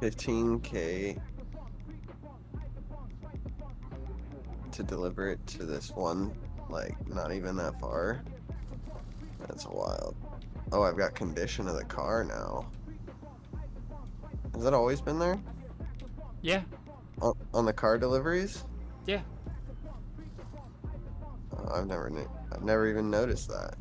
Speaker 6: $15K to deliver it to this one, like, not even that far. That's wild. Oh, I've got condition of the car now. Has that always been there?
Speaker 1: Yeah.
Speaker 6: On the car deliveries?
Speaker 1: Yeah.
Speaker 6: I've never even noticed that.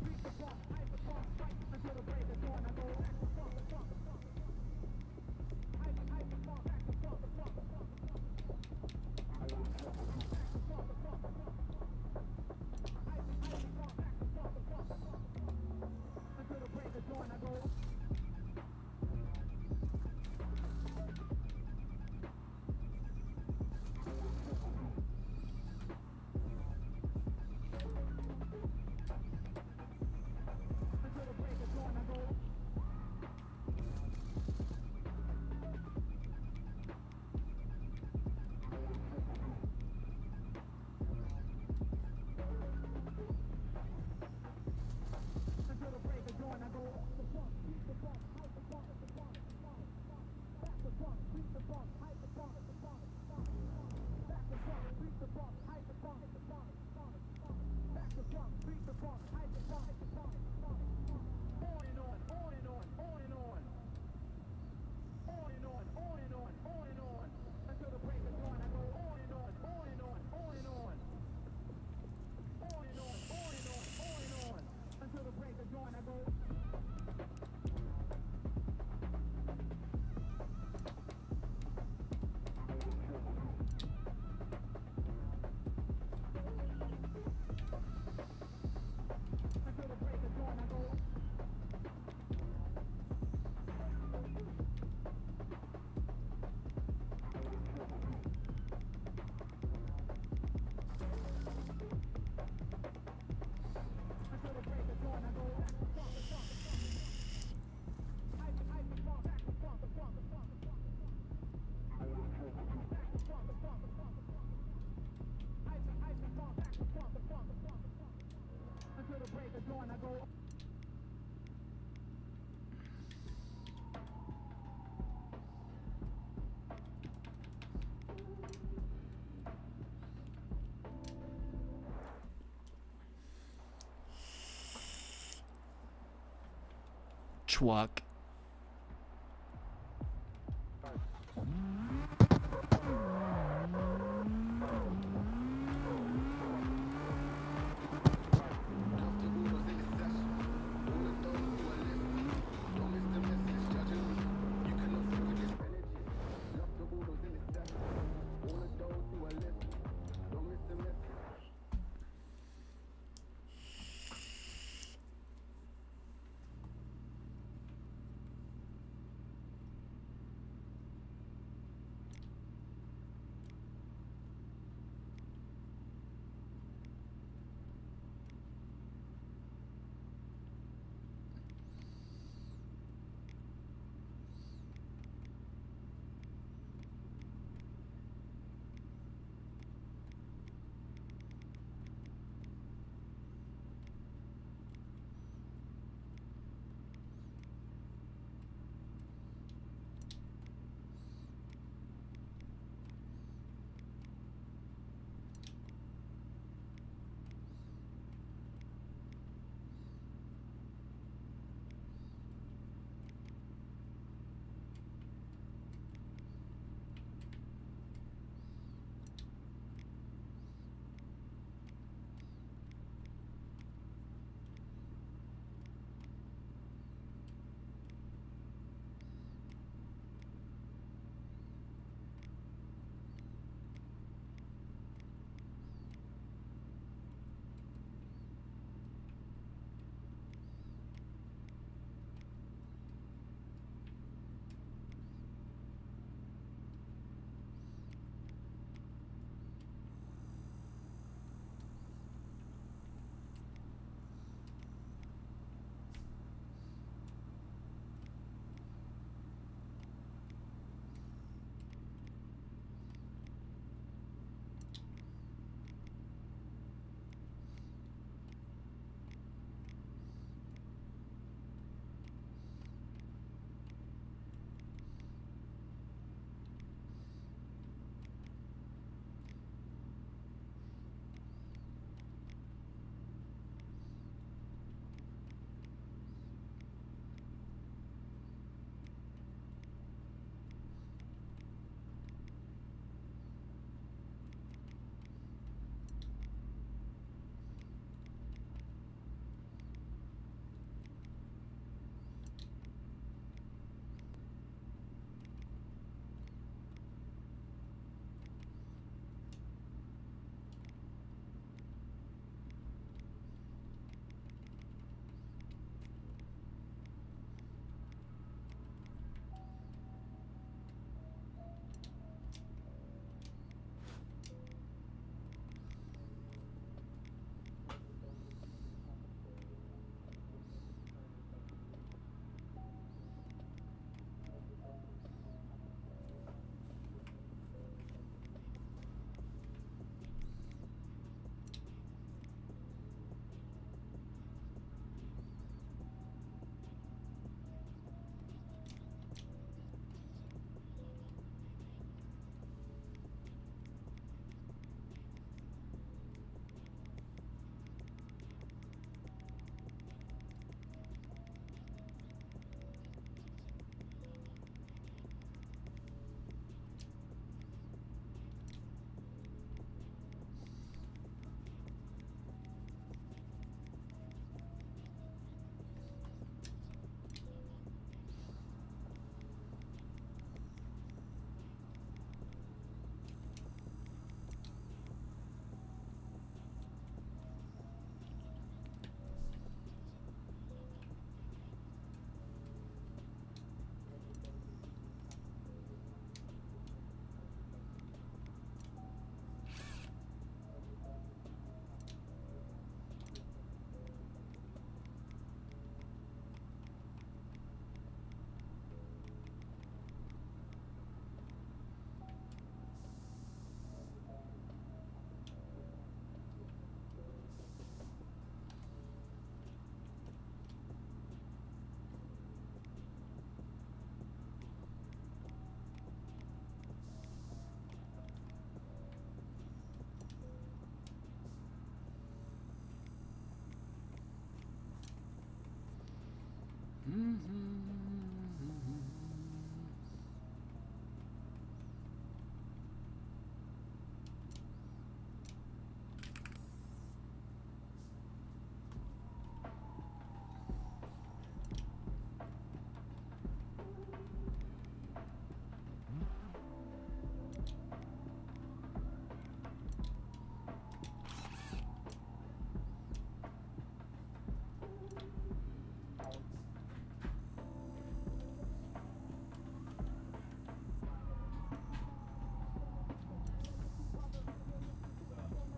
Speaker 1: Schwuck.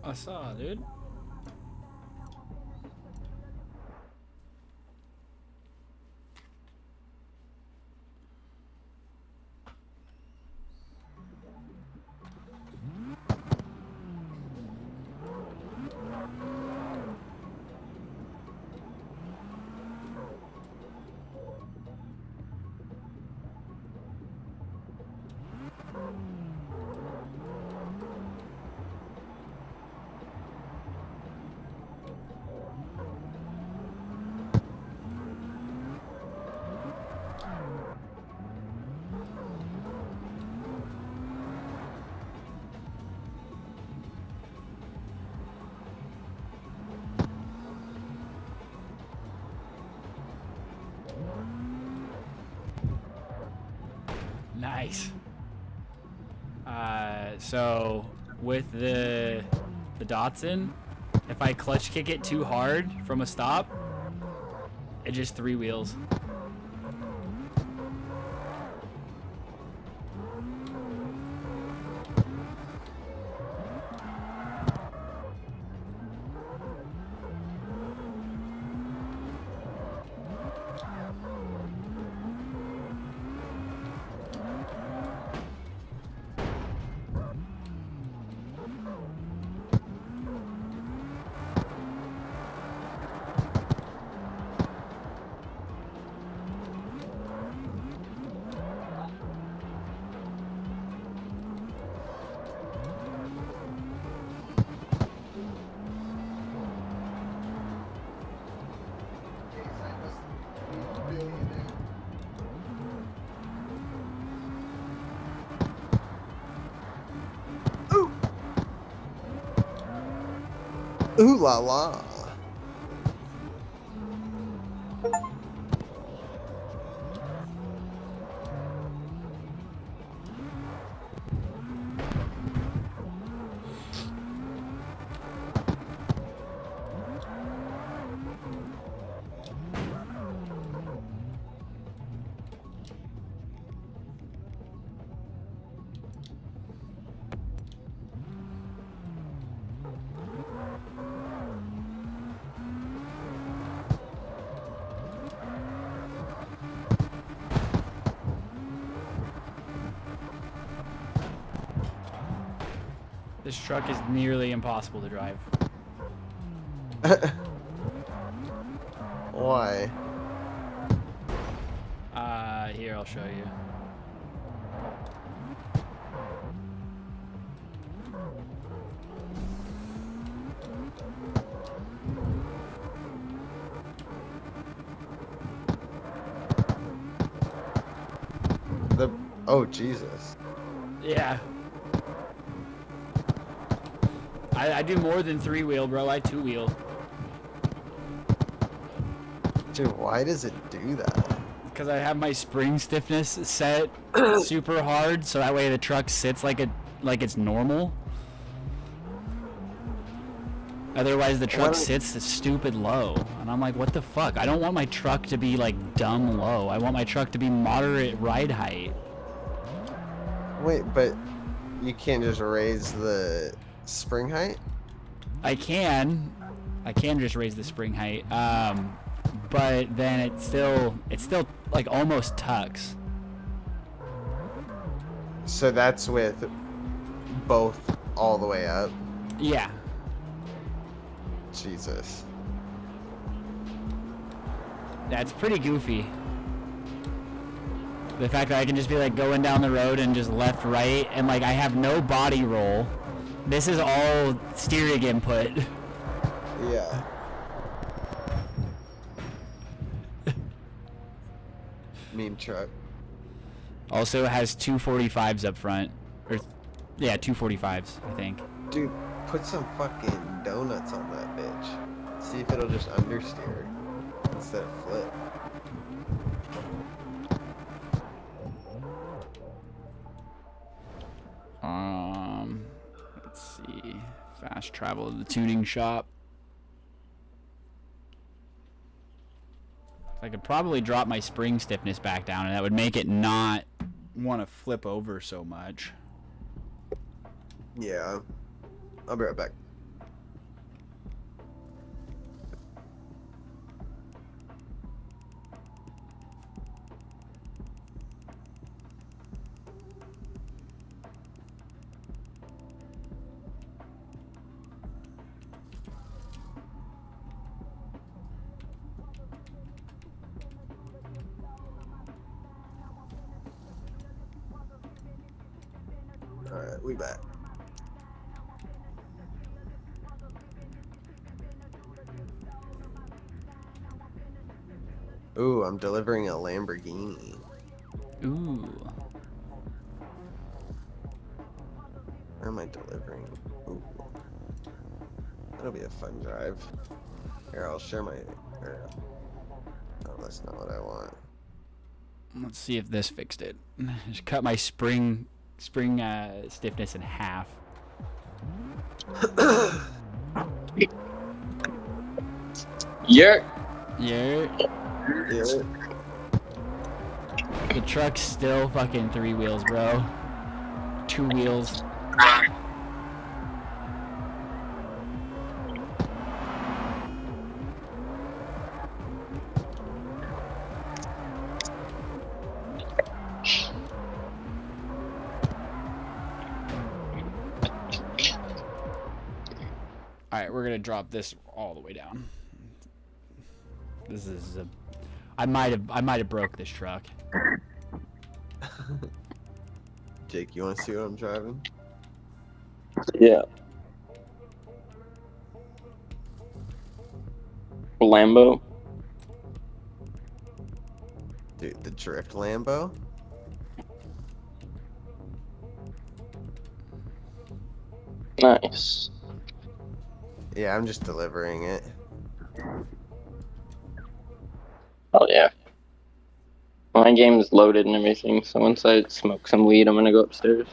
Speaker 1: I saw, dude. Nice. So with the Datsun, if I clutch kick it too hard from a stop, it just three wheels.
Speaker 6: Ooh la la.
Speaker 1: This truck is nearly impossible to drive.
Speaker 6: Why?
Speaker 1: Here, I'll show you.
Speaker 6: Oh Jesus.
Speaker 1: Yeah. I do more than three wheel, bro. I two wheel.
Speaker 6: Dude, why does it do that?
Speaker 1: Because I have my spring stiffness set super hard, so that way the truck sits like it's normal. Otherwise, the truck sits stupid low, and I'm like, what the fuck? I don't want my truck to be like dumb low. I want my truck to be moderate ride height.
Speaker 6: Wait, but you can't just raise the spring height?
Speaker 1: I can just raise the spring height, but then it's still like almost tucks.
Speaker 6: So that's with both all the way up?
Speaker 1: Yeah.
Speaker 6: Jesus.
Speaker 1: That's pretty goofy. The fact that I can just be like going down the road and just left, right, and like I have no body roll. This is all steering input.
Speaker 6: Yeah. Mean truck.
Speaker 1: Also has 245s up front. Or, yeah, 245s, I think.
Speaker 6: Dude, put some fucking donuts on that bitch. See if it'll just understeer instead of flip.
Speaker 1: Let's see. Fast travel to the tuning shop. I could probably drop my spring stiffness back down, and that would make it not want to flip over so much.
Speaker 6: Yeah. I'll be right back. Alright, we back. Ooh, I'm delivering a Lamborghini.
Speaker 1: Ooh.
Speaker 6: Where am I delivering? Ooh. That'll be a fun drive. Here, I'll share my... Oh, that's not what I want.
Speaker 1: Let's see if this fixed it. Just cut my spring stiffness in half.
Speaker 7: Yeah.
Speaker 1: Yeah.
Speaker 6: Yeah.
Speaker 1: The truck's still fucking 3 wheels, bro. 2 wheels. Alright, we're gonna drop this all the way down. This is a... I might have broke this truck.
Speaker 6: Jake, you want to see what I'm driving?
Speaker 7: Yeah. Lambo.
Speaker 6: Dude, the drift Lambo?
Speaker 7: Nice.
Speaker 6: Yeah, I'm just delivering it.
Speaker 7: Oh yeah. My game's loaded and everything, so once I smoke some weed, I'm gonna go upstairs.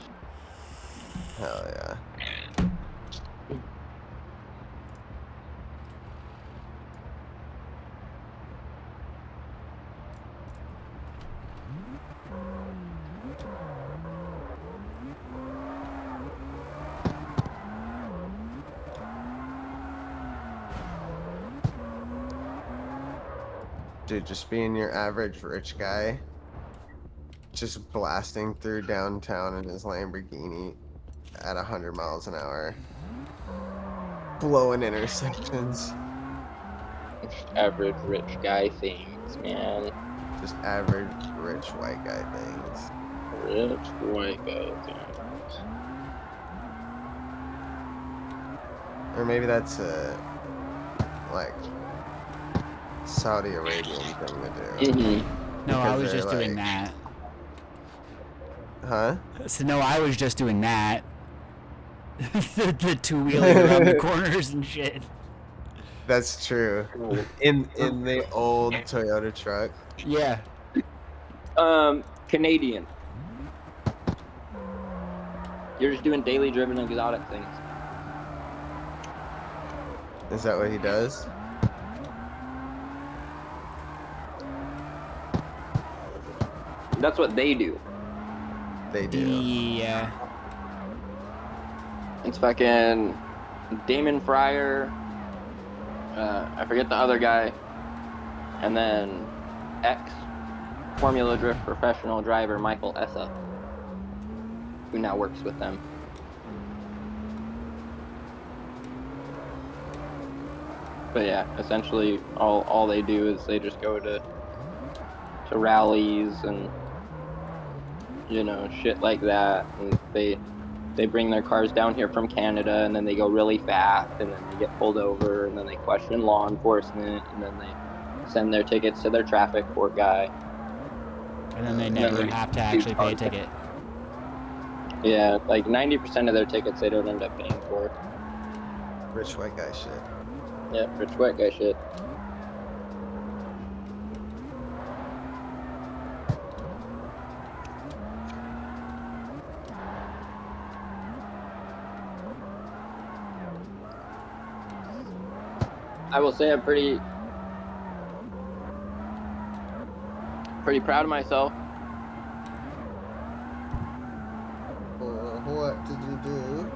Speaker 6: Hell yeah. Dude, just being your average rich guy, just blasting through downtown in his Lamborghini at 100 miles an hour, blowing intersections.
Speaker 7: Average rich guy things, man.
Speaker 6: Just average rich white guy things.
Speaker 7: Rich white guy things.
Speaker 6: Or maybe that's a, like, Saudi Arabian thing to do.
Speaker 7: Mm-hmm.
Speaker 1: No, I
Speaker 6: Because
Speaker 1: was
Speaker 6: they're
Speaker 1: just doing
Speaker 6: like-
Speaker 1: that.
Speaker 6: Huh?
Speaker 1: So no, I was just doing that. the two-wheeling around the corners and shit.
Speaker 6: That's true. In the old Toyota truck.
Speaker 1: Yeah.
Speaker 7: Canadian. You're just doing daily driven exotic things.
Speaker 6: Is that what he does?
Speaker 7: That's what they do.
Speaker 6: They do.
Speaker 1: Yeah.
Speaker 7: It's fucking Damon Fryer, I forget the other guy, and then ex Formula Drift professional driver Michael Essa, who now works with them. But yeah, essentially all they do is they just go to rallies and, you know, shit like that, and they bring their cars down here from Canada, and then they go really fast, and then they get pulled over, and then they question law enforcement, and then they send their tickets to their traffic court guy.
Speaker 1: And then they never have to actually pay a ticket.
Speaker 7: Yeah, like 90% of their tickets they don't end up paying for.
Speaker 6: Rich white guy shit.
Speaker 7: Yeah, rich white guy shit. I will say I'm pretty proud of myself.
Speaker 6: What did you do?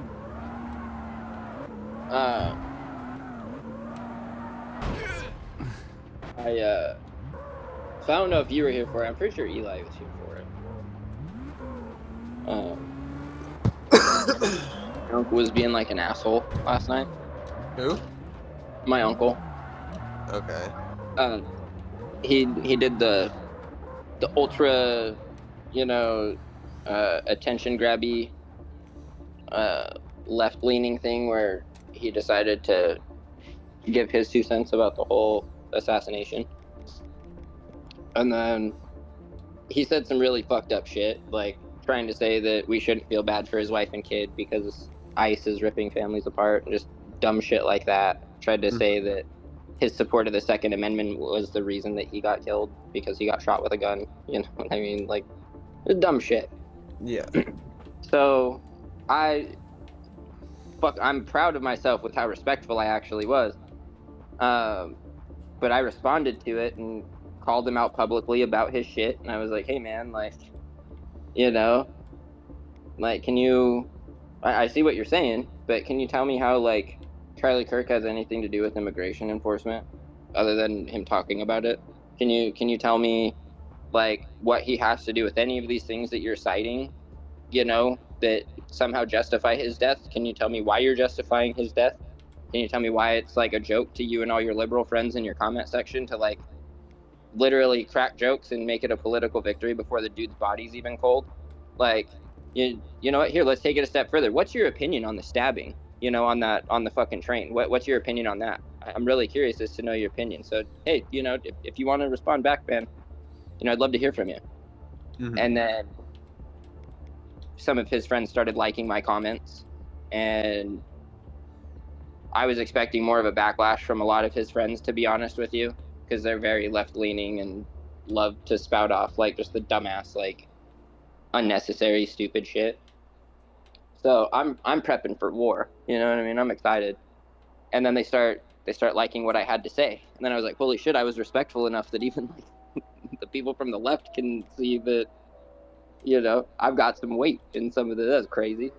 Speaker 7: So I don't know if you were here for it. I'm pretty sure Eli was here for it. My uncle was being like an asshole last night.
Speaker 6: Who?
Speaker 7: My uncle.
Speaker 6: Okay.
Speaker 7: He did the ultra, attention grabby, left leaning thing where he decided to give his 2 cents about the whole assassination, and then he said some really fucked up shit, like trying to say that we shouldn't feel bad for his wife and kid because ICE is ripping families apart, and just dumb shit like that. Tried to say that his support of the Second Amendment was the reason that he got killed because he got shot with a gun. You know what I mean? Like, dumb shit.
Speaker 6: Yeah.
Speaker 7: So, I'm proud of myself with how respectful I actually was. But I responded to it and called him out publicly about his shit, and I was like, hey man, like, like, can you, I see what you're saying, but can you tell me how, like, Charlie Kirk has anything to do with immigration enforcement other than him talking about it? Can you tell me, like, what he has to do with any of these things that you're citing, that somehow justify his death? Can you tell me why you're justifying his death? Can you tell me why it's like a joke to you and all your liberal friends in your comment section to, like, literally crack jokes and make it a political victory before the dude's body's even cold? Like, you know what? Here, let's take it a step further. What's your opinion on the stabbing? On the fucking train. What's your opinion on that? I'm really curious as to know your opinion. So, hey, if you want to respond back, man, I'd love to hear from you.
Speaker 6: Mm-hmm.
Speaker 7: And then some of his friends started liking my comments, and I was expecting more of a backlash from a lot of his friends, to be honest with you, because they're very left-leaning and love to spout off like just the dumbass, like, unnecessary, stupid shit. So I'm prepping for war. You know what I mean? I'm excited. And then they start liking what I had to say, and then I was like, holy shit! I was respectful enough that even like the people from the left can see that I've got some weight in some of this. That's crazy.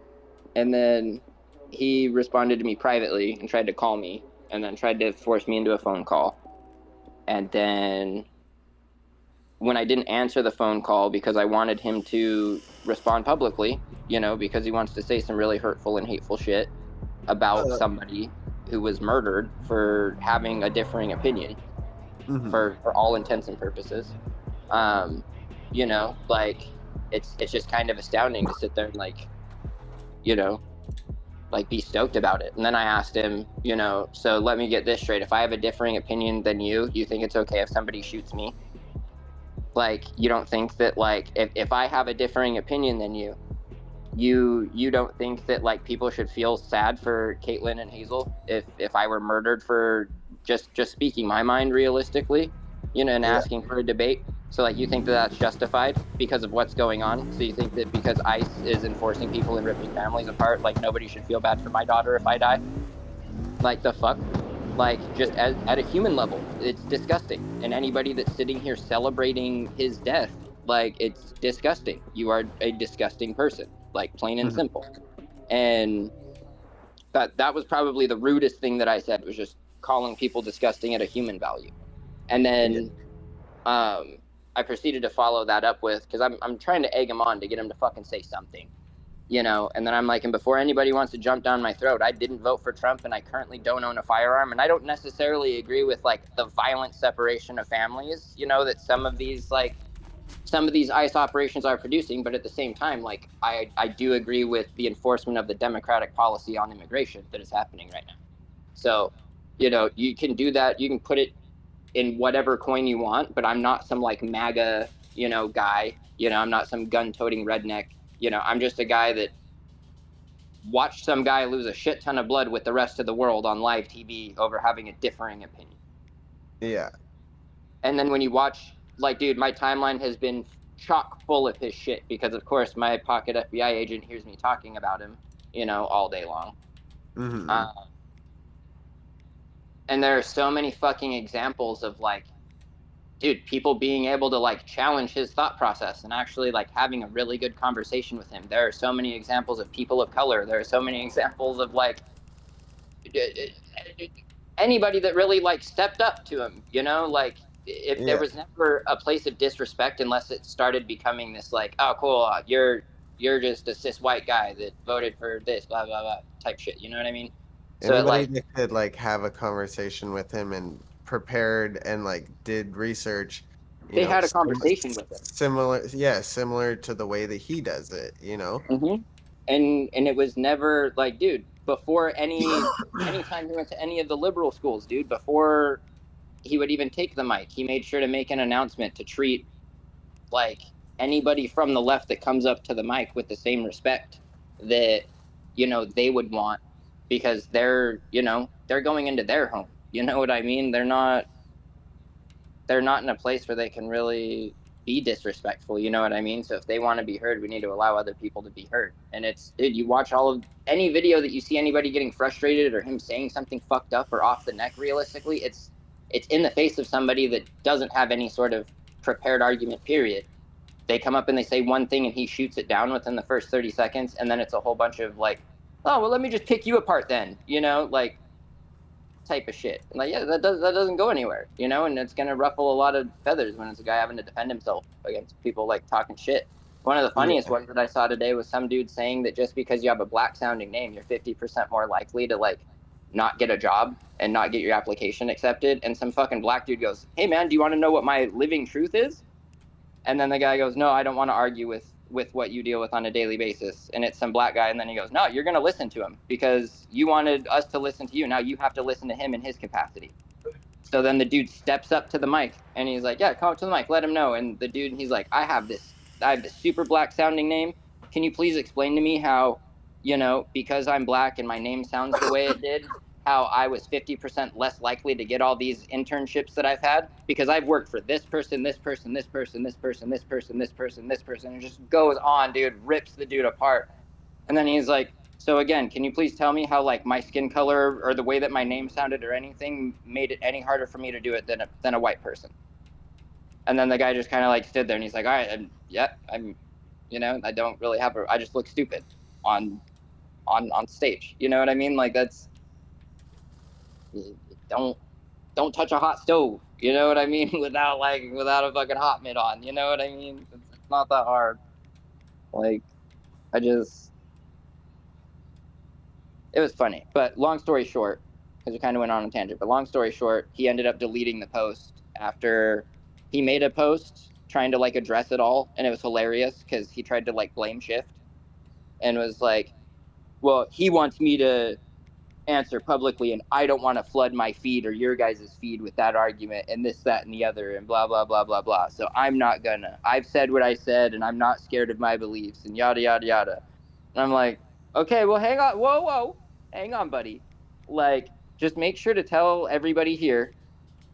Speaker 7: And then he responded to me privately and tried to call me, and then tried to force me into a phone call. And then when I didn't answer the phone call because I wanted him to respond publicly, because he wants to say some really hurtful and hateful shit about somebody who was murdered for having a differing opinion, for all intents and purposes. Like, it's just kind of astounding to sit there and, like, like, be stoked about it. And then I asked him, so let me get this straight. If I have a differing opinion than you think it's okay if somebody shoots me? Like, you don't think that, like, if I have a differing opinion than you don't think that, like, people should feel sad for Caitlin and Hazel if I were murdered for just speaking my mind realistically, and asking for a debate? So, like, you think that that's justified because of what's going on? So you think that because ICE is enforcing people and ripping families apart, like, nobody should feel bad for my daughter if I die? Like, the fuck? Like, just at a human level, it's disgusting. And anybody that's sitting here celebrating his death, like, it's disgusting. You are a disgusting person, like, plain and simple. And that was probably the rudest thing that I said, was just calling people disgusting at a human value. And then I proceeded to follow that up with, because I'm trying to egg him on to get him to fucking say something. And then I'm like, and before anybody wants to jump down my throat, I didn't vote for Trump, and I currently don't own a firearm, and I don't necessarily agree with, like, the violent separation of families, that some of these ICE operations are producing, but at the same time, like, I do agree with the enforcement of the democratic policy on immigration that is happening right now. So, you can do that, you can put it in whatever coin you want, but I'm not some, like, MAGA guy. I'm not some gun-toting redneck. I'm just a guy that watched some guy lose a shit ton of blood with the rest of the world on live TV over having a differing opinion.
Speaker 6: Yeah.
Speaker 7: And then when you watch, like, dude, my timeline has been chock full of his shit because, of course, my pocket FBI agent hears me talking about him, all day long.
Speaker 6: Mm-hmm.
Speaker 7: And there are so many fucking examples of, like, dude, people being able to, like, challenge his thought process and actually, like, having a really good conversation with him. There are so many examples of people of color. There are so many examples of, like, anybody that really, like, stepped up to him, like, if there
Speaker 6: Yeah.
Speaker 7: was never a place of disrespect unless it started becoming this, like, oh, cool, you're just a cis white guy that voted for this, blah, blah, blah, type shit. You know what I mean? So,
Speaker 6: Anybody
Speaker 7: like,
Speaker 6: that could like have a conversation with him and prepared and like did research,
Speaker 7: they had a conversation with him.
Speaker 6: similar to the way that he does it,
Speaker 7: Mm-hmm. And it was never like, dude, before anytime he went to any of the liberal schools, dude, before he would even take the mic, he made sure to make an announcement to treat, like, anybody from the left that comes up to the mic with the same respect that they would want, because they're going into their home. You know what I mean? They're not in a place where they can really be disrespectful. You know what I mean? So if they want to be heard, we need to allow other people to be heard. And dude, you watch all of any video that you see anybody getting frustrated or him saying something fucked up or off the neck, realistically, it's in the face of somebody that doesn't have any sort of prepared argument, period. They come up and they say one thing and he shoots it down within the first 30 seconds. And then it's a whole bunch of, like, oh, well, let me just pick you apart then, like, type of shit. And, like, yeah, that doesn't go anywhere, and it's gonna ruffle a lot of feathers when it's a guy having to defend himself against people, like, talking shit. One of the funniest ones that I saw today was some dude saying that just because you have a black sounding name, you're 50% more likely to, like, not get a job and not get your application accepted. And some fucking black dude goes, hey man, do you want to know what my living truth is? And then the guy goes, no, I don't want to argue with what you deal with on a daily basis. And it's some black guy. And then he goes, no, you're going to listen to him because you wanted us to listen to you. Now you have to listen to him in his capacity. So then the dude steps up to the mic and he's like, yeah, come up to the mic, let him know. And the dude, he's like, I have this super black sounding name. Can you please explain to me how, because I'm black and my name sounds the way it did, how I was 50% less likely to get all these internships that I've had, because I've worked for this person, this person, this person, this person, this person, this person, this person, and it just goes on, dude, rips the dude apart. And then he's like, so again, can you please tell me how, like, my skin color or the way that my name sounded or anything made it any harder for me to do it than a white person? And then the guy just kind of, like, stood there and he's like, all right, I'm I don't really I just look stupid on stage. You know what I mean? Like, that's, don't touch a hot stove. You know what I mean? Without a fucking hot mitt on. You know what I mean? It's not that hard. Like, it was funny. But long story short, because we kind of went on a tangent, but long story short, he ended up deleting the post after he made a post trying to, like, address it all. And it was hilarious because he tried to, like, blame shift and was like, well, he wants me to answer publicly and I don't want to flood my feed or your guys' feed with that argument and this, that, and the other and blah, blah, blah, blah, blah. So I'm not gonna. I've said what I said and I'm not scared of my beliefs and yada, yada, yada. And I'm like, okay, well, hang on. Whoa. Hang on, buddy. Like, just make sure to tell everybody here,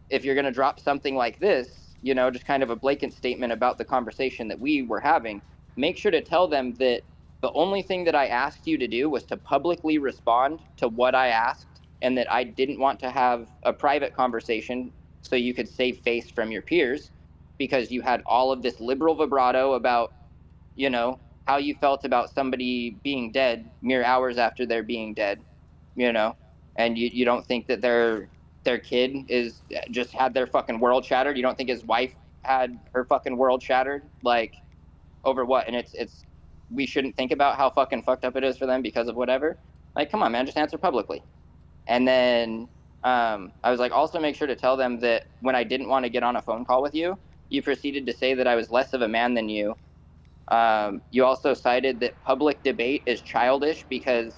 Speaker 7: if you're going to drop something like this, just kind of a blatant statement about the conversation that we were having, make sure to tell them that the only thing that I asked you to do was to publicly respond to what I asked, and that I didn't want to have a private conversation so you could save face from your peers, because you had all of this liberal vibrato about, how you felt about somebody being dead mere hours after they're being dead, and you don't think that their kid is just had their fucking world shattered. You don't think his wife had her fucking world shattered, like, over what? And it's we shouldn't think about how fucking fucked up it is for them because of whatever. Like, come on, man, just answer publicly. And then I was like, also make sure to tell them that when I didn't want to get on a phone call with you, you proceeded to say that I was less of a man than you. You also cited that public debate is childish because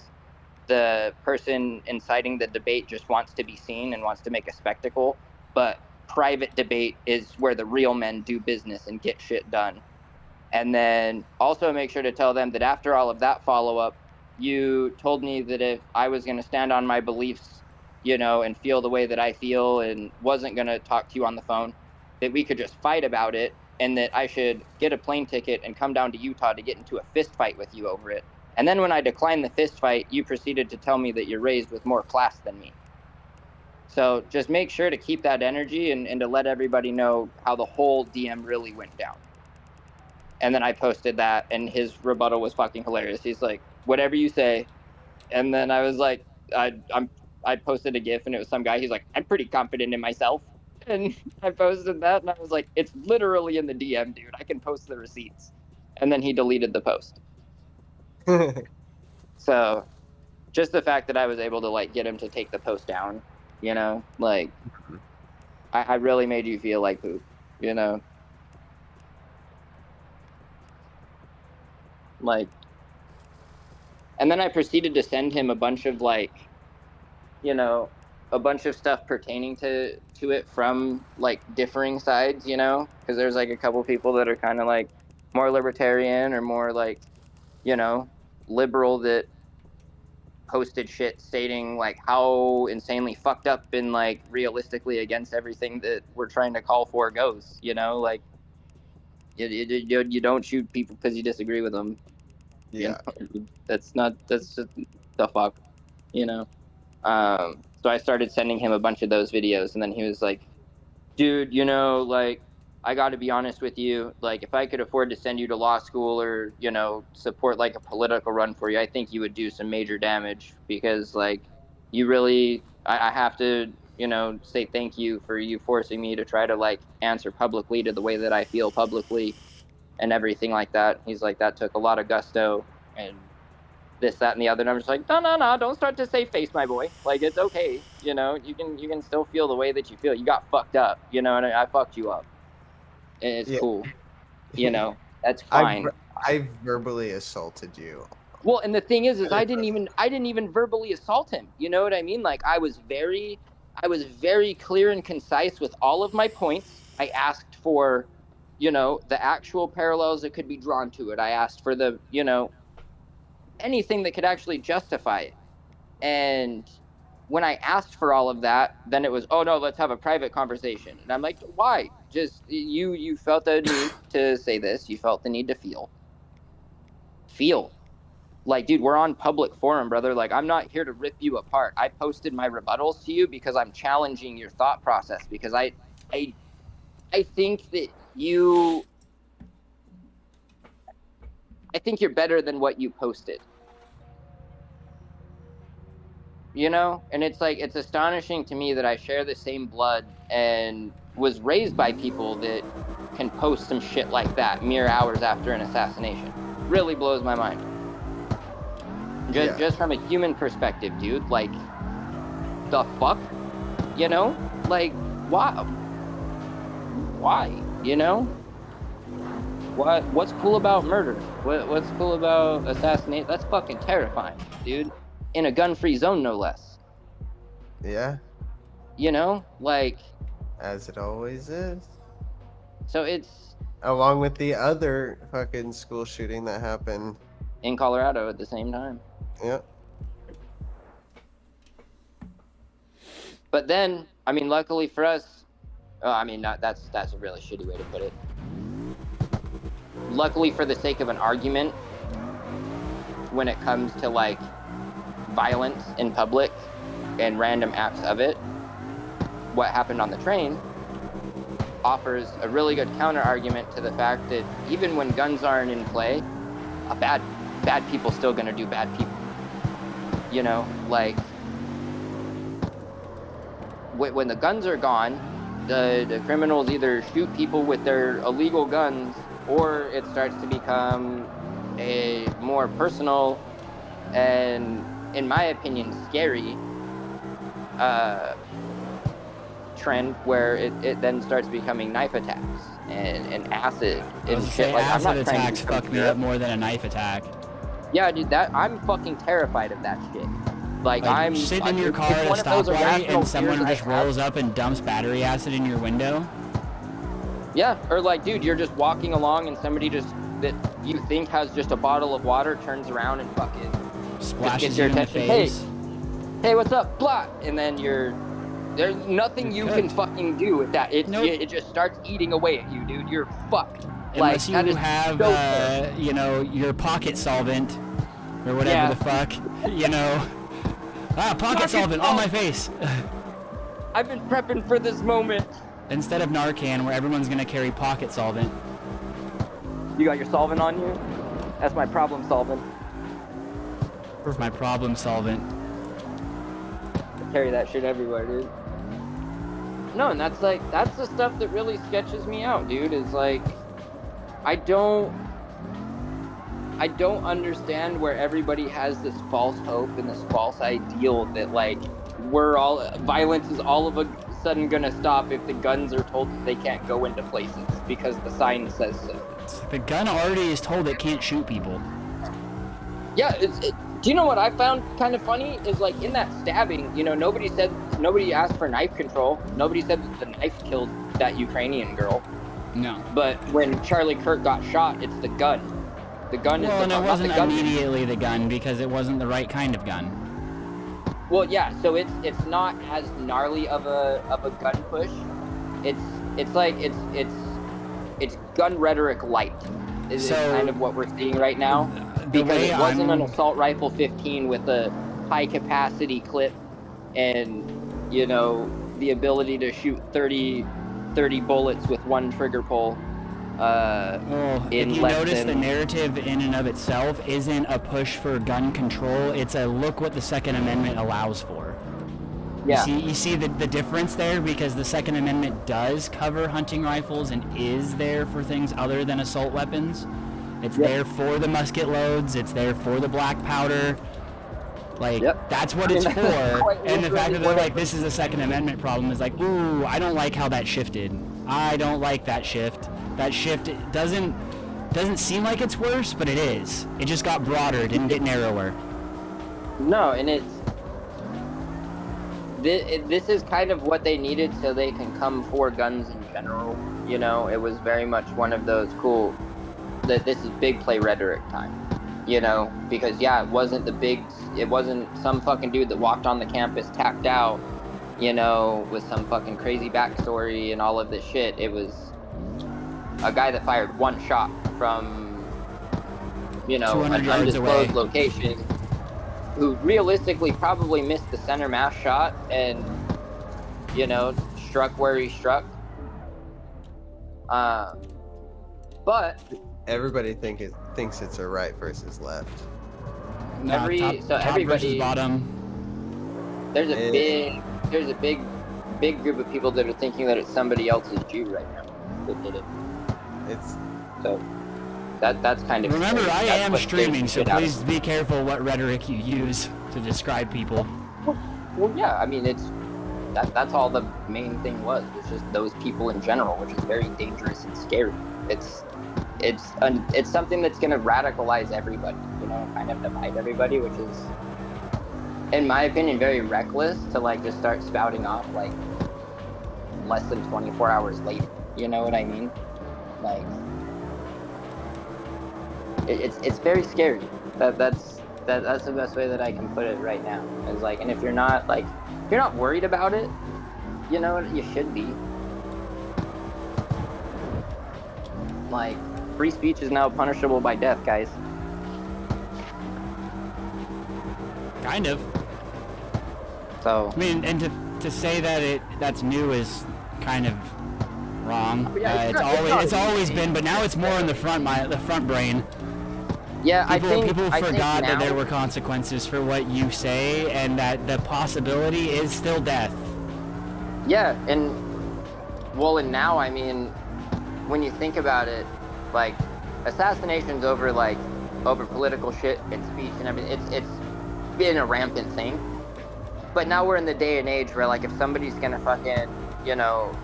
Speaker 7: the person inciting the debate just wants to be seen and wants to make a spectacle. But private debate is where the real men do business and get shit done. And then also make sure to tell them that after all of that follow-up, you told me that if I was going to stand on my beliefs, you know, and feel the way that I feel and wasn't going to talk to you on the phone, that we could just fight about it, and that I should get a plane ticket and come down to Utah to get into a fist fight with you over it. And then when I declined the fist fight, you proceeded to tell me that you're raised with more class than me. So just make sure to keep that energy and to let everybody know how the whole DM really went down. And then I posted that, and his rebuttal was fucking hilarious. He's like, whatever you say. And then I was like, I posted a GIF, and it was some guy. He's like, I'm pretty confident in myself. And I posted that, and I was like, it's literally in the DM, dude. I can post the receipts. And then he deleted the post. So just the fact that I was able to like get him to take the post down, you know, like I really made you feel like poop, you know. Like, and then I proceeded to send him a bunch of like, you know, a bunch of stuff pertaining to it from like differing sides, you know, because there's like a couple people that are kind of like more libertarian or more like, you know, liberal that posted shit stating like how insanely fucked up and like realistically against everything that we're trying to call for goes, you know, like you don't shoot people because you disagree with them.
Speaker 6: Yeah.
Speaker 7: You know? That's just the fuck, you know. So I started sending him a bunch of those videos, and then he was like, dude, you know, like, I got to be honest with you. Like, if I could afford to send you to law school or, you know, support like a political run for you, I think you would do some major damage because, like, you really, I have to, you know, say thank you for you forcing me to try to, like, answer publicly to the way that I feel publicly and everything like that. He's like, that took a lot of gusto and this, that, and the other. And I'm just like, no, don't start to save face, my boy. Like, it's okay, you know. You can still feel the way that you feel. You got fucked up, you know, and I fucked you up. And it's
Speaker 6: Yeah.
Speaker 7: cool, you know. That's
Speaker 6: I
Speaker 7: fine.
Speaker 6: I verbally assaulted you.
Speaker 7: Well, and the thing is I didn't even verbally assault him. You know what I mean? Like, I was very clear and concise with all of my points. I asked for, you know, the actual parallels that could be drawn to it. I asked for the, you know, anything that could actually justify it. And when I asked for all of that, then it was, oh no, let's have a private conversation. And I'm like, why? Just you felt the need to say this. You felt the need to feel. Like, dude, we're on public forum, brother. Like, I'm not here to rip you apart. I posted my rebuttals to you because I'm challenging your thought process, because I think that I think you're better than what you posted. You know? And it's like, it's astonishing to me that I share the same blood and was raised by people that can post some shit like that mere hours after an assassination. Really blows my mind. Just from a human perspective, dude. Like, the fuck? You know? Like, why? You know? What's cool about murder? What's cool about assassination? That's fucking terrifying, dude. In a gun-free zone, no less.
Speaker 6: Yeah.
Speaker 7: You know, like,
Speaker 6: As it always is.
Speaker 7: So it's
Speaker 6: along with the other fucking school shooting that happened
Speaker 7: in Colorado at the same time.
Speaker 6: Yep.
Speaker 7: But then, I mean, luckily for us, I mean, that's a really shitty way to put it. Luckily, for the sake of an argument, when it comes to like violence in public and random acts of it, what happened on the train offers a really good counter argument to the fact that even when guns aren't in play, bad people still gonna do bad people. You know, like when the guns are gone, the criminals either shoot people with their illegal guns, or it starts to become a more personal and, in my opinion, scary trend where it then starts becoming knife attacks and acid and shit. Like,
Speaker 1: acid attacks fuck me up more than a knife attack.
Speaker 7: Yeah, dude, I'm fucking terrified of that shit. Like
Speaker 1: sitting in your
Speaker 7: it's
Speaker 1: car at a
Speaker 7: one of those
Speaker 1: stoplight
Speaker 7: irrational
Speaker 1: and someone
Speaker 7: fears I
Speaker 1: just
Speaker 7: have.
Speaker 1: rolls up and dumps battery acid in your window.
Speaker 7: Yeah, or like, dude, you're just walking along and somebody that you think has just a bottle of water turns around and fucking just
Speaker 1: Splashes
Speaker 7: gets
Speaker 1: you
Speaker 7: your
Speaker 1: in the
Speaker 7: attention.
Speaker 1: face.
Speaker 7: Hey, what's up? Blah, and then there's nothing
Speaker 1: You're
Speaker 7: you can
Speaker 1: cooked.
Speaker 7: fucking do with that.
Speaker 1: Nope.
Speaker 7: It just starts eating away at you, dude. You're fucked.
Speaker 1: Unless
Speaker 7: Like, that
Speaker 1: you
Speaker 7: is
Speaker 1: have,
Speaker 7: so terrible.
Speaker 1: you know, your pocket solvent or whatever
Speaker 7: Yeah.
Speaker 1: the fuck, you know. Pocket solvent on my face.
Speaker 7: I've been prepping for this moment.
Speaker 1: Instead of Narcan, where everyone's gonna carry pocket solvent.
Speaker 7: You got your solvent on you? That's my problem solvent.
Speaker 1: Where's my problem solvent?
Speaker 7: I carry that shit everywhere, dude. No, and that's the stuff that really sketches me out, dude, is like, I don't understand where everybody has this false hope and this false ideal that, like, violence is all of a sudden gonna stop if the guns are told that they can't go into places because the sign says so.
Speaker 1: The gun already is told it can't shoot people.
Speaker 7: Yeah, do you know what I found kind of funny is, like, in that stabbing, you know, nobody asked for knife control. Nobody said that the knife killed that Ukrainian girl.
Speaker 1: No.
Speaker 7: But when Charlie Kirk got shot, it's the gun. The gun is
Speaker 1: Well,
Speaker 7: the
Speaker 1: and it
Speaker 7: not
Speaker 1: wasn't
Speaker 7: the gun.
Speaker 1: immediately the gun because it wasn't the right kind of gun.
Speaker 7: Well, yeah, so it's not as gnarly of a gun push. It's like it's gun rhetoric light. Is kind of what we're seeing right now. Because it wasn't an assault rifle 15 with a high capacity clip and, you know, the ability to shoot 30 bullets with one trigger pull.
Speaker 1: If you notice, the narrative in and of itself isn't a push for gun control. It's a look what the Second Amendment allows for.
Speaker 7: Yeah.
Speaker 1: You see the difference there, because the Second Amendment does cover hunting rifles and is there for things other than assault weapons. It's there for the musket loads. It's there for the black powder. Like, that's what it's for. And the fact that they're like, this is a Second Amendment problem is like, ooh, I don't like how that shifted. I don't like that shift. That shift doesn't seem like it's worse, but it is. It just got broader, it didn't get narrower.
Speaker 7: No, and this is kind of what they needed so they can come for guns in general. You know, it was very much one of those cool, that this is big play rhetoric time. You know, because it wasn't some fucking dude that walked on the campus tacked out, you know, with some fucking crazy backstory and all of this shit. It was a guy that fired one shot from, you know, an undisclosed location, who realistically probably missed the center mass shot and, you know, struck where he struck. But
Speaker 6: everybody thinks it's a right versus left.
Speaker 1: No, top versus bottom.
Speaker 7: There's a big group of people that are thinking that it's somebody else's Jew right now that did it. That's kind of.
Speaker 1: Remember, I am streaming, so please be careful what rhetoric you use to describe people.
Speaker 7: Well, yeah, I mean, that's all the main thing was just those people in general, which is very dangerous and scary. It's something that's going to radicalize everybody, you know, kind of divide everybody, which is, in my opinion, very reckless to, like, just start spouting off, like, less than 24 hours later. You know what I mean? Like, it's very scary. That's the best way that I can put it right now. Is like, and if you're not worried about it, you know, you should be. Like, free speech is now punishable by death, guys.
Speaker 1: Kind of.
Speaker 7: So.
Speaker 1: I mean, and to say that that's new is kind of wrong.
Speaker 7: Yeah,
Speaker 1: it's always been, but now it's more in the front brain.
Speaker 7: Yeah,
Speaker 1: people forgot that there were consequences for what you say, and that the possibility is still death.
Speaker 7: Yeah, and now, I mean, when you think about it, like, assassinations over political shit and speech and everything, it's been a rampant thing. But now we're in the day and age where, like, if somebody's gonna fucking, you know,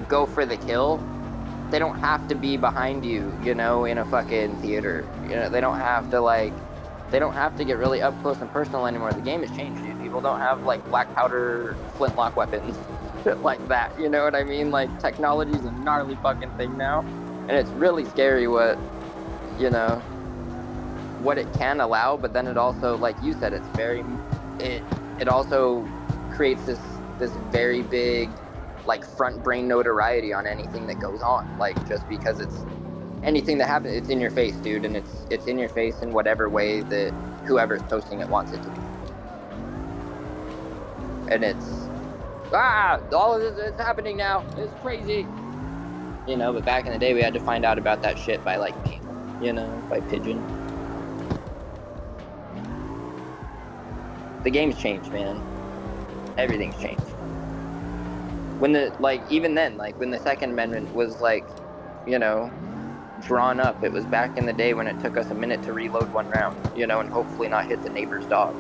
Speaker 7: go for the kill, they don't have to be behind you, you know, in a fucking theater. You know, they don't have to, like, They don't have to get really up close and personal anymore. The game has changed, dude. People don't have like black powder flintlock weapons, shit like that. You know what I mean? Like technology is a gnarly fucking thing now, and it's really scary what, you know, what it can allow. But then it also, like you said, it also creates this very big like front brain notoriety on anything that goes on. Like just because it's anything that happens, it's in your face, dude, and it's in your face in whatever way that whoever's posting it wants it to be. And it's all of this is happening now. It's crazy, you know. But back in the day, we had to find out about that shit by like mail, you know, by pigeon. The game's changed, man. Everything's changed. When even then, like when the Second Amendment was like, you know, drawn up, it was back in the day when it took us a minute to reload one round, you know, and hopefully not hit the neighbor's dog.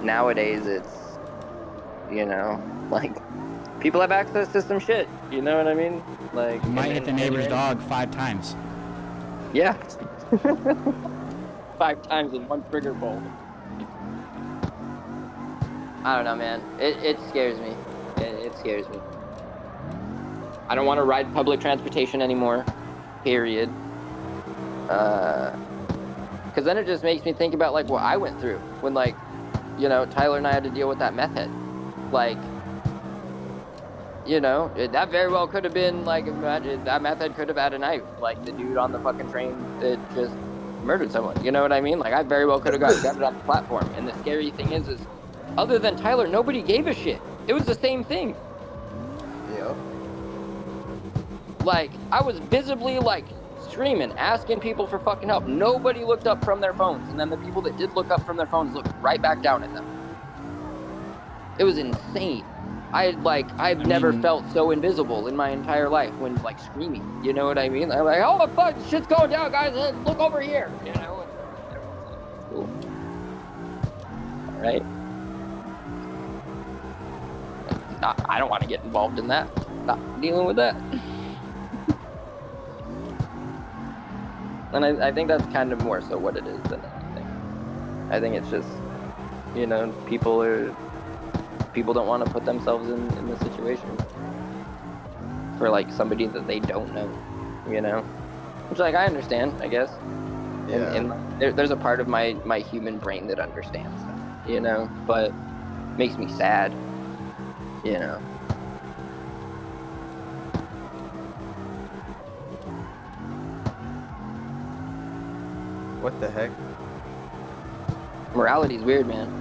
Speaker 7: Nowadays, it's, you know, like people have access to some shit, you know what I mean? Like
Speaker 1: You might hit the neighbor's dog 5 times.
Speaker 7: Yeah. 5 times in one trigger bolt. I don't know, man. It scares me. It scares me. I don't want to ride public transportation anymore. Period. Because then it just makes me think about like what I went through when, like, you know, Tyler and I had to deal with that meth head. Like, you know, that very well could have been like, imagine that meth head could have had a knife, like the dude on the fucking train that just murdered someone. You know what I mean? Like, I very well could have got gutted on the platform. And the scary thing is other than Tyler, nobody gave a shit. It was the same thing.
Speaker 6: Yeah.
Speaker 7: Like, I was visibly, like, screaming, asking people for fucking help. Nobody looked up from their phones. And then the people that did look up from their phones looked right back down at them. It was insane. I've never felt so invisible in my entire life when, like, screaming. You know what I mean? I'm like, oh, fuck, shit's going down, guys. Look over here. You know? Cool. All right. I don't want to get involved in that. Not dealing with that. And I think that's kind of more so what it is than anything. I think it's just, you know, people don't want to put themselves in the situation for like somebody that they don't know, you know, which like I understand, I guess.
Speaker 6: Yeah.
Speaker 7: And there's a part of my human brain that understands that, you know, but makes me sad. You know.
Speaker 6: What the heck?
Speaker 7: Morality's weird, man.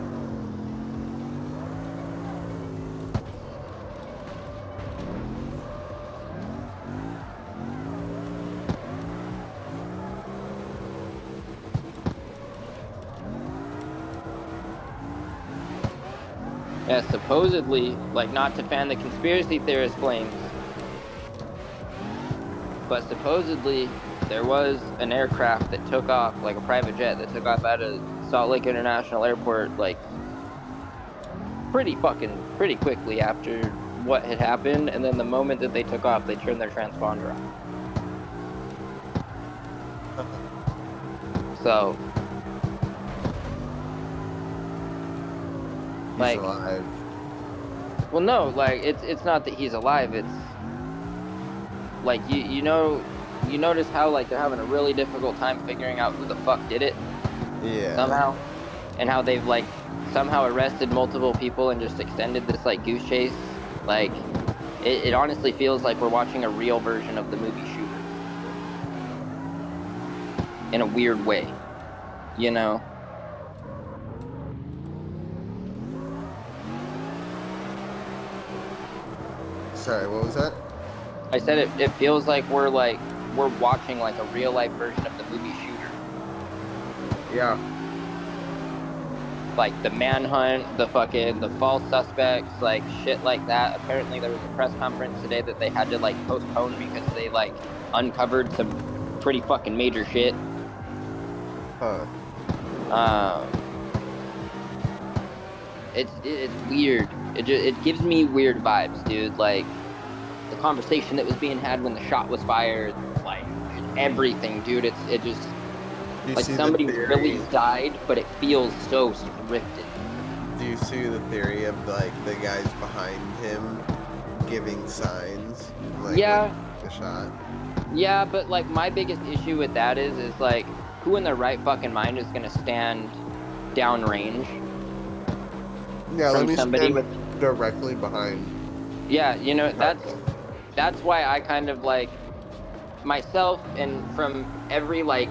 Speaker 7: Yeah, supposedly, like, not to fan the conspiracy theorist flames, but supposedly there was an aircraft that took off, like a private jet that took off out of Salt Lake International Airport, like, pretty quickly after what had happened, and then the moment that they took off, they turned their transponder off. So,
Speaker 6: He's
Speaker 7: like,
Speaker 6: alive.
Speaker 7: well, no, like, it's not that he's alive, it's like, you know, you notice how, like, they're having a really difficult time figuring out who the fuck did it?
Speaker 6: Yeah.
Speaker 7: Somehow? And how they've, like, somehow arrested multiple people and just extended this, like, goose chase? Like, it honestly feels like we're watching a real version of the movie Shooter. In a weird way. You know?
Speaker 6: Sorry, what was that?
Speaker 7: I said it feels like we're watching like a real life version of the movie Shooter.
Speaker 6: Yeah.
Speaker 7: Like the manhunt, the false suspects, like shit like that. Apparently there was a press conference today that they had to like postpone because they like uncovered some pretty fucking major shit.
Speaker 6: Huh.
Speaker 7: It's weird. It gives me weird vibes, dude. Like the conversation that was being had when the shot was fired, like everything, dude.
Speaker 6: Do you
Speaker 7: Like
Speaker 6: see the
Speaker 7: somebody really
Speaker 6: theory?
Speaker 7: died, but it feels so scripted.
Speaker 6: Do you see the theory of like the guys behind him giving signs, like
Speaker 7: Yeah,
Speaker 6: when the shot?
Speaker 7: yeah, but like my biggest issue with that is like who in their right fucking mind is gonna stand downrange
Speaker 6: Yeah, let
Speaker 7: from
Speaker 6: me
Speaker 7: somebody
Speaker 6: stand
Speaker 7: with?
Speaker 6: directly behind.
Speaker 7: Yeah, you know
Speaker 6: Target.
Speaker 7: that's why I kind of like myself and from every like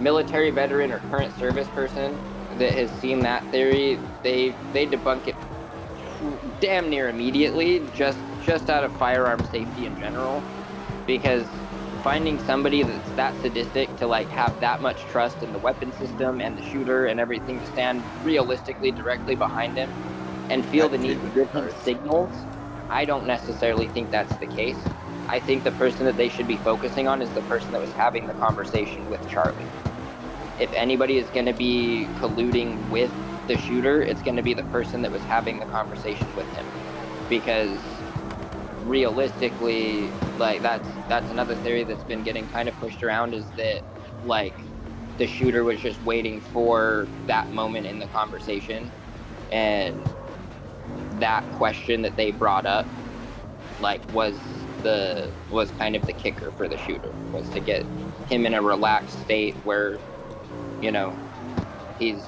Speaker 7: military veteran or current service person that has seen that theory, they debunk it damn near immediately, just out of firearm safety in general, because finding somebody that's that sadistic to like have that much trust in the weapon system and the shooter and everything to stand realistically directly behind him and feel the
Speaker 6: That's
Speaker 7: need to
Speaker 6: even
Speaker 7: give him
Speaker 6: worse.
Speaker 7: signals, I don't necessarily think that's the case. I think the person that they should be focusing on is the person that was having the conversation with Charlie. If anybody is going to be colluding with the shooter, it's going to be the person that was having the conversation with him, because realistically, like that's another theory that's been getting kind of pushed around, is that like the shooter was just waiting for that moment in the conversation, and that question that they brought up like was kind of the kicker for the shooter, was to get him in a relaxed state where he's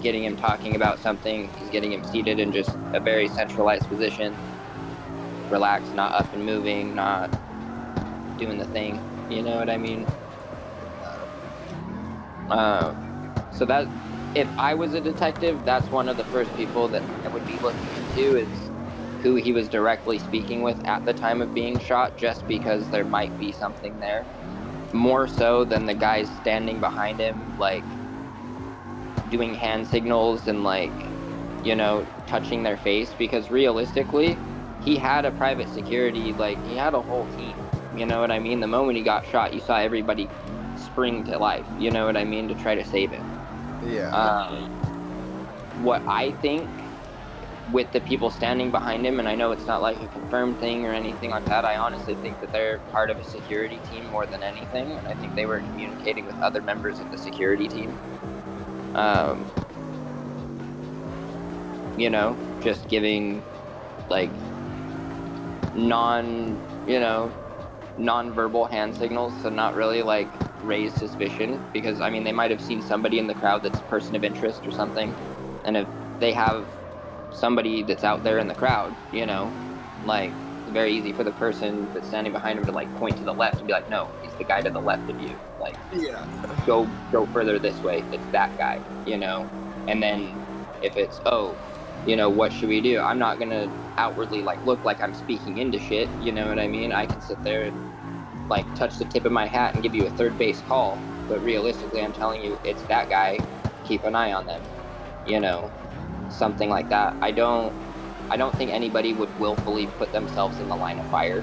Speaker 7: getting him talking about something, he's getting him seated in just a very centralized position, relaxed, not up and moving, not doing the thing, you know what I mean? So that if I was a detective, that's one of the first people that I would be looking into, is who he was directly speaking with at the time of being shot, just because there might be something there, more so than the guys standing behind him like doing hand signals and like touching their face, because realistically he had a private security, like he had a whole team, you know what I mean? The moment he got shot, you saw everybody spring to life, you know what I mean, to try to save him.
Speaker 6: Yeah.
Speaker 7: What I think with the people standing behind him, and I know it's not like a confirmed thing or anything like that, I honestly think that they're part of a security team more than anything, and I think they were communicating with other members of the security team. Just giving like non-verbal hand signals to not really like raise suspicion, because I mean they might have seen somebody in the crowd that's a person of interest or something, and if they have somebody that's out there in the crowd, like it's very easy for the person that's standing behind him to like point to the left and be like, no, he's the guy to the left of you, like
Speaker 6: Yeah.
Speaker 7: go further this way, it's that guy, and then if it's what should we do, I'm not gonna outwardly like look like I'm speaking into shit, you know what I mean? I can sit there and like touch the tip of my hat and give you a third base call, but realistically I'm telling you it's that guy, keep an eye on them, something like that. I don't think anybody would willfully put themselves in the line of fire,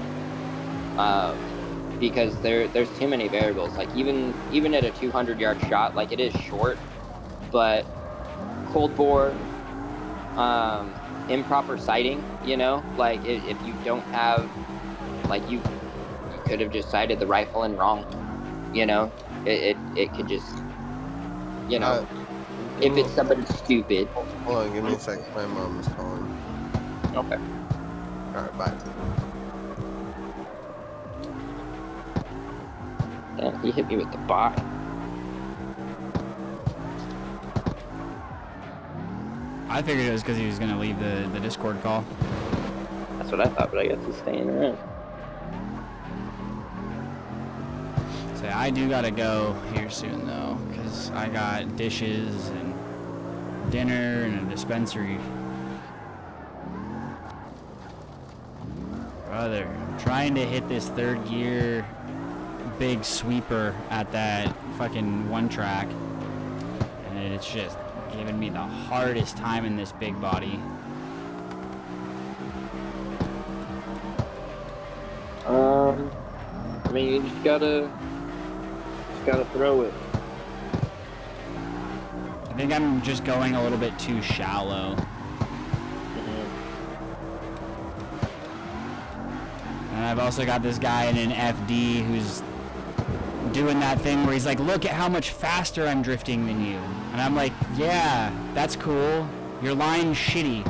Speaker 7: because there's too many variables. Like even at a 200-yard shot, like it is short, but cold bore, improper sighting, like if you don't have, like you could have just sighted the rifle in wrong, it could just, if it's somebody stupid.
Speaker 6: Hold on, give me a second. My mom is calling.
Speaker 7: Okay.
Speaker 6: Alright, bye.
Speaker 7: Damn, he hit me with the bot.
Speaker 1: I figured it was because he was going to leave the Discord call.
Speaker 7: That's what I thought, but I guess he's staying around.
Speaker 1: So I do got to go here soon, though, because I got dishes and dinner and a dispensary. Brother, I'm trying to hit this third gear big sweeper at that fucking one track, and it's just giving me the hardest time in this big body.
Speaker 7: I mean, you just gotta throw it.
Speaker 1: I think I'm just going a little bit too shallow. And I've also got this guy in an FD who's doing that thing where he's like, look at how much faster I'm drifting than you. And I'm like, yeah, that's cool. Your line's shitty.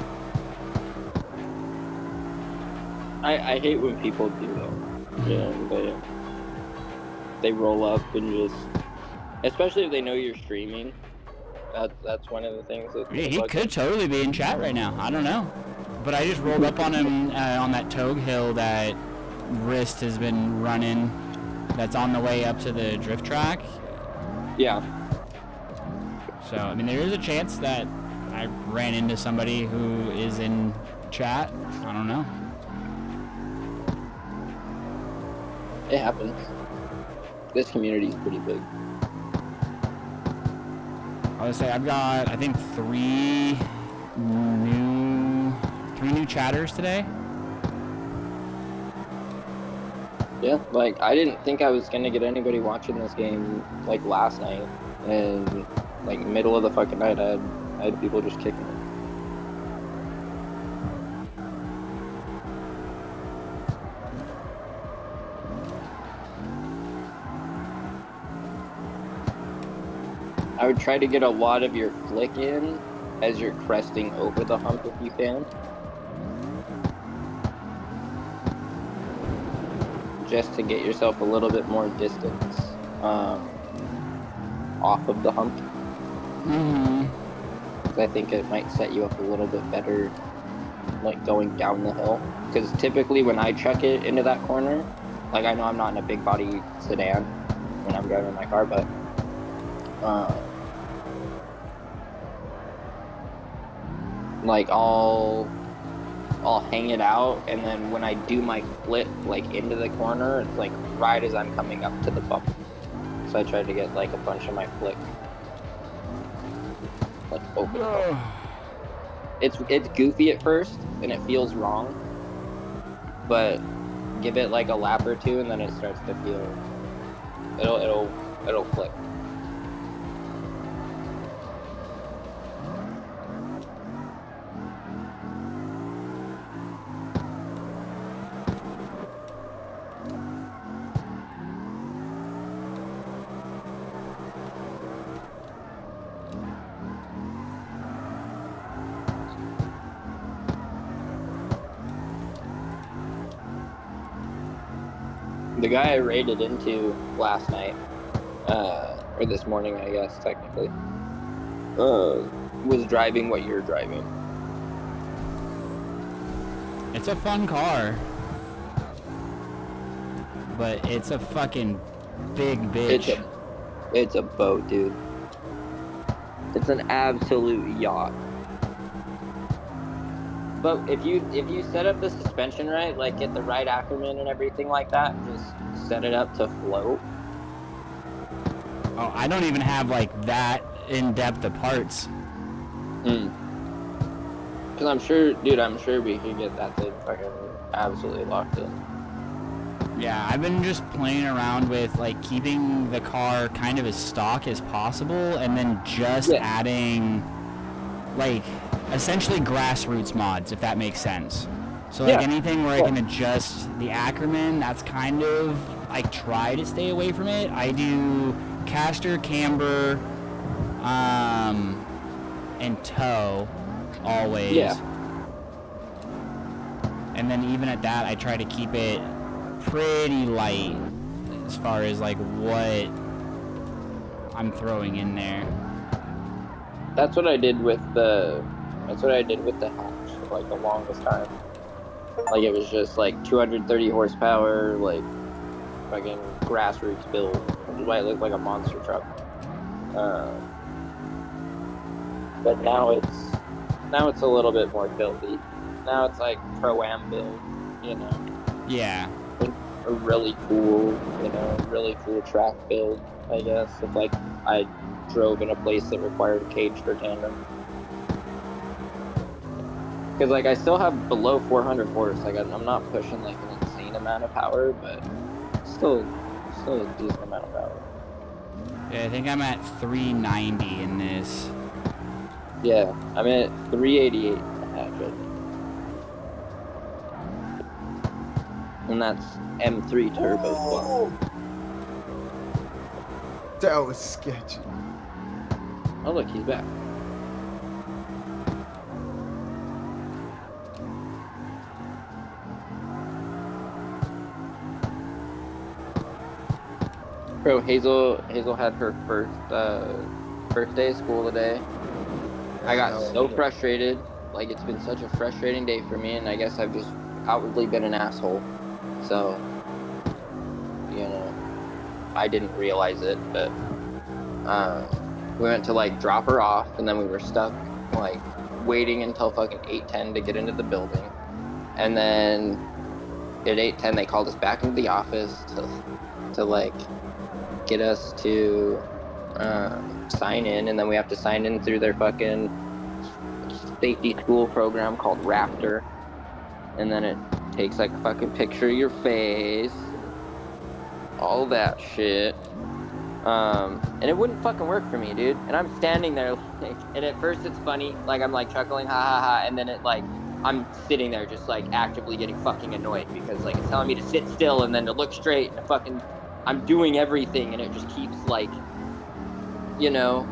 Speaker 7: I hate when people do that. Yeah, they roll up and just, especially if they know you're streaming. That's one of the things that.
Speaker 1: Yeah, he could totally be in chat right now. I don't know. But I just rolled up on him on that Togue Hill that Wrist has been running. That's on the way up to the drift track.
Speaker 7: Yeah.
Speaker 1: So, I mean, there is a chance that I ran into somebody who is in chat. I don't know.
Speaker 7: It happens. This community is pretty big.
Speaker 1: I would say I've got, I think, three new chatters today.
Speaker 7: Yeah, like, I didn't think I was gonna get anybody watching this game, like, last night. And, like, middle of the fucking night, I had people just kicking it. I would try to get a lot of your flick in as you're cresting over the hump if you can. Just to get yourself a little bit more distance off of the hump.
Speaker 1: Mm-hmm.
Speaker 7: I think it might set you up a little bit better, like going down the hill. Because typically when I chuck it into that corner, like I know I'm not in a big body sedan when I'm driving my car, but like I'll hang it out, and then when I do my flip like into the corner, it's like right as I'm coming up to the bump. So I try to get like a bunch of my flick like open. It's goofy at first and it feels wrong, but give it like a lap or two and then it starts to feel it'll click. The guy I raided into last night, or this morning, I guess, technically, was driving what you're driving.
Speaker 1: It's a fun car. But it's a fucking big bitch.
Speaker 7: It's a boat, dude. It's an absolute yacht. But if you set up the suspension right, like get the right Ackerman and everything like that, and just set it up to float.
Speaker 1: Oh, I don't even have like that in-depth of parts.
Speaker 7: Because I'm sure we could get that thing fucking absolutely locked in.
Speaker 1: Yeah, I've been just playing around with like keeping the car kind of as stock as possible, and then just adding like essentially grassroots mods, if that makes sense. So like anything where I can adjust the Ackerman, that's kind of, I try to stay away from it. I do caster, camber, and tow always. Yeah. And then even at that, I try to keep it pretty light as far as like what I'm throwing in there.
Speaker 7: That's what I did with the hatch for like the longest time. Like it was just like 230 horsepower, like fucking grassroots build, which is why it looked like a monster truck. But now it's a little bit more filthy. Now it's like pro-am build, you know.
Speaker 1: Yeah.
Speaker 7: A really cool, really cool track build, I guess. If like I drove in a place that required a cage for tandem. Because like I still have below 400 horse. Like I'm not pushing like an insane amount of power, but still a decent amount of power.
Speaker 1: Yeah, I think I'm at 390 in this.
Speaker 7: Yeah, I'm at 388 actually. And that's M3 turbo.
Speaker 6: That was sketchy.
Speaker 7: Oh look, he's back. Bro, Hazel had her first day of school today. I got so frustrated. Like, it's been such a frustrating day for me, and I guess I've just outwardly been an asshole. So, you know, I didn't realize it, but we went to like drop her off, and then we were stuck like waiting until fucking 8:10 to get into the building, and then at 8:10 they called us back into the office to like get us to sign in, and then we have to sign in through their fucking safety school program called Raptor, and then it takes like a fucking picture of your face, all that shit. And it wouldn't fucking work for me, dude. And I'm standing there, like, and at first it's funny, like I'm like chuckling, ha ha ha, and then it like I'm sitting there just like actively getting fucking annoyed because like it's telling me to sit still and then to look straight, and fucking I'm doing everything, and it just keeps like, you know,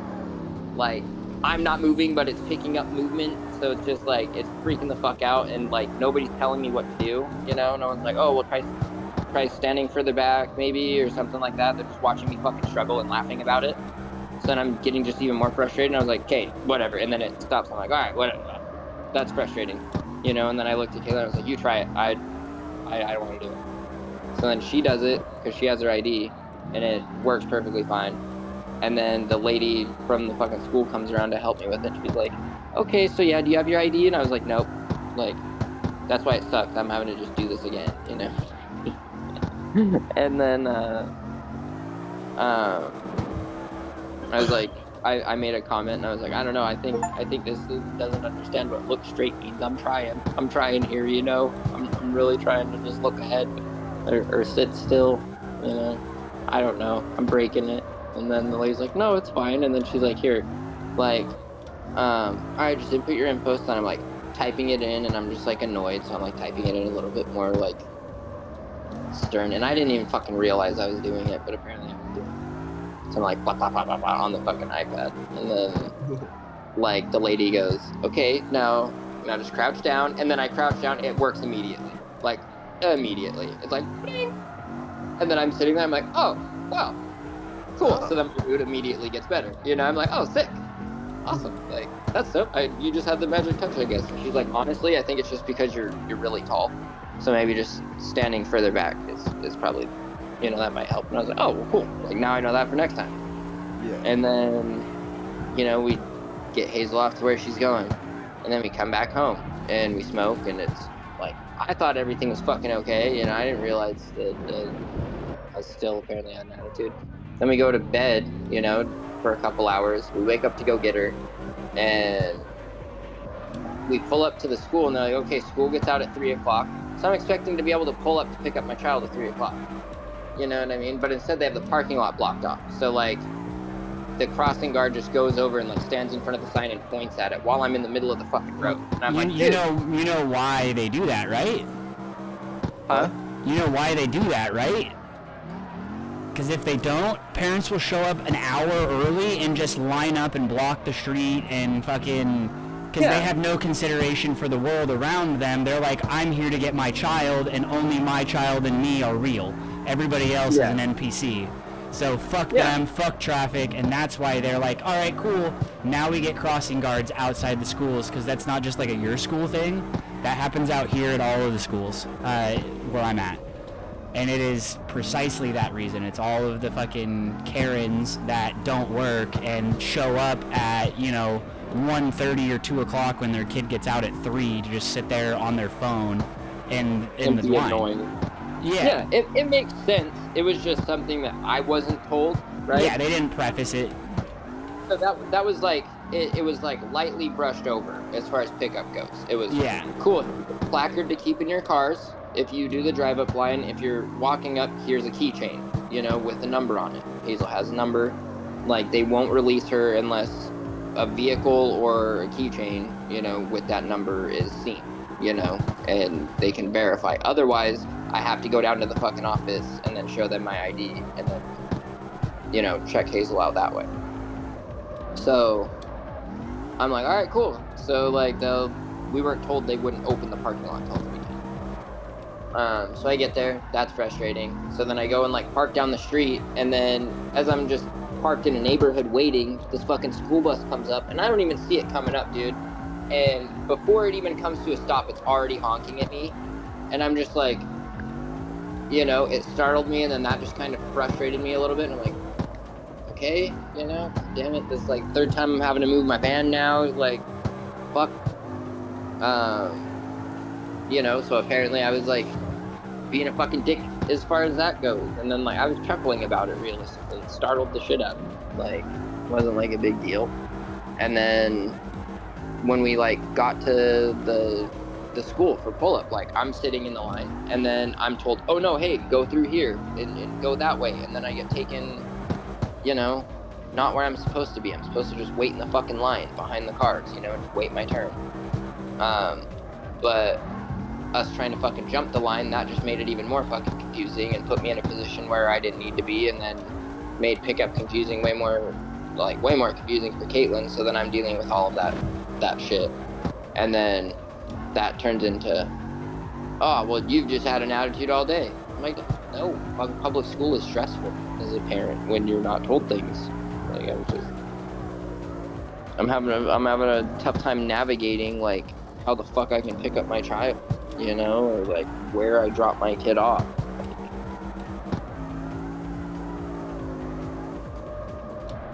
Speaker 7: like I'm not moving, but it's picking up movement, so it's just like it's freaking the fuck out, and like nobody's telling me what to do, you know. No one's like, oh, well, try standing further back maybe or something like that. They're just watching me fucking struggle and laughing about it. So then I'm getting just even more frustrated, and I was like, okay, whatever. And then it stops. I'm like, all right, whatever. That's frustrating, you know. And then I looked at Kayla and I was like, you try it. I don't want to do it. So then she does it because she has her ID, and it works perfectly fine. And then the lady from the fucking school comes around to help me with it. She's like, okay, so yeah, do you have your ID? And I was like, nope. Like, that's why it sucks. I'm having to just do this again, you know. And then I was like, I made a comment, and I was like, I don't know, I think this doesn't understand what look straight means. I'm trying here, you know. I'm really trying to just look ahead or sit still, you know. I don't know. I'm breaking it. And then the lady's like, no, it's fine. And then she's like, here, like, all right, just input your info. So I'm like typing it in, and I'm just like annoyed, so I'm like typing it in a little bit more like stern, and I didn't even fucking realize I was doing it, but apparently I was doing it. So I'm like blah, blah, blah, blah, blah, on the fucking iPad, and then like the lady goes, okay, now just crouch down, and then I crouch down. It works immediately, like immediately. It's like bing! And then I'm sitting there, I'm like, oh wow, cool. So then my mood immediately gets better, you know. I'm like, oh, sick, awesome, like that's dope. You just had the magic touch, I guess. And she's like, honestly, I think it's just because you're really tall. So maybe just standing further back is probably, you know, that might help. And I was like, oh, well, cool. Like, now I know that for next time.
Speaker 6: Yeah.
Speaker 7: And then, you know, we get Hazel off to where she's going. And then we come back home and we smoke. And it's like, I thought everything was fucking okay. You know, I didn't realize that I still apparently had an attitude. Then we go to bed, you know, for a couple hours. We wake up to go get her. And we pull up to the school, and they're like, okay, school gets out at 3 o'clock. So I'm expecting to be able to pull up to pick up my child at 3 o'clock. You know what I mean? But instead they have the parking lot blocked off. So like the crossing guard just goes over and like stands in front of the sign and points at it while I'm in the middle of the fucking road. And I'm like,
Speaker 1: you know why they do that, right?
Speaker 7: Huh?
Speaker 1: You know why they do that, right? Because if they don't, parents will show up an hour early and just line up and block the street and fucking... Because they have no consideration for the world around them. They're like, I'm here to get my child, and only my child and me are real. Everybody else is an NPC. So fuck them, fuck traffic, and that's why they're like, all right, cool. Now we get crossing guards outside the schools, because that's not just like a your school thing. That happens out here at all of the schools where I'm at. And it is precisely that reason. It's all of the fucking Karens that don't work and show up at, you know, 1:30 or 2 o'clock when their kid gets out at 3 to just sit there on their phone and in the line.
Speaker 7: Annoying.
Speaker 1: Yeah,
Speaker 7: it makes sense. It was just something that I wasn't told, right?
Speaker 1: Yeah, they didn't preface it.
Speaker 7: So that was like it was like lightly brushed over as far as pickup goes. It was cool. Placard to keep in your cars. If you do the drive up line, if you're walking up, here's a keychain, you know, with a number on it. Hazel has a number. Like, they won't release her unless a vehicle or a keychain, you know, with that number is seen, you know, and they can verify. Otherwise, I have to go down to the fucking office and then show them my ID, and then you know, check Hazel out that way. So I'm like, all right, cool. So like we weren't told they wouldn't open the parking lot till 3:10. So I get there, that's frustrating. So then I go and like park down the street, and then as I'm just parked in a neighborhood waiting, this fucking school bus comes up, and I don't even see it coming up, dude. And before it even comes to a stop, it's already honking at me, and I'm just like, you know, it startled me, and then that just kind of frustrated me a little bit. And I'm like, okay, you know, damn it, this is like third time I'm having to move my van now, like, fuck. You know, so apparently I was like being a fucking dick as far as that goes, and then like I was chuckling about it. Realistically, it startled the shit out of me. Like, wasn't like a big deal. And then when we like got to the school for pull-up, like I'm sitting in the line, and then I'm told, oh no, hey, go through here and go that way, and then I get taken, you know, not where I'm supposed to be. I'm supposed to just wait in the fucking line behind the cars, you know, just wait my turn. But us trying to fucking jump the line, that just made it even more fucking confusing and put me in a position where I didn't need to be, and then made pickup confusing, way more confusing for Caitlin. So then I'm dealing with all of that shit, and then that turns into, oh well, you've just had an attitude all day. I'm like, no, public school is stressful as a parent when you're not told things. Like I'm having a tough time navigating like how the fuck I can pick up my child, you know, or like where I drop my kid off.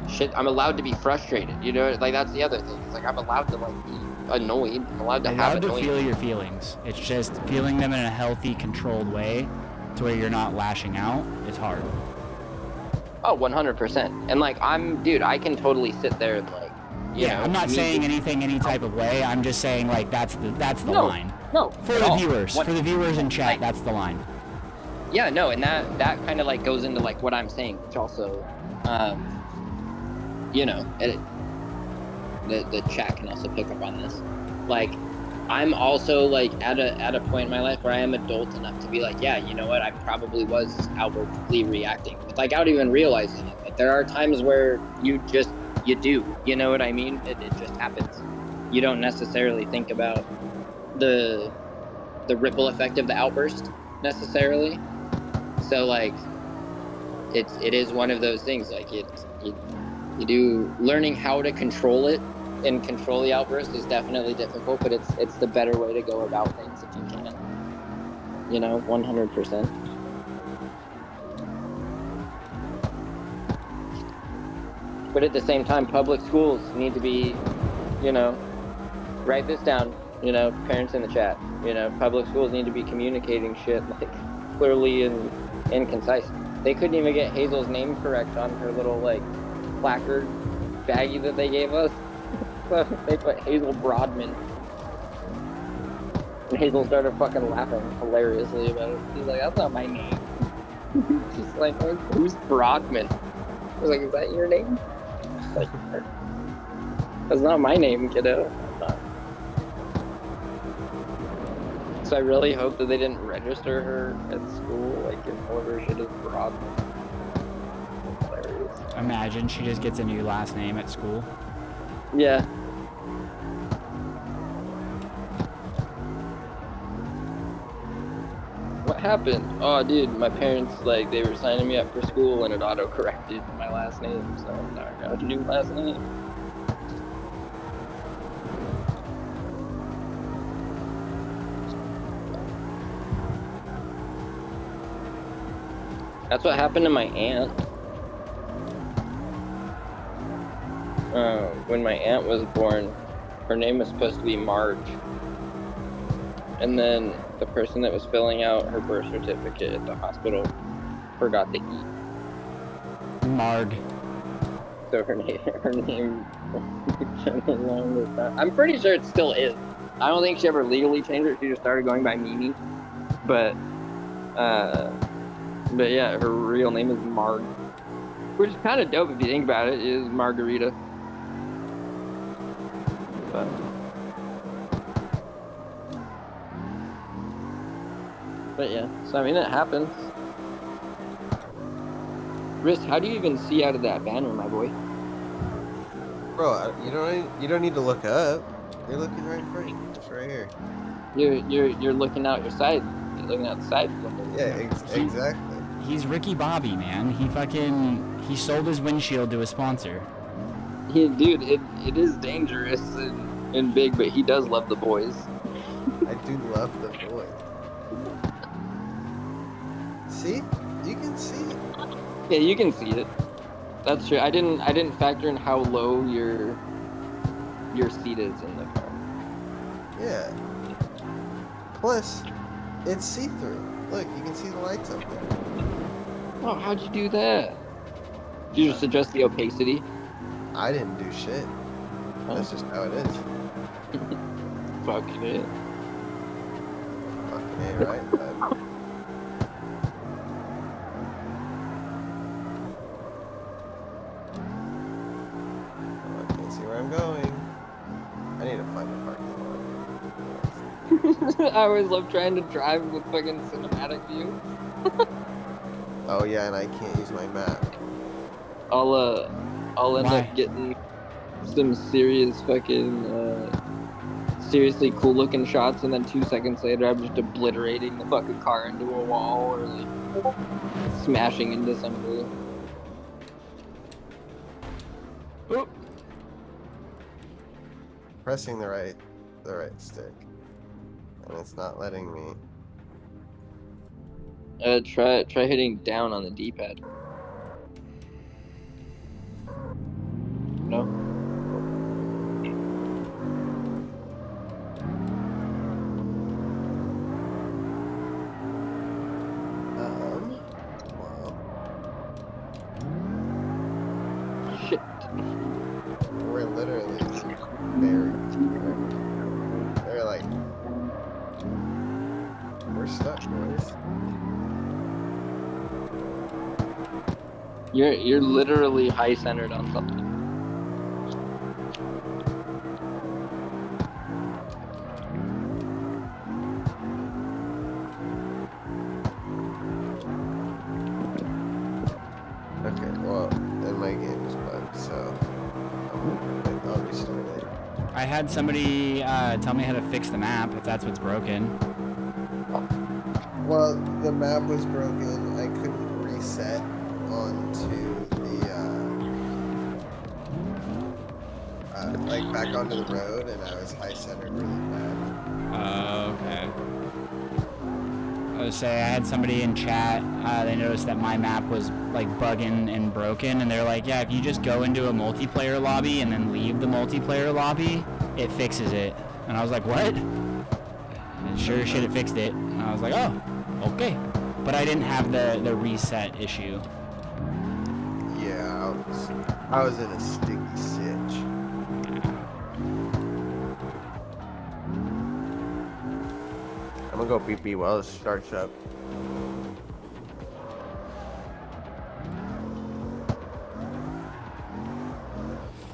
Speaker 7: Shit, I'm allowed to be frustrated, you know, like that's the other thing. It's like I'm allowed to like be annoyed. I'm allowed to have
Speaker 1: to
Speaker 7: annoyed.
Speaker 1: feel your feelings. It's just feeling them in a healthy, controlled way to where you're not lashing out. It's hard.
Speaker 7: Oh, 100%. And like I can totally sit there and like, you know,
Speaker 1: I'm not saying anything any type of way. I'm just saying like that's the line.
Speaker 7: No.
Speaker 1: For the viewers in chat, that's the line.
Speaker 7: Yeah, no, and that kind of like goes into like what I'm saying, which also, you know, the chat can also pick up on this. Like, I'm also like at a point in my life where I am adult enough to be like, yeah, you know what, I probably was outwardly reacting without even realizing it. Like, there are times where you do, you know what I mean? It just happens. You don't necessarily think about the ripple effect of the outburst necessarily. So like, it is one of those things. Like you do, learning how to control it and control the outburst is definitely difficult, but it's the better way to go about things if you can. You know, 100%. But at the same time, public schools need to be, you know, write this down, you know, parents in the chat, you know, public schools need to be communicating shit like clearly and concise. They couldn't even get Hazel's name correct on her little like placard baggie that they gave us. So they put Hazel Broadman. And Hazel started fucking laughing hilariously about it. She's like, that's not my name. She's like, who's Broadman? I was like, is that your name? Like, that's not my name, kiddo. So I really hope that they didn't register her at school, like in order shit is Broadman. Hilarious.
Speaker 1: Imagine she just gets a new last name at school.
Speaker 7: Yeah. What happened? Oh, dude, my parents, like, they were signing me up for school and it auto-corrected my last name, so now I got a new last name. That's what happened to my aunt. When my aunt was born, her name was supposed to be Marge. And then the person that was filling out her birth certificate at the hospital forgot the E.
Speaker 1: Marg.
Speaker 7: So her name no longer that. I'm pretty sure it still is. I don't think she ever legally changed it. She just started going by Mimi. But yeah, her real name is Marg. Which is kind of dope if you think about it. It is Margarita. But yeah, so I mean, it happens. Risk, how do you even see out of that banner, my boy?
Speaker 6: Bro, you don't need to look up. You're looking right in front of you, just right here.
Speaker 7: You're looking out your side. You're looking out the side window.
Speaker 6: Yeah, exactly.
Speaker 1: He's Ricky Bobby, man. He sold his windshield to a sponsor.
Speaker 7: Dude, it is dangerous and big, but he does love the boys.
Speaker 6: I do love the boys. See? You can see it.
Speaker 7: Yeah, you can see it. That's true. I didn't factor in how low your seat is in the car.
Speaker 6: Yeah. Plus, it's see-through. Look, you can see the lights up there.
Speaker 7: Oh, how'd you do that? Did you just adjust the opacity?
Speaker 6: I didn't do shit. That's just how it is.
Speaker 7: Fucking it.
Speaker 6: Fucking A, right, bud? Oh, I can't see where I'm going. I need to find a parking lot.
Speaker 7: I always love trying to drive with fucking cinematic view.
Speaker 6: Oh yeah, and I can't use my map.
Speaker 7: I'll end
Speaker 1: Why?
Speaker 7: up getting some serious fucking seriously cool looking shots, and then 2 seconds later I'm just obliterating the fucking car into a wall or like smashing into somebody. Oop.
Speaker 6: Pressing the right stick, and it's not letting me.
Speaker 7: Try hitting down on the D-pad. No.
Speaker 6: Wow.
Speaker 7: Shit.
Speaker 6: We're literally buried. They're like, we're stuck, boys.
Speaker 7: You're literally high centered on something.
Speaker 6: Okay, well, then my game is bugged, so I'll restart it.
Speaker 1: I had somebody tell me how to fix the map if that's what's broken.
Speaker 6: Well, the map was broken. I couldn't reset onto the like back onto the road, and I was high centered really bad.
Speaker 1: Okay. I would say I had somebody in chat, they noticed that my map was like bugging and broken, and they're like, yeah, if you just go into a multiplayer lobby and then leave the multiplayer lobby, it fixes it. And I was like, what? And sure as shit, it fixed it. And I was like, oh, okay. But I didn't have the reset issue.
Speaker 6: Yeah, I was in a sticky sitch. I'm gonna go BP while it starts up.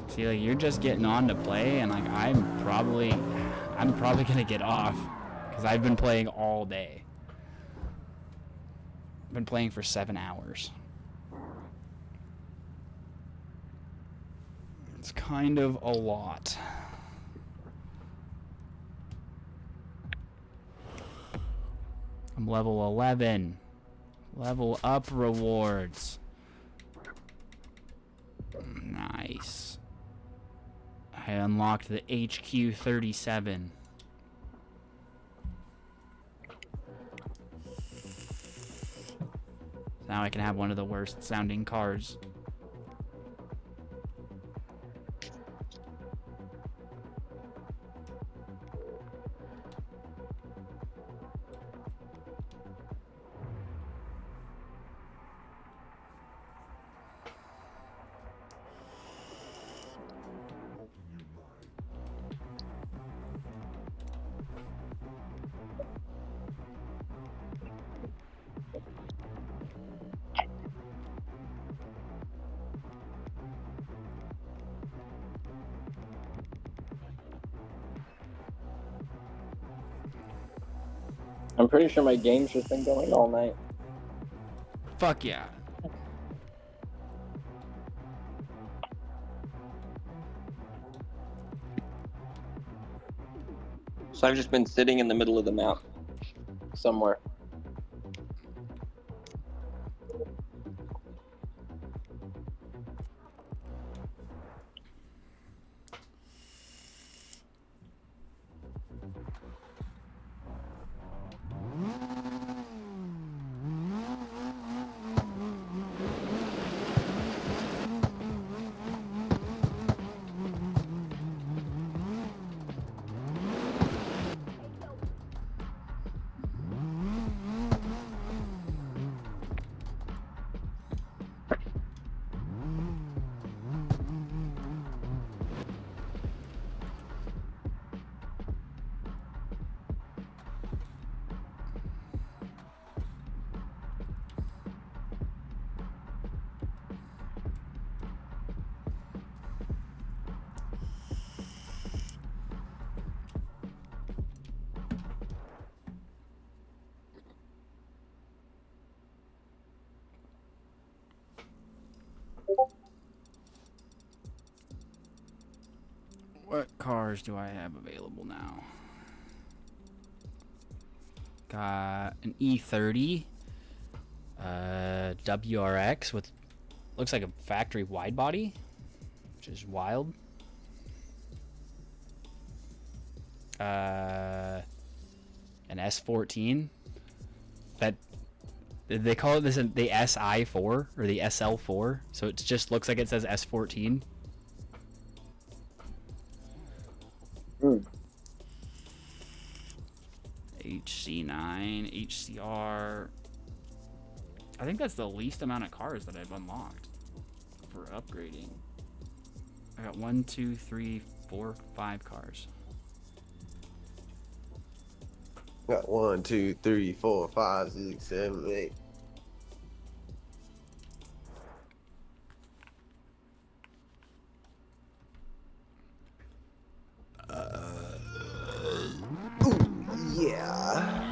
Speaker 1: See, like, you're just getting on to play, and like I'm probably gonna get off because I've been playing all day. I've been playing for 7 hours. It's kind of a lot. I'm level 11. Level up rewards. Nice. I unlocked the HQ 37. Now I can have one of the worst sounding cars.
Speaker 7: I'm pretty sure my game's just been going all night.
Speaker 1: Fuck yeah.
Speaker 7: So I've just been sitting in the middle of the map somewhere.
Speaker 1: What cars do I have available now? Got an E30, WRX with looks like a factory wide body, which is wild. An S14. That they call it this the SI4 or the SL4, so it just looks like it says S14. HC9, HCR. I think that's the least amount of cars that I've unlocked for upgrading. I got 1, 2, 3, 4, 5 cars.
Speaker 6: Got 1, 2, 3, 4, 5, 6, 7, 8. Ooh, yeah.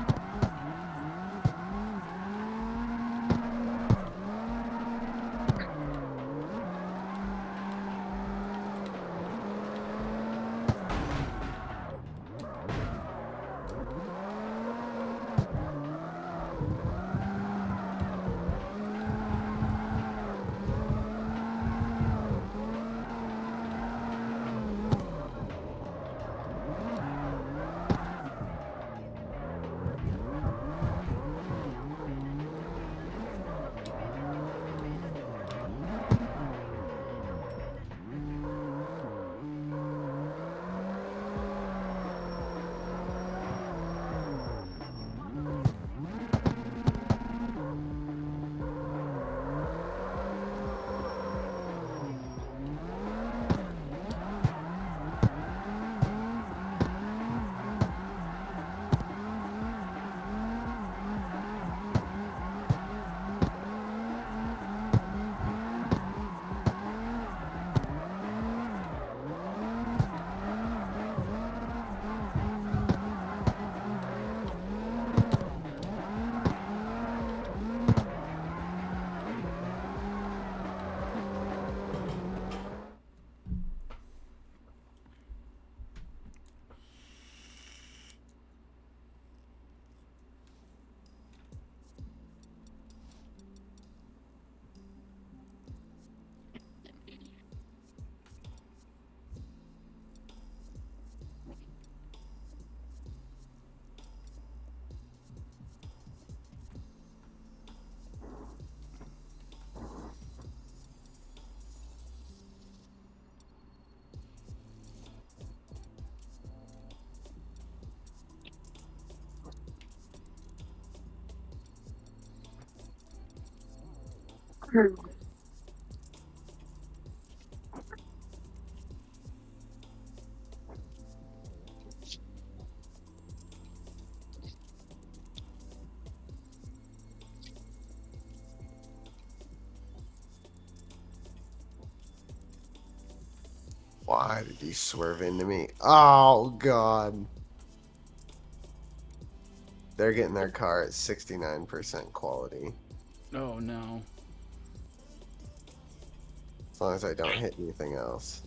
Speaker 6: Why did he swerve into me? Oh, God. They're getting their car at 69% quality.
Speaker 1: Oh no.
Speaker 6: As long as I don't hit anything else.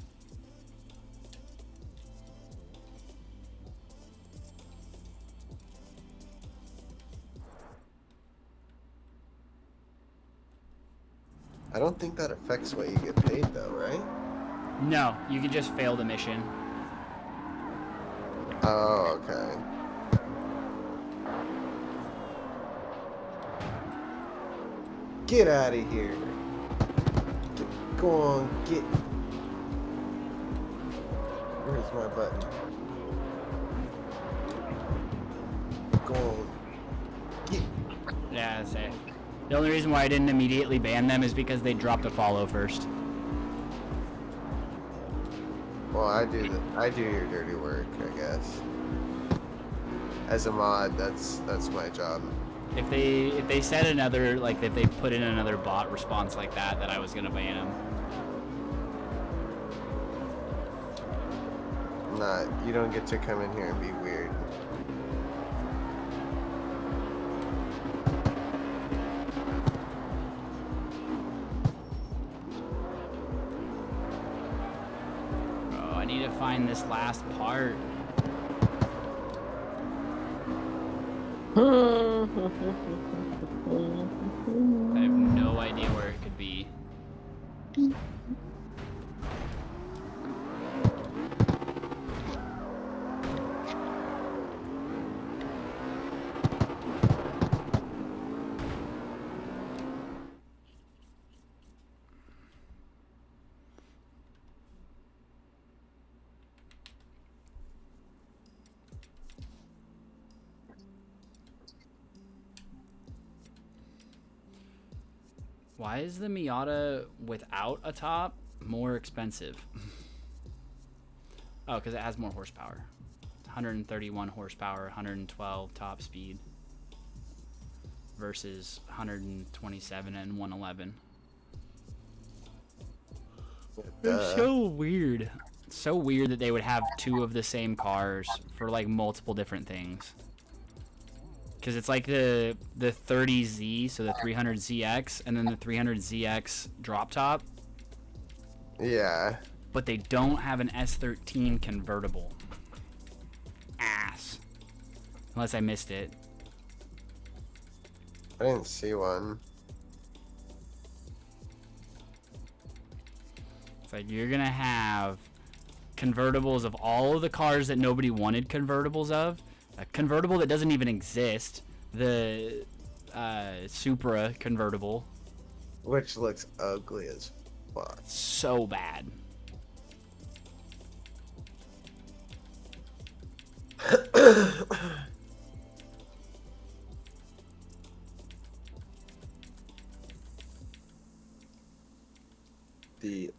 Speaker 6: I don't think that affects what you get paid, though, right?
Speaker 1: No, you can just fail the mission.
Speaker 6: Oh, okay. Get out of here. Go on, get. Where's my button? Go on. Get.
Speaker 1: Yeah, that's it. The only reason why I didn't immediately ban them is because they dropped a follow first.
Speaker 6: Well, I do your dirty work, I guess. As a mod, that's my job.
Speaker 1: If they said another, like if they put in another bot response like that I was gonna ban them.
Speaker 6: You don't get to come in here and be weird.
Speaker 1: Oh, I need to find this last part. I have no idea where it could be. Why is the Miata without a top more expensive? Oh, because it has more horsepower. 131 horsepower, 112 top speed versus 127 and 111. It's so weird. It's so weird that they would have two of the same cars for like multiple different things. Because it's like the 30Z, so the 300ZX, and then the 300ZX drop top.
Speaker 6: Yeah.
Speaker 1: But they don't have an S13 convertible. Ass. Unless I missed it.
Speaker 6: I didn't see one.
Speaker 1: It's like you're going to have convertibles of all of the cars that nobody wanted convertibles of. A convertible that doesn't even exist. The Supra convertible.
Speaker 6: Which looks ugly as fuck.
Speaker 1: So bad.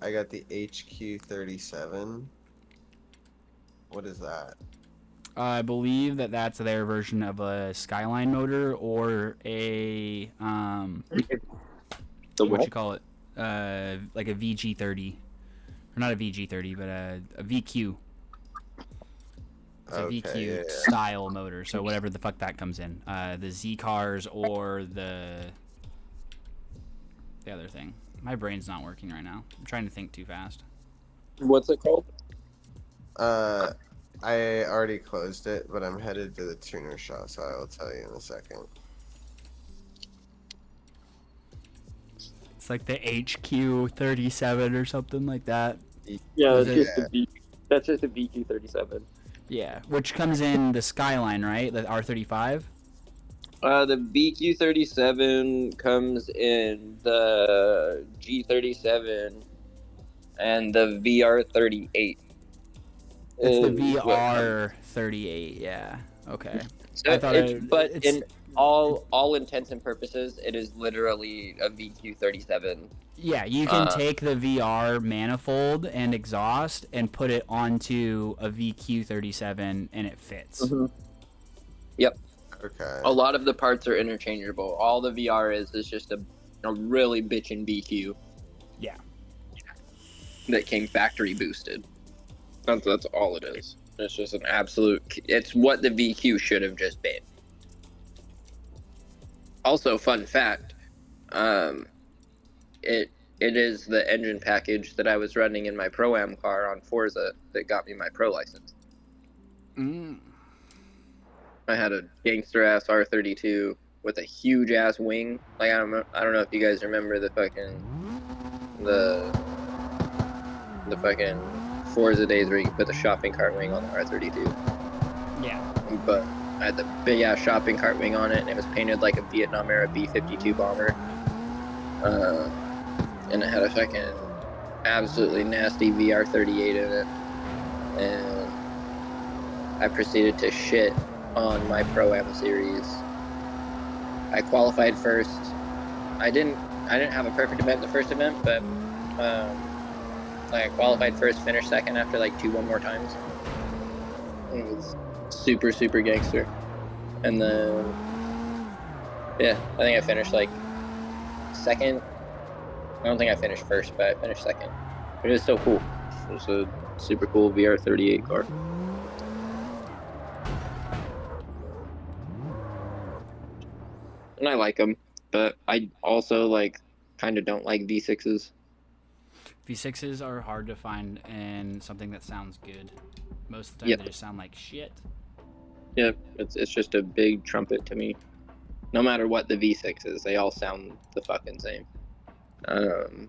Speaker 6: I got the HQ37. What is that?
Speaker 1: I believe that's their version of a Skyline motor or a what you call it, like a VG30, or not a VG30, but a VQ. It's a VQ style motor, so whatever the fuck that comes in, the Z cars or the other thing. My brain's not working right now. I'm trying to think too fast.
Speaker 7: What's it called?
Speaker 6: I already closed it, but I'm headed to the tuner shop, so I'll tell you in a second.
Speaker 1: It's like the HQ37 or something like that.
Speaker 7: Yeah, that's just a VQ37.
Speaker 1: Yeah, which comes in the Skyline, right? The R35?
Speaker 7: The VQ37 comes in the G37 and the VR38.
Speaker 1: It's the VR38, yeah. Okay.
Speaker 7: So in all intents and purposes, it is literally a VQ37.
Speaker 1: Yeah, you can take the VR manifold and exhaust and put it onto a VQ37 and it fits.
Speaker 7: Mm-hmm. Yep.
Speaker 6: Okay.
Speaker 7: A lot of the parts are interchangeable. All the VR is just a really bitchin' VQ.
Speaker 1: Yeah.
Speaker 7: That came factory boosted. That's all it is. It's just an absolute. It's what the VQ should have just been. Also, fun fact, it is the engine package that I was running in my Pro-Am car on Forza that got me my pro license. I had a gangster ass R32 with a huge ass wing. Like I don't know if you guys remember the fucking the fucking Forza days where you can put the shopping cart wing on the R32.
Speaker 1: Yeah.
Speaker 7: But I had the big ass shopping cart wing on it, and it was painted like a Vietnam era B-52 bomber. And it had a fucking absolutely nasty VR38 in it. And I proceeded to shit on my Pro-Am series. I qualified first. I didn't have a perfect event the first event, but like I qualified first, finished second after like 2 one more times. It was super, super gangster. And then, yeah, I think I finished like second. I don't think I finished first, but I finished second. It was so cool. It was a super cool VR38 car. And I like them, but I also like kind of don't like V6s.
Speaker 1: V6s are hard to find in something that sounds good. Most of the time,
Speaker 7: Yep.
Speaker 1: they just sound like shit.
Speaker 7: Yeah, it's just a big trumpet to me. No matter what the V6 is, they all sound the fucking same. And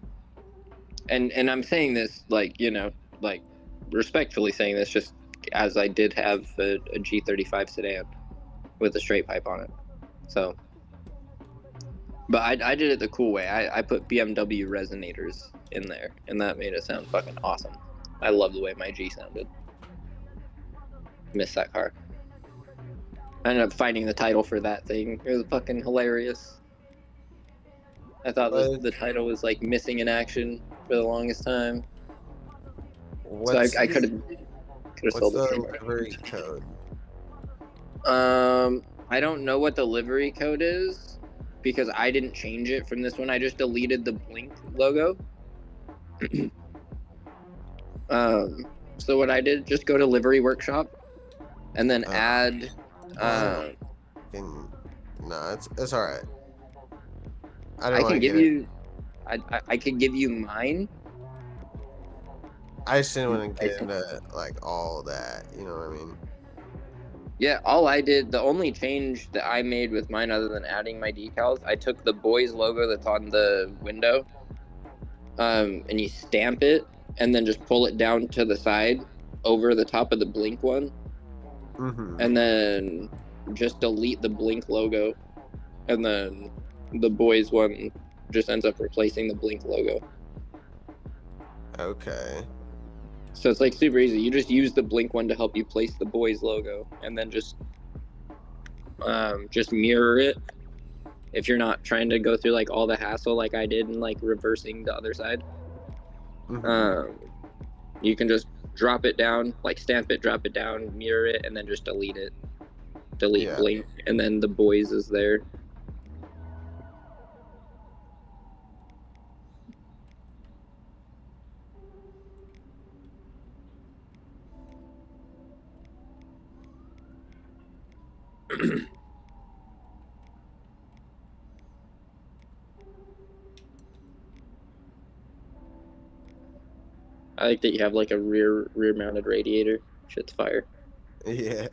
Speaker 7: I'm saying this like, you know, like respectfully saying this, just as I did have a G35 sedan with a straight pipe on it. So, but I did it the cool way. I put BMW resonators in there, and that made it sound fucking awesome. I love the way my G sounded. Miss that car. I ended up finding the title for that thing. It was fucking hilarious. I thought the title was like missing in action for the longest time. So I could have sold
Speaker 6: What's
Speaker 7: it for
Speaker 6: the
Speaker 7: more.
Speaker 6: livery code?
Speaker 7: I don't know what the livery code is because I didn't change it from this one. I just deleted the Blink logo. So what I did, just go to Livery Workshop and then add.
Speaker 6: No, it's all right. I don't
Speaker 7: I
Speaker 6: want
Speaker 7: can
Speaker 6: to
Speaker 7: give
Speaker 6: get it.
Speaker 7: you. I can give you mine.
Speaker 6: I just didn't want to get into like all that. You know what I mean?
Speaker 7: Yeah, all I did, the only change that I made with mine other than adding my decals, I took the boys logo that's on the window, and you stamp it and then just pull it down to the side over the top of the Blink one, and then just delete the Blink logo, and then the boys one just ends up replacing the Blink logo.
Speaker 6: Okay.
Speaker 7: So it's like super easy. You just use the Blink one to help you place the boys logo, and then just mirror it. If you're not trying to go through like all the hassle like I did and like reversing the other side, you can just drop it down, like stamp it, drop it down, mirror it, and then just delete it. Delete Blink, and then the boys is there. I like that you have like a rear mounted radiator. Shit's fire.
Speaker 6: Yeah.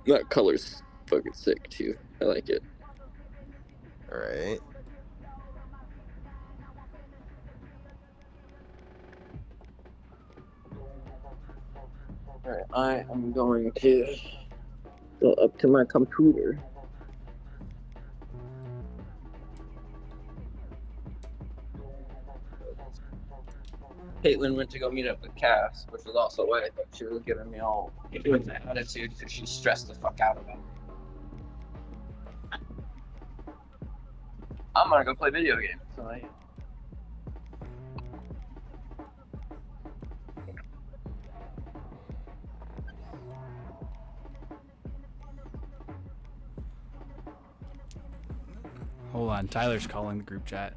Speaker 7: That color's fucking sick too. I like it.
Speaker 6: All right.
Speaker 7: Alright, I am going to go up to my computer. Caitlin went to go meet up with Cass, which was also why I thought she was giving me all with the attitude because she's stressed the fuck out about it. I'm gonna go play video games tonight.
Speaker 1: Hold on, Tyler's calling the group chat.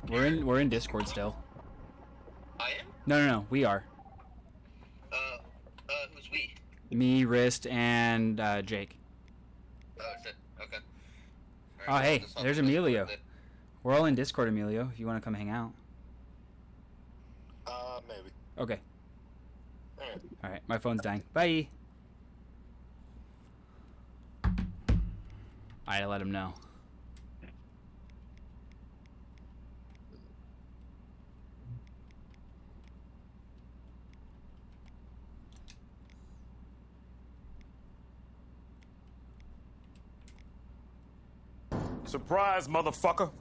Speaker 1: We're in Discord still.
Speaker 2: I am?
Speaker 1: No, we are.
Speaker 2: Who's we?
Speaker 1: Me, Wrist, and Jake.
Speaker 2: Oh, shit. Okay.
Speaker 1: Oh, hey, there's Emilio. We're all in Discord, Emilio, if you want to come hang out.
Speaker 3: Maybe.
Speaker 1: Okay. Alright, my phone's dying. Bye! I let him know.
Speaker 3: Surprise, motherfucker.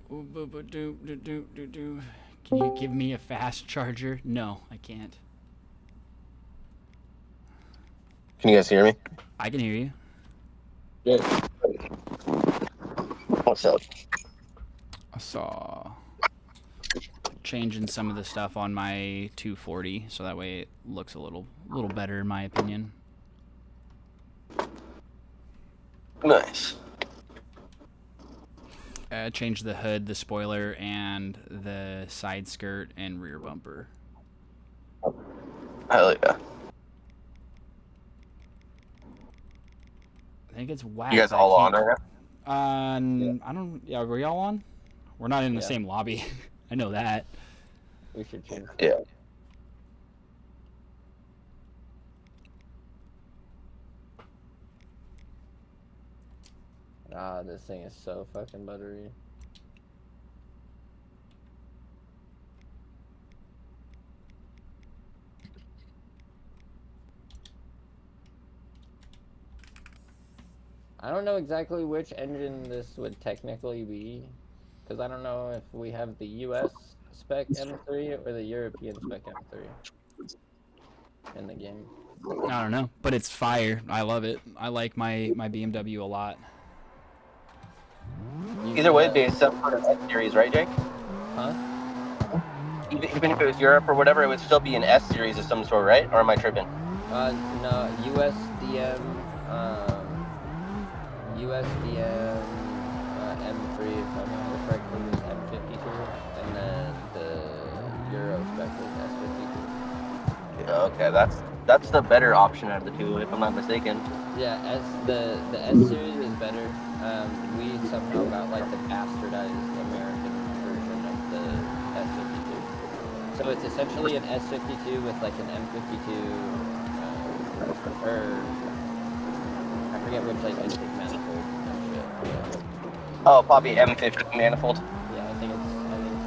Speaker 1: Can you give me a fast charger? No, I can't.
Speaker 2: Can you guys hear me?
Speaker 1: I can hear you.
Speaker 2: Good. What's up?
Speaker 1: I saw changing some of the stuff on my 240 so that way it looks a little better in my opinion.
Speaker 2: Nice.
Speaker 1: Changed the hood, the spoiler, and the side skirt and rear bumper.
Speaker 2: Hell yeah.
Speaker 1: I think it's whack.
Speaker 2: You guys all on right now?
Speaker 1: I don't. Yeah, are we all on? We're not in the same lobby. I know that.
Speaker 7: We should change.
Speaker 2: Yeah.
Speaker 7: Ah, this thing is so fucking buttery. I don't know exactly which engine this would technically be, because I don't know if we have the US spec M3 or the European spec M3 in the game.
Speaker 1: I don't know, but it's fire. I love it. I like my BMW a lot.
Speaker 2: Either way, it'd be some sort of S series, right, Jake?
Speaker 7: Huh?
Speaker 2: Even if it was Europe or whatever, it would still be an S series of some sort, right? Or am I tripping?
Speaker 7: No, USDM, M3, if I remember correctly, was M52, and then the Euro spec was S52.
Speaker 2: Yeah, okay, that's the better option out of the two, if I'm not mistaken.
Speaker 7: Yeah, the S series is better. We somehow got like the bastardized American version of the S52. So it's essentially an S52 with like an M52, or I forget which like intake manifold and shit.
Speaker 2: Oh, probably M50 manifold.
Speaker 7: Yeah, I think it's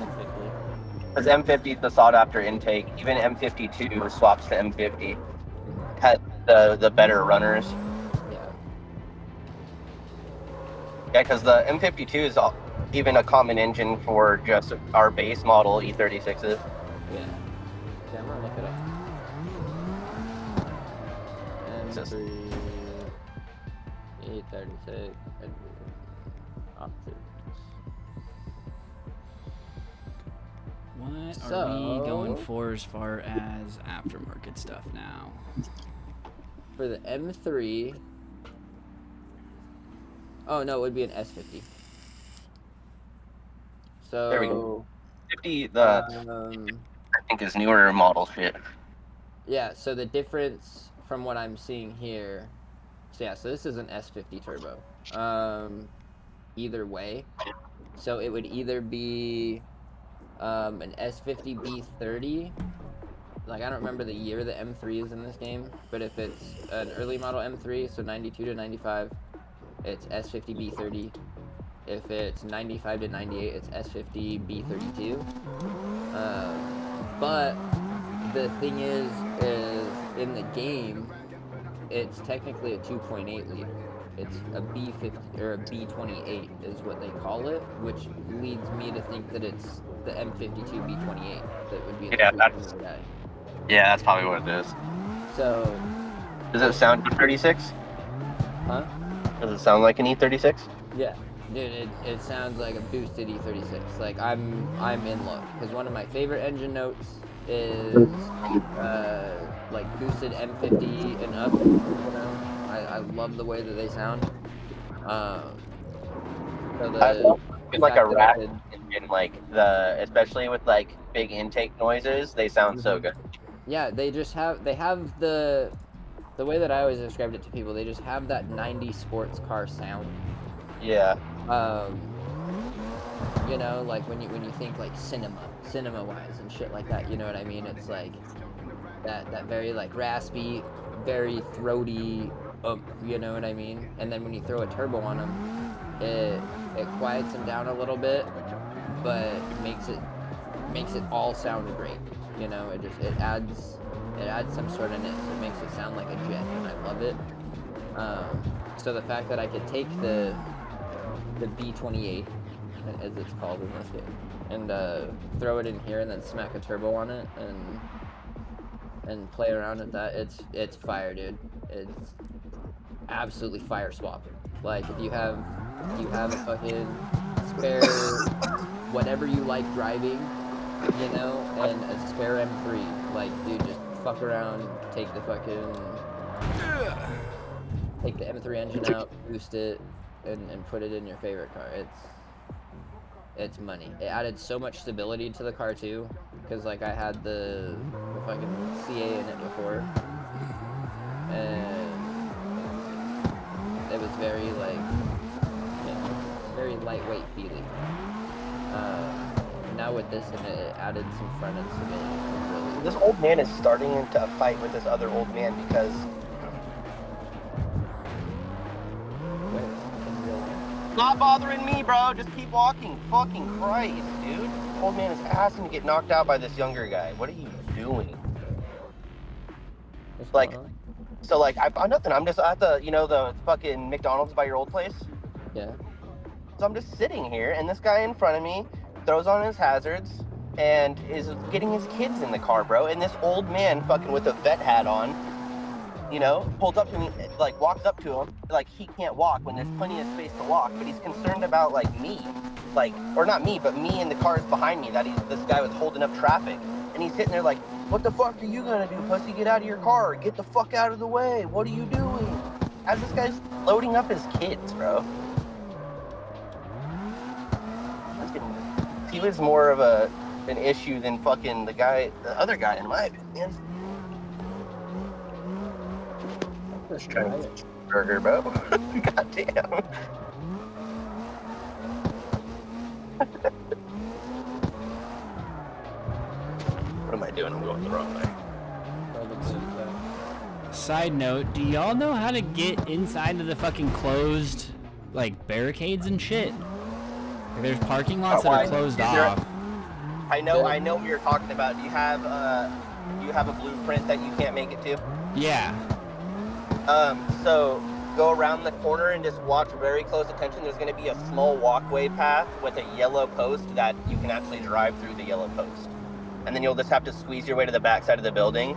Speaker 7: M50.
Speaker 2: Because M50 is the sought after intake. Even M52 swaps to M50. Had the better runners. Yeah, because the M52 is even a common engine for just our base model E36s.
Speaker 7: Yeah. Yeah, I'm gonna look it up. M3, E36, options.
Speaker 1: What are we going for as far as aftermarket stuff now?
Speaker 7: For the M3... Oh, no, it would be an S50. So...
Speaker 2: There we go. 50, I think is newer model shit.
Speaker 7: Yeah, so the difference from what I'm seeing here... So yeah, so this is an S50 turbo. Either way. So it would either be an S50 B30. Like, I don't remember the year the M3 is in this game, but if it's an early model M3, so 92 to 95, it's S50 B30. If it's 95 to 98, it's S50 B32. But the thing is in the game, it's technically a 2.8 liter. It's a B50 or a B28 is what they call it, which leads me to think that it's the M52 B28 that would be.
Speaker 2: Yeah, that's probably what it is.
Speaker 7: So.
Speaker 2: Does it sound E36?
Speaker 7: Huh?
Speaker 2: Does it sound like an E36?
Speaker 7: Yeah, dude, it sounds like a boosted E36. Like I'm in luck because one of my favorite engine notes is like boosted M50 and up. You know, I love the way that they sound. So
Speaker 2: like a rat engine, like especially with like big intake noises, they sound so good.
Speaker 7: Yeah, they have the way that I always described it to people. They just have that 90s sports car sound.
Speaker 2: Yeah.
Speaker 8: You know, like when you think like cinema wise and shit like that, you know what I mean? It's like that very like raspy, very throaty, you know what I mean? And then when you throw a turbo on them, it quiets them down a little bit, but makes it all sound great. You know, it adds some sort of ness. It makes it sound like a jet, and I love it. So the fact that I could take the B28, as it's called in this game, and throw it in here and then smack a turbo on it and play around with that, it's fire, dude. It's absolutely fire swap. Like if you have a fucking spare whatever you like driving, you know, and a spare M3, like dude, just fuck around, take the M3 engine out, boost it, and put it in your favorite car. It's money. It added so much stability to the car too, because like I had the fucking CA in it before, and it was very like, you know, very lightweight feeling. Now with this in it added some front end stability. Really.
Speaker 6: This old man is starting into a fight with this other old man because. Not bothering me, bro. Just keep walking. Fucking Christ, dude. Old man is asking to get knocked out by this younger guy. What are you doing? Like, so like, nothing. I'm just at the, you know, the fucking McDonald's by your old place.
Speaker 8: Yeah.
Speaker 6: So I'm just sitting here, and this guy in front of me throws on his hazards and is getting his kids in the car, bro. And this old man, fucking with a vet hat on, you know, pulls up to me, like walks up to him, like he can't walk when there's plenty of space to walk, but he's concerned about like me, like, or not me, but me and the cars behind me that this guy was holding up traffic. And he's sitting there like, what the fuck are you gonna do, pussy? Get out of your car, get the fuck out of the way, what are you doing? As this guy's loading up his kids, bro. He was more of an issue than fucking the other guy, in my opinion. Just trying to get a burger, bro. Goddamn. What am I doing? I'm going the wrong way.
Speaker 1: Side note, do y'all know how to get inside of the fucking closed, like, barricades and shit? Like, there's parking lots that are closed off.
Speaker 6: I know what you're talking about. Do you have a blueprint that you can't make it to?
Speaker 1: Yeah.
Speaker 6: So go around the corner and just watch very close attention. There's going to be a small walkway path with a yellow post that you can actually drive through the yellow post. And then you'll just have to squeeze your way to the back side of the building,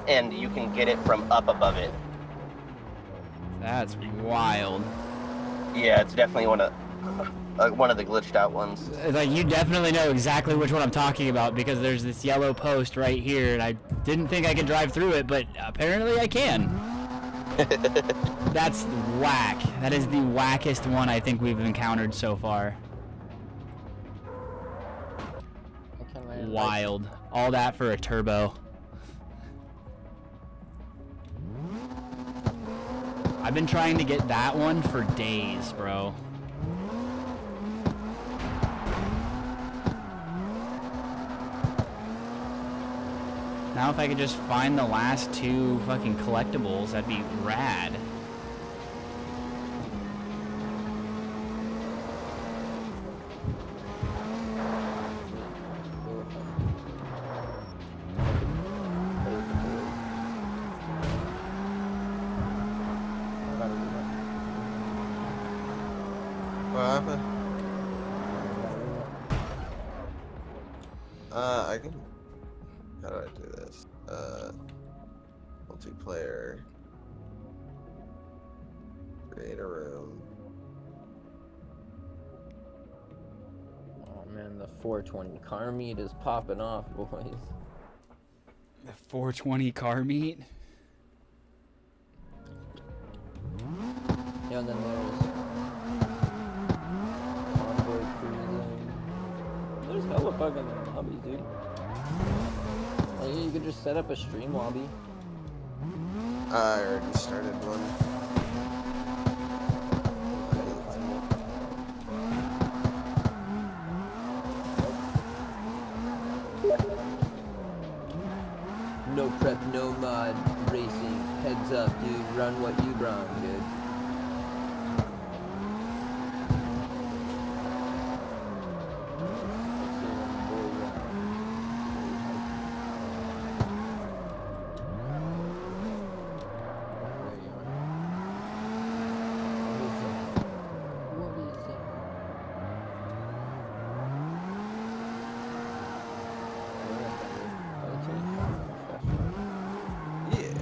Speaker 6: and you can get it from up above it.
Speaker 1: That's wild.
Speaker 6: Yeah, it's definitely one of the glitched out ones.
Speaker 1: Like, you definitely know exactly which one I'm talking about, because there's this yellow post right here, and I didn't think I could drive through it, but apparently I can. That's whack. That is the wackest one I think we've encountered so far. Wild. All that for a turbo. I've been trying to get that one for days, bro. Now if I could just find the last two fucking collectibles, that'd be rad.
Speaker 6: What happened? I can. How do I do this? Multiplayer. Create a room.
Speaker 8: Oh man, the 420 car meet is popping off, boys.
Speaker 1: The 420 car meet?
Speaker 8: Yeah, and then there's convoy cruising. There's hella fucking lobbies, dude. Like, you could just set up a stream lobby.
Speaker 6: I already started one.
Speaker 8: Run what you brung, dude. Let's see when the boy There you are. What is that? What is that?
Speaker 9: Yeah.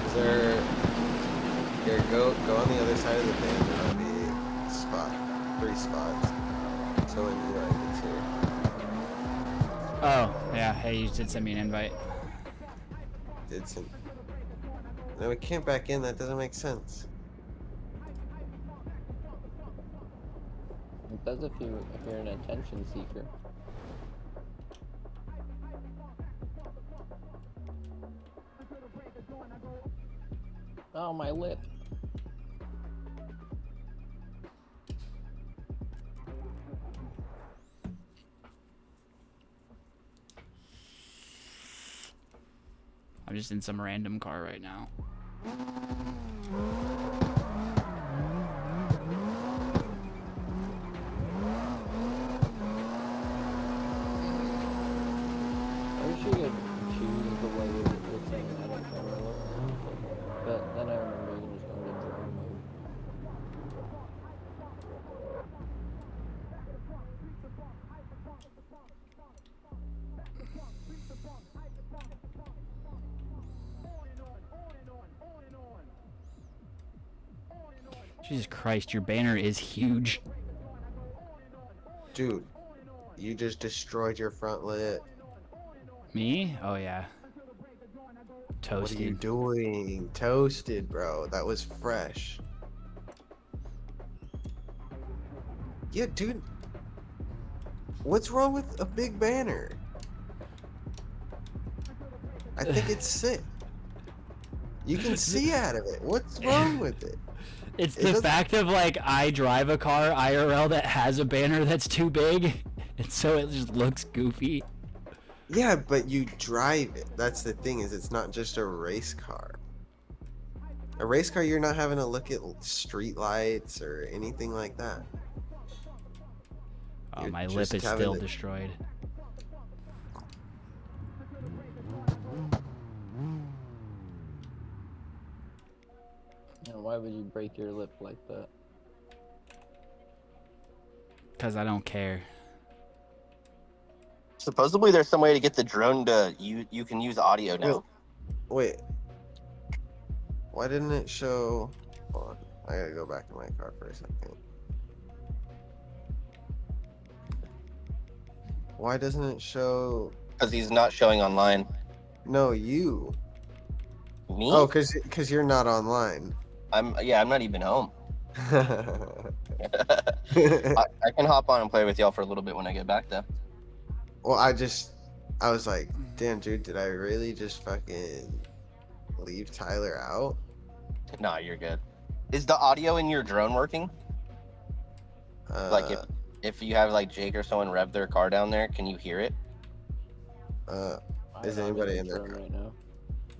Speaker 9: Is there? Here, go on the other side of the band. There'll be a spot, 3 spots. So when Eli gets here.
Speaker 1: Oh, yeah. Hey, you did send me an invite.
Speaker 9: Did some. No, we can't back in. That doesn't make sense.
Speaker 8: It does if you're an attention seeker. Oh, my lip.
Speaker 1: I'm just in some random car right now.
Speaker 8: I wish you could choose the way you're saying that on camera look. But then I remember you can just go into drone mode.
Speaker 1: Jesus Christ, your banner is huge.
Speaker 9: Dude, you just destroyed your front lit.
Speaker 1: Me? Oh, yeah. Toasted.
Speaker 9: What are you doing? Toasted, bro. That was fresh. Yeah, dude. What's wrong with a big banner? I think it's sick. You can see out of it. What's wrong with it?
Speaker 1: It's
Speaker 9: It
Speaker 1: the
Speaker 9: doesn't-
Speaker 1: fact of, like, I drive a car IRL that has a banner that's too big, and so it just looks goofy.
Speaker 9: Yeah, but you drive it. That's the thing, is it's not just a race car. A race car, you're not having to look at street lights or anything like that.
Speaker 1: Oh,
Speaker 9: You're
Speaker 1: my lip
Speaker 9: just
Speaker 1: is
Speaker 9: having
Speaker 1: still
Speaker 9: to-
Speaker 1: destroyed.
Speaker 8: You know, why would you break your lip like that?
Speaker 1: Because I don't care.
Speaker 6: Supposedly, there's some way to get the drone to you can use audio now.
Speaker 9: Wait. Why didn't it show? Hold on. I gotta go back to my car for a second. Why doesn't it show?
Speaker 6: Because he's not showing online.
Speaker 9: No, you.
Speaker 6: Me?
Speaker 9: Oh, cause you're not online.
Speaker 6: I'm not even home. I can hop on and play with y'all for a little bit when I get back though.
Speaker 9: Well, I was like, damn, dude, did I really just fucking leave Tyler out?
Speaker 6: Nah, you're good. Is the audio in your drone working? Like if you have like Jake or someone rev their car down there, can you hear it?
Speaker 9: Is
Speaker 8: I'm
Speaker 9: anybody
Speaker 8: the
Speaker 9: in their
Speaker 8: drone
Speaker 9: car?
Speaker 8: right now?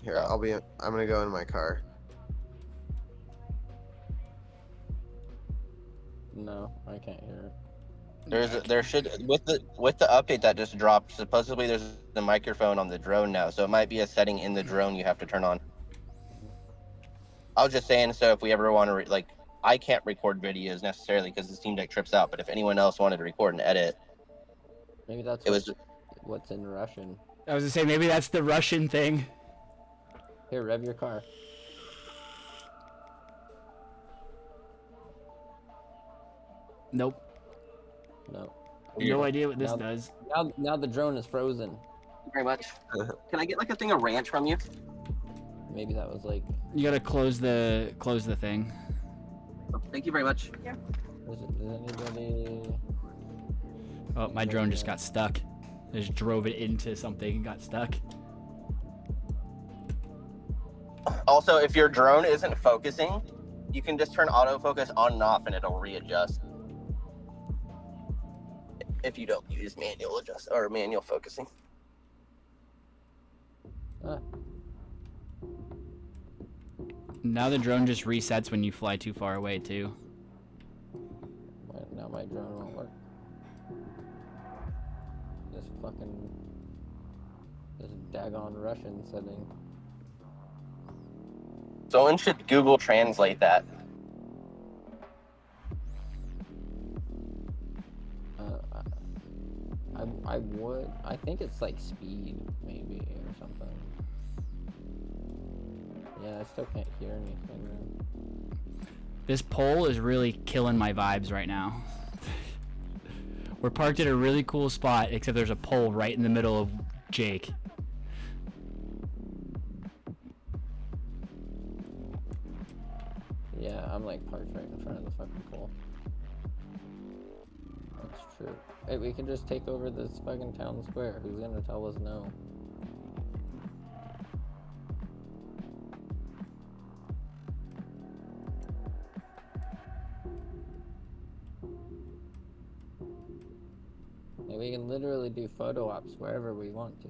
Speaker 9: Here, I'm gonna go in my car.
Speaker 8: No, I can't hear it.
Speaker 6: There should with the update that just dropped. Supposedly there's the microphone on the drone now, so it might be a setting in the drone you have to turn on. I was just saying, so if we ever want to like, I can't record videos necessarily because the Steam Deck trips out. But if anyone else wanted to record and edit,
Speaker 8: Maybe that's
Speaker 6: it was
Speaker 8: what's in Russian.
Speaker 1: I was gonna say, maybe that's the Russian thing.
Speaker 8: Here, rev your car.
Speaker 1: Nope.
Speaker 8: No.
Speaker 1: No idea what this
Speaker 8: Now-
Speaker 1: does.
Speaker 8: Now the drone is frozen.
Speaker 2: Very much. Can I get like a thing of ranch from you?
Speaker 8: Maybe that was like.
Speaker 1: You gotta close the thing.
Speaker 2: Thank you very much.
Speaker 8: Does anybody?
Speaker 1: Oh, my drone just got stuck. I just drove it into something and got stuck.
Speaker 6: Also, if your drone isn't focusing, you can just turn autofocus on and off and it'll readjust. If you don't use manual adjust or manual focusing.
Speaker 1: Now the drone just resets when you fly too far away too.
Speaker 8: Now my drone won't work. This daggone Russian setting.
Speaker 6: Someone should Google Translate that.
Speaker 8: I would. I think it's like speed, maybe, or something. Yeah, I still can't hear anything. Man.
Speaker 1: This pole is really killing my vibes right now. We're parked at a really cool spot, except there's a pole right in the middle of Jake.
Speaker 8: Yeah, I'm like parked right in front of the fucking pole. That's true. Hey, we can just take over this fucking town square. Who's gonna tell us no? Hey, we can literally do photo ops wherever we want to.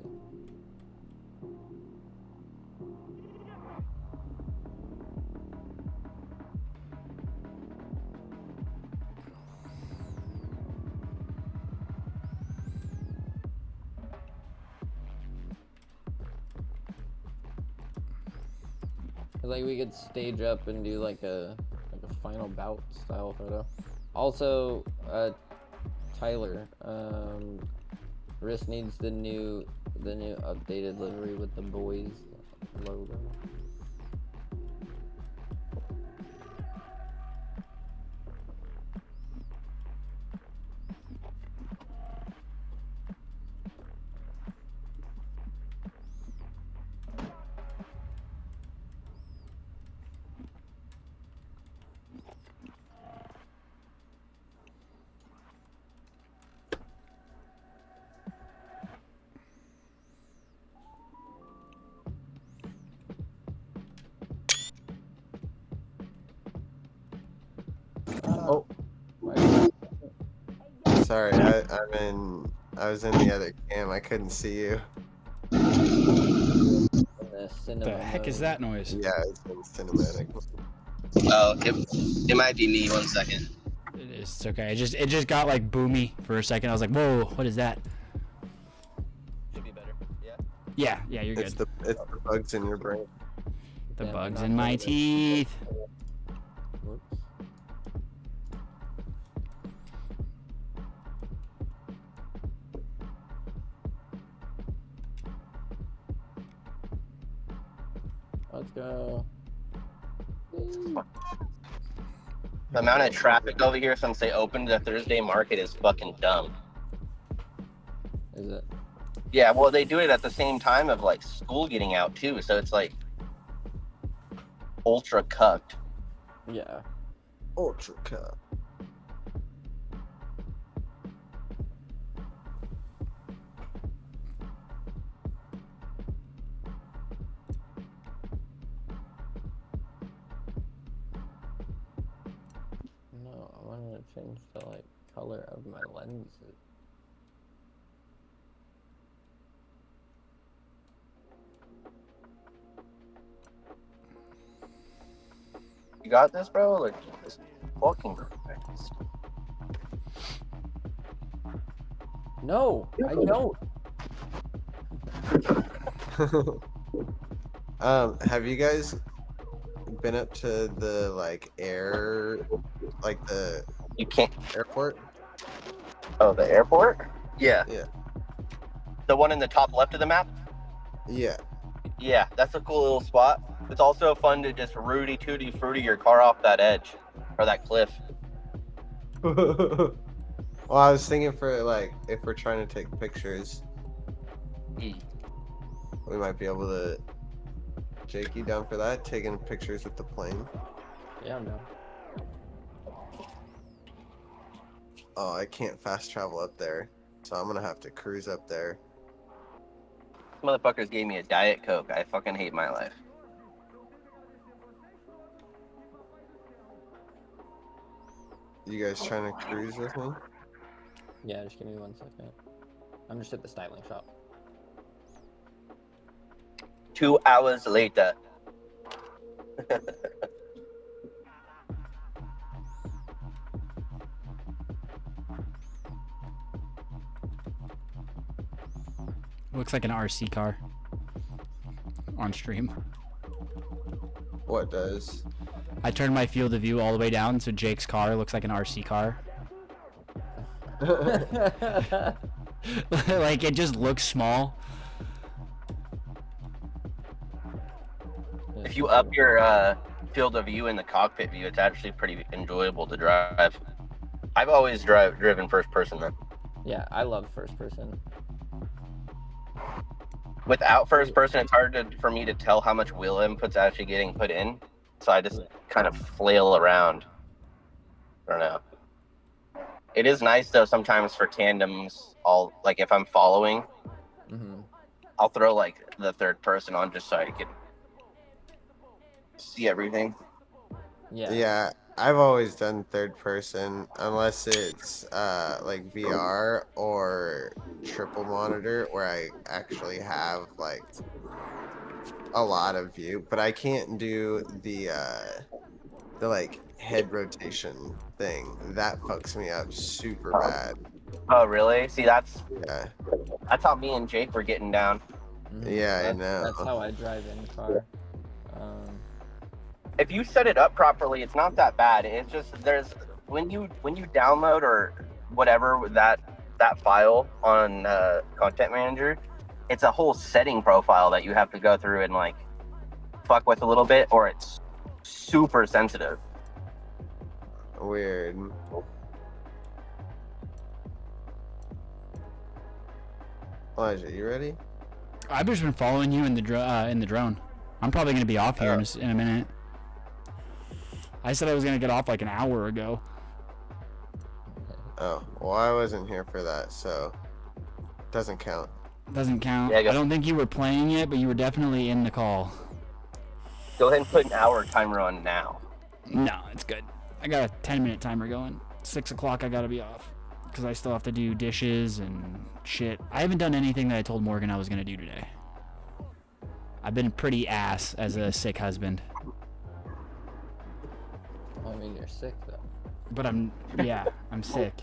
Speaker 8: Like we could stage up and do like a final bout style photo. Also, Tyler, Riss needs the new updated livery with the boys logo.
Speaker 9: Oh, sorry, I was in the other cam. I couldn't see you.
Speaker 1: What the heck is that noise?
Speaker 9: Yeah, it's in cinematic.
Speaker 6: Oh, it might be me. 1 second.
Speaker 1: It's okay. It just got like boomy for a second. I was like, whoa, what is that?
Speaker 6: Should be better. Yeah.
Speaker 1: Yeah, you're good.
Speaker 9: It's the bugs in your brain.
Speaker 1: The
Speaker 8: Yeah,
Speaker 1: bugs
Speaker 8: not
Speaker 1: in my
Speaker 8: good.
Speaker 1: teeth.
Speaker 8: Whoops. Let's go.
Speaker 6: The amount of traffic over here since they opened the Thursday market is fucking dumb.
Speaker 8: Is it?
Speaker 6: Yeah, well, they do it at the same time of like school getting out too, so it's like ultra cucked.
Speaker 8: Yeah.
Speaker 9: Ultra cup.
Speaker 8: No, I wanted to change the like color of my lenses.
Speaker 6: You got this, bro? Like, just fucking.
Speaker 8: No, I don't.
Speaker 9: Have you guys been up to the like the
Speaker 6: You can't.
Speaker 9: airport?
Speaker 6: Oh, the airport? Yeah.
Speaker 9: Yeah.
Speaker 6: The one in the top left of the map?
Speaker 9: Yeah.
Speaker 6: Yeah, that's a cool little spot. It's also fun to just Rudy Tooty Fruity your car off that edge or that cliff.
Speaker 9: Well, I was thinking for like if we're trying to take pictures, we might be able to. Jake, you down for that? Taking pictures with the plane.
Speaker 8: Yeah, I'm down.
Speaker 9: Oh, I can't fast travel up there, so I'm gonna have to cruise up there.
Speaker 6: Motherfuckers gave me a Diet Coke. I fucking hate my life.
Speaker 9: You guys trying to cruise with me?
Speaker 8: Yeah, just give me 1 second. I'm just at the styling shop.
Speaker 6: 2 hours later.
Speaker 1: Looks like an RC car on stream.
Speaker 9: What does?
Speaker 1: I turned my field of view all the way down, so Jake's car looks like an RC car. Like, it just looks small.
Speaker 6: If you up your field of view in the cockpit view, it's actually pretty enjoyable to drive. I've always driven first person though.
Speaker 8: Yeah, I love first person.
Speaker 6: Without first person, it's hard for me to tell how much wheel input's actually getting put in. So I just kind of flail around. I don't know. It is nice though sometimes for tandems. Like if I'm following, I'll throw like the third person on just so I can see everything.
Speaker 8: Yeah.
Speaker 9: Yeah, I've always done third person unless it's like VR or triple monitor where I actually have like a lot of view, but I can't do the like head rotation thing. That fucks me up super bad.
Speaker 6: Oh really? See, that's
Speaker 9: Yeah.
Speaker 6: how me and Jake were getting down.
Speaker 9: Yeah, I know.
Speaker 8: That's how I drive in car.
Speaker 6: If you set it up properly, it's not that bad. It's just when you download or whatever that file on Content Manager, it's a whole setting profile that you have to go through and like fuck with a little bit, or it's super sensitive.
Speaker 9: Weird. Elijah, you ready?
Speaker 1: I've just been following you in the drone. I'm probably gonna be off here in a minute. I said I was gonna get off like an hour ago.
Speaker 9: Oh, well, I wasn't here for that, so doesn't count.
Speaker 1: Doesn't count.
Speaker 6: Yeah,
Speaker 1: I don't think you were playing it, but you were definitely in the call.
Speaker 6: Go ahead and put an hour timer on now.
Speaker 1: No, it's good. I got a 10-minute timer going. 6 o'clock I gotta be off. Because I still have to do dishes and shit. I haven't done anything that I told Morgan I was gonna do today. I've been pretty ass as a sick husband.
Speaker 8: I mean, you're sick though.
Speaker 1: But I'm sick.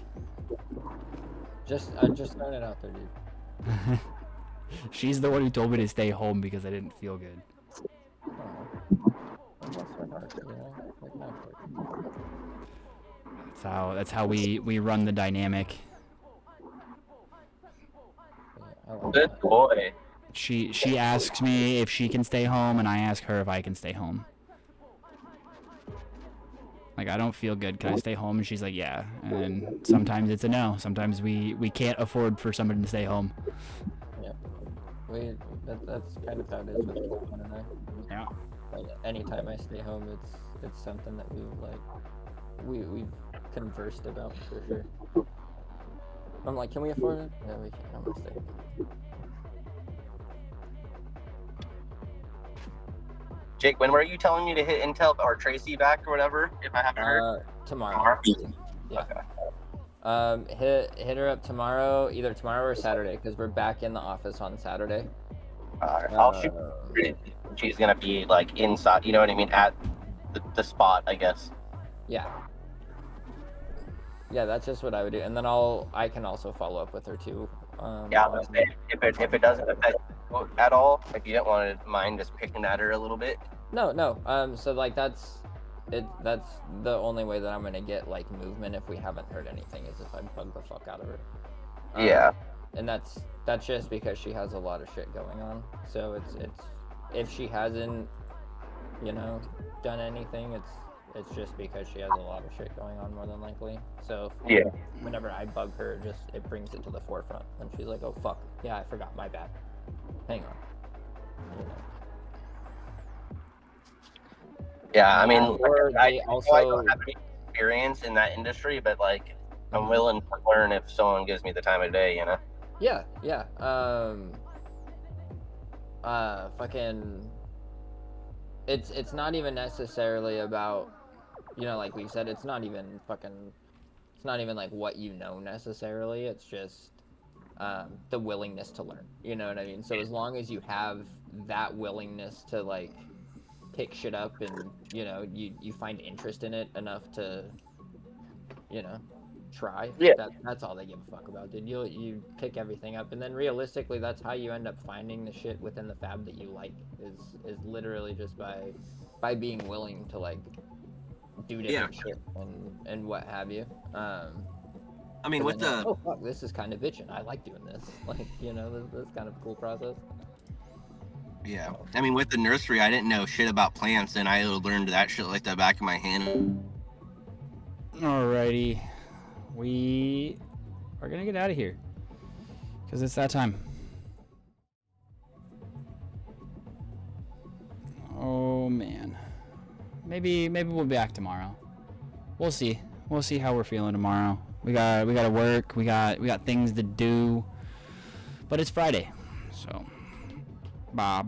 Speaker 8: I'm just throwing it out there, dude.
Speaker 1: She's the one who told me to stay home because I didn't feel good. That's how we run the dynamic.
Speaker 6: Good boy.
Speaker 1: She asks me if she can stay home, and I ask her if I can stay home. Like, I don't feel good. Can I stay home? And she's like, yeah. And sometimes it's a no. Sometimes we can't afford for somebody to stay home.
Speaker 8: Yeah. That's kind of how it is with Colin and I.
Speaker 1: Yeah.
Speaker 8: Like, anytime I stay home, it's something that we've conversed about for sure. I'm like, can we afford it? No, we can't. I'm gonna stay.
Speaker 6: Jake, when were you telling me to hit Intel or Tracy back or whatever? If I haven't heard.
Speaker 8: Tomorrow. Yeah.
Speaker 6: Okay.
Speaker 8: Hit her up tomorrow, either tomorrow or Saturday, because we're back in the office on Saturday.
Speaker 6: I'll shoot. She's gonna be like inside. You know what I mean? At the spot, I guess.
Speaker 8: Yeah. Yeah, that's just what I would do, and then I can also follow up with her too.
Speaker 6: Yeah, I was saying, if it doesn't affect you at all, if you don't want to mind just picking at her a little bit.
Speaker 8: No. So like that's the only way that I'm gonna get like movement if we haven't heard anything is if I bug the fuck out of her.
Speaker 6: Yeah.
Speaker 8: And that's just because she has a lot of shit going on. So it's if she hasn't, you know, done anything, it's just because she has a lot of shit going on, more than likely. So
Speaker 6: Yeah.
Speaker 8: whenever I bug her, it brings it to the forefront, and she's like, "Oh fuck, yeah, I forgot, my bad. Hang on." You know.
Speaker 6: Yeah, I mean,
Speaker 8: Or
Speaker 6: I
Speaker 8: they
Speaker 6: know I
Speaker 8: also.
Speaker 6: don't have any experience in that industry, but like, I'm
Speaker 8: Mhm.
Speaker 6: willing to learn if someone gives me the time of day, you know?
Speaker 8: Yeah, yeah. Fucking. It's not even necessarily about, you know, like we said, it's not even like what you know necessarily. It's just the willingness to learn. You know what I mean? So as long as you have that willingness to like pick shit up, and you know you find interest in it enough to, you know, try.
Speaker 6: Yeah.
Speaker 8: That's all they give a fuck about, dude. You pick everything up, and then realistically, that's how you end up finding the shit within the fab that you like. Is literally just by being willing to like do different shit and what have you.
Speaker 2: I mean, with
Speaker 8: Then like,
Speaker 2: the
Speaker 8: oh fuck, this is kind of bitching. I like doing this. Like, you know, this kind of a cool process.
Speaker 2: yeah, I mean, with the nursery, I didn't know shit about plants, and I learned that shit like the back of my hand.
Speaker 1: Alrighty, we are gonna get out of here because it's that time. Oh man, maybe we'll be back tomorrow. We'll see. We'll see how we're feeling tomorrow. We gotta work. We got things to do. But it's Friday, so bye.